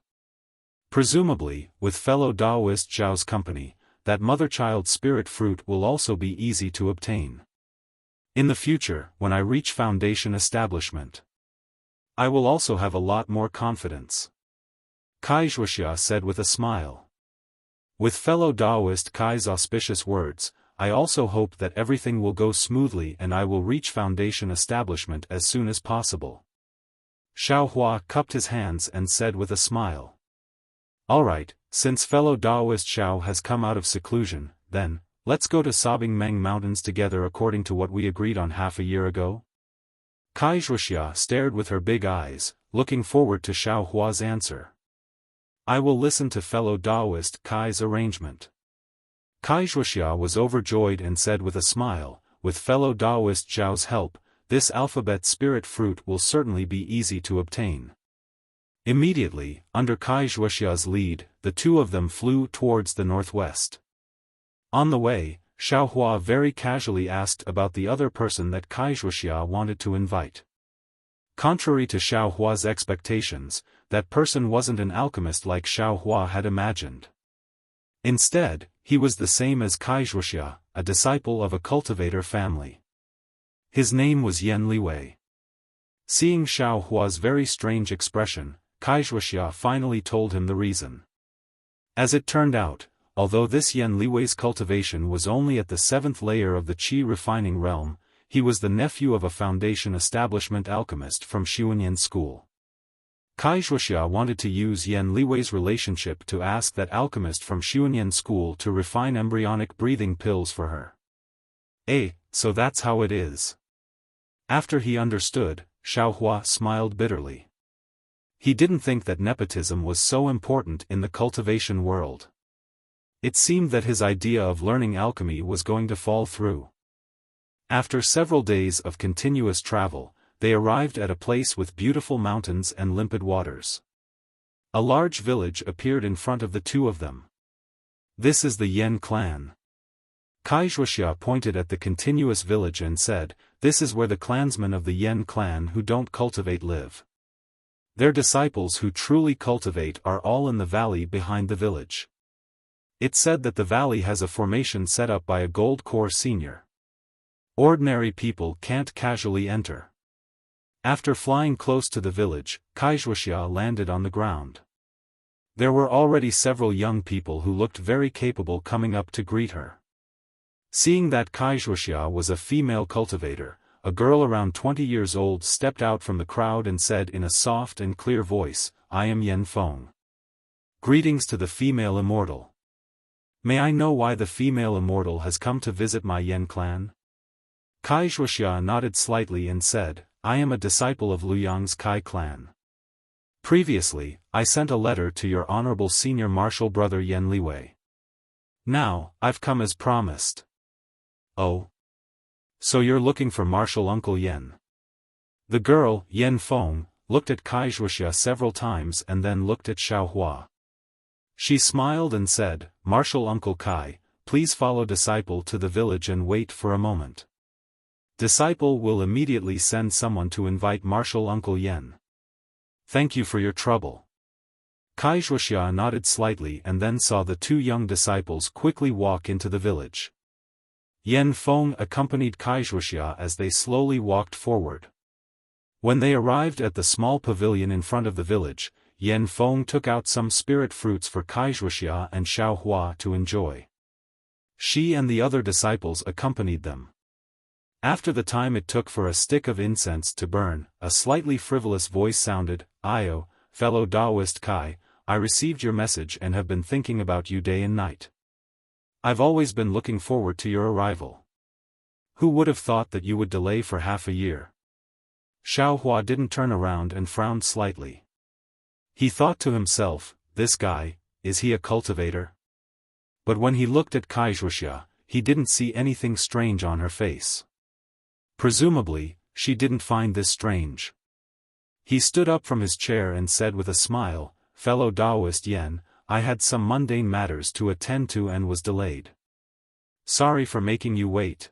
Presumably, with fellow Taoist Xiao's company, that mother-child spirit fruit will also be easy to obtain. In the future, when I reach foundation establishment, I will also have a lot more confidence. Wuxia said with a smile. With fellow Taoist Kai's auspicious words, I also hope that everything will go smoothly and I will reach foundation establishment as soon as possible. Xiaohua cupped his hands and said with a smile. Alright, since fellow Taoist Xiao has come out of seclusion, then, let's go to Sobbing Meng Mountains together according to what we agreed on half a year ago? Wuxia stared with her big eyes, looking forward to Xiaohua's answer. I will listen to fellow Taoist Kai's arrangement. Wuxia was overjoyed and said with a smile, with fellow Taoist Xiao's help, this alphabet spirit fruit will certainly be easy to obtain. Immediately, under Wuxia's lead, the two of them flew towards the northwest. On the way, Xiaohua very casually asked about the other person that Wuxia wanted to invite. Contrary to Xiaohua's expectations, that person wasn't an alchemist like Xiaohua had imagined. Instead, he was the same as Wuxia, a disciple of a cultivator family. His name was Yen Liwei. Seeing Xiao Hua's very strange expression, Wuxia finally told him the reason. As it turned out, although this Yan Liwei's cultivation was only at the 7th layer of the qi refining realm, he was the nephew of a foundation establishment alchemist from Xiunyan school. Wuxia wanted to use Yan Liwei's relationship to ask that alchemist from Xiunyan school to refine embryonic breathing pills for her. So that's how it is. After he understood, Xiao Hua smiled bitterly. He didn't think that nepotism was so important in the cultivation world. It seemed that his idea of learning alchemy was going to fall through. After several days of continuous travel, they arrived at a place with beautiful mountains and limpid waters. A large village appeared in front of the two of them. This is the Yan clan. Wuxia pointed at the continuous village and said, "This is where the clansmen of the Yan clan who don't cultivate live. Their disciples who truly cultivate are all in the valley behind the village." It said that the valley has a formation set up by a gold core senior. Ordinary people can't casually enter. After flying close to the village, Wuxia landed on the ground. There were already several young people who looked very capable coming up to greet her. Seeing that Wuxia was a female cultivator, a girl around 20 years old stepped out from the crowd and said in a soft and clear voice, "I am Yan Feng. Greetings to the female immortal. May I know why the female immortal has come to visit my Yan clan?" Wuxia nodded slightly and said, "I am a disciple of Luyang's Kai clan. Previously, I sent a letter to your honorable senior martial brother Yan Liwei. Now, I've come as promised." "Oh? So you're looking for martial uncle Yan?" The girl, Yan Feng, looked at Wuxia several times and then looked at Xiao Hua. She smiled and said, "Martial uncle Kai, please follow disciple to the village and wait for a moment. Disciple will immediately send someone to invite martial uncle Yan. Thank you for your trouble." Wuxia nodded slightly and then saw the two young disciples quickly walk into the village. Yan Feng accompanied Wuxia as they slowly walked forward. When they arrived at the small pavilion in front of the village, Yan Feng took out some spirit fruits for Wuxia and Xiao Hua to enjoy. She and the other disciples accompanied them. After the time it took for a stick of incense to burn, a slightly frivolous voice sounded, "Io, fellow Taoist Kai, I received your message and have been thinking about you day and night. I've always been looking forward to your arrival. Who would have thought that you would delay for half a year?" Xiao Hua didn't turn around and frowned slightly. He thought to himself, "This guy, is he a cultivator?" But when he looked at Wuxia, he didn't see anything strange on her face. Presumably, she didn't find this strange. He stood up from his chair and said with a smile, "Fellow Taoist Yan, I had some mundane matters to attend to and was delayed. Sorry for making you wait."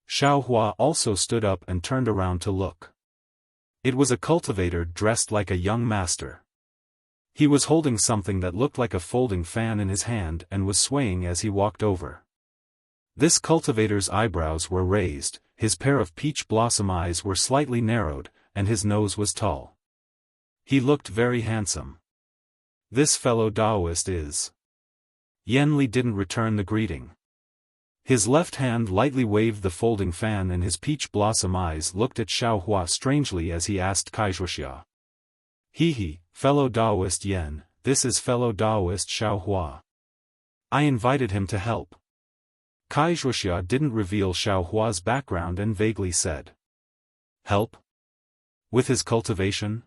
Xiao Hua also stood up and turned around to look. It was a cultivator dressed like a young master. He was holding something that looked like a folding fan in his hand and was swaying as he walked over. This cultivator's eyebrows were raised, his pair of peach blossom eyes were slightly narrowed, and his nose was tall. He looked very handsome. This fellow Taoist is. Yan Li didn't return the greeting. His left hand lightly waved the folding fan and his peach blossom eyes looked at Xiao Hua strangely as he asked Wuxia. "He, fellow Taoist Yan, this is fellow Taoist Xiao Hua. I invited him to help." Wuxia didn't reveal Xiao Hua's background and vaguely said, "Help? With his cultivation?"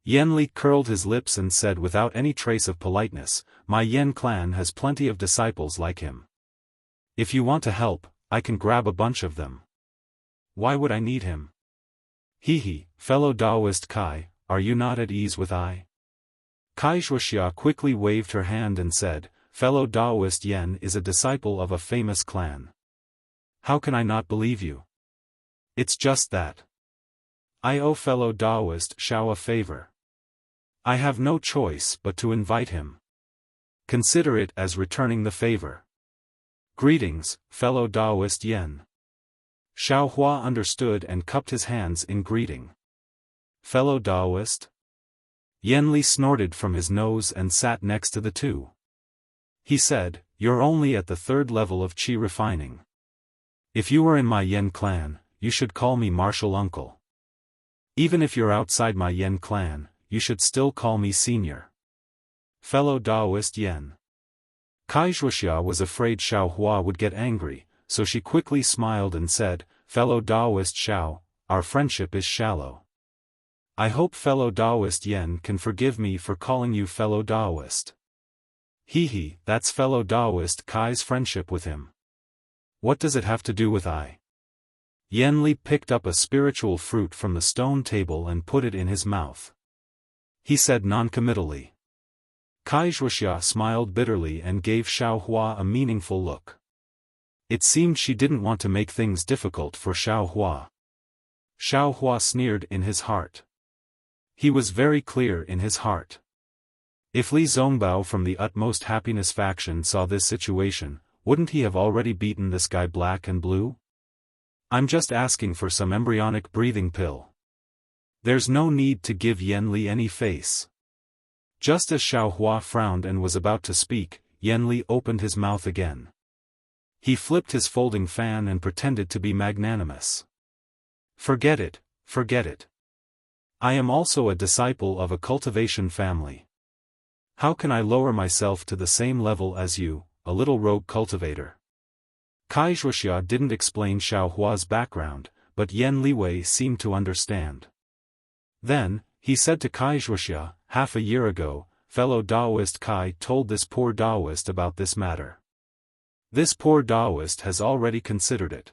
Yan Li curled his lips and said without any trace of politeness, "My Yan clan has plenty of disciples like him. If you want to help, I can grab a bunch of them. Why would I need him?" Fellow Taoist Kai, are you not at ease with I?" Wuxia quickly waved her hand and said, "Fellow Taoist Yan is a disciple of a famous clan. How can I not believe you? It's just that I owe fellow Taoist Xiao a favor. I have no choice but to invite him. Consider it as returning the favor. Greetings, fellow Taoist Yan." Xiao Hua understood and cupped his hands in greeting. fellow Taoist? Yen Li snorted from his nose and sat next to the two. He said, "You're only at the 3rd level of qi refining. If you were in my Yen clan, you should call me martial uncle. Even if you're outside my Yen clan, you should still call me senior. Fellow Taoist Yen." Wuxia was afraid Xiao Hua would get angry, so she quickly smiled and said, "Fellow Taoist Xiao, our friendship is shallow. I hope fellow Taoist Yen can forgive me for calling you fellow Taoist." Hee, that's fellow Taoist Kai's friendship with him. What does it have to do with I? Yen Li picked up a spiritual fruit from the stone table and put it in his mouth. He said noncommittally. Wuxia smiled bitterly and gave Xiao Hua a meaningful look. It seemed she didn't want to make things difficult for Xiao Hua. Xiao Hua sneered in his heart. He was very clear in his heart. If Li Zongbao from the Utmost Happiness faction saw this situation, wouldn't he have already beaten this guy black and blue? I'm just asking for some embryonic breathing pill. There's no need to give Yen Li any face. Just as Xiao Hua frowned and was about to speak, Yen Li opened his mouth again. He flipped his folding fan and pretended to be magnanimous. Forget it, forget it. I am also a disciple of a cultivation family. How can I lower myself to the same level as you, a little rogue cultivator? Wuxia didn't explain Xiao Hua's background, but Yen Liwei seemed to understand. Then, he said to Wuxia, "Half a year ago, fellow Taoist Kai told this poor Taoist about this matter. This poor Taoist has already considered it.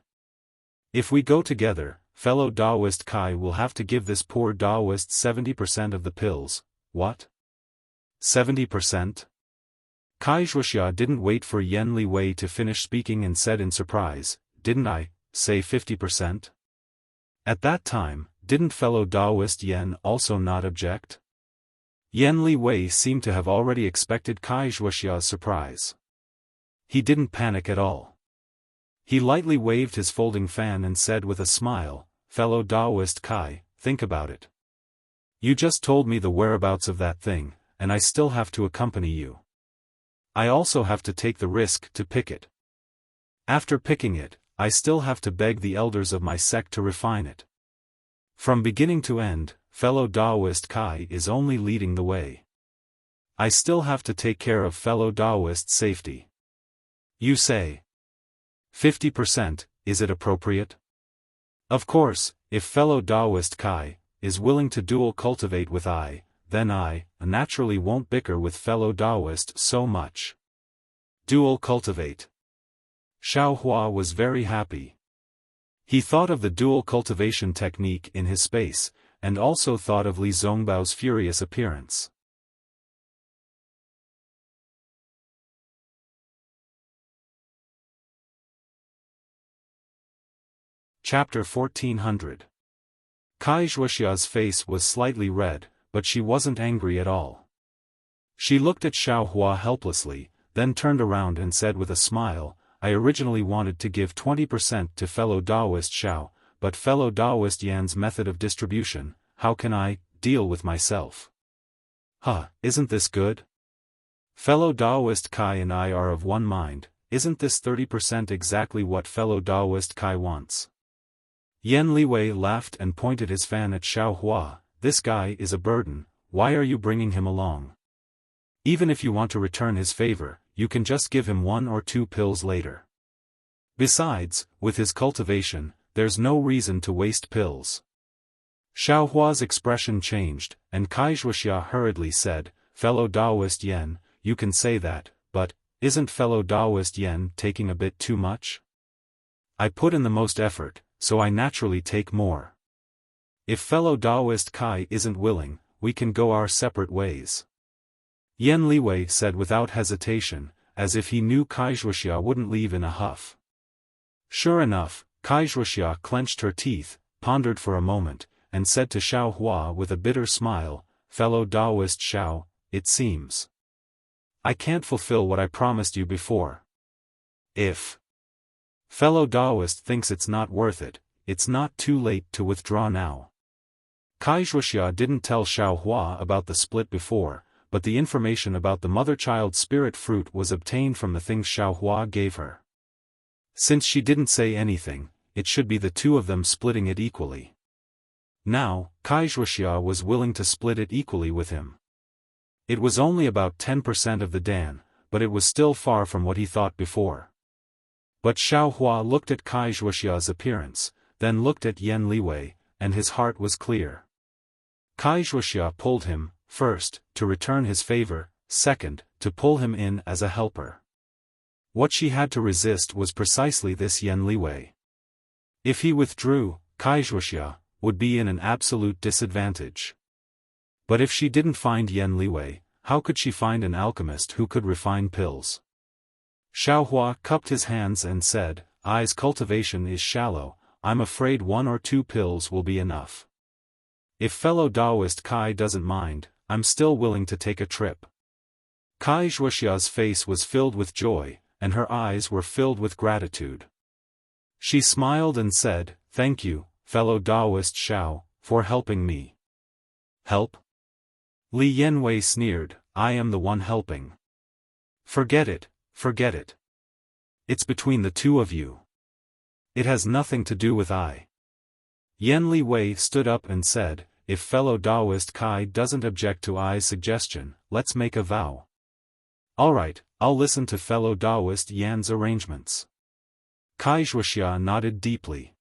If we go together, fellow Taoist Kai will have to give this poor Taoist 70% of the pills." What? 70%? Wuxia didn't wait for Yen Liwei to finish speaking and said in surprise, "Didn't I say 50%? At that time, didn't fellow Taoist Yen also not object?" Yen Liwei seemed to have already expected Wuxia's surprise. He didn't panic at all. He lightly waved his folding fan and said with a smile, "Fellow Taoist Kai, think about it. You just told me the whereabouts of that thing, and I still have to accompany you. I also have to take the risk to pick it. After picking it, I still have to beg the elders of my sect to refine it. From beginning to end, fellow Taoist Kai is only leading the way. I still have to take care of fellow Taoist's safety. You say 50%, is it appropriate? Of course, if fellow Taoist Kai is willing to dual cultivate with I, then I naturally won't bicker with fellow Taoist so much. Dual cultivate." Xiao Hua was very happy. He thought of the dual cultivation technique in his space, and also thought of Li Zongbao's furious appearance. Chapter 1400. Wuxia's face was slightly red, but she wasn't angry at all. She looked at Xiao Hua helplessly, then turned around and said with a smile, "I originally wanted to give 20% to fellow Taoist Xiao, but fellow Taoist Yan's method of distribution, how can I deal with myself? Isn't this good? Fellow Taoist Kai and I are of one mind, isn't this 30% exactly what fellow Taoist Kai wants?" Yen Liwei laughed and pointed his fan at Xiao Hua. "This guy is a burden, why are you bringing him along? Even if you want to return his favor, you can just give him 1 or 2 pills later. Besides, with his cultivation, there's no reason to waste pills." Xiao Hua's expression changed, and Wuxia hurriedly said, "Fellow Taoist Yen, you can say that, but isn't fellow Taoist Yen taking a bit too much? I put in the most effort, so I naturally take more. If fellow Taoist Kai isn't willing, we can go our separate ways." Yen Liwei said without hesitation, as if he knew Wuxia wouldn't leave in a huff. Sure enough, Wuxia clenched her teeth, pondered for a moment, and said to Xiao Hua with a bitter smile, "Fellow Taoist Xiao, it seems I can't fulfill what I promised you before. If fellow Taoist thinks it's not worth it, it's not too late to withdraw now. Wuxia didn't tell Xiaohua about the split before, but the information about the mother-child spirit fruit was obtained from the things Xiaohua gave her. Since she didn't say anything, it should be the two of them splitting it equally. Now, Wuxia was willing to split it equally with him. It was only about 10% of the dan, but it was still far from what he thought before. But Xiaohua looked at Wuxia's appearance, then looked at Yan Liwei, and his heart was clear. Wuxia pulled him, first, to return his favor, second, to pull him in as a helper. What she had to resist was precisely this Yan Liwei. If he withdrew, Wuxia would be in an absolute disadvantage. But if she didn't find Yan Liwei, how could she find an alchemist who could refine pills? Xiaohua cupped his hands and said, "Ai's cultivation is shallow, I'm afraid 1 or 2 pills will be enough. If fellow Taoist Kai doesn't mind, I'm still willing to take a trip." Wuxia's face was filled with joy, and her eyes were filled with gratitude. She smiled and said, "Thank you, fellow Taoist Xiao, for helping me." "Help?" Li Yanwei sneered, "I am the one helping." Forget it, forget it. It's between the two of you. It has nothing to do with I." Yan Liwei stood up and said, "If fellow Taoist Kai doesn't object to I's suggestion, let's make a vow." "Alright, I'll listen to fellow Taoist Yan's arrangements." Wuxia nodded deeply.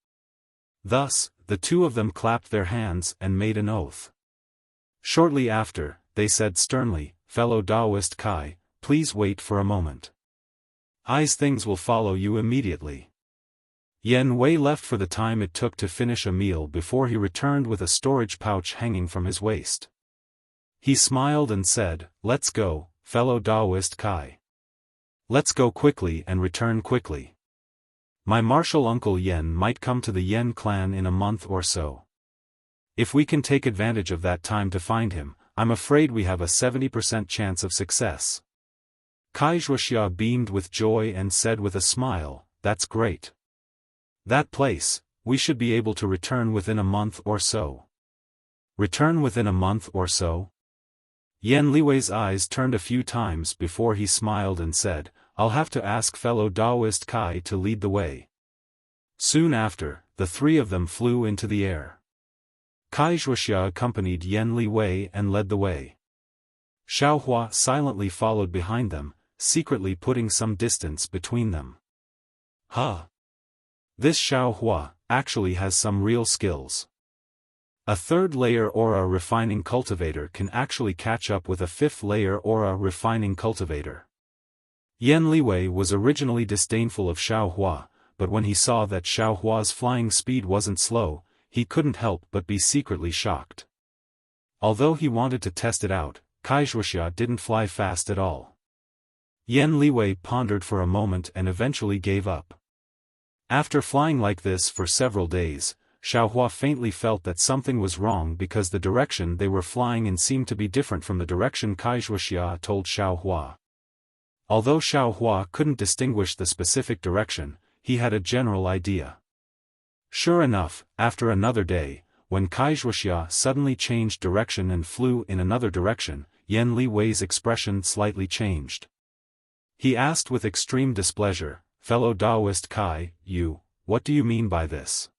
Thus, the two of them clapped their hands and made an oath. Shortly after, they said sternly, "Fellow Taoist Kai, please wait for a moment. I's things will follow you immediately." Yan Wei left for the time it took to finish a meal before he returned with a storage pouch hanging from his waist. He smiled and said, "Let's go, fellow Taoist Kai. Let's go quickly and return quickly. My martial uncle Yan might come to the Yan clan in a month or so. If we can take advantage of that time to find him, I'm afraid we have a 70% chance of success." Wuxia beamed with joy and said with a smile, "That's great. That place, we should be able to return within a month or so." "Return within a month or so?" Yan Liwei's eyes turned a few times before he smiled and said, "I'll have to ask fellow Taoist Kai to lead the way." Soon after, the three of them flew into the air. Wuxia accompanied Yan Liwei and led the way. Xiaohua silently followed behind them, secretly putting some distance between them. Huh! This Xiaohua actually has some real skills. A 3rd-layer aura refining cultivator can actually catch up with a 5th-layer aura refining cultivator. Yan Liwei was originally disdainful of Xiaohua, but when he saw that Xiaohua's flying speed wasn't slow, he couldn't help but be secretly shocked. Although he wanted to test it out, Wuxia didn't fly fast at all. Yan Liwei pondered for a moment and eventually gave up. After flying like this for several days, Xiaohua faintly felt that something was wrong because the direction they were flying in seemed to be different from the direction Wuxia told Xiaohua. Although Xiaohua couldn't distinguish the specific direction, he had a general idea. Sure enough, after another day, when Wuxia suddenly changed direction and flew in another direction, Yan Liwei's expression slightly changed. He asked with extreme displeasure, "Fellow Taoist Kai, what do you mean by this?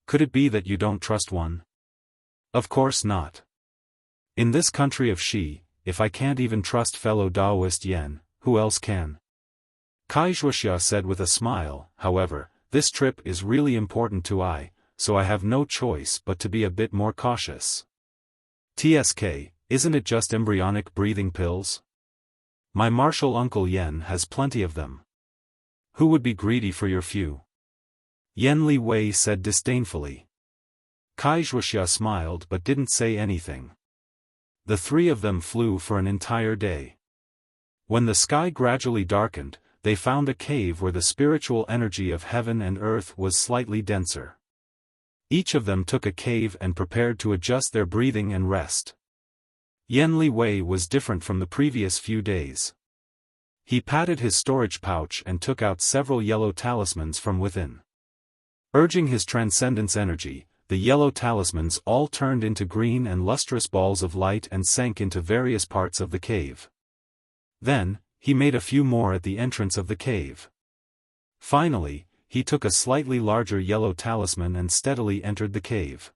Could it be that you don't trust one?" "Of course not. In this country of Shi, if I can't even trust fellow Taoist Yan, who else can?" Wuxia said with a smile, "However, this trip is really important to I, so I have no choice but to be a bit more cautious. TSK, isn't it just embryonic breathing pills? My martial uncle Yan has plenty of them. Who would be greedy for your few?" Yan Liwei said disdainfully. Wuxia smiled but didn't say anything. The three of them flew for an entire day. When the sky gradually darkened, they found a cave where the spiritual energy of heaven and earth was slightly denser. Each of them took a cave and prepared to adjust their breathing and rest. Yan Liwei was different from the previous few days. He patted his storage pouch and took out several yellow talismans from within. Urging his transcendence energy, the yellow talismans all turned into green and lustrous balls of light and sank into various parts of the cave. Then, he made a few more at the entrance of the cave. Finally, he took a slightly larger yellow talisman and steadily entered the cave.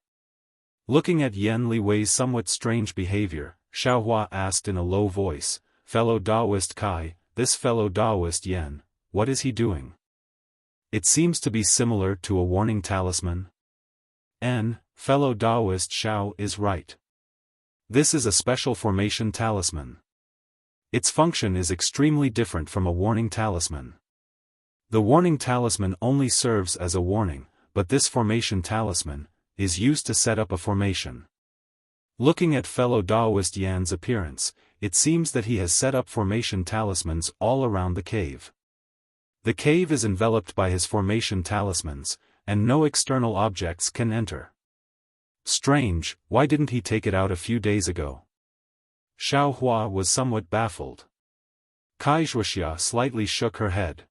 Looking at Yan Liwei's somewhat strange behavior, Xiaohua asked in a low voice, "Fellow Taoist Kai, this fellow Taoist Yan, what is he doing? It seems to be similar to a warning talisman." Fellow Taoist Xiao is right. This is a special formation talisman. Its function is extremely different from a warning talisman. The warning talisman only serves as a warning, but this formation talisman is used to set up a formation. Looking at fellow Taoist Yan's appearance, it seems that he has set up formation talismans all around the cave. The cave is enveloped by his formation talismans, and no external objects can enter. Strange, why didn't he take it out a few days ago? Xiaohua was somewhat baffled. Wuxia slightly shook her head.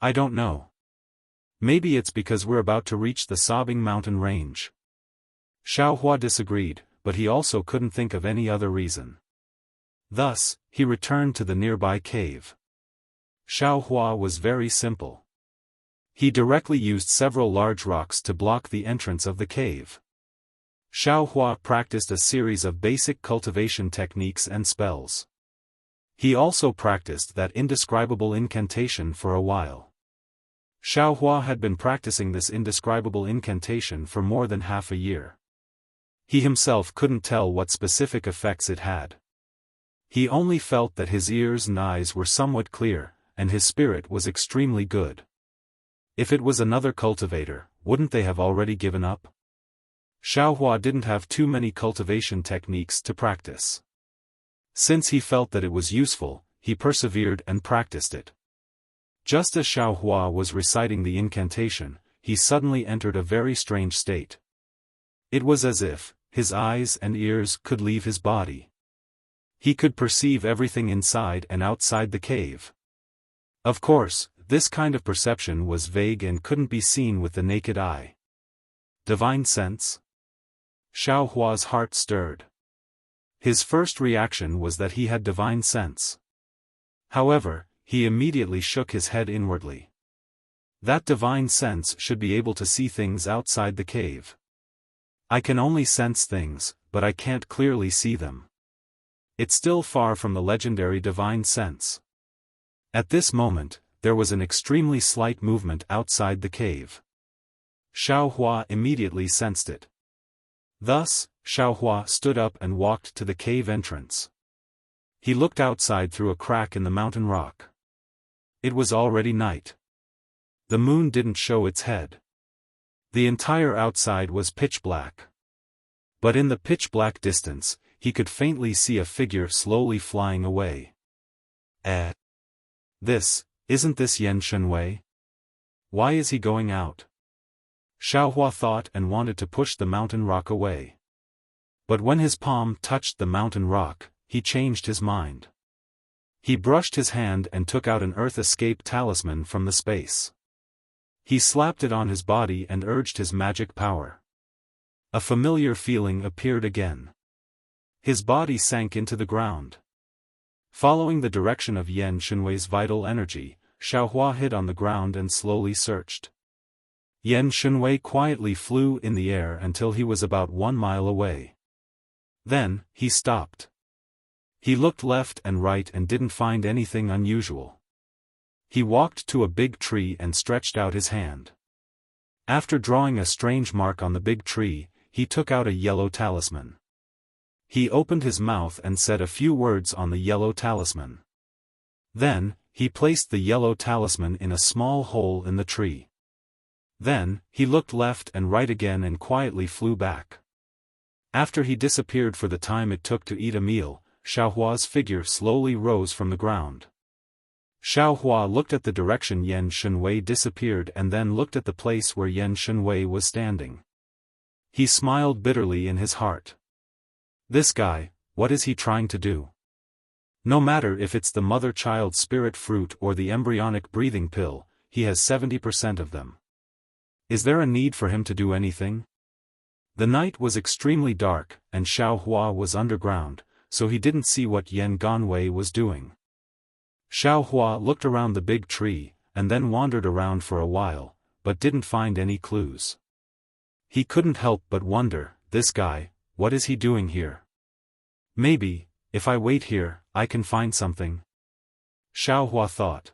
I don't know. Maybe it's because we're about to reach the Sobbing Mountain Range. Xiaohua disagreed, but he also couldn't think of any other reason. Thus, he returned to the nearby cave. Xiaohua was very simple. He directly used several large rocks to block the entrance of the cave. Xiaohua practiced a series of basic cultivation techniques and spells. He also practiced that indescribable incantation for a while. Xiaohua had been practicing this indescribable incantation for more than half a year. He himself couldn't tell what specific effects it had. He only felt that his ears and eyes were somewhat clear, and his spirit was extremely good. If it was another cultivator, wouldn't they have already given up? Xiaohua didn't have too many cultivation techniques to practice. Since he felt that it was useful, he persevered and practiced it. Just as Xiaohua was reciting the incantation, he suddenly entered a very strange state. It was as if his eyes and ears could leave his body. He could perceive everything inside and outside the cave. Of course, this kind of perception was vague and couldn't be seen with the naked eye. Divine sense? Xiaohua's heart stirred. His first reaction was that he had divine sense. However, he immediately shook his head inwardly. That divine sense should be able to see things outside the cave. I can only sense things, but I can't clearly see them. It's still far from the legendary divine sense. At this moment, there was an extremely slight movement outside the cave. Xiaohua immediately sensed it. Thus, Xiaohua stood up and walked to the cave entrance. He looked outside through a crack in the mountain rock. It was already night. The moon didn't show its head. The entire outside was pitch black. But in the pitch black distance, he could faintly see a figure slowly flying away. Isn't this Yan Shenwei? Why is he going out? Xiaohua thought and wanted to push the mountain rock away. But when his palm touched the mountain rock, he changed his mind. He brushed his hand and took out an earth escape talisman from the space. He slapped it on his body and urged his magic power. A familiar feeling appeared again. His body sank into the ground. Following the direction of Yan Shenwei's vital energy, Xiaohua hid on the ground and slowly searched. Yan Shenwei quietly flew in the air until he was about 1 mile away. Then, he stopped. He looked left and right and didn't find anything unusual. He walked to a big tree and stretched out his hand. After drawing a strange mark on the big tree, he took out a yellow talisman. He opened his mouth and said a few words on the yellow talisman. Then, he placed the yellow talisman in a small hole in the tree. Then, he looked left and right again and quietly flew back. After he disappeared for the time it took to eat a meal, Xiaohua's figure slowly rose from the ground. Xiaohua looked at the direction Yan Shenwei disappeared and then looked at the place where Yan Shenwei was standing. He smiled bitterly in his heart. This guy, what is he trying to do? No matter if it's the mother-child spirit fruit or the embryonic breathing pill, he has 70% of them. Is there a need for him to do anything? The night was extremely dark, and Xiaohua was underground, so he didn't see what Yan Ganwei was doing. Xiaohua looked around the big tree, and then wandered around for a while, but didn't find any clues. He couldn't help but wonder, this guy, what is he doing here? Maybe, if I wait here, I can find something. Xiaohua thought.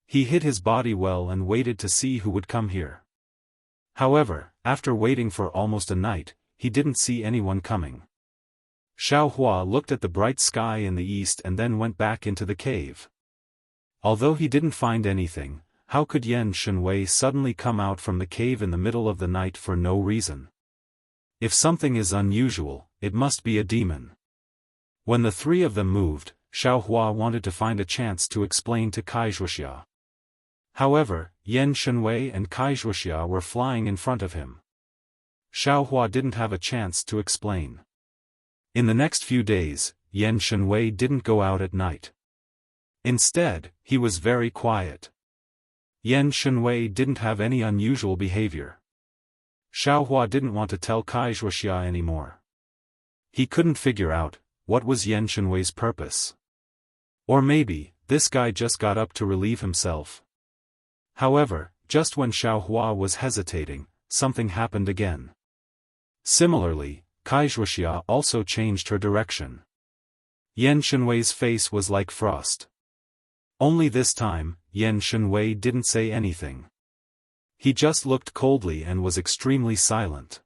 He hid his body well and waited to see who would come here. However, after waiting for almost a night, he didn't see anyone coming. Xiaohua looked at the bright sky in the east and then went back into the cave. Although he didn't find anything, how could Yan Shenwei suddenly come out from the cave in the middle of the night for no reason? If something is unusual, it must be a demon. When the three of them moved, Xiaohua wanted to find a chance to explain to Wuxia. However, Yan Shenwei and Wuxia were flying in front of him. Xiaohua didn't have a chance to explain. In the next few days, Yan Shenwei didn't go out at night. Instead, he was very quiet. Yan Shenwei didn't have any unusual behavior. Xiaohua didn't want to tell Wuxia anymore. He couldn't figure out, what was Yan Shenwei's purpose? Or maybe, this guy just got up to relieve himself. However, just when Xiaohua was hesitating, something happened again. Similarly, Wuxia also changed her direction. Yan Shenwei's face was like frost. Only this time, Yan Shenwei didn't say anything. He just looked coldly and was extremely silent.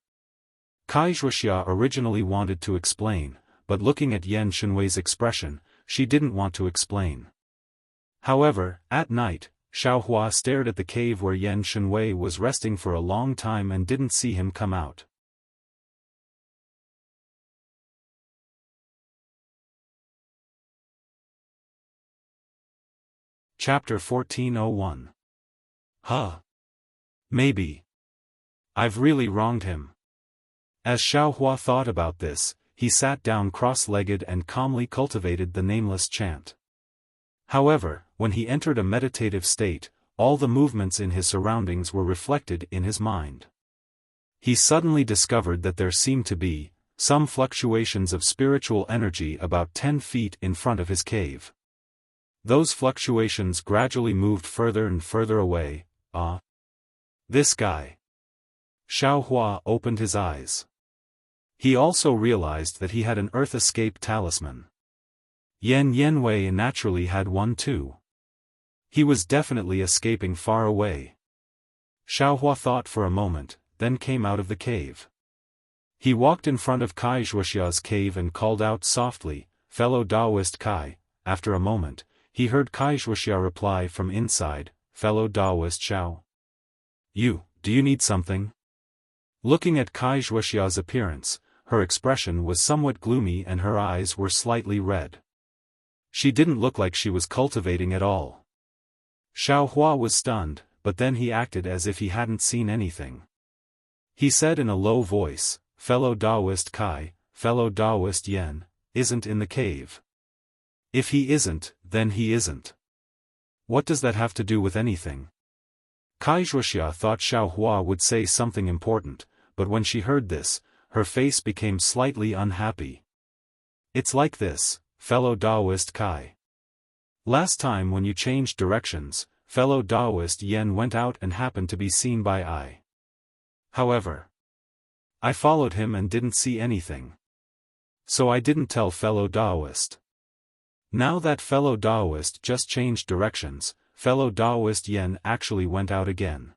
Wuxia originally wanted to explain, but looking at Yan Shenwei's expression, she didn't want to explain. However, at night, Xiaohua stared at the cave where Yan Shenwei was resting for a long time and didn't see him come out. Chapter 1401. Maybe. I've really wronged him. As Xiaohua thought about this, he sat down cross-legged and calmly cultivated the nameless chant. However, when he entered a meditative state, all the movements in his surroundings were reflected in his mind. He suddenly discovered that there seemed to be some fluctuations of spiritual energy about 10 feet in front of his cave. Those fluctuations gradually moved further and further away. This guy. Xiaohua opened his eyes. He also realized that he had an Earth Escape talisman. Yan Yanwei naturally had one too. He was definitely escaping far away. Xiaohua thought for a moment, then came out of the cave. He walked in front of Wuxia's cave and called out softly, "Fellow Taoist Kai." After a moment, he heard Wuxia reply from inside, "Fellow Taoist Xiao. Do you need something?" Looking at Wuxia's appearance, her expression was somewhat gloomy and her eyes were slightly red. She didn't look like she was cultivating at all. Xiaohua was stunned, but then he acted as if he hadn't seen anything. He said in a low voice, "Fellow Taoist Kai, fellow Taoist Yan, isn't in the cave. If he isn't, then he isn't. What does that have to do with anything?" Wuxia thought Xiaohua would say something important, but when she heard this, her face became slightly unhappy. "It's like this, fellow Taoist Kai. Last time when you changed directions, fellow Taoist Yan went out and happened to be seen by I. However, I followed him and didn't see anything. So I didn't tell fellow Taoist. Now that fellow Taoist just changed directions, fellow Taoist Yan actually went out again.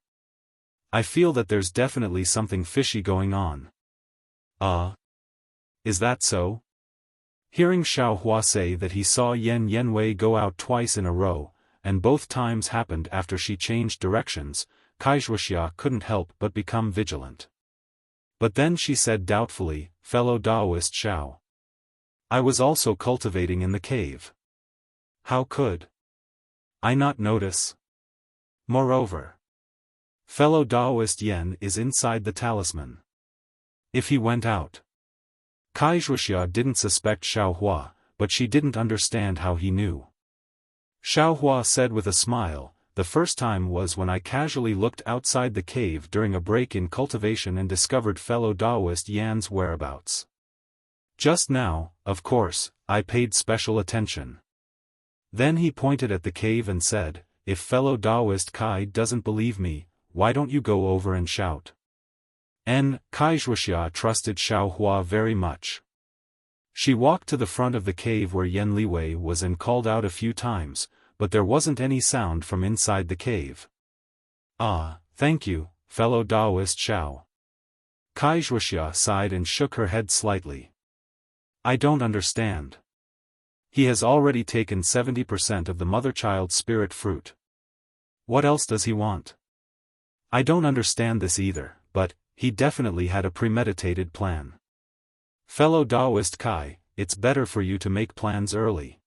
I feel that there's definitely something fishy going on." Is that so?" Hearing Xiaohua say that he saw Yan Yanwei go out twice in a row, and both times happened after she changed directions, Wuxia couldn't help but become vigilant. But then she said doubtfully, "Fellow Taoist Xiao. I was also cultivating in the cave. How could I not notice? Moreover, fellow Taoist Yan is inside the talisman. If he went out." Wuxia didn't suspect Xiaohua, but she didn't understand how he knew. Xiaohua said with a smile, the first time was when I casually looked outside the cave during a break in cultivation and discovered fellow Taoist Yan's whereabouts. Just now, of course, I paid special attention. Then he pointed at the cave and said, if fellow Taoist Kai doesn't believe me, why don't you go over and shout? Kai Wuxia trusted Xiaofan very much. She walked to the front of the cave where Yan Liwei was and called out a few times, but there wasn't any sound from inside the cave. Ah, thank you, fellow Taoist Xiao. Kai Wuxia sighed and shook her head slightly. I don't understand. He has already taken 70% of the mother-child spirit fruit. What else does he want? I don't understand this either, but he definitely had a premeditated plan. Fellow Taoist Kai, it's better for you to make plans early.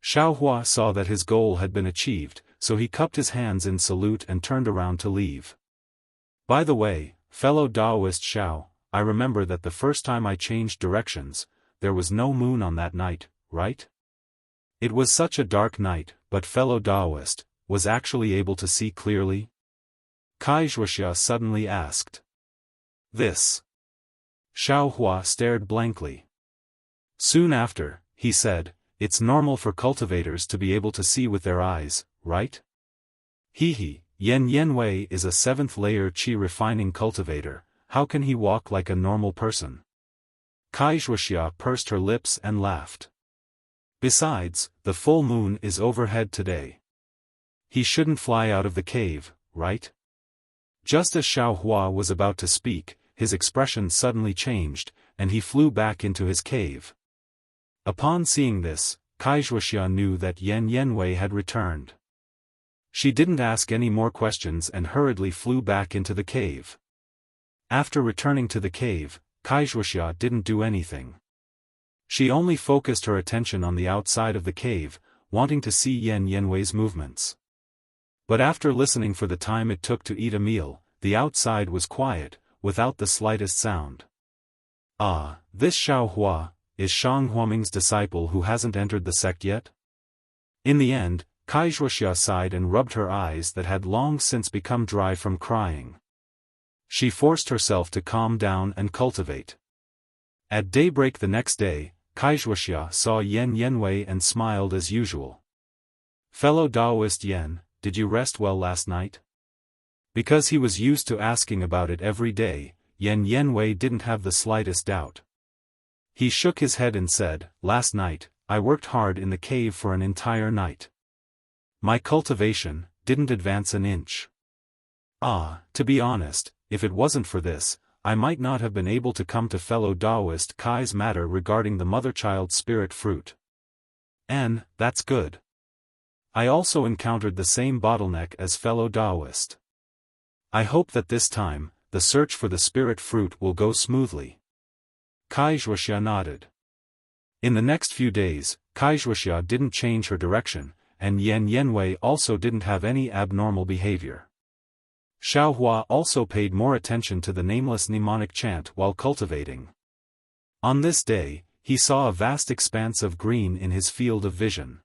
Xiaofan saw that his goal had been achieved, so he cupped his hands in salute and turned around to leave. By the way, fellow Taoist Xiao, I remember that the first time I changed directions, there was no moon on that night, right? It was such a dark night, but fellow Taoist, was actually able to see clearly? Kai Wuxia suddenly asked. This. Xiaofan stared blankly. Soon after, he said, it's normal for cultivators to be able to see with their eyes, right? Yan Yanwei is a 7th-layer qi refining cultivator, how can he walk like a normal person? Kai Wuxia pursed her lips and laughed. Besides, the full moon is overhead today. He shouldn't fly out of the cave, right? Just as Xiaofan was about to speak, his expression suddenly changed, and he flew back into his cave. Upon seeing this, Kai Wuxia knew that Yan Yanwei had returned. She didn't ask any more questions and hurriedly flew back into the cave. After returning to the cave, Kai Wuxia didn't do anything. She only focused her attention on the outside of the cave, wanting to see Yan Yanwei's movements. But after listening for the time it took to eat a meal, the outside was quiet, without the slightest sound. Ah, this Xiaofan is Shang Huaming's disciple who hasn't entered the sect yet? In the end, Kai Wuxia sighed and rubbed her eyes that had long since become dry from crying. She forced herself to calm down and cultivate. At daybreak the next day, Kai Wuxia saw Yan Yanwei and smiled as usual. Fellow Taoist Yan, did you rest well last night? Because he was used to asking about it every day, Yan Yanwei didn't have the slightest doubt. He shook his head and said, last night, I worked hard in the cave for an entire night. My cultivation didn't advance an inch. To be honest, if it wasn't for this, I might not have been able to come to fellow Taoist Kai's matter regarding the mother-child spirit fruit. And, that's good. I also encountered the same bottleneck as fellow Taoist. I hope that this time, the search for the spirit fruit will go smoothly. Kai Wuxia nodded. In the next few days, Kai Wuxia didn't change her direction, and Yan Yanwei also didn't have any abnormal behavior. Xiaofan also paid more attention to the nameless mnemonic chant while cultivating. On this day, he saw a vast expanse of green in his field of vision.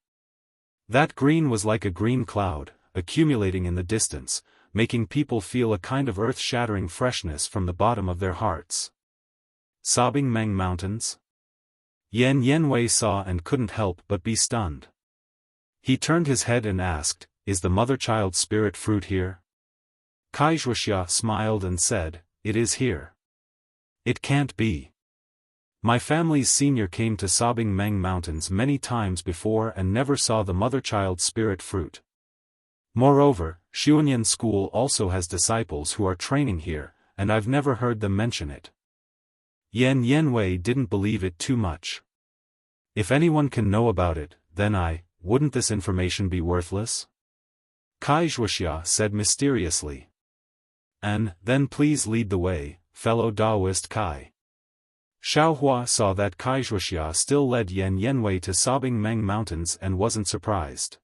That green was like a green cloud, accumulating in the distance, making people feel a kind of earth-shattering freshness from the bottom of their hearts. Sobbing Meng Mountains? Yan Yanwei saw and couldn't help but be stunned. He turned his head and asked, is the mother-child spirit fruit here? Kai Wuxia smiled and said, it is here. It can't be. My family's senior came to Sobbing Meng Mountains many times before and never saw the mother-child spirit fruit. Moreover, Xuanyan School also has disciples who are training here, and I've never heard them mention it. Yan Yanwei didn't believe it too much. If anyone can know about it, then wouldn't this information be worthless? Kai Wuxia said mysteriously. And, then please lead the way, fellow Taoist Kai. Xiaofan saw that Kai Wuxia still led Yan Yanwei to Sobbing Meng Mountains and wasn't surprised.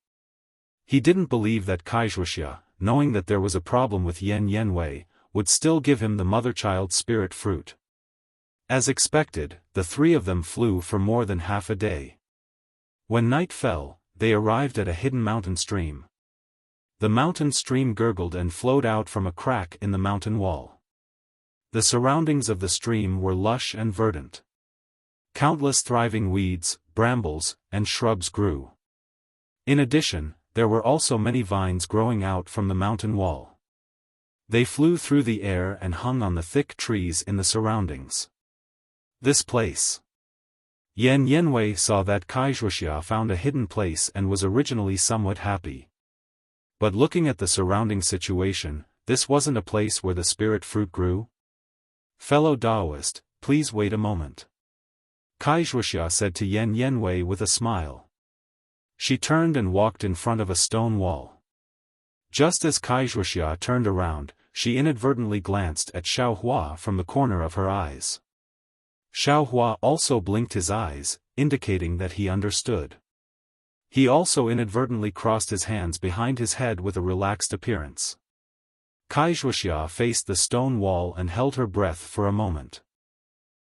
He didn't believe that Kai Wuxia, knowing that there was a problem with Yan Yanwei, would still give him the mother-child spirit fruit. As expected, the three of them flew for more than half a day. When night fell, they arrived at a hidden mountain stream. The mountain stream gurgled and flowed out from a crack in the mountain wall. The surroundings of the stream were lush and verdant. Countless thriving weeds, brambles, and shrubs grew. In addition, there were also many vines growing out from the mountain wall. They flew through the air and hung on the thick trees in the surroundings. This place. Yan Yanwei saw that Wuxia found a hidden place and was originally somewhat happy. But looking at the surrounding situation, this wasn't a place where the spirit fruit grew? Fellow Taoist, please wait a moment. Wuxia said to Yan Yanwei with a smile. She turned and walked in front of a stone wall. Just as Wuxia turned around, she inadvertently glanced at Xiaofan from the corner of her eyes. Xiaofan also blinked his eyes, indicating that he understood. He also inadvertently crossed his hands behind his head with a relaxed appearance. Wuxia faced the stone wall and held her breath for a moment.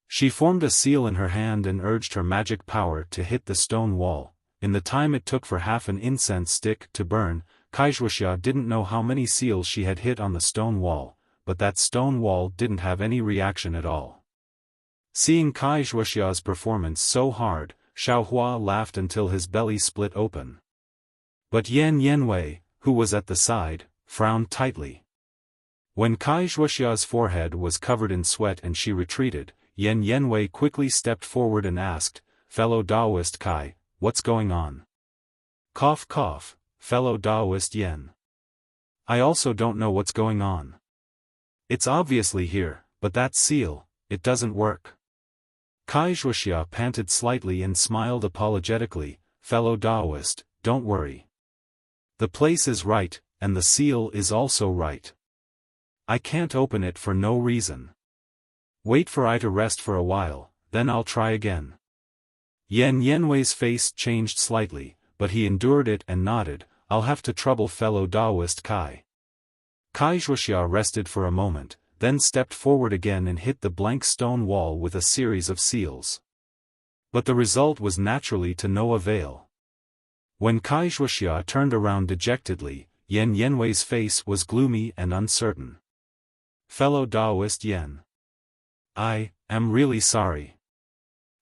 She formed a seal in her hand and urged her magic power to hit the stone wall. In the time it took for half an incense stick to burn, Wuxia didn't know how many seals she had hit on the stone wall, but that stone wall didn't have any reaction at all. Seeing Wuxia's performance so hard, Xiaofan laughed until his belly split open. But Yan Yanwei, who was at the side, frowned tightly. When Wuxia's forehead was covered in sweat and she retreated, Yan Yanwei quickly stepped forward and asked, "Fellow Taoist Kai, what's going on?" Cough cough, fellow Taoist Yan. I also don't know what's going on. It's obviously here, but that seal, it doesn't work. Wuxia panted slightly and smiled apologetically, "Fellow Taoist, don't worry. The place is right, and the seal is also right. I can't open it for no reason. Wait for I to rest for a while, then I'll try again." Yan Yanwei's face changed slightly, but he endured it and nodded, "I'll have to trouble fellow Taoist Kai." Wuxia rested for a moment, then stepped forward again and hit the blank stone wall with a series of seals. But the result was naturally to no avail. When Wuxia turned around dejectedly, Yan Yanwei's face was gloomy and uncertain. "Fellow Taoist Yan. I am really sorry.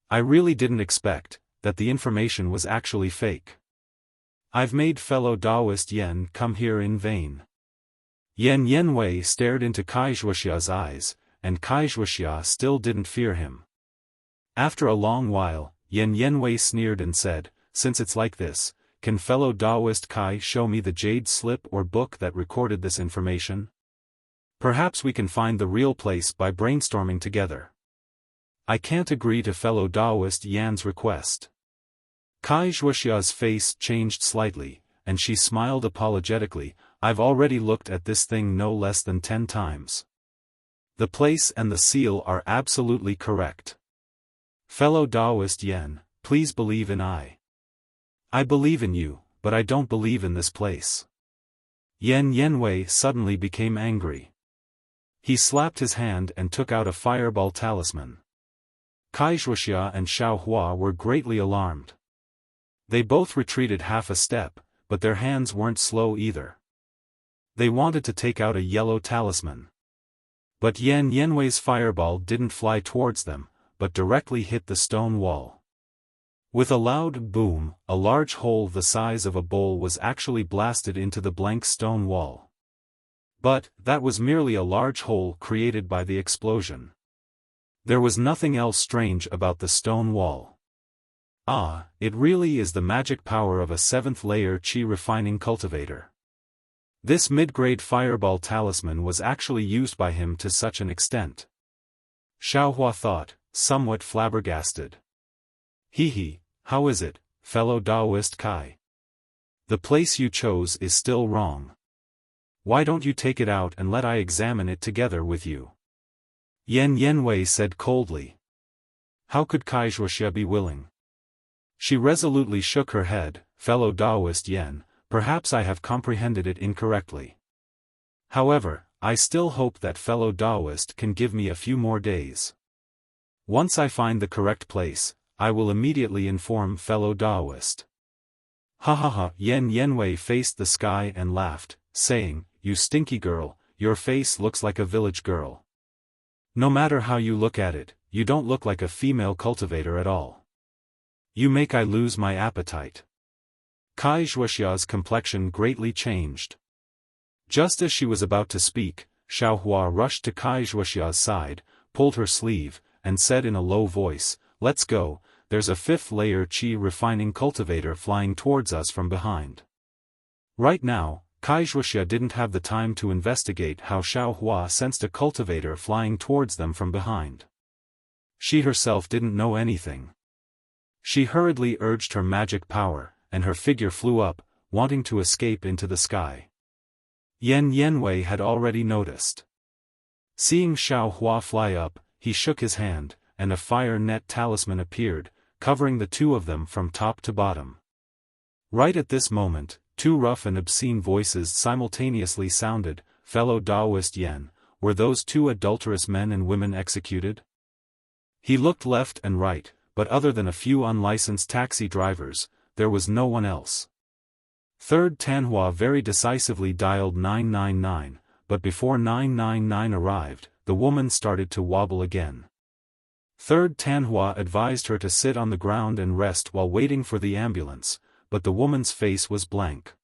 I really didn't expect that the information was actually fake. I've made fellow Taoist Yan come here in vain." Yan Yanwei stared into Wuxia's eyes, and Wuxia still didn't fear him. After a long while, Yan Yanwei sneered and said, "Since it's like this, can fellow Taoist Kai show me the jade slip or book that recorded this information? Perhaps we can find the real place by brainstorming together." "I can't agree to fellow Taoist Yan's request." Wuxia's face changed slightly, and she smiled apologetically, "I've already looked at this thing no less than 10 times. The place and the seal are absolutely correct. Fellow Taoist Yan, please believe in I. I believe in you, but I don't believe in this place." Yan Yanwei suddenly became angry. He slapped his hand and took out a fireball talisman. Wuxia and Xiaofan were greatly alarmed. They both retreated half a step, but their hands weren't slow either. They wanted to take out a yellow talisman. But Yan Yanwei's fireball didn't fly towards them, but directly hit the stone wall. With a loud boom, a large hole the size of a bowl was actually blasted into the blank stone wall. But that was merely a large hole created by the explosion. There was nothing else strange about the stone wall. Ah, it really is the magic power of a 7th-layer Qi refining cultivator. This mid-grade fireball talisman was actually used by him to such an extent. Xiaofan thought, somewhat flabbergasted. He, how is it, fellow Taoist Kai? The place you chose is still wrong. Why don't you take it out and let I examine it together with you? Yan Yanwei said coldly. How could Wuxia be willing? She resolutely shook her head, fellow Taoist Yan, perhaps I have comprehended it incorrectly. However, I still hope that fellow Taoist can give me a few more days. Once I find the correct place, I will immediately inform fellow Taoist. Ha ha ha! Yen Yenwei faced the sky and laughed, saying, "You stinky girl, your face looks like a village girl. No matter how you look at it, you don't look like a female cultivator at all. You make I lose my appetite." Kai Wuxia's complexion greatly changed. Just as she was about to speak, Xiaofan rushed to Kai Wuxia's side, pulled her sleeve, and said in a low voice, "Let's go, there's a 5th layer qi refining cultivator flying towards us from behind." Right now, Kai Wuxia didn't have the time to investigate how Xiaofan sensed a cultivator flying towards them from behind. She herself didn't know anything. She hurriedly urged her magic power, and her figure flew up, wanting to escape into the sky. Yen Yenwei had already noticed. Seeing Xiaofan fly up, he shook his hand, and a fire net talisman appeared, covering the two of them from top to bottom. Right at this moment, 2 rough and obscene voices simultaneously sounded. "Fellow Taoist Yen, were those 2 adulterous men and women executed?" He looked left and right, but other than a few unlicensed taxi drivers, there was no one else. 3rd Tanhua very decisively dialed 999, but before 999 arrived, the woman started to wobble again. 3rd Tanhua advised her to sit on the ground and rest while waiting for the ambulance, but the woman's face was blank.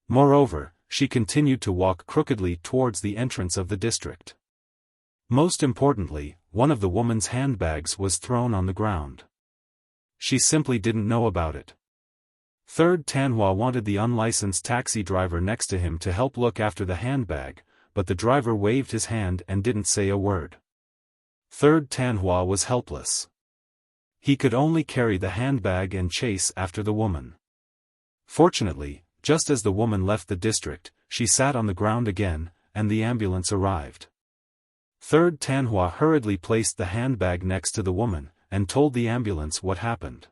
Moreover, she continued to walk crookedly towards the entrance of the district. Most importantly, one of the woman's handbags was thrown on the ground. She simply didn't know about it. 3rd Tanhua wanted the unlicensed taxi driver next to him to help look after the handbag, but the driver waved his hand and didn't say a word. 3rd Tanhua was helpless. He could only carry the handbag and chase after the woman. Fortunately, just as the woman left the district, she sat on the ground again, and the ambulance arrived. 3rd Tanhua hurriedly placed the handbag next to the woman, and told the ambulance what happened.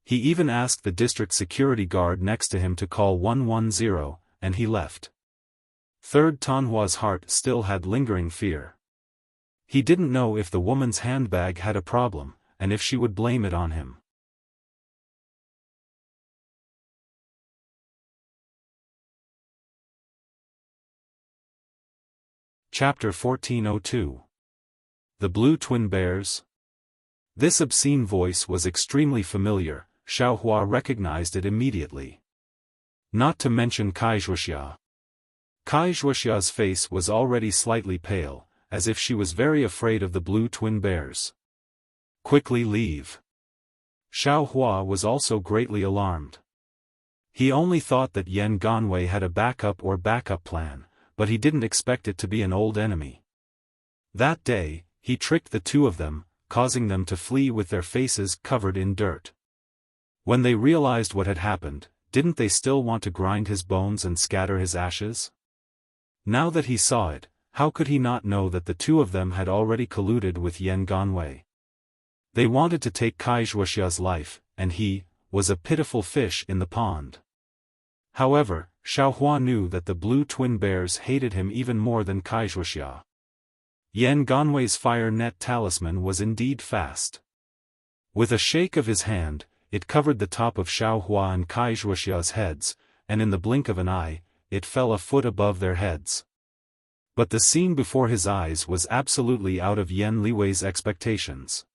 He even asked the district security guard next to him to call 110, and he left. 3rd Tanhua's heart still had lingering fear. He didn't know if the woman's handbag had a problem, and if she would blame it on him. Chapter 1402. The Blue Twin Bears. This obscene voice was extremely familiar. Xiaofan recognized it immediately. Not to mention Kai Wuxia. Kai Wuxia's face was already slightly pale, as if she was very afraid of the Blue Twin Bears. "Quickly leave." Xiaofan was also greatly alarmed. He only thought that Yen Ganwei had a backup plan, but he didn't expect it to be an old enemy. That day, he tricked the 2 of them, causing them to flee with their faces covered in dirt. When they realized what had happened, didn't they still want to grind his bones and scatter his ashes? Now that he saw it, how could he not know that the 2 of them had already colluded with Yen Ganwei? They wanted to take Kai Wuxia's life, and he was a pitiful fish in the pond. However, Xiaofan knew that the Blue Twin Bears hated him even more than Kai Wuxia. Yen Ganwei's fire net talisman was indeed fast. With a shake of his hand, it covered the top of Xiaofan and Kai Wuxia's heads, and in the blink of an eye, it fell a foot above their heads. But the scene before his eyes was absolutely out of Yen Liwei's expectations.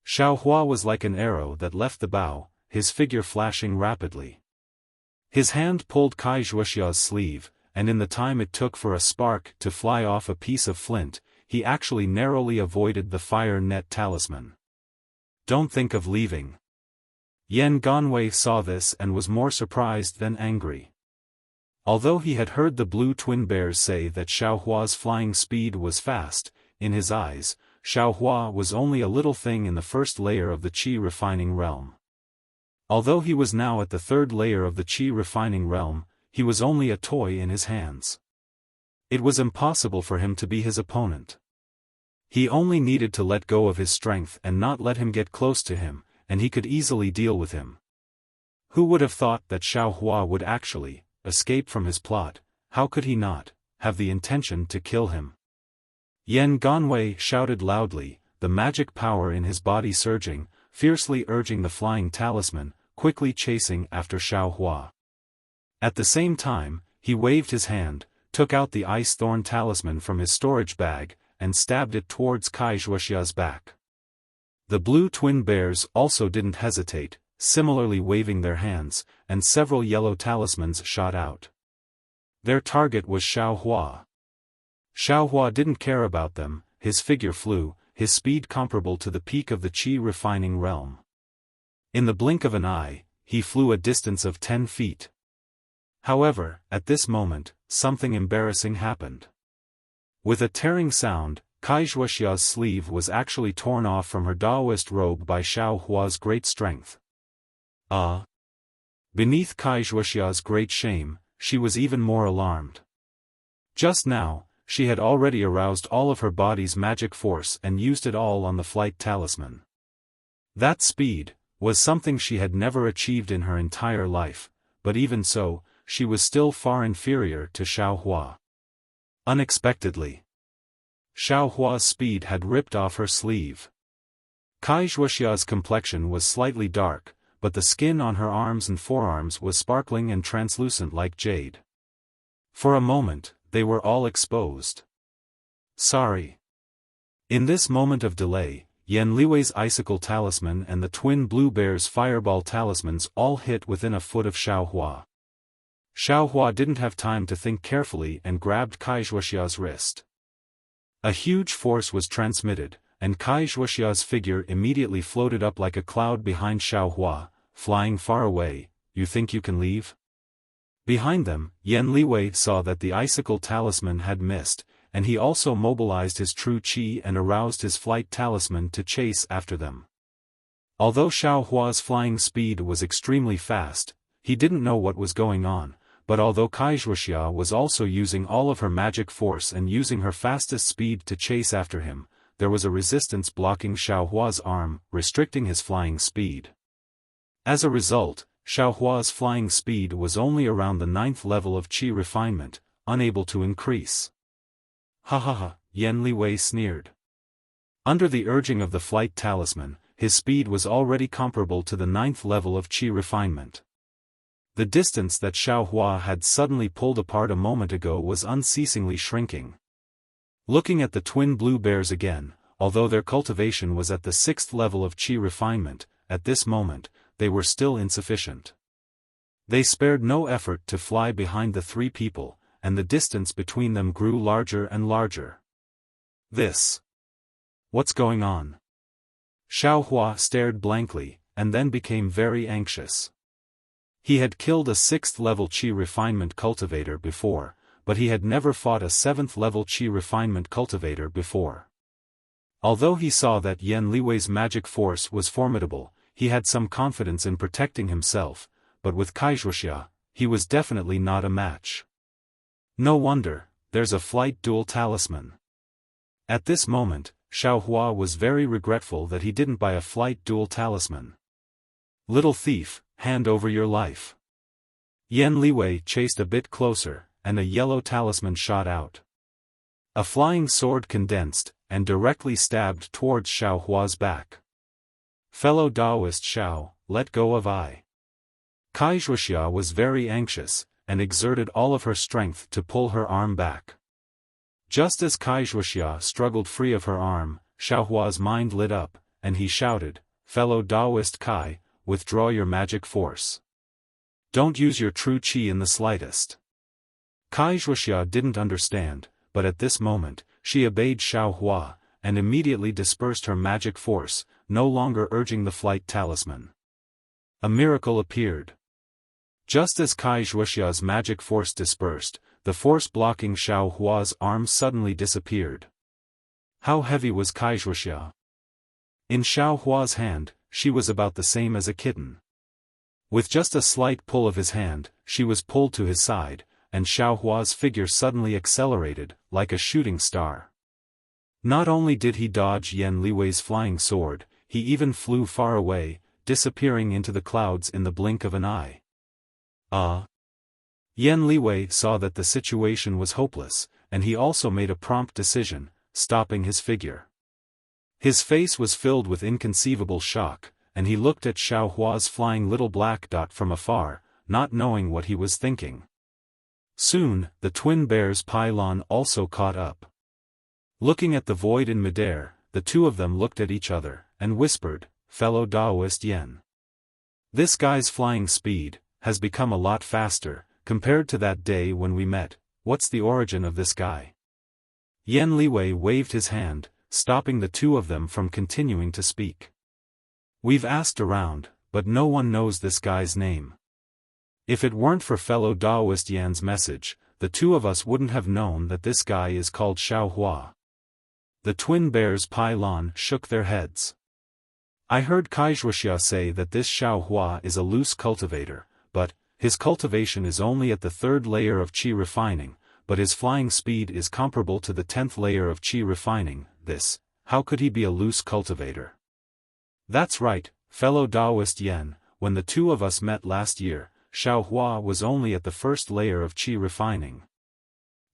Xiaofan was like an arrow that left the bow, his figure flashing rapidly. His hand pulled Kai Wuxia's sleeve, and in the time it took for a spark to fly off a piece of flint, he actually narrowly avoided the fire net talisman. "Don't think of leaving." Yen Ganwei saw this and was more surprised than angry. Although he had heard the Blue Twin Bears say that Xiaohua's flying speed was fast, in his eyes, Xiaohua was only a little thing in the 1st layer of the Qi refining realm. Although he was now at the 3rd layer of the Qi refining realm, he was only a toy in his hands. It was impossible for him to be his opponent. He only needed to let go of his strength and not let him get close to him, and he could easily deal with him. Who would have thought that Xiaohua would actually escape from his plot? How could he not have the intention to kill him? Yen Ganwei shouted loudly, the magic power in his body surging, fiercely urging the flying talisman, quickly chasing after Xiaohua. At the same time, he waved his hand, took out the ice thorn talisman from his storage bag, and stabbed it towards Wuxia's back. The blue twin bears also didn't hesitate, similarly waving their hands, and several yellow talismans shot out. Their target was Xiaohua. Xiaohua didn't care about them, his figure flew, his speed comparable to the peak of the qi refining realm. In the blink of an eye, he flew a distance of 10 feet. However, at this moment, something embarrassing happened. With a tearing sound, Wuxia's sleeve was actually torn off from her Daoist robe by Xiaohua's great strength. Beneath Wuxia's great shame, she was even more alarmed. Just now, she had already aroused all of her body's magic force and used it all on the flight talisman. That speed was something she had never achieved in her entire life, but even so, she was still far inferior to Xiaohua. Unexpectedly, Xiaohua's speed had ripped off her sleeve. Wuxia's complexion was slightly dark, but the skin on her arms and forearms was sparkling and translucent like jade. For a moment, they were all exposed. Sorry. In this moment of delay, Yan Liwei's icicle talisman and the twin blue bear's fireball talismans all hit within a foot of Xiaohua. Xiaohua didn't have time to think carefully and grabbed Wuxia's wrist. A huge force was transmitted, and Wuxia's figure immediately floated up like a cloud behind Xiaohua, flying far away. You think you can leave? Behind them, Yan Liwei saw that the icicle talisman had missed, and he also mobilized his true qi and aroused his flight talisman to chase after them. Although Xiaohua's flying speed was extremely fast, he didn't know what was going on. But although Wuxia was also using all of her magic force and using her fastest speed to chase after him, there was a resistance blocking Xiaohua's arm, restricting his flying speed. As a result, Xiaohua's flying speed was only around the 9th level of qi refinement, unable to increase. Ha ha ha, Yan Liwei sneered. Under the urging of the flight talisman, his speed was already comparable to the 9th level of qi refinement. The distance that Xiaohua had suddenly pulled apart a moment ago was unceasingly shrinking. Looking at the twin blue bears again, although their cultivation was at the 6th level of qi refinement, at this moment, they were still insufficient. They spared no effort to fly behind the three people, and the distance between them grew larger and larger. What's going on? Xiaohua stared blankly, and then became very anxious. He had killed a 6th level qi refinement cultivator before, but he had never fought a 7th level qi refinement cultivator before. Although he saw that Yan Liwei's magic force was formidable, he had some confidence in protecting himself, but with Wuxia, he was definitely not a match. No wonder, there's a flight dual talisman. At this moment, Xiaohua was very regretful that he didn't buy a flight dual talisman. Little thief, hand over your life. Yan Liwei chased a bit closer, and a yellow talisman shot out. A flying sword condensed, and directly stabbed towards Xiaohua's back. Fellow Daoist Xiao, let go of I. Wuxia was very anxious, and exerted all of her strength to pull her arm back. Just as Wuxia struggled free of her arm, Xiaohua's mind lit up, and he shouted, "Fellow Daoist Kai, withdraw your magic force. Don't use your true qi in the slightest." Wuxia didn't understand, but at this moment, she obeyed Xiaohua, and immediately dispersed her magic force, no longer urging the flight talisman. A miracle appeared. Just as Wuxia's magic force dispersed, the force blocking Xiaohua's arm suddenly disappeared. How heavy was Wuxia? In Xiaohua's hand, she was about the same as a kitten. With just a slight pull of his hand, she was pulled to his side, and Xiaohua's figure suddenly accelerated, like a shooting star. Not only did he dodge Yan Liwei's flying sword, he even flew far away, disappearing into the clouds in the blink of an eye. Yan Liwei saw that the situation was hopeless, and he also made a prompt decision, stopping his figure. His face was filled with inconceivable shock, and he looked at Xiao Hua's flying little black dot from afar, not knowing what he was thinking. Soon, the twin bear's pylon also caught up. Looking at the void in midair, the two of them looked at each other, and whispered, "Fellow Taoist Yen. This guy's flying speed has become a lot faster, compared to that day when we met. What's the origin of this guy?" Yen Liwei waved his hand, stopping the two of them from continuing to speak. "We've asked around, but no one knows this guy's name. If it weren't for fellow Taoist Yan's message, the two of us wouldn't have known that this guy is called Xiao Hua." The twin bears pylon shook their heads. "I heard Wuxia say that this Xiao Hua is a loose cultivator, but his cultivation is only at the 3rd layer of qi refining, but his flying speed is comparable to the 10th layer of qi refining. How could he be a loose cultivator?" "That's right, fellow Taoist Yen, when the two of us met last year, Xiao Hua was only at the 1st layer of qi refining.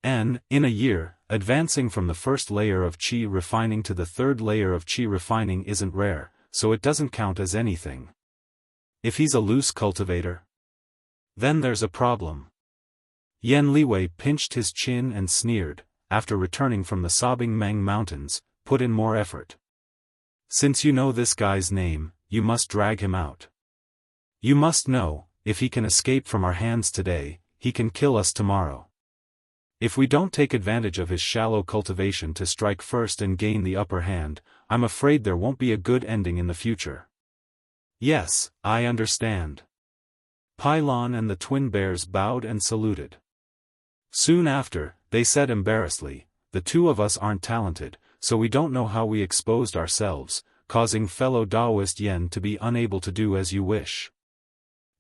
And, in a year, advancing from the 1st layer of qi refining to the 3rd layer of qi refining isn't rare, so it doesn't count as anything. If he's a loose cultivator, then there's a problem." Yen Liwei pinched his chin and sneered, after returning from the sobbing Meng Mountains, "Put in more effort. Since you know this guy's name, you must drag him out. You must know, if he can escape from our hands today, he can kill us tomorrow. If we don't take advantage of his shallow cultivation to strike first and gain the upper hand, I'm afraid there won't be a good ending in the future." "Yes, I understand." Pylon and the twin bears bowed and saluted. Soon after, they said embarrassedly, "The two of us aren't talented, so we don't know how we exposed ourselves, causing fellow Taoist Yen to be unable to do as you wish."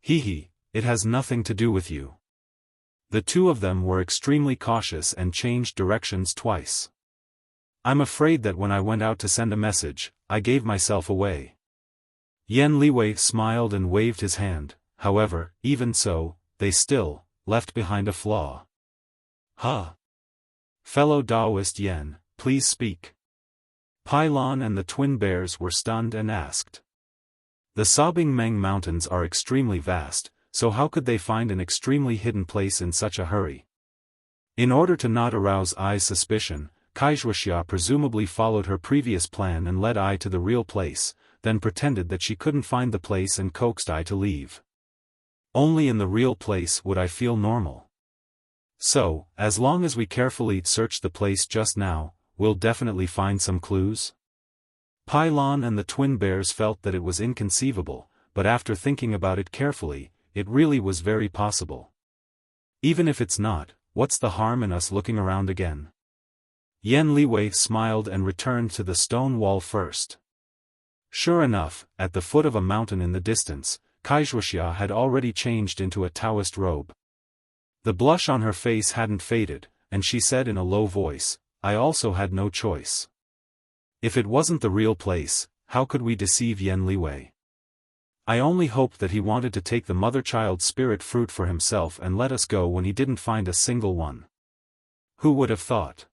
"Hee, it has nothing to do with you." The two of them were extremely cautious and changed directions twice. "I'm afraid that when I went out to send a message, I gave myself away." Yen Liwei smiled and waved his hand. "However, even so, they still left behind a flaw." "Huh? Fellow Taoist Yen, please speak." Pylon and the twin bears were stunned and asked. The sobbing Meng Mountains are extremely vast, so how could they find an extremely hidden place in such a hurry? In order to not arouse Ai's suspicion, Wuxia presumably followed her previous plan and led Ai to the real place, then pretended that she couldn't find the place and coaxed Ai to leave. "Only in the real place would I feel normal. So, as long as we carefully search the place just now, we'll definitely find some clues?" Pylon and the twin bears felt that it was inconceivable, but after thinking about it carefully, it really was very possible. "Even if it's not, what's the harm in us looking around again?" Yen Liwei smiled and returned to the stone wall first. Sure enough, at the foot of a mountain in the distance, Wuxia had already changed into a Taoist robe. The blush on her face hadn't faded, and she said in a low voice, "I also had no choice. If it wasn't the real place, how could we deceive Yen Liwei? I only hoped that he wanted to take the mother-child spirit fruit for himself and let us go when he didn't find a single one. Who would have thought?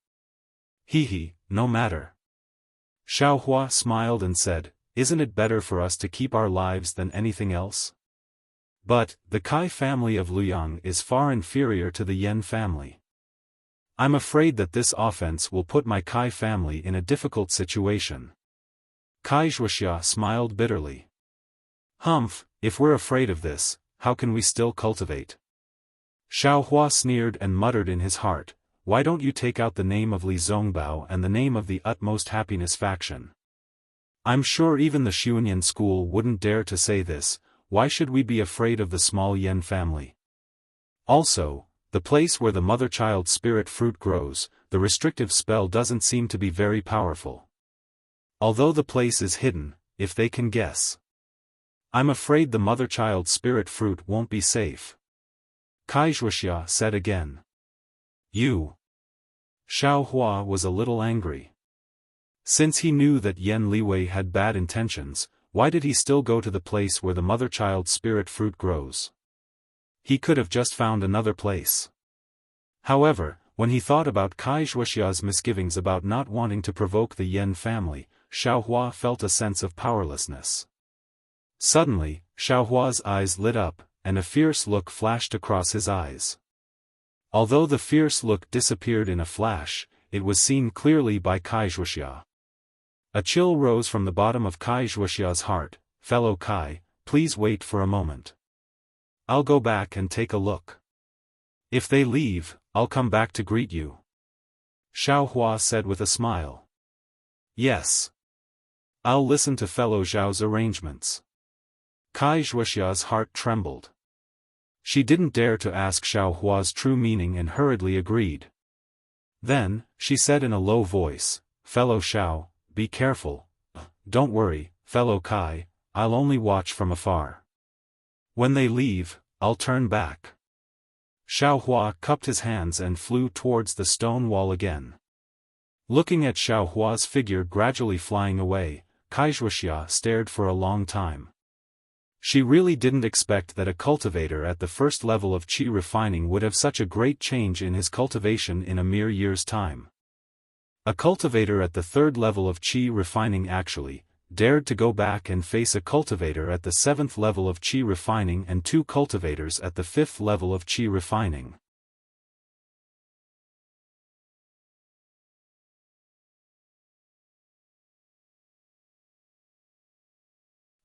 Hee, no matter." Xiao Hua smiled and said, "Isn't it better for us to keep our lives than anything else? But, the Kai family of Luyang is far inferior to the Yen family. I'm afraid that this offense will put my Kai family in a difficult situation." Wuxia smiled bitterly. "Humph, if we're afraid of this, how can we still cultivate?" Xiao Hua sneered and muttered in his heart, "Why don't you take out the name of Li Zongbao and the name of the Utmost Happiness faction? I'm sure even the Xuanyan school wouldn't dare to say this. Why should we be afraid of the small Yen family? Also, the place where the mother-child spirit fruit grows, the restrictive spell doesn't seem to be very powerful. Although the place is hidden, if they can guess. I'm afraid the mother-child spirit fruit won't be safe." Wuxia said again. "You." Xiao Hua was a little angry. Since he knew that Yen Liwei had bad intentions, why did he still go to the place where the mother-child spirit fruit grows? He could have just found another place. However, when he thought about Wuxia's misgivings about not wanting to provoke the Yen family, Xiao Hua felt a sense of powerlessness. Suddenly, Xiaohua's eyes lit up, and a fierce look flashed across his eyes. Although the fierce look disappeared in a flash, it was seen clearly by Kai Wuxia. A chill rose from the bottom of Kai Wuxia's heart. "Fellow Kai, please wait for a moment. I'll go back and take a look. If they leave, I'll come back to greet you," Xiaohua said with a smile. "Yes. I'll listen to fellow Zhao's arrangements." Kai Wuxia's heart trembled. She didn't dare to ask Xiaohua's true meaning and hurriedly agreed. Then, she said in a low voice, "Fellow Xiao, be careful. Don't worry, fellow Kai, I'll only watch from afar. When they leave, I'll turn back." Xiaohua cupped his hands and flew towards the stone wall again. Looking at Xiaohua's figure gradually flying away, Kai Wuxia stared for a long time. She really didn't expect that a cultivator at the first level of qi refining would have such a great change in his cultivation in a mere year's time. A cultivator at the third level of qi refining actually dared to go back and face a cultivator at the 7th level of qi refining and 2 cultivators at the 5th level of qi refining.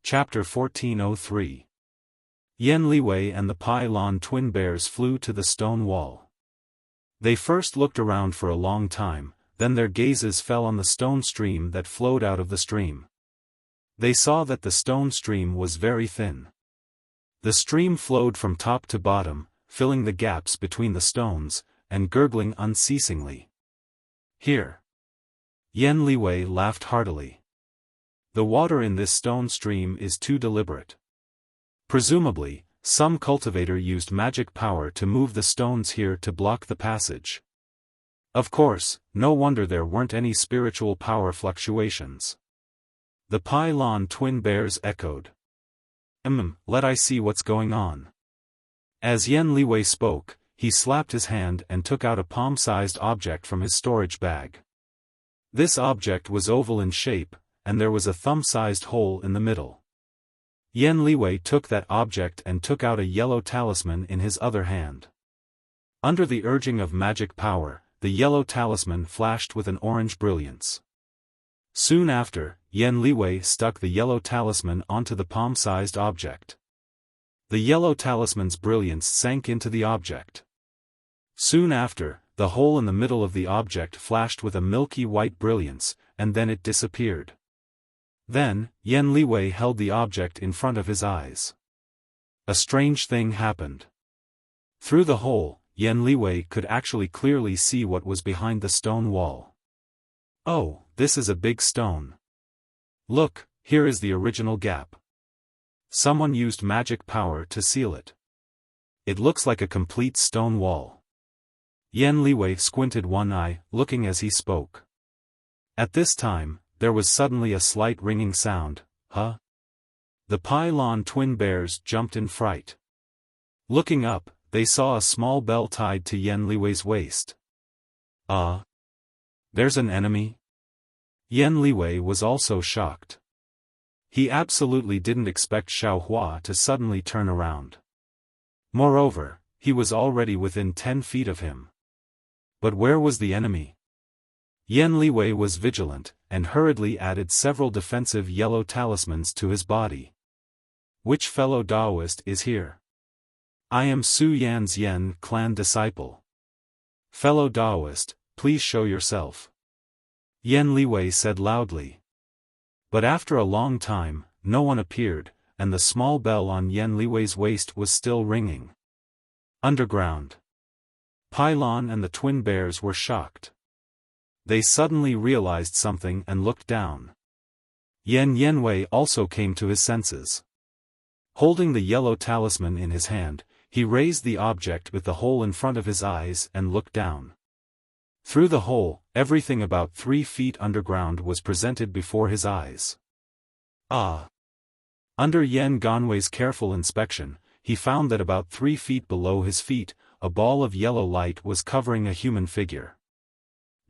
Chapter 1403. Yan Liwei and the Pai Lan twin bears flew to the stone wall. They first looked around for a long time, then their gazes fell on the stone stream that flowed out of the stream. They saw that the stone stream was very thin. The stream flowed from top to bottom, filling the gaps between the stones, and gurgling unceasingly. "Here." Yan Liwei laughed heartily. "The water in this stone stream is too deliberate. Presumably, some cultivator used magic power to move the stones here to block the passage. Of course, no wonder there weren't any spiritual power fluctuations." The Pai Lan twin bears echoed. Let I see what's going on." As Yan Liwei spoke, he slapped his hand and took out a palm-sized object from his storage bag. This object was oval in shape, and there was a thumb-sized hole in the middle. Yan Liwei took that object and took out a yellow talisman in his other hand. Under the urging of magic power, the yellow talisman flashed with an orange brilliance. Soon after, Yan Liwei stuck the yellow talisman onto the palm-sized object. The yellow talisman's brilliance sank into the object. Soon after, the hole in the middle of the object flashed with a milky white brilliance, and then it disappeared. Then, Yan Liwei held the object in front of his eyes. A strange thing happened. Through the hole, Yan Liwei could actually clearly see what was behind the stone wall. "Oh, this is a big stone. Look, here is the original gap. Someone used magic power to seal it. It looks like a complete stone wall." Yan Liwei squinted one eye, looking as he spoke. At this time, there was suddenly a slight ringing sound. "Huh?" The Pai Lan twin bears jumped in fright. Looking up, they saw a small bell tied to Yan Liwei's waist. There's an enemy?" Yan Liwei was also shocked. He absolutely didn't expect Xiaohua to suddenly turn around. Moreover, he was already within 10 feet of him. But where was the enemy? Yan Liwei was vigilant, and hurriedly added several defensive yellow talismans to his body. "Which fellow Taoist is here?" "I am Su Yan's Yen clan disciple." "Fellow Taoist, please show yourself," Yan Liwei said loudly. But after a long time, no one appeared, and the small bell on Yan Liwei's waist was still ringing. Underground. Pai Lan and the twin bears were shocked. They suddenly realized something and looked down. Yan Yenwei also came to his senses. Holding the yellow talisman in his hand, he raised the object with the hole in front of his eyes and looked down. Through the hole, everything about 3 feet underground was presented before his eyes. Under Yan Ganwei's careful inspection, he found that about 3 feet below his feet, a ball of yellow light was covering a human figure.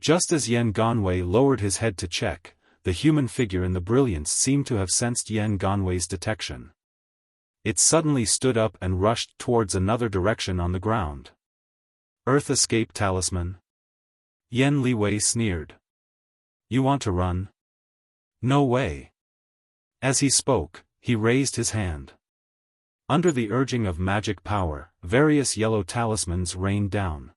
Just as Yan Ganwei lowered his head to check, the human figure in the brilliance seemed to have sensed Yan Ganwei's detection. it suddenly stood up and rushed towards another direction on the ground. Earth Escape Talisman? Yen Liwei sneered. You want to run? No way. As he spoke, he raised his hand. Under the urging of magic power, various yellow talismans rained down.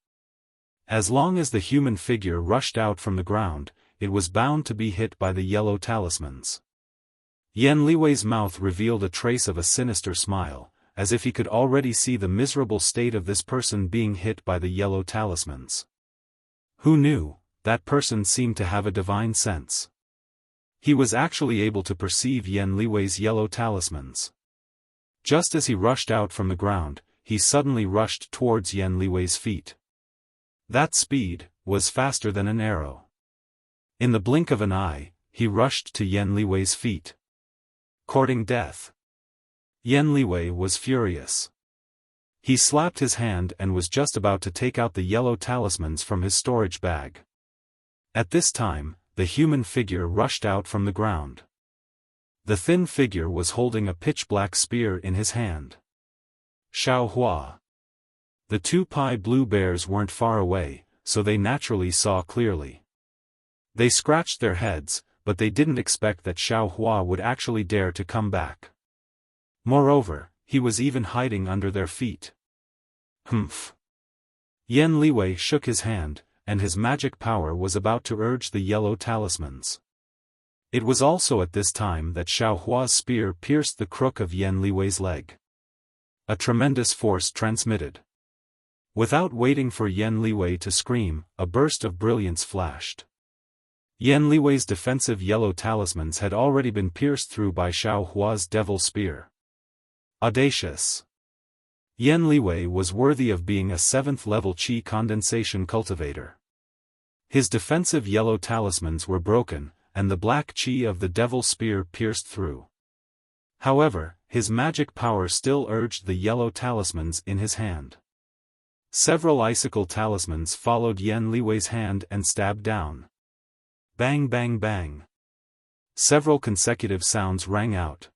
As long as the human figure rushed out from the ground, it was bound to be hit by the yellow talismans. Yen Liwei's mouth revealed a trace of a sinister smile, as if he could already see the miserable state of this person being hit by the yellow talismans. Who knew? That person seemed to have a divine sense. He was actually able to perceive Yen Liwei's yellow talismans. Just as he rushed out from the ground, he suddenly rushed towards Yen Liwei's feet. That speed was faster than an arrow. In the blink of an eye, he rushed to Yen Liwei's feet. Courting death. Yen Liwei was furious. He slapped his hand and was just about to take out the yellow talismans from his storage bag. At this time, the human figure rushed out from the ground. The thin figure was holding a pitch-black spear in his hand. Xiaofan. The two pi blue bears weren't far away, so they naturally saw clearly. They scratched their heads, but they didn't expect that Xiaofan would actually dare to come back. Moreover, he was even hiding under their feet. Humph. Yen Liwei shook his hand, and his magic power was about to urge the yellow talismans. It was also at this time that Xiaohua's spear pierced the crook of Yen Liwei's leg. A tremendous force transmitted. Without waiting for Yen Liwei to scream, a burst of brilliance flashed. Yen Liwei's defensive yellow talismans had already been pierced through by Xiaohua's devil spear. Audacious. Yen Liwei was worthy of being a 7th-level Qi condensation cultivator. His defensive yellow talismans were broken, and the black Qi of the devil spear pierced through. However, his magic power still urged the yellow talismans in his hand. Several icicle talismans followed Yen Liwei's hand and stabbed down. Bang bang bang. Several consecutive sounds rang out.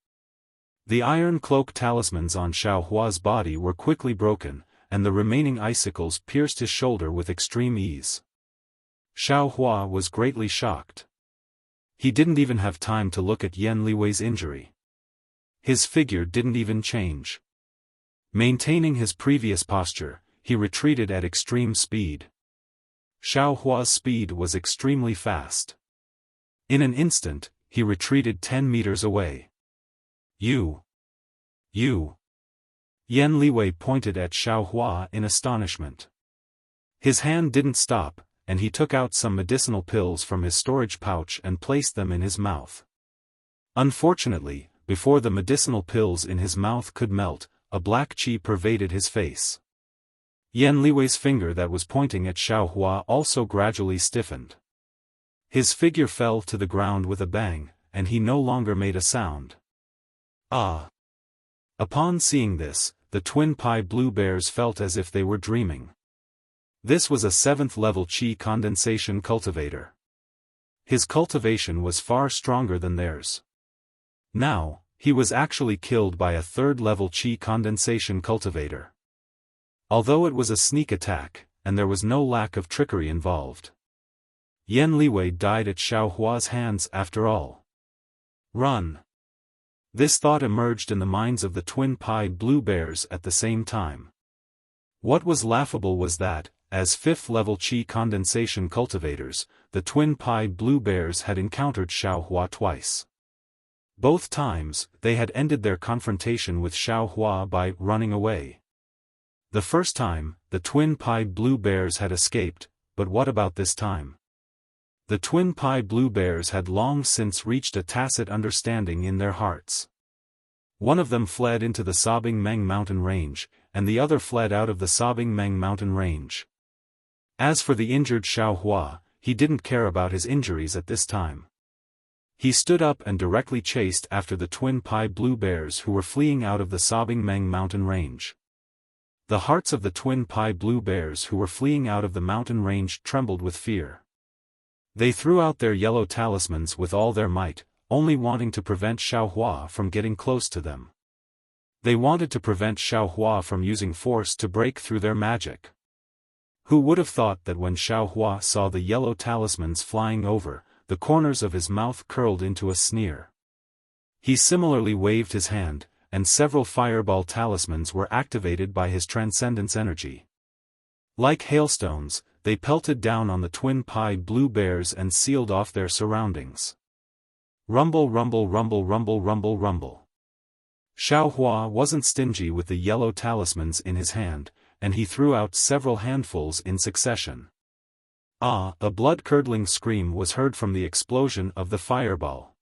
The iron cloak talismans on Xiaohua's body were quickly broken, and the remaining icicles pierced his shoulder with extreme ease. Xiaohua was greatly shocked. He didn't even have time to look at Yen Liwei's injury. His figure didn't even change. Maintaining his previous posture, he retreated at extreme speed. Xiaohua's speed was extremely fast. In an instant, he retreated 10 meters away. You. Yen Liwei pointed at Xiaohua in astonishment. His hand didn't stop, and he took out some medicinal pills from his storage pouch and placed them in his mouth. Unfortunately, before the medicinal pills in his mouth could melt, a black qi pervaded his face. Yen Liwei's finger that was pointing at Xiaohua also gradually stiffened. His figure fell to the ground with a bang, and he no longer made a sound. Ah! Upon seeing this, the twin pi blue bears felt as if they were dreaming. This was a 7th-level Qi condensation cultivator. His cultivation was far stronger than theirs. Now, he was actually killed by a 3rd-level Qi condensation cultivator. Although it was a sneak attack, and there was no lack of trickery involved. Yen Liwei died at Xiaohua's hands after all. Run! This thought emerged in the minds of the twin pi blue bears at the same time. What was laughable was that, as 5th-level Qi condensation cultivators, the twin pi blue bears had encountered Xiaohua twice. Both times, they had ended their confrontation with Xiaohua by running away. The first time, the twin pi blue bears had escaped, but what about this time? The twin pi blue bears had long since reached a tacit understanding in their hearts. One of them fled into the Sobbing Meng mountain range, and the other fled out of the Sobbing Meng mountain range. As for the injured Xiaohua, he didn't care about his injuries at this time. He stood up and directly chased after the twin pi blue bears who were fleeing out of the Sobbing Meng mountain range. The hearts of the twin pi blue bears who were fleeing out of the mountain range trembled with fear. They threw out their yellow talismans with all their might, only wanting to prevent Xiaohua from getting close to them. They wanted to prevent Xiaohua from using force to break through their magic. Who would have thought that when Xiaohua saw the yellow talismans flying over, the corners of his mouth curled into a sneer. He similarly waved his hand, and several fireball talismans were activated by his transcendence energy. Like hailstones, they pelted down on the twin pie blue bears and sealed off their surroundings. Rumble, rumble, rumble, rumble, rumble, rumble. Xiaohua wasn't stingy with the yellow talismans in his hand, and he threw out several handfuls in succession. Ah! A blood-curdling scream was heard from the explosion of the fireball.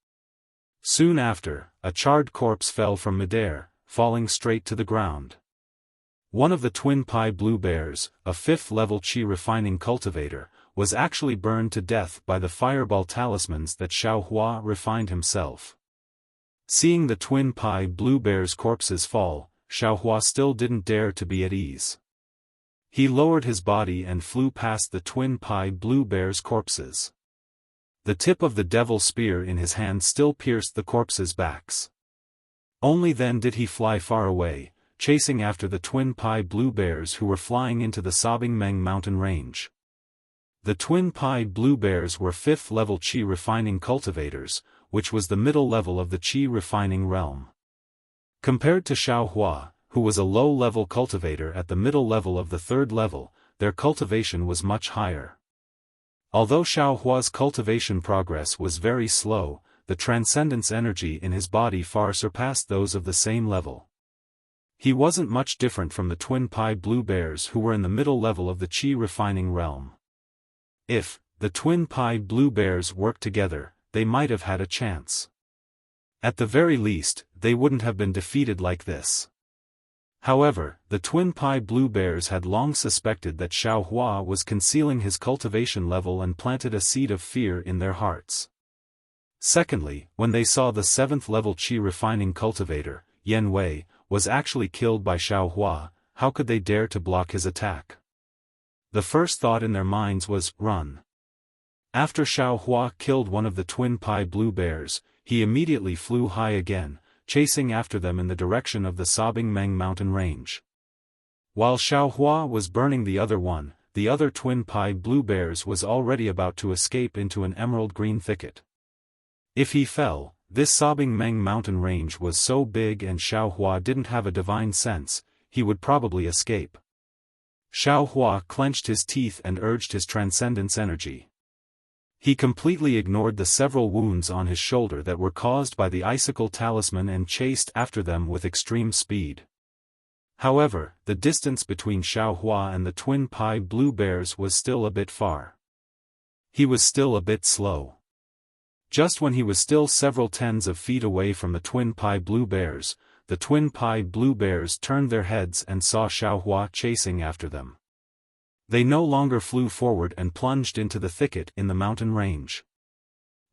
Soon after, a charred corpse fell from midair, falling straight to the ground. One of the twin pie blue bears, a 5th-level Qi refining cultivator, was actually burned to death by the fireball talismans that Xiaohua refined himself. Seeing the twin pie blue bears' corpses fall, Xiaohua still didn't dare to be at ease. He lowered his body and flew past the twin pie blue bears' corpses. The tip of the devil spear in his hand still pierced the corpses' backs. Only then did he fly far away, chasing after the twin pie blue bears who were flying into the sobbing Meng mountain range. The twin pie blue bears were 5th-level Qi refining cultivators, which was the middle level of the Qi refining realm. Compared to Xiaohua, who was a low-level cultivator at the middle level of the 3rd level, their cultivation was much higher. Although Xiaohua's cultivation progress was very slow, the transcendence energy in his body far surpassed those of the same level. He wasn't much different from the twin pie blue bears who were in the middle level of the Qi refining realm. If the twin pie blue bears worked together, they might have had a chance. At the very least, they wouldn't have been defeated like this. However, the twin pie blue bears had long suspected that Xiaohua was concealing his cultivation level and planted a seed of fear in their hearts. Secondly, when they saw the 7th-level Qi refining cultivator, Yan Wei, was actually killed by Xiaohua, how could they dare to block his attack? The first thought in their minds was, run. After Xiaohua killed one of the twin pie blue bears, he immediately flew high again, chasing after them in the direction of the sobbing Meng mountain range. While Xiaohua was burning the other one, the other twin pie blue bears was already about to escape into an emerald green thicket. If he fell, this sobbing Meng mountain range was so big and Xiaohua didn't have a divine sense, he would probably escape. Xiaohua clenched his teeth and urged his transcendence energy. He completely ignored the several wounds on his shoulder that were caused by the icicle talisman and chased after them with extreme speed. However, the distance between Xiaohua and the twin pie blue bears was still a bit far. He was still a bit slow. Just when he was still several tens of feet away from the twin pie blue bears, the twin pie blue bears turned their heads and saw Xiaohua chasing after them. They no longer flew forward and plunged into the thicket in the mountain range.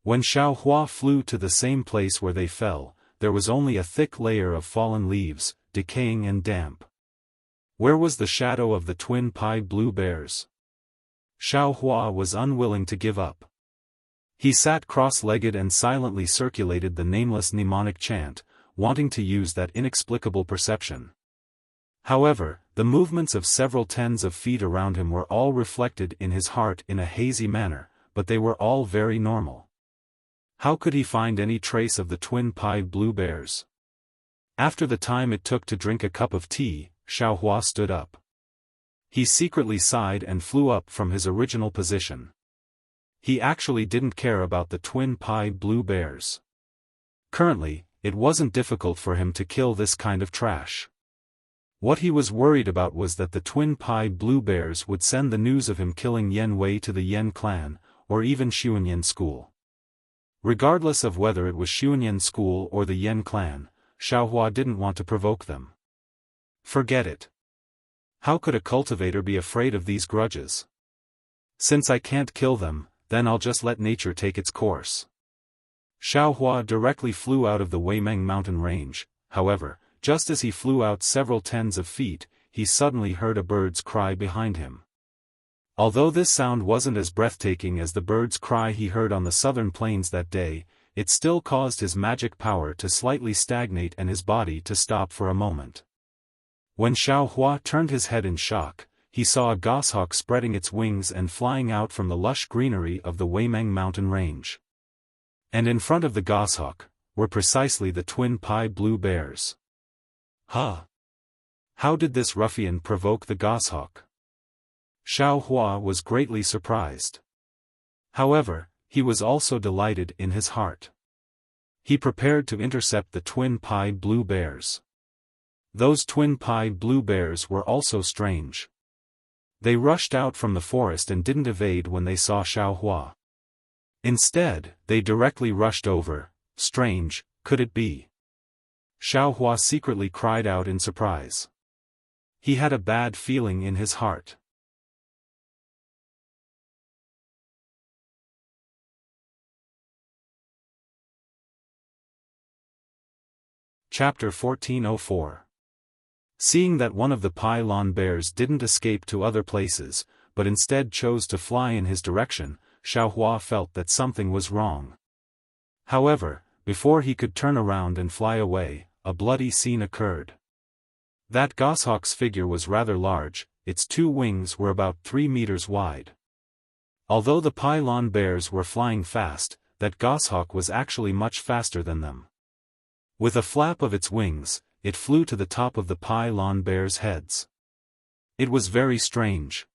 When Xiaohua flew to the same place where they fell, there was only a thick layer of fallen leaves, decaying and damp. Where was the shadow of the twin pie blue bears? Xiaohua was unwilling to give up. He sat cross-legged and silently circulated the nameless mnemonic chant, wanting to use that inexplicable perception. However, the movements of several tens of feet around him were all reflected in his heart in a hazy manner, but they were all very normal. How could he find any trace of the twin pie blue bears? After the time it took to drink a cup of tea, Xiaohua stood up. He secretly sighed and flew up from his original position. He actually didn't care about the twin pie blue bears. Currently, it wasn't difficult for him to kill this kind of trash. What he was worried about was that the twin pie blue bears would send the news of him killing Yan Wei to the Yan clan, or even Xuanyan school. Regardless of whether it was Xuanyan school or the Yan clan, Xiaohua didn't want to provoke them. Forget it. How could a cultivator be afraid of these grudges? Since I can't kill them, then I'll just let nature take its course. Xiaohua directly flew out of the Weimeng mountain range. However, just as he flew out several tens of feet, he suddenly heard a bird's cry behind him. Although this sound wasn't as breathtaking as the bird's cry he heard on the southern plains that day, it still caused his magic power to slightly stagnate and his body to stop for a moment. When Xiaohua turned his head in shock, he saw a goshawk spreading its wings and flying out from the lush greenery of the Weimeng mountain range. And in front of the goshawk were precisely the twin pie blue bears. Huh! How did this ruffian provoke the goshawk? Xiaohua was greatly surprised. However, he was also delighted in his heart. He prepared to intercept the twin pie blue bears. Those twin pie blue bears were also strange. They rushed out from the forest and didn't evade when they saw Xiaohua. Instead, they directly rushed over. Strange, could it be? Xiaohua secretly cried out in surprise. He had a bad feeling in his heart. Chapter 1404. Seeing that one of the pylon bears didn't escape to other places, but instead chose to fly in his direction, Xiaohua felt that something was wrong. However, before he could turn around and fly away, a bloody scene occurred. That goshawk's figure was rather large, its 2 wings were about 3 meters wide. Although the pylon bears were flying fast, that goshawk was actually much faster than them. With a flap of its wings, it flew to the top of the pylon bears' heads. It was very strange.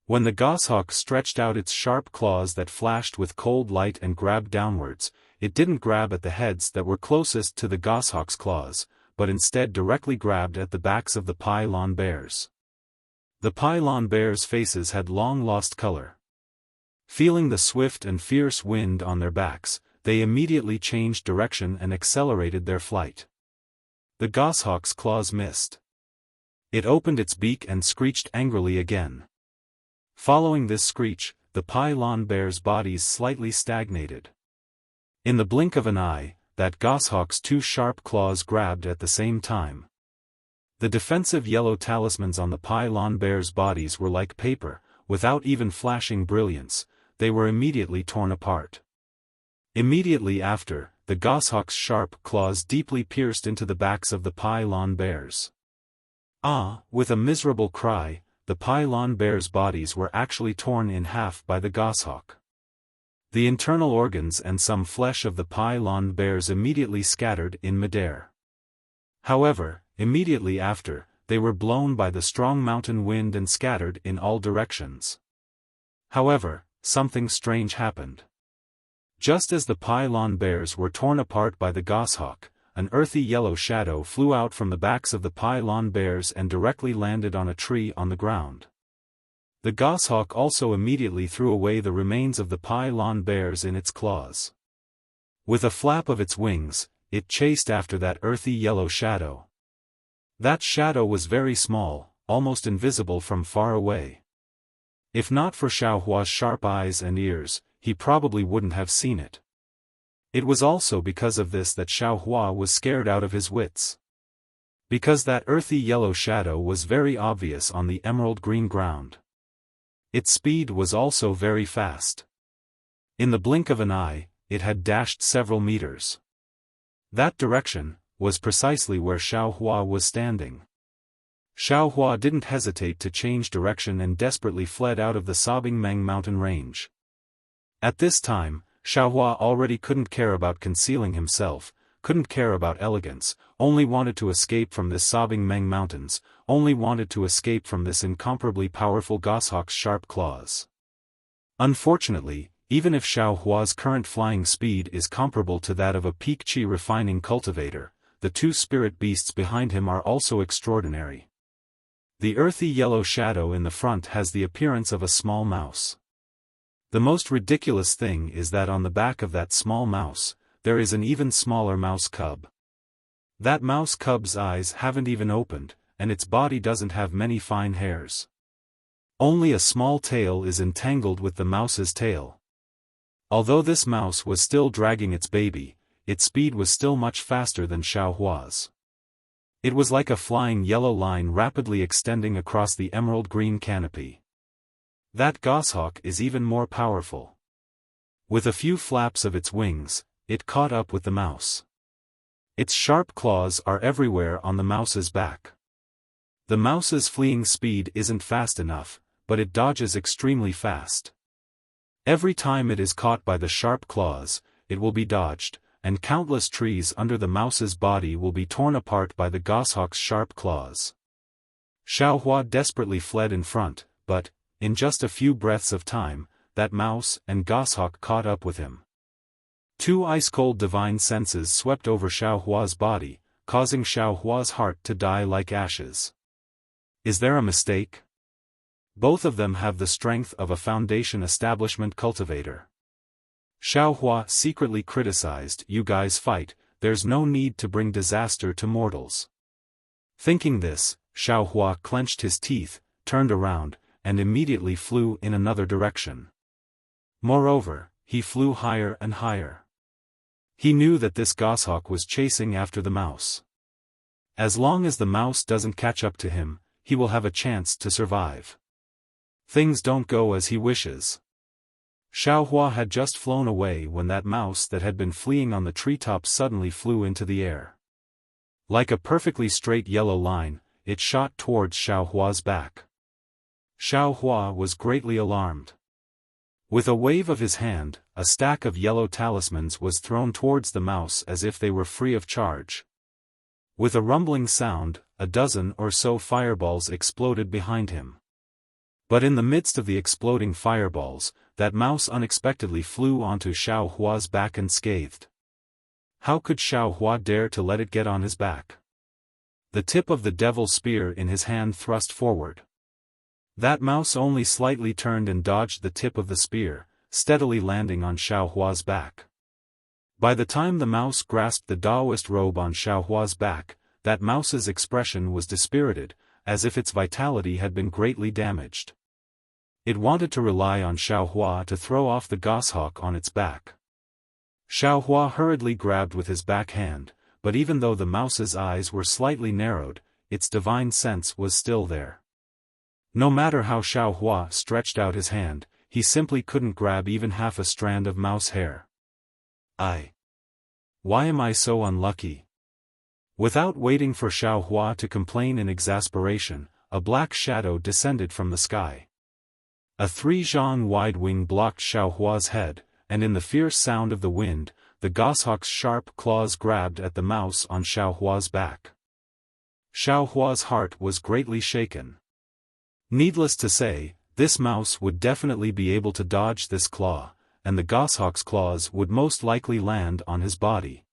When the goshawk stretched out its sharp claws that flashed with cold light and grabbed downwards, it didn't grab at the heads that were closest to the goshawk's claws, but instead directly grabbed at the backs of the pylon bears. The pylon bears' faces had long lost color. Feeling the swift and fierce wind on their backs, they immediately changed direction and accelerated their flight. The goshawk's claws missed. It opened its beak and screeched angrily again. Following this screech, the pylon bears' bodies slightly stagnated. In the blink of an eye, that goshawk's 2 sharp claws grabbed at the same time. The defensive yellow talismans on the pylon bears' bodies were like paper, without even flashing brilliance, they were immediately torn apart. Immediately after, the goshawk's sharp claws deeply pierced into the backs of the pylon bears. With a miserable cry, the pylon bears' bodies were actually torn in half by the goshawk. The internal organs and some flesh of the pylon bears immediately scattered in midair. However, immediately after, they were blown by the strong mountain wind and scattered in all directions. However, something strange happened. Just as the pylon bears were torn apart by the goshawk, an earthy yellow shadow flew out from the backs of the pylon bears and directly landed on a tree on the ground. The goshawk also immediately threw away the remains of the pylon bears in its claws. With a flap of its wings, it chased after that earthy yellow shadow. That shadow was very small, almost invisible from far away. If not for Xiaohua's sharp eyes and ears, he probably wouldn't have seen it. It was also because of this that Xiaohua was scared out of his wits. Because that earthy yellow shadow was very obvious on the emerald green ground. Its speed was also very fast. In the blink of an eye, it had dashed several meters. That direction was precisely where Xiaohua was standing. Xiaohua didn't hesitate to change direction and desperately fled out of the sobbing Meng mountain range. At this time, Xiaohua already couldn't care about concealing himself, couldn't care about elegance, only wanted to escape from this sobbing Meng mountains, only wanted to escape from this incomparably powerful goshawk's sharp claws. Unfortunately, even if Xiaohua's current flying speed is comparable to that of a peak qi refining cultivator, the 2 spirit beasts behind him are also extraordinary. The earthy yellow shadow in the front has the appearance of a small mouse. The most ridiculous thing is that on the back of that small mouse, there is an even smaller mouse cub. That mouse cub's eyes haven't even opened, and its body doesn't have many fine hairs. Only a small tail is entangled with the mouse's tail. Although this mouse was still dragging its baby, its speed was still much faster than Xiaohua's. It was like a flying yellow line rapidly extending across the emerald green canopy. That goshawk is even more powerful. With a few flaps of its wings, it caught up with the mouse. Its sharp claws are everywhere on the mouse's back. The mouse's fleeing speed isn't fast enough, but it dodges extremely fast. Every time it is caught by the sharp claws, it will be dodged, and countless trees under the mouse's body will be torn apart by the goshawk's sharp claws. Xiaohua desperately fled in front, but, in just a few breaths of time, that mouse and goshawk caught up with him. Two ice-cold divine senses swept over Xiaohua's body, causing Xiaohua's heart to die like ashes. Is there a mistake? Both of them have the strength of a Foundation establishment cultivator. Xiaohua secretly criticized, "You guys fight, there's no need to bring disaster to mortals." Thinking this, Xiaohua clenched his teeth, turned around, and immediately flew in another direction. Moreover, he flew higher and higher. He knew that this goshawk was chasing after the mouse. As long as the mouse doesn't catch up to him, he will have a chance to survive. Things don't go as he wishes. Xiaohua had just flown away when that mouse that had been fleeing on the treetops suddenly flew into the air. Like a perfectly straight yellow line, it shot towards Xiaohua's back. Xiaohua was greatly alarmed. With a wave of his hand, a stack of yellow talismans was thrown towards the mouse as if they were free of charge. With a rumbling sound, a dozen or so fireballs exploded behind him. But in the midst of the exploding fireballs, that mouse unexpectedly flew onto Xiaohua's back unscathed. How could Xiaohua dare to let it get on his back? The tip of the devil's spear in his hand thrust forward. That mouse only slightly turned and dodged the tip of the spear, steadily landing on Xiaohua's back. By the time the mouse grasped the Taoist robe on Xiaohua's back, that mouse's expression was dispirited, as if its vitality had been greatly damaged. It wanted to rely on Xiaohua to throw off the goshawk on its back. Xiaohua hurriedly grabbed with his back hand, but even though the mouse's eyes were slightly narrowed, its divine sense was still there. No matter how Xiaohua stretched out his hand, he simply couldn't grab even half a strand of mouse hair. Why am I so unlucky? Without waiting for Xiaohua to complain in exasperation, a black shadow descended from the sky. A 3-zhang wide wing blocked Xiaohua's head, and in the fierce sound of the wind, the goshawk's sharp claws grabbed at the mouse on Xiaohua's back. Xiaohua's heart was greatly shaken. Needless to say, this mouse would definitely be able to dodge this claw, and the goshawk's claws would most likely land on his body.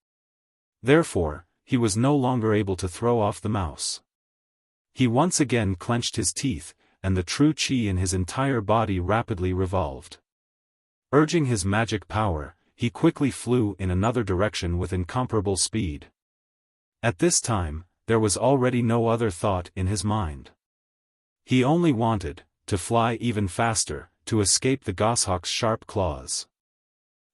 Therefore, he was no longer able to throw off the mouse. He once again clenched his teeth, and the true qi in his entire body rapidly revolved. Urging his magic power, he quickly flew in another direction with incomparable speed. At this time, there was already no other thought in his mind. He only wanted to fly even faster, to escape the goshawk's sharp claws.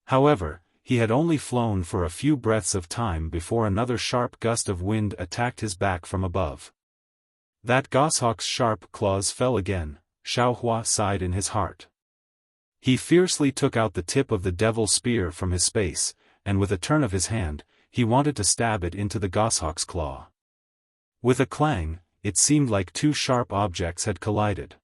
However, he had only flown for a few breaths of time before another sharp gust of wind attacked his back from above. That goshawk's sharp claws fell again. Xiaohua sighed in his heart. He fiercely took out the tip of the devil's spear from his space, and with a turn of his hand, he wanted to stab it into the goshawk's claw. With a clang, it seemed like two sharp objects had collided.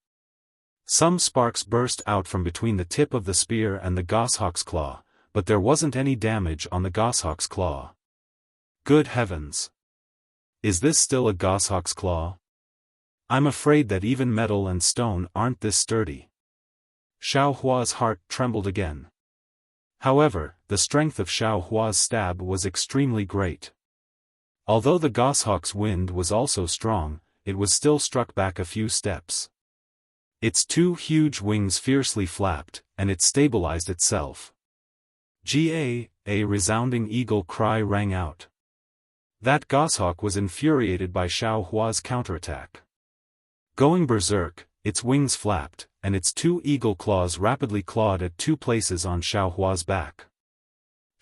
Some sparks burst out from between the tip of the spear and the goshawk's claw, but there wasn't any damage on the goshawk's claw. Good heavens! Is this still a goshawk's claw? I'm afraid that even metal and stone aren't this sturdy. Xiaohua's heart trembled again. However, the strength of Xiaohua's stab was extremely great. Although the goshawk's wind was also strong, it was still struck back a few steps. Its two huge wings fiercely flapped, and it stabilized itself. A resounding eagle cry rang out. That goshawk was infuriated by Xiaohua's counterattack. Going berserk, its wings flapped, and its two eagle claws rapidly clawed at two places on Xiaohua's back.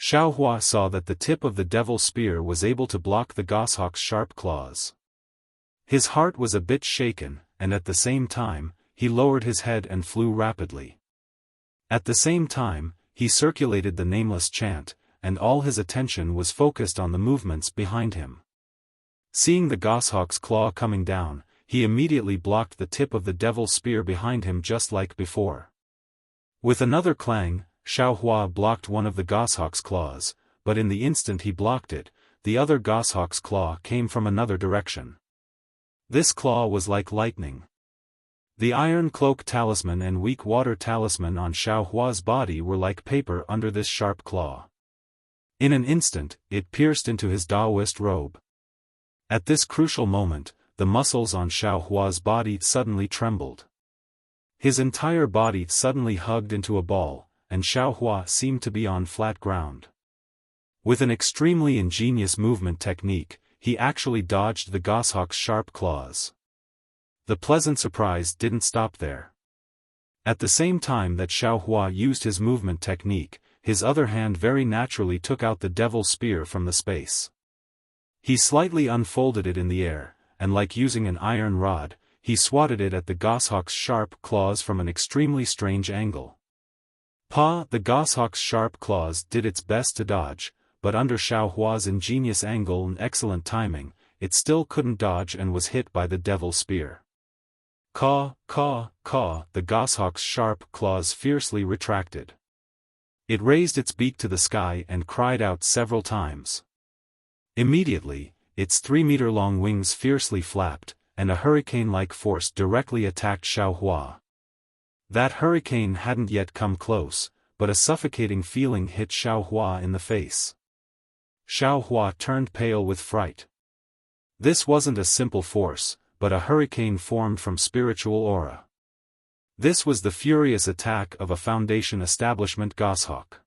Xiaohua saw that the tip of the devil's spear was able to block the goshawk's sharp claws. His heart was a bit shaken, and at the same time, he lowered his head and flew rapidly. At the same time, he circulated the nameless chant, and all his attention was focused on the movements behind him. Seeing the goshawk's claw coming down, he immediately blocked the tip of the devil's spear behind him just like before. With another clang, Xiaofan blocked one of the goshawk's claws, but in the instant he blocked it, the other goshawk's claw came from another direction. This claw was like lightning. The iron cloak talisman and weak water talisman on Xiaohua's body were like paper under this sharp claw. In an instant, it pierced into his Taoist robe. At this crucial moment, the muscles on Xiaohua's body suddenly trembled. His entire body suddenly hugged into a ball, and Xiaohua seemed to be on flat ground. With an extremely ingenious movement technique, he actually dodged the goshawk's sharp claws. The pleasant surprise didn't stop there. At the same time that Xiaohua used his movement technique, his other hand very naturally took out the devil's spear from the space. He slightly unfolded it in the air, and like using an iron rod, he swatted it at the goshawk's sharp claws from an extremely strange angle. The goshawk's sharp claws did its best to dodge, but under Xiaohua's ingenious angle and excellent timing, it still couldn't dodge and was hit by the devil's spear. Caw, caw, caw, the goshawk's sharp claws fiercely retracted. It raised its beak to the sky and cried out several times. Immediately, its 3-meter-long wings fiercely flapped, and a hurricane-like force directly attacked Xiaohua. That hurricane hadn't yet come close, but a suffocating feeling hit Xiaohua in the face. Xiaohua turned pale with fright. This wasn't a simple force, but a hurricane formed from spiritual aura. This was the furious attack of a Foundation establishment goshawk.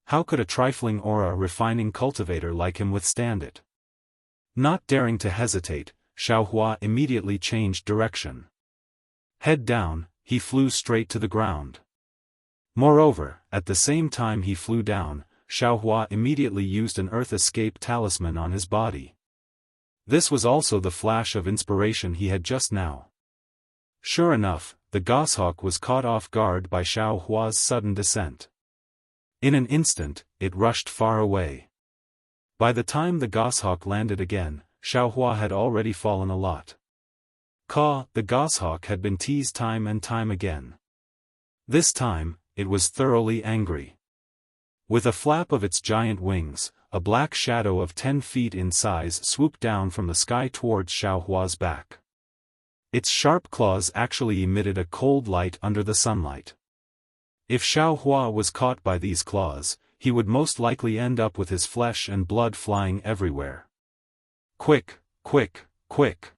How could a trifling aura-refining cultivator like him withstand it? Not daring to hesitate, Xiaohua immediately changed direction. Head down, he flew straight to the ground. Moreover, at the same time he flew down, Xiaohua immediately used an earth escape talisman on his body. This was also the flash of inspiration he had just now. Sure enough, the goshawk was caught off guard by Xiaohua's sudden descent. In an instant, it rushed far away. By the time the goshawk landed again, Xiaohua had already fallen a lot. The goshawk had been teased time and time again. This time, it was thoroughly angry. With a flap of its giant wings, a black shadow of 10 feet in size swooped down from the sky towards Xiaohua's back. Its sharp claws actually emitted a cold light under the sunlight. If Xiaohua was caught by these claws, he would most likely end up with his flesh and blood flying everywhere. Quick, quick, quick!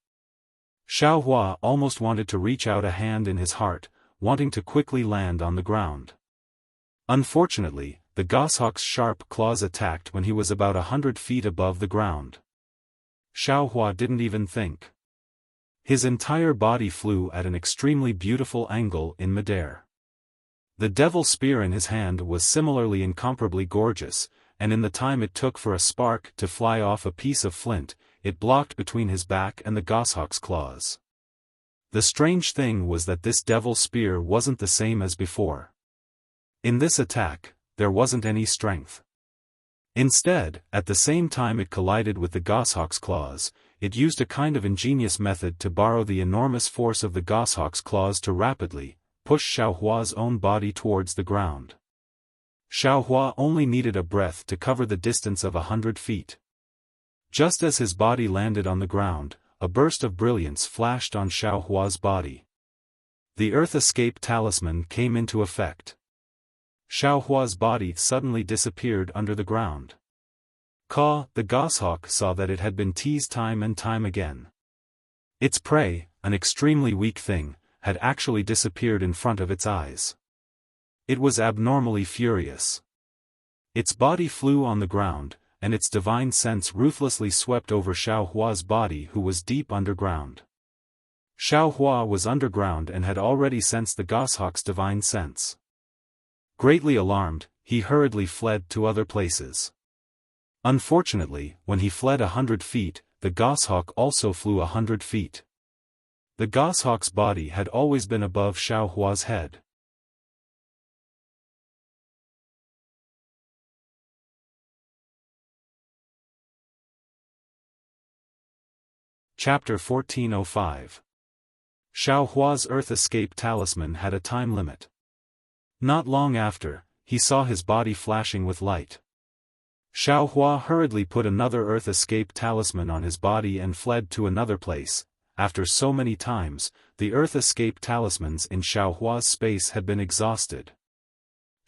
Xiaohua almost wanted to reach out a hand in his heart, wanting to quickly land on the ground. Unfortunately, the goshawk's sharp claws attacked when he was about 100 feet above the ground. Xiaohua didn't even think. His entire body flew at an extremely beautiful angle in midair. The devil's spear in his hand was similarly incomparably gorgeous, and in the time it took for a spark to fly off a piece of flint, it blocked between his back and the goshawk's claws. The strange thing was that this devil's spear wasn't the same as before. In this attack, there wasn't any strength. Instead, at the same time it collided with the goshawk's claws, it used a kind of ingenious method to borrow the enormous force of the goshawk's claws to rapidly push Xiaohua's own body towards the ground. Xiaohua only needed a breath to cover the distance of 100 feet. Just as his body landed on the ground, a burst of brilliance flashed on Xiaohua's body. The Earth Escape talisman came into effect. Xiaohua's body suddenly disappeared under the ground. The goshawk saw that it had been teased time and time again. Its prey, an extremely weak thing, had actually disappeared in front of its eyes. It was abnormally furious. Its body flew on the ground, and its divine sense ruthlessly swept over Xiaohua's body, who was deep underground. Xiaohua was underground and had already sensed the goshawk's divine sense. Greatly alarmed, he hurriedly fled to other places. Unfortunately, when he fled 100 feet, the goshawk also flew 100 feet. The goshawk's body had always been above Xiaohua's head. Chapter 1405. Xiao Hua's Earth Escape Talisman had a time limit. Not long after, he saw his body flashing with light. Xiao Hua hurriedly put another Earth Escape Talisman on his body and fled to another place. After so many times, the Earth Escape Talismans in Xiao Hua's space had been exhausted.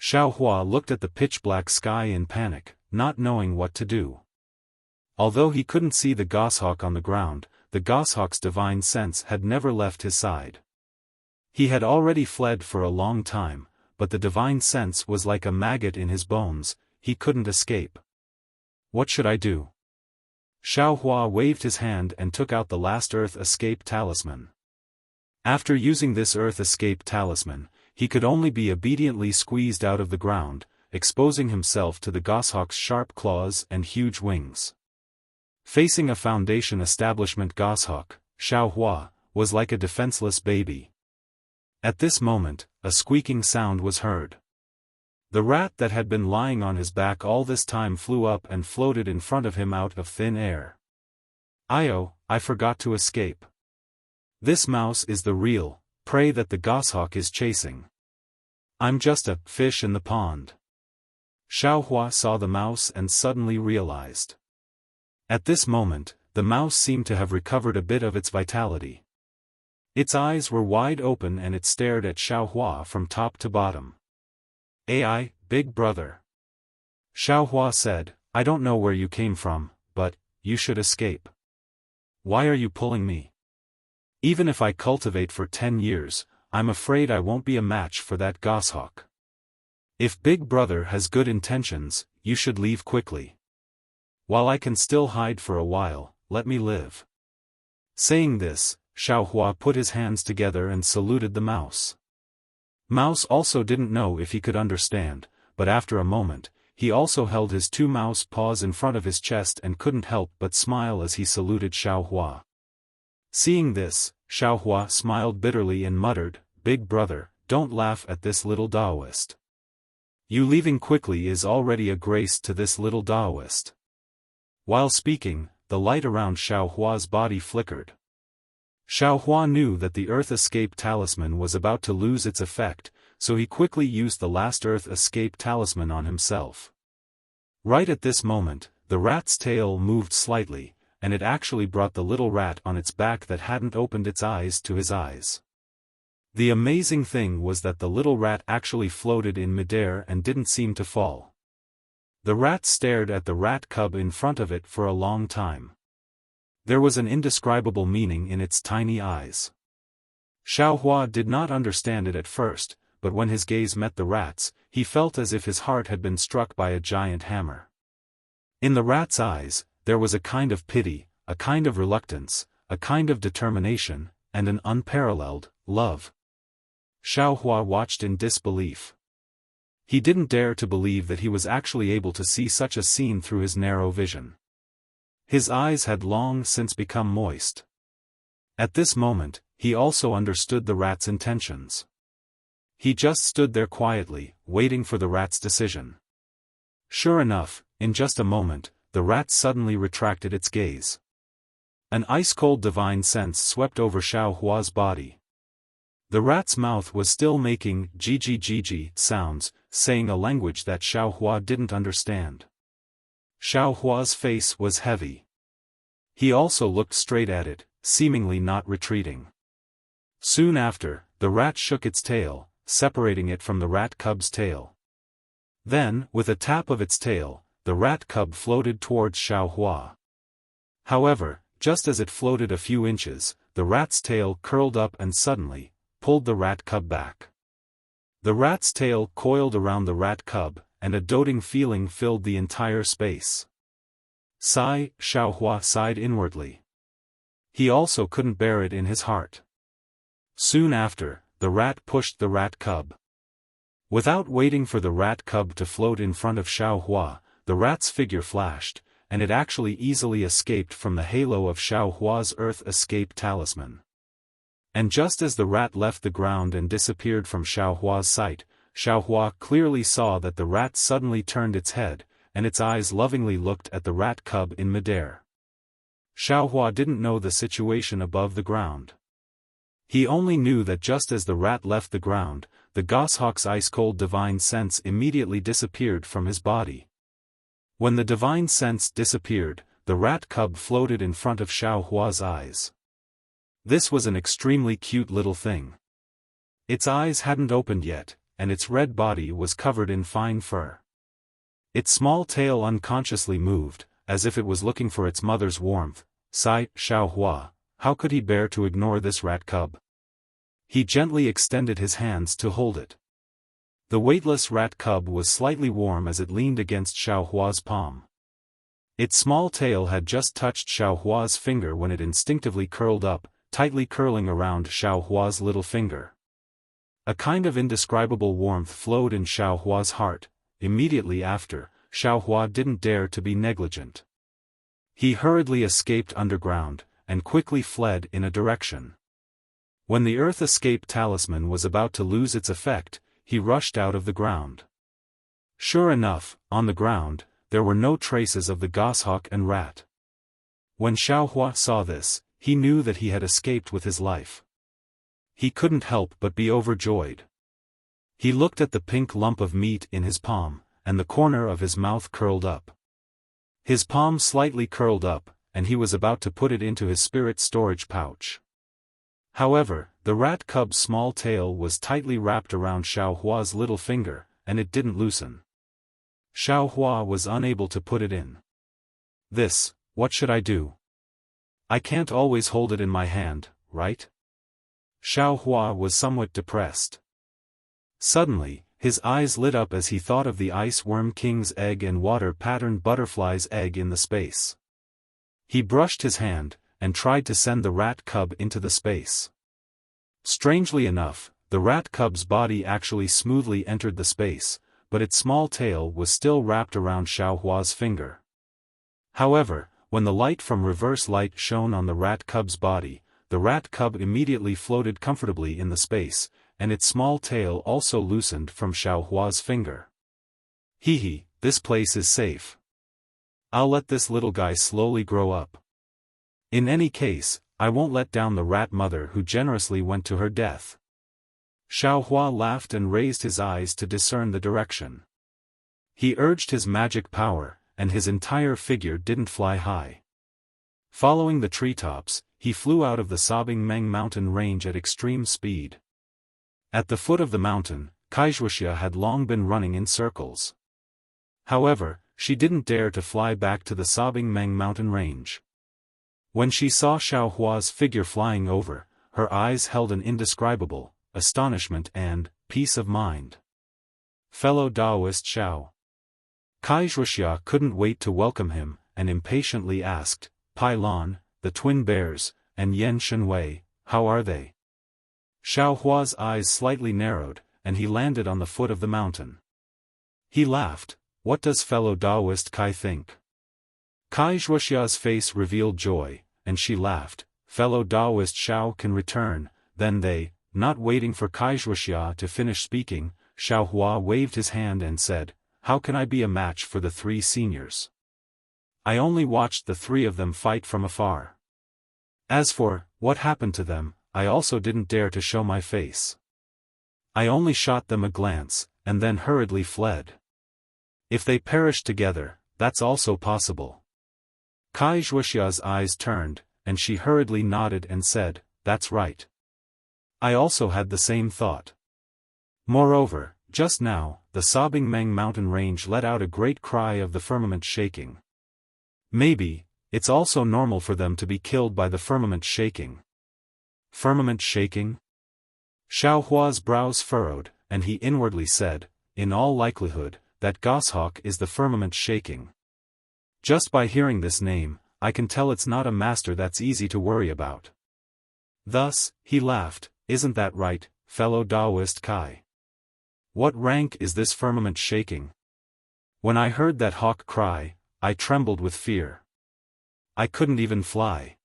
Xiao Hua looked at the pitch-black sky in panic, not knowing what to do. Although he couldn't see the goshawk on the ground, the goshawk's divine sense had never left his side. He had already fled for a long time, but the divine sense was like a maggot in his bones, he couldn't escape. What should I do? Xiao Hua waved his hand and took out the last Earth Escape Talisman. After using this Earth Escape Talisman, he could only be obediently squeezed out of the ground, exposing himself to the goshawk's sharp claws and huge wings. Facing a Foundation establishment goshawk, Xiao Hua was like a defenseless baby. At this moment, a squeaking sound was heard. The rat that had been lying on his back all this time flew up and floated in front of him out of thin air. "Io, I forgot to escape. This mouse is the real prey that the goshawk is chasing. I'm just a fish in the pond." Xiao Hua saw the mouse and suddenly realized. At this moment, the mouse seemed to have recovered a bit of its vitality. Its eyes were wide open and it stared at Xiao Hua from top to bottom. "AI, big brother." Xiao Hua said, "I don't know where you came from, but you should escape. Why are you pulling me? Even if I cultivate for 10 years, I'm afraid I won't be a match for that goshawk. If Big Brother has good intentions, you should leave quickly. While I can still hide for a while, let me live." Saying this, Xiao Hua put his hands together and saluted the mouse. Mouse also didn't know if he could understand, but after a moment, he also held his two mouse paws in front of his chest and couldn't help but smile as he saluted Xiao Hua. Seeing this, Xiao Hua smiled bitterly and muttered, "Big brother, don't laugh at this little Taoist. You leaving quickly is already a grace to this little Taoist." While speaking, the light around Xiao Hua's body flickered. Xiao Hua knew that the Earth Escape Talisman was about to lose its effect, so he quickly used the last Earth Escape Talisman on himself. Right at this moment, the rat's tail moved slightly, and it actually brought the little rat on its back that hadn't opened its eyes to his eyes. The amazing thing was that the little rat actually floated in midair and didn't seem to fall. The rat stared at the rat cub in front of it for a long time. There was an indescribable meaning in its tiny eyes. Xiao Hua did not understand it at first, but when his gaze met the rat's, he felt as if his heart had been struck by a giant hammer. In the rat's eyes, there was a kind of pity, a kind of reluctance, a kind of determination, and an unparalleled love. Xiao Hua watched in disbelief. He didn't dare to believe that he was actually able to see such a scene through his narrow vision. His eyes had long since become moist. At this moment, he also understood the rat's intentions. He just stood there quietly, waiting for the rat's decision. Sure enough, in just a moment, the rat suddenly retracted its gaze. An ice-cold divine sense swept over Xiao Hua's body. The rat's mouth was still making gg sounds, saying a language that Xiao Hua didn't understand. Xiao Hua's face was heavy. He also looked straight at it, seemingly not retreating. Soon after, the rat shook its tail, separating it from the rat cub's tail. Then, with a tap of its tail, the rat cub floated towards Xiao Hua. However, just as it floated a few inches, the rat's tail curled up and suddenly pulled the rat cub back. The rat's tail coiled around the rat cub, and a doting feeling filled the entire space. Sigh, Xiao Hua sighed inwardly. He also couldn't bear it in his heart. Soon after, the rat pushed the rat cub. Without waiting for the rat cub to float in front of Xiao Hua, the rat's figure flashed, and it actually easily escaped from the halo of Xiao Hua's Earth Escape Talisman. And just as the rat left the ground and disappeared from Xiao Hua's sight, Xiao Hua clearly saw that the rat suddenly turned its head, and its eyes lovingly looked at the rat cub in midair. Xiaohua didn't know the situation above the ground. He only knew that just as the rat left the ground, the goshawk's ice-cold divine sense immediately disappeared from his body. When the divine sense disappeared, the rat cub floated in front of Xiaohua's eyes. This was an extremely cute little thing. Its eyes hadn't opened yet, and its red body was covered in fine fur. Its small tail unconsciously moved, as if it was looking for its mother's warmth. Sighed Xiaohua, how could he bear to ignore this rat cub? He gently extended his hands to hold it. The weightless rat cub was slightly warm as it leaned against Xiaohua's palm. Its small tail had just touched Xiaohua's finger when it instinctively curled up, tightly curling around Xiaohua's little finger. A kind of indescribable warmth flowed in Xiaohua's heart. Immediately after, Xiaohua didn't dare to be negligent. He hurriedly escaped underground, and quickly fled in a direction. When the Earth Escape Talisman was about to lose its effect, he rushed out of the ground. Sure enough, on the ground, there were no traces of the goshawk and rat. When Xiaohua saw this, he knew that he had escaped with his life. He couldn't help but be overjoyed. He looked at the pink lump of meat in his palm, and the corner of his mouth curled up. His palm slightly curled up, and he was about to put it into his spirit storage pouch. However, the rat cub's small tail was tightly wrapped around Xiaohua's little finger, and it didn't loosen. Xiaohua was unable to put it in. What should I do? I can't always hold it in my hand, right? Xiaohua was somewhat depressed. Suddenly, his eyes lit up as he thought of the ice worm king's egg and water-patterned butterfly's egg in the space. He brushed his hand, and tried to send the rat cub into the space. Strangely enough, the rat cub's body actually smoothly entered the space, but its small tail was still wrapped around Xiaohua's finger. However, when the light from reverse light shone on the rat cub's body, the rat cub immediately floated comfortably in the space, and its small tail also loosened from Xiaohua's finger. Hee, this place is safe. I'll let this little guy slowly grow up. In any case, I won't let down the rat mother who generously went to her death. Xiaohua laughed and raised his eyes to discern the direction. He urged his magic power, and his entire figure didn't fly high. Following the treetops, he flew out of the sobbing Meng mountain range at extreme speed. At the foot of the mountain, Wuxia had long been running in circles. However, she didn't dare to fly back to the sobbing Meng mountain range. When she saw Xiaohua's figure flying over, her eyes held an indescribable astonishment and peace of mind. Fellow Taoist Xiao. Wuxia couldn't wait to welcome him, and impatiently asked, Pai Lan, the twin bears, and Yan Shenwei, how are they? Xiaohua's eyes slightly narrowed, and he landed on the foot of the mountain. He laughed. What does fellow Taoist Kai think? Wuxia's face revealed joy, and she laughed. Fellow Taoist Xiao can return. Then they, not waiting for Wuxia to finish speaking, Xiaohua waved his hand and said, how can I be a match for the three seniors? I only watched the three of them fight from afar. As for what happened to them, I also didn't dare to show my face. I only shot them a glance, and then hurriedly fled. If they perished together, that's also possible. Wuxia's eyes turned, and she hurriedly nodded and said, that's right. I also had the same thought. Moreover, just now, the sobbing Meng mountain range let out a great cry of the firmament shaking. Maybe, it's also normal for them to be killed by the firmament shaking. Firmament shaking? Xiaohua's brows furrowed, and he inwardly said, in all likelihood, that goshawk is the firmament shaking. Just by hearing this name, I can tell it's not a master that's easy to worry about. Thus, he laughed, isn't that right, fellow Taoist Kai? What rank is this firmament shaking? When I heard that hawk cry, I trembled with fear. I couldn't even fly.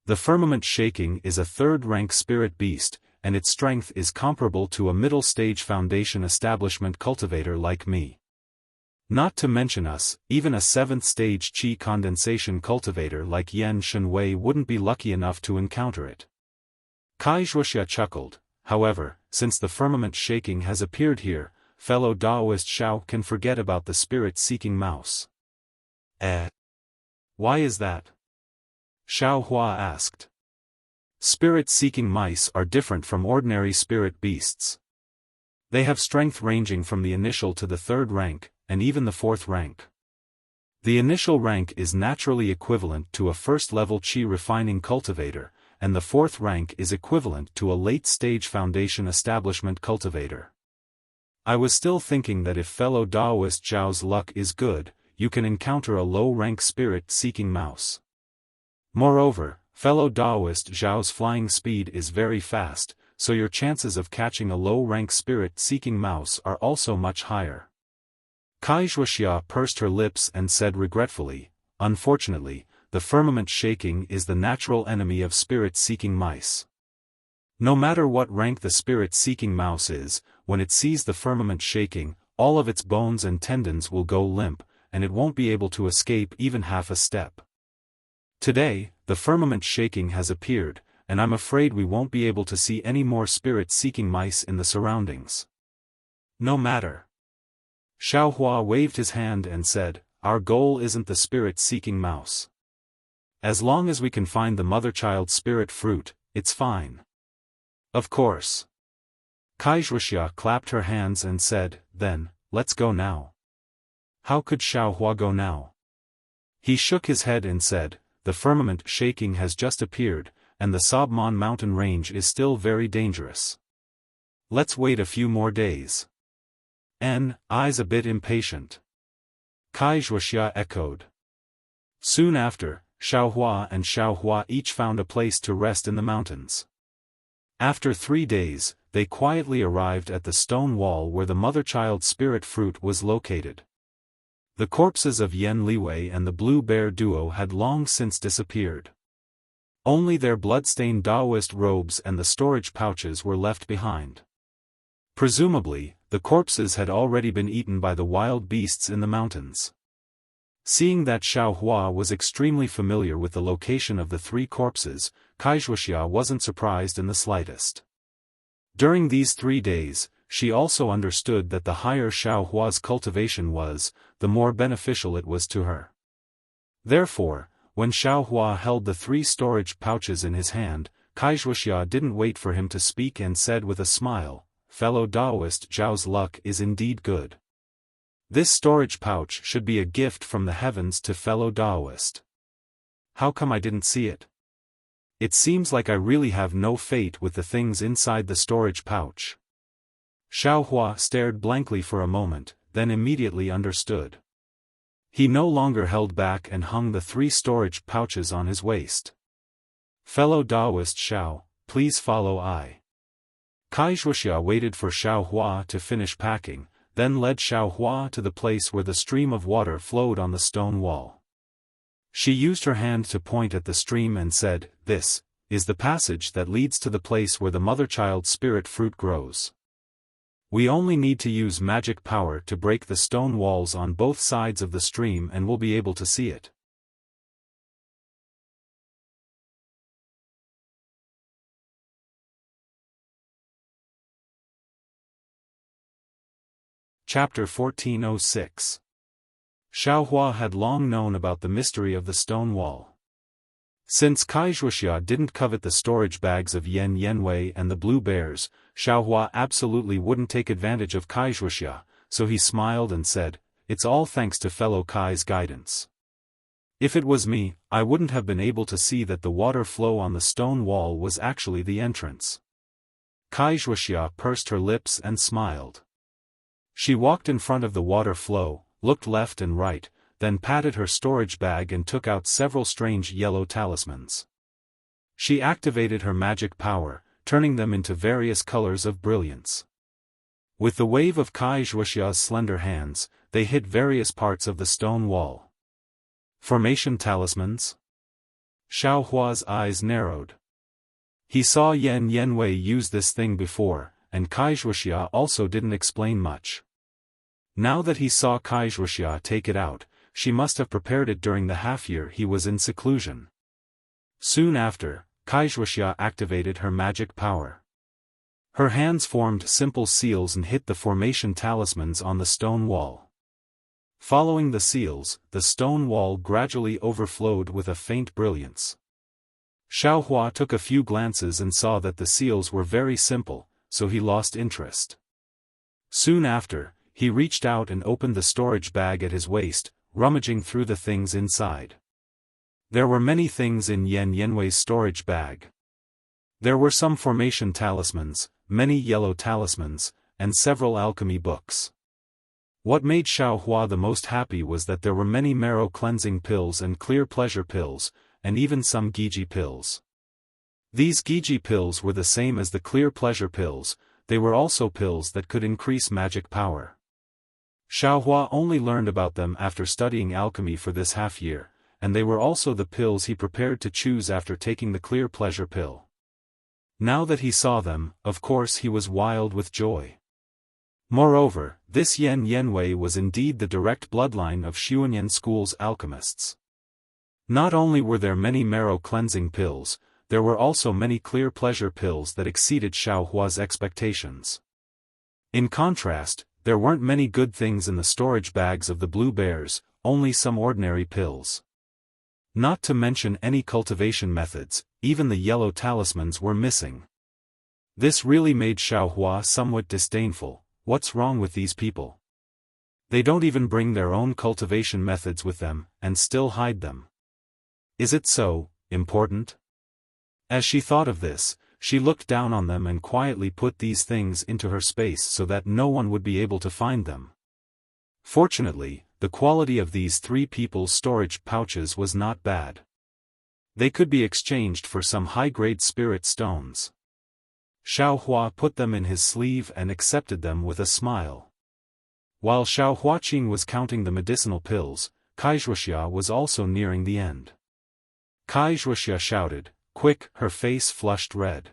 The firmament shaking is a third-rank spirit beast, and its strength is comparable to a middle-stage foundation establishment cultivator like me. Not to mention us, even a 7th-stage qi condensation cultivator like Yan Shenwei wouldn't be lucky enough to encounter it. Wuxia chuckled. However, since the firmament shaking has appeared here, fellow Daoist Xiao can forget about the spirit-seeking mouse. Why is that? Xiao Hua asked. Spirit-seeking mice are different from ordinary spirit beasts. They have strength ranging from the initial to the 3rd rank, and even the 4th rank. The initial rank is naturally equivalent to a first-level qi refining cultivator, and the 4th rank is equivalent to a late-stage foundation establishment cultivator. I was still thinking that if fellow Daoist Zhao's luck is good, you can encounter a low-rank spirit-seeking mouse. Moreover, fellow Daoist Zhao's flying speed is very fast, so your chances of catching a low-rank spirit-seeking mouse are also much higher. Wuxia pursed her lips and said regretfully, unfortunately, the firmament shaking is the natural enemy of spirit-seeking mice. No matter what rank the spirit-seeking mouse is, when it sees the firmament shaking, all of its bones and tendons will go limp, and it won't be able to escape even half a step. Today, the firmament shaking has appeared, and I'm afraid we won't be able to see any more spirit-seeking mice in the surroundings. No matter. Xiao Hua waved his hand and said, our goal isn't the spirit-seeking mouse. As long as we can find the mother-child spirit fruit, it's fine. Of course. Wuxia clapped her hands and said, then, let's go now. How could Xiao Hua go now? He shook his head and said, the firmament shaking has just appeared, and the Sabman mountain range is still very dangerous. Let's wait a few more days. Eyes a bit impatient. Wuxia echoed. Soon after, Xiao Hua and Xiao Hua each found a place to rest in the mountains. After 3 days, they quietly arrived at the stone wall where the mother-child spirit fruit was located. The corpses of Yan Liwei and the Blue Bear duo had long since disappeared. Only their blood-stained Daoist robes and the storage pouches were left behind. Presumably, the corpses had already been eaten by the wild beasts in the mountains. Seeing that Xiao Hua was extremely familiar with the location of the 3 corpses, Wuxia wasn't surprised in the slightest. During these 3 days, she also understood that the higher Xiao Hua's cultivation was, the more beneficial it was to her. Therefore, when Xiao Hua held the 3 storage pouches in his hand, Wuxia didn't wait for him to speak and said with a smile, fellow Daoist Zhao's luck is indeed good. This storage pouch should be a gift from the heavens to fellow Daoist. How come I didn't see it? It seems like I really have no fate with the things inside the storage pouch. Xiao Hua stared blankly for a moment, then immediately understood. He no longer held back and hung the 3 storage pouches on his waist. Fellow Daoist Xiao, please follow I. Wuxia waited for Xiao Hua to finish packing, then led Xiao Hua to the place where the stream of water flowed on the stone wall. She used her hand to point at the stream and said, this is the passage that leads to the place where the mother-child spirit fruit grows. We only need to use magic power to break the stone walls on both sides of the stream and we'll be able to see it. Chapter 1406. Xiao Hua had long known about the mystery of the stone wall. Since Wuxia didn't covet the storage bags of Yan Yanwei and the Blue Bears, Xiao Hua absolutely wouldn't take advantage of Wuxia, so he smiled and said, it's all thanks to fellow Kai's guidance. If it was me, I wouldn't have been able to see that the water flow on the stone wall was actually the entrance. Wuxia pursed her lips and smiled. She walked in front of the water flow, looked left and right, then patted her storage bag and took out several strange yellow talismans. She activated her magic power, turning them into various colors of brilliance. With the wave of Wuxia's slender hands, they hit various parts of the stone wall. Formation talismans? Xiao Hua's eyes narrowed. He saw Yan Yanwei use this thing before, and Wuxia also didn't explain much. Now that he saw Wuxia take it out, she must have prepared it during the half-year he was in seclusion. Soon after, Wuxia activated her magic power. Her hands formed simple seals and hit the formation talismans on the stone wall. Following the seals, the stone wall gradually overflowed with a faint brilliance. Xiaofan took a few glances and saw that the seals were very simple, so he lost interest. Soon after, he reached out and opened the storage bag at his waist, rummaging through the things inside. There were many things in Yan Yanwei's storage bag. There were some formation talismans, many yellow talismans, and several alchemy books. What made Xiaofan the most happy was that there were many marrow cleansing pills and clear pleasure pills, and even some Giji pills. These Giji pills were the same as the clear pleasure pills, they were also pills that could increase magic power. Xiaofan only learned about them after studying alchemy for this half-year, and they were also the pills he prepared to choose after taking the clear pleasure pill. Now that he saw them, of course he was wild with joy. Moreover, this Yan Yanwei was indeed the direct bloodline of Xuanyan School's alchemists. Not only were there many marrow cleansing pills, there were also many clear pleasure pills that exceeded Xiaohua's expectations. In contrast, there weren't many good things in the storage bags of the blue bears, only some ordinary pills. Not to mention any cultivation methods, even the yellow talismans were missing. This really made Xiaohua somewhat disdainful. What's wrong with these people? They don't even bring their own cultivation methods with them, and still hide them. Is it so important? As she thought of this, she looked down on them and quietly put these things into her space so that no one would be able to find them. Fortunately, the quality of these three people's storage pouches was not bad. They could be exchanged for some high-grade spirit stones. Xiaohua put them in his sleeve and accepted them with a smile. While Xiaohuaqing was counting the medicinal pills, Wuxia was also nearing the end. Wuxia shouted, "Quick!" Her face flushed red.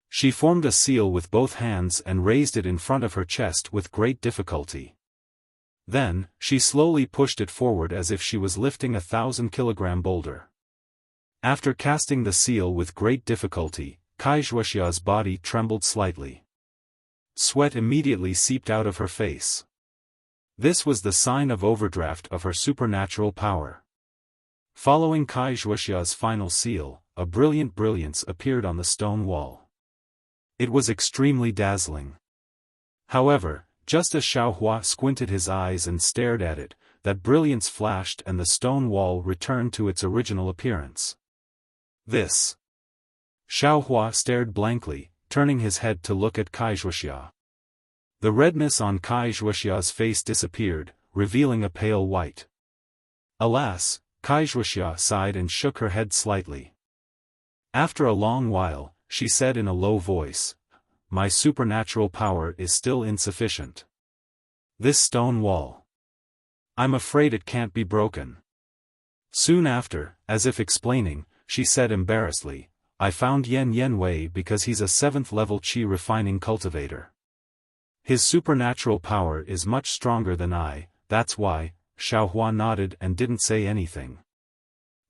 She formed a seal with both hands and raised it in front of her chest with great difficulty. Then, she slowly pushed it forward as if she was lifting a 1,000-kilogram boulder. After casting the seal with great difficulty, Wuxia's body trembled slightly. Sweat immediately seeped out of her face. This was the sign of overdraft of her supernatural power. Following Wuxia's final seal, a brilliant brilliance appeared on the stone wall. It was extremely dazzling. However, just as Xiaohua squinted his eyes and stared at it, that brilliance flashed and the stone wall returned to its original appearance. This. Xiaohua stared blankly, turning his head to look at Wuxia. The redness on Wuxia's face disappeared, revealing a pale white. Alas, Wuxia sighed and shook her head slightly. After a long while, she said in a low voice, "My supernatural power is still insufficient. This stone wall. I'm afraid it can't be broken." Soon after, as if explaining, she said embarrassedly, "I found Yan Yanwei because he's a 7th-level qi refining cultivator. His supernatural power is much stronger than I, that's why." Xiaohua nodded and didn't say anything.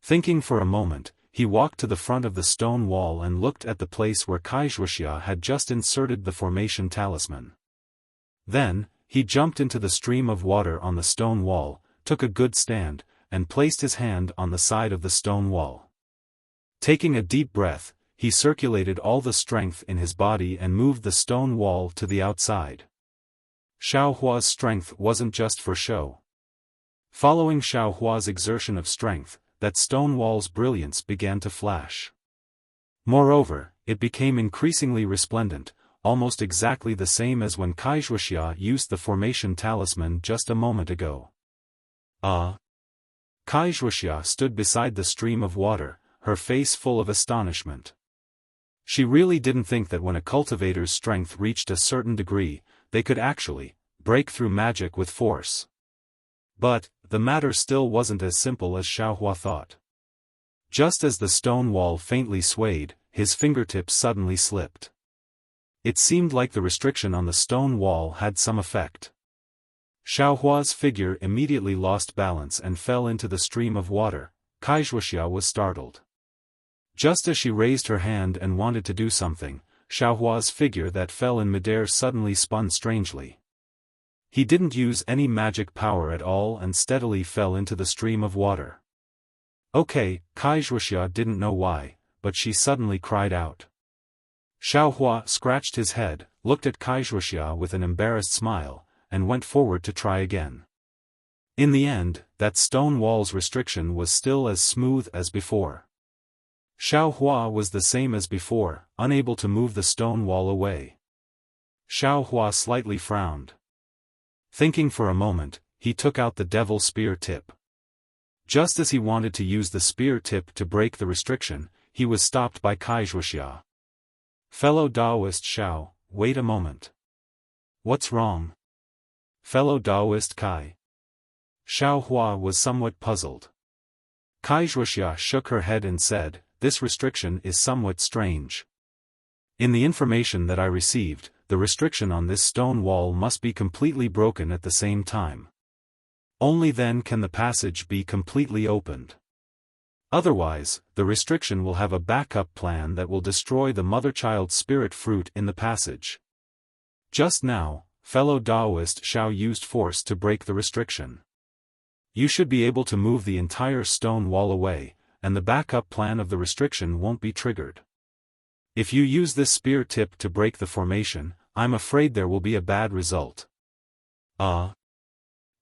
Thinking for a moment, he walked to the front of the stone wall and looked at the place where Wuxia had just inserted the formation talisman. Then, he jumped into the stream of water on the stone wall, took a good stand, and placed his hand on the side of the stone wall. Taking a deep breath, he circulated all the strength in his body and moved the stone wall to the outside. Xiaohua's strength wasn't just for show. Following Xiaohua's exertion of strength, that stone wall's brilliance began to flash. Moreover, it became increasingly resplendent, almost exactly the same as when Wuxia used the formation talisman just a moment ago. Wuxia stood beside the stream of water, her face full of astonishment. She really didn't think that when a cultivator's strength reached a certain degree, they could actually break through magic with force. But, the matter still wasn't as simple as Xiaohua thought. Just as the stone wall faintly swayed, his fingertips suddenly slipped. It seemed like the restriction on the stone wall had some effect. Xiaohua's figure immediately lost balance and fell into the stream of water. Wuxia was startled. Just as she raised her hand and wanted to do something, Xiaohua's figure that fell in midair suddenly spun strangely. He didn't use any magic power at all and steadily fell into the stream of water. Okay, Wuxia didn't know why, but she suddenly cried out. Xiaohua scratched his head, looked at Wuxia with an embarrassed smile, and went forward to try again. In the end, that stone wall's restriction was still as smooth as before. Xiaohua was the same as before, unable to move the stone wall away. Xiaohua slightly frowned. Thinking for a moment, he took out the devil spear tip. Just as he wanted to use the spear tip to break the restriction, he was stopped by Wuxia. Fellow Taoist Xiao, wait a moment. What's wrong? Fellow Taoist Kai. Xiaohua was somewhat puzzled. Wuxia shook her head and said, "This restriction is somewhat strange. In the information that I received, the restriction on this stone wall must be completely broken at the same time. Only then can the passage be completely opened. Otherwise, the restriction will have a backup plan that will destroy the mother-child spirit fruit in the passage. Just now, fellow Taoist Xiao used force to break the restriction. You should be able to move the entire stone wall away, and the backup plan of the restriction won't be triggered. If you use this spear tip to break the formation, I'm afraid there will be a bad result."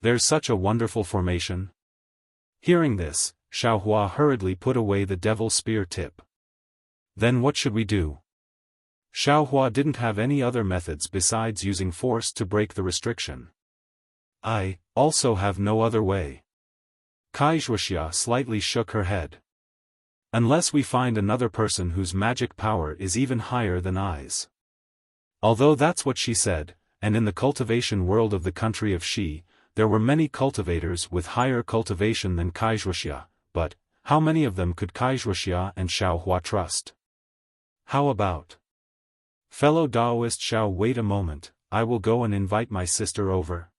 There's such a wonderful formation." Hearing this, Xiaohua hurriedly put away the devil spear tip. "Then what should we do?" Xiaohua didn't have any other methods besides using force to break the restriction. "I also have no other way." Wuxia slightly shook her head. "Unless we find another person whose magic power is even higher than I's." Although that's what she said, and in the cultivation world of the country of Xi, there were many cultivators with higher cultivation than Wuxia, but how many of them could Wuxia and Xiaohua trust? "How about fellow Taoist Xiao, wait a moment, I will go and invite my sister over.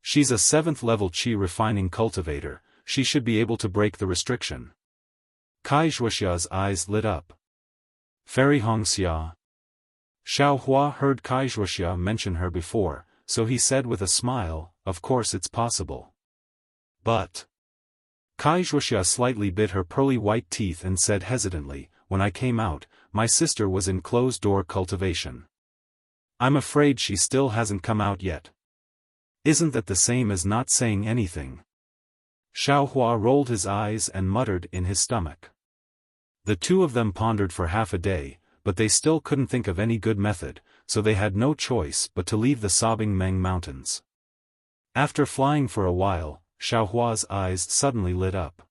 She's a 7th level Qi refining cultivator, she should be able to break the restriction." Wuxia's eyes lit up. "Fairy Hongxia." Xiaohua heard Wuxia mention her before, so he said with a smile, "Of course it's possible. But..." Wuxia slightly bit her pearly white teeth and said hesitantly, "When I came out, my sister was in closed-door cultivation. I'm afraid she still hasn't come out yet." "Isn't that the same as not saying anything?" Xiaohua rolled his eyes and muttered in his stomach. The two of them pondered for half a day, but they still couldn't think of any good method, so they had no choice but to leave the sobbing Meng Mountains. After flying for a while, Xiaohua's eyes suddenly lit up.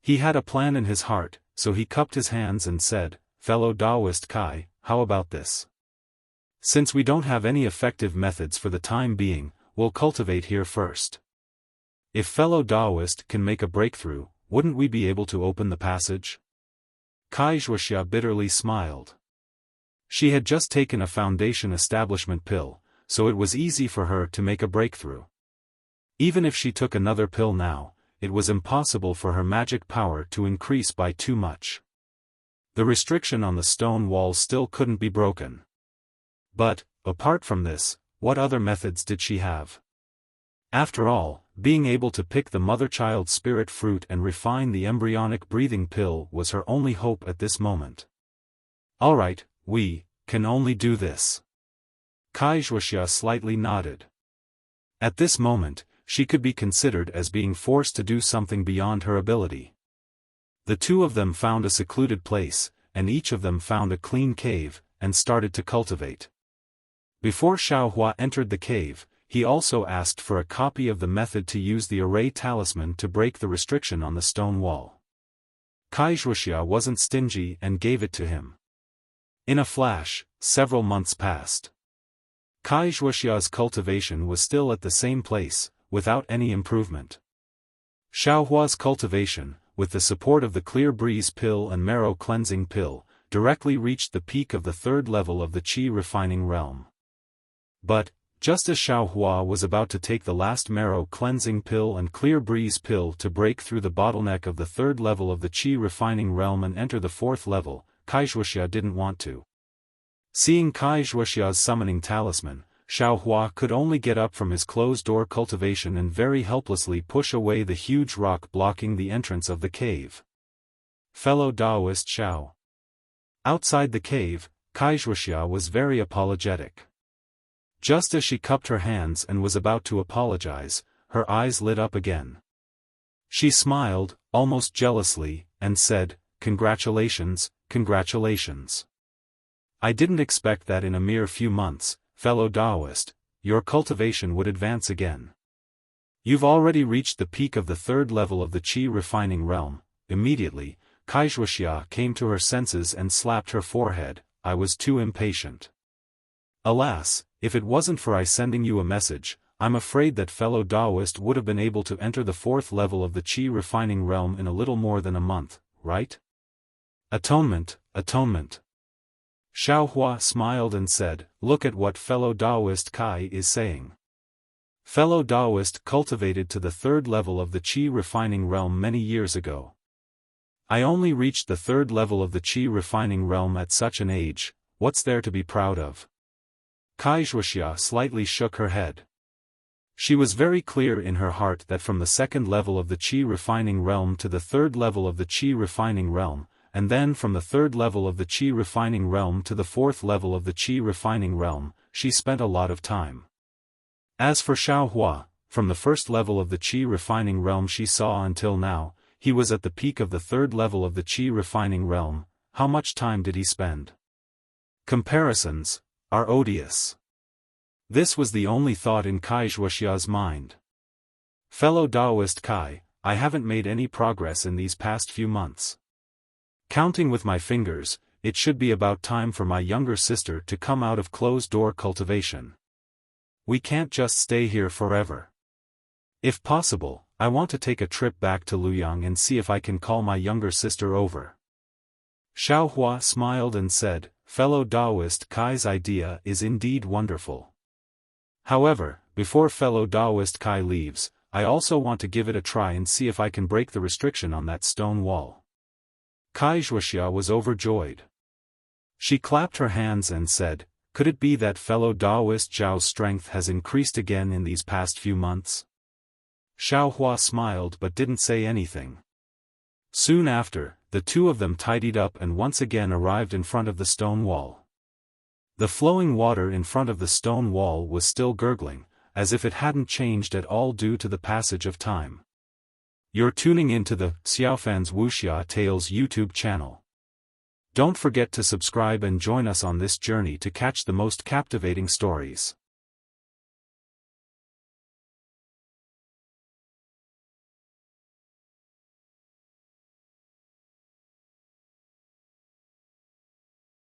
He had a plan in his heart, so he cupped his hands and said, "Fellow Taoist Kai, how about this? Since we don't have any effective methods for the time being, we'll cultivate here first. If fellow Taoist can make a breakthrough, wouldn't we be able to open the passage?" Wuxia bitterly smiled. She had just taken a foundation establishment pill, so it was easy for her to make a breakthrough. Even if she took another pill now, it was impossible for her magic power to increase by too much. The restriction on the stone wall still couldn't be broken. But, apart from this, what other methods did she have? After all, being able to pick the mother-child spirit fruit and refine the embryonic breathing pill was her only hope at this moment. "Alright, we can only do this." Wuxia slightly nodded. At this moment, she could be considered as being forced to do something beyond her ability. The two of them found a secluded place, and each of them found a clean cave, and started to cultivate. Before Xiaohua entered the cave, he also asked for a copy of the method to use the array talisman to break the restriction on the stone wall. Wuxia wasn't stingy and gave it to him. In a flash, several months passed. Wuxia's cultivation was still at the same place, without any improvement. Xiaohua's cultivation, with the support of the clear breeze pill and marrow cleansing pill, directly reached the peak of the 3rd level of the Qi refining realm. But, just as Xiaohua was about to take the last marrow cleansing pill and clear breeze pill to break through the bottleneck of the third level of the qi refining realm and enter the fourth level, Wuxia didn't want to. Seeing Wuxia's summoning talisman, Xiaohua could only get up from his closed-door cultivation and very helplessly push away the huge rock blocking the entrance of the cave. Fellow Taoist Xiao. Outside the cave, Wuxia was very apologetic. Just as she cupped her hands and was about to apologize, her eyes lit up again. She smiled, almost jealously, and said, "Congratulations, congratulations. I didn't expect that in a mere few months, fellow Taoist, your cultivation would advance again. You've already reached the peak of the third level of the qi refining realm." Immediately, Wuxia came to her senses and slapped her forehead. "I was too impatient. Alas, if it wasn't for I sending you a message, I'm afraid that fellow Taoist would have been able to enter the fourth level of the qi refining realm in a little more than a month, right?" "Atonement, atonement." Xiaohua smiled and said, "Look at what fellow Taoist Kai is saying. Fellow Taoist cultivated to the third level of the qi refining realm many years ago. I only reached the third level of the qi refining realm at such an age. What's there to be proud of?" Wuxia slightly shook her head. She was very clear in her heart that from the second level of the qi refining realm to the third level of the qi refining realm, and then from the third level of the qi refining realm to the fourth level of the qi refining realm, she spent a lot of time. As for Xiaohua, from the first level of the qi refining realm she saw until now, he was at the peak of the third level of the qi refining realm. How much time did he spend? Comparisons are odious. This was the only thought in Wuxia's mind. "Fellow Taoist Kai, I haven't made any progress in these past few months. Counting with my fingers, it should be about time for my younger sister to come out of closed-door cultivation. We can't just stay here forever. If possible, I want to take a trip back to Luoyang and see if I can call my younger sister over." Xiaohua smiled and said, "Fellow Taoist Kai's idea is indeed wonderful. However, before fellow Taoist Kai leaves, I also want to give it a try and see if I can break the restriction on that stone wall." Wuxia was overjoyed. She clapped her hands and said, "Could it be that fellow Taoist Zhao's strength has increased again in these past few months?" Xiaohua smiled but didn't say anything. Soon after, the two of them tidied up and once again arrived in front of the stone wall. The flowing water in front of the stone wall was still gurgling, as if it hadn't changed at all due to the passage of time. You're tuning into the Xiaofan's Wuxia Tales YouTube channel. Don't forget to subscribe and join us on this journey to catch the most captivating stories.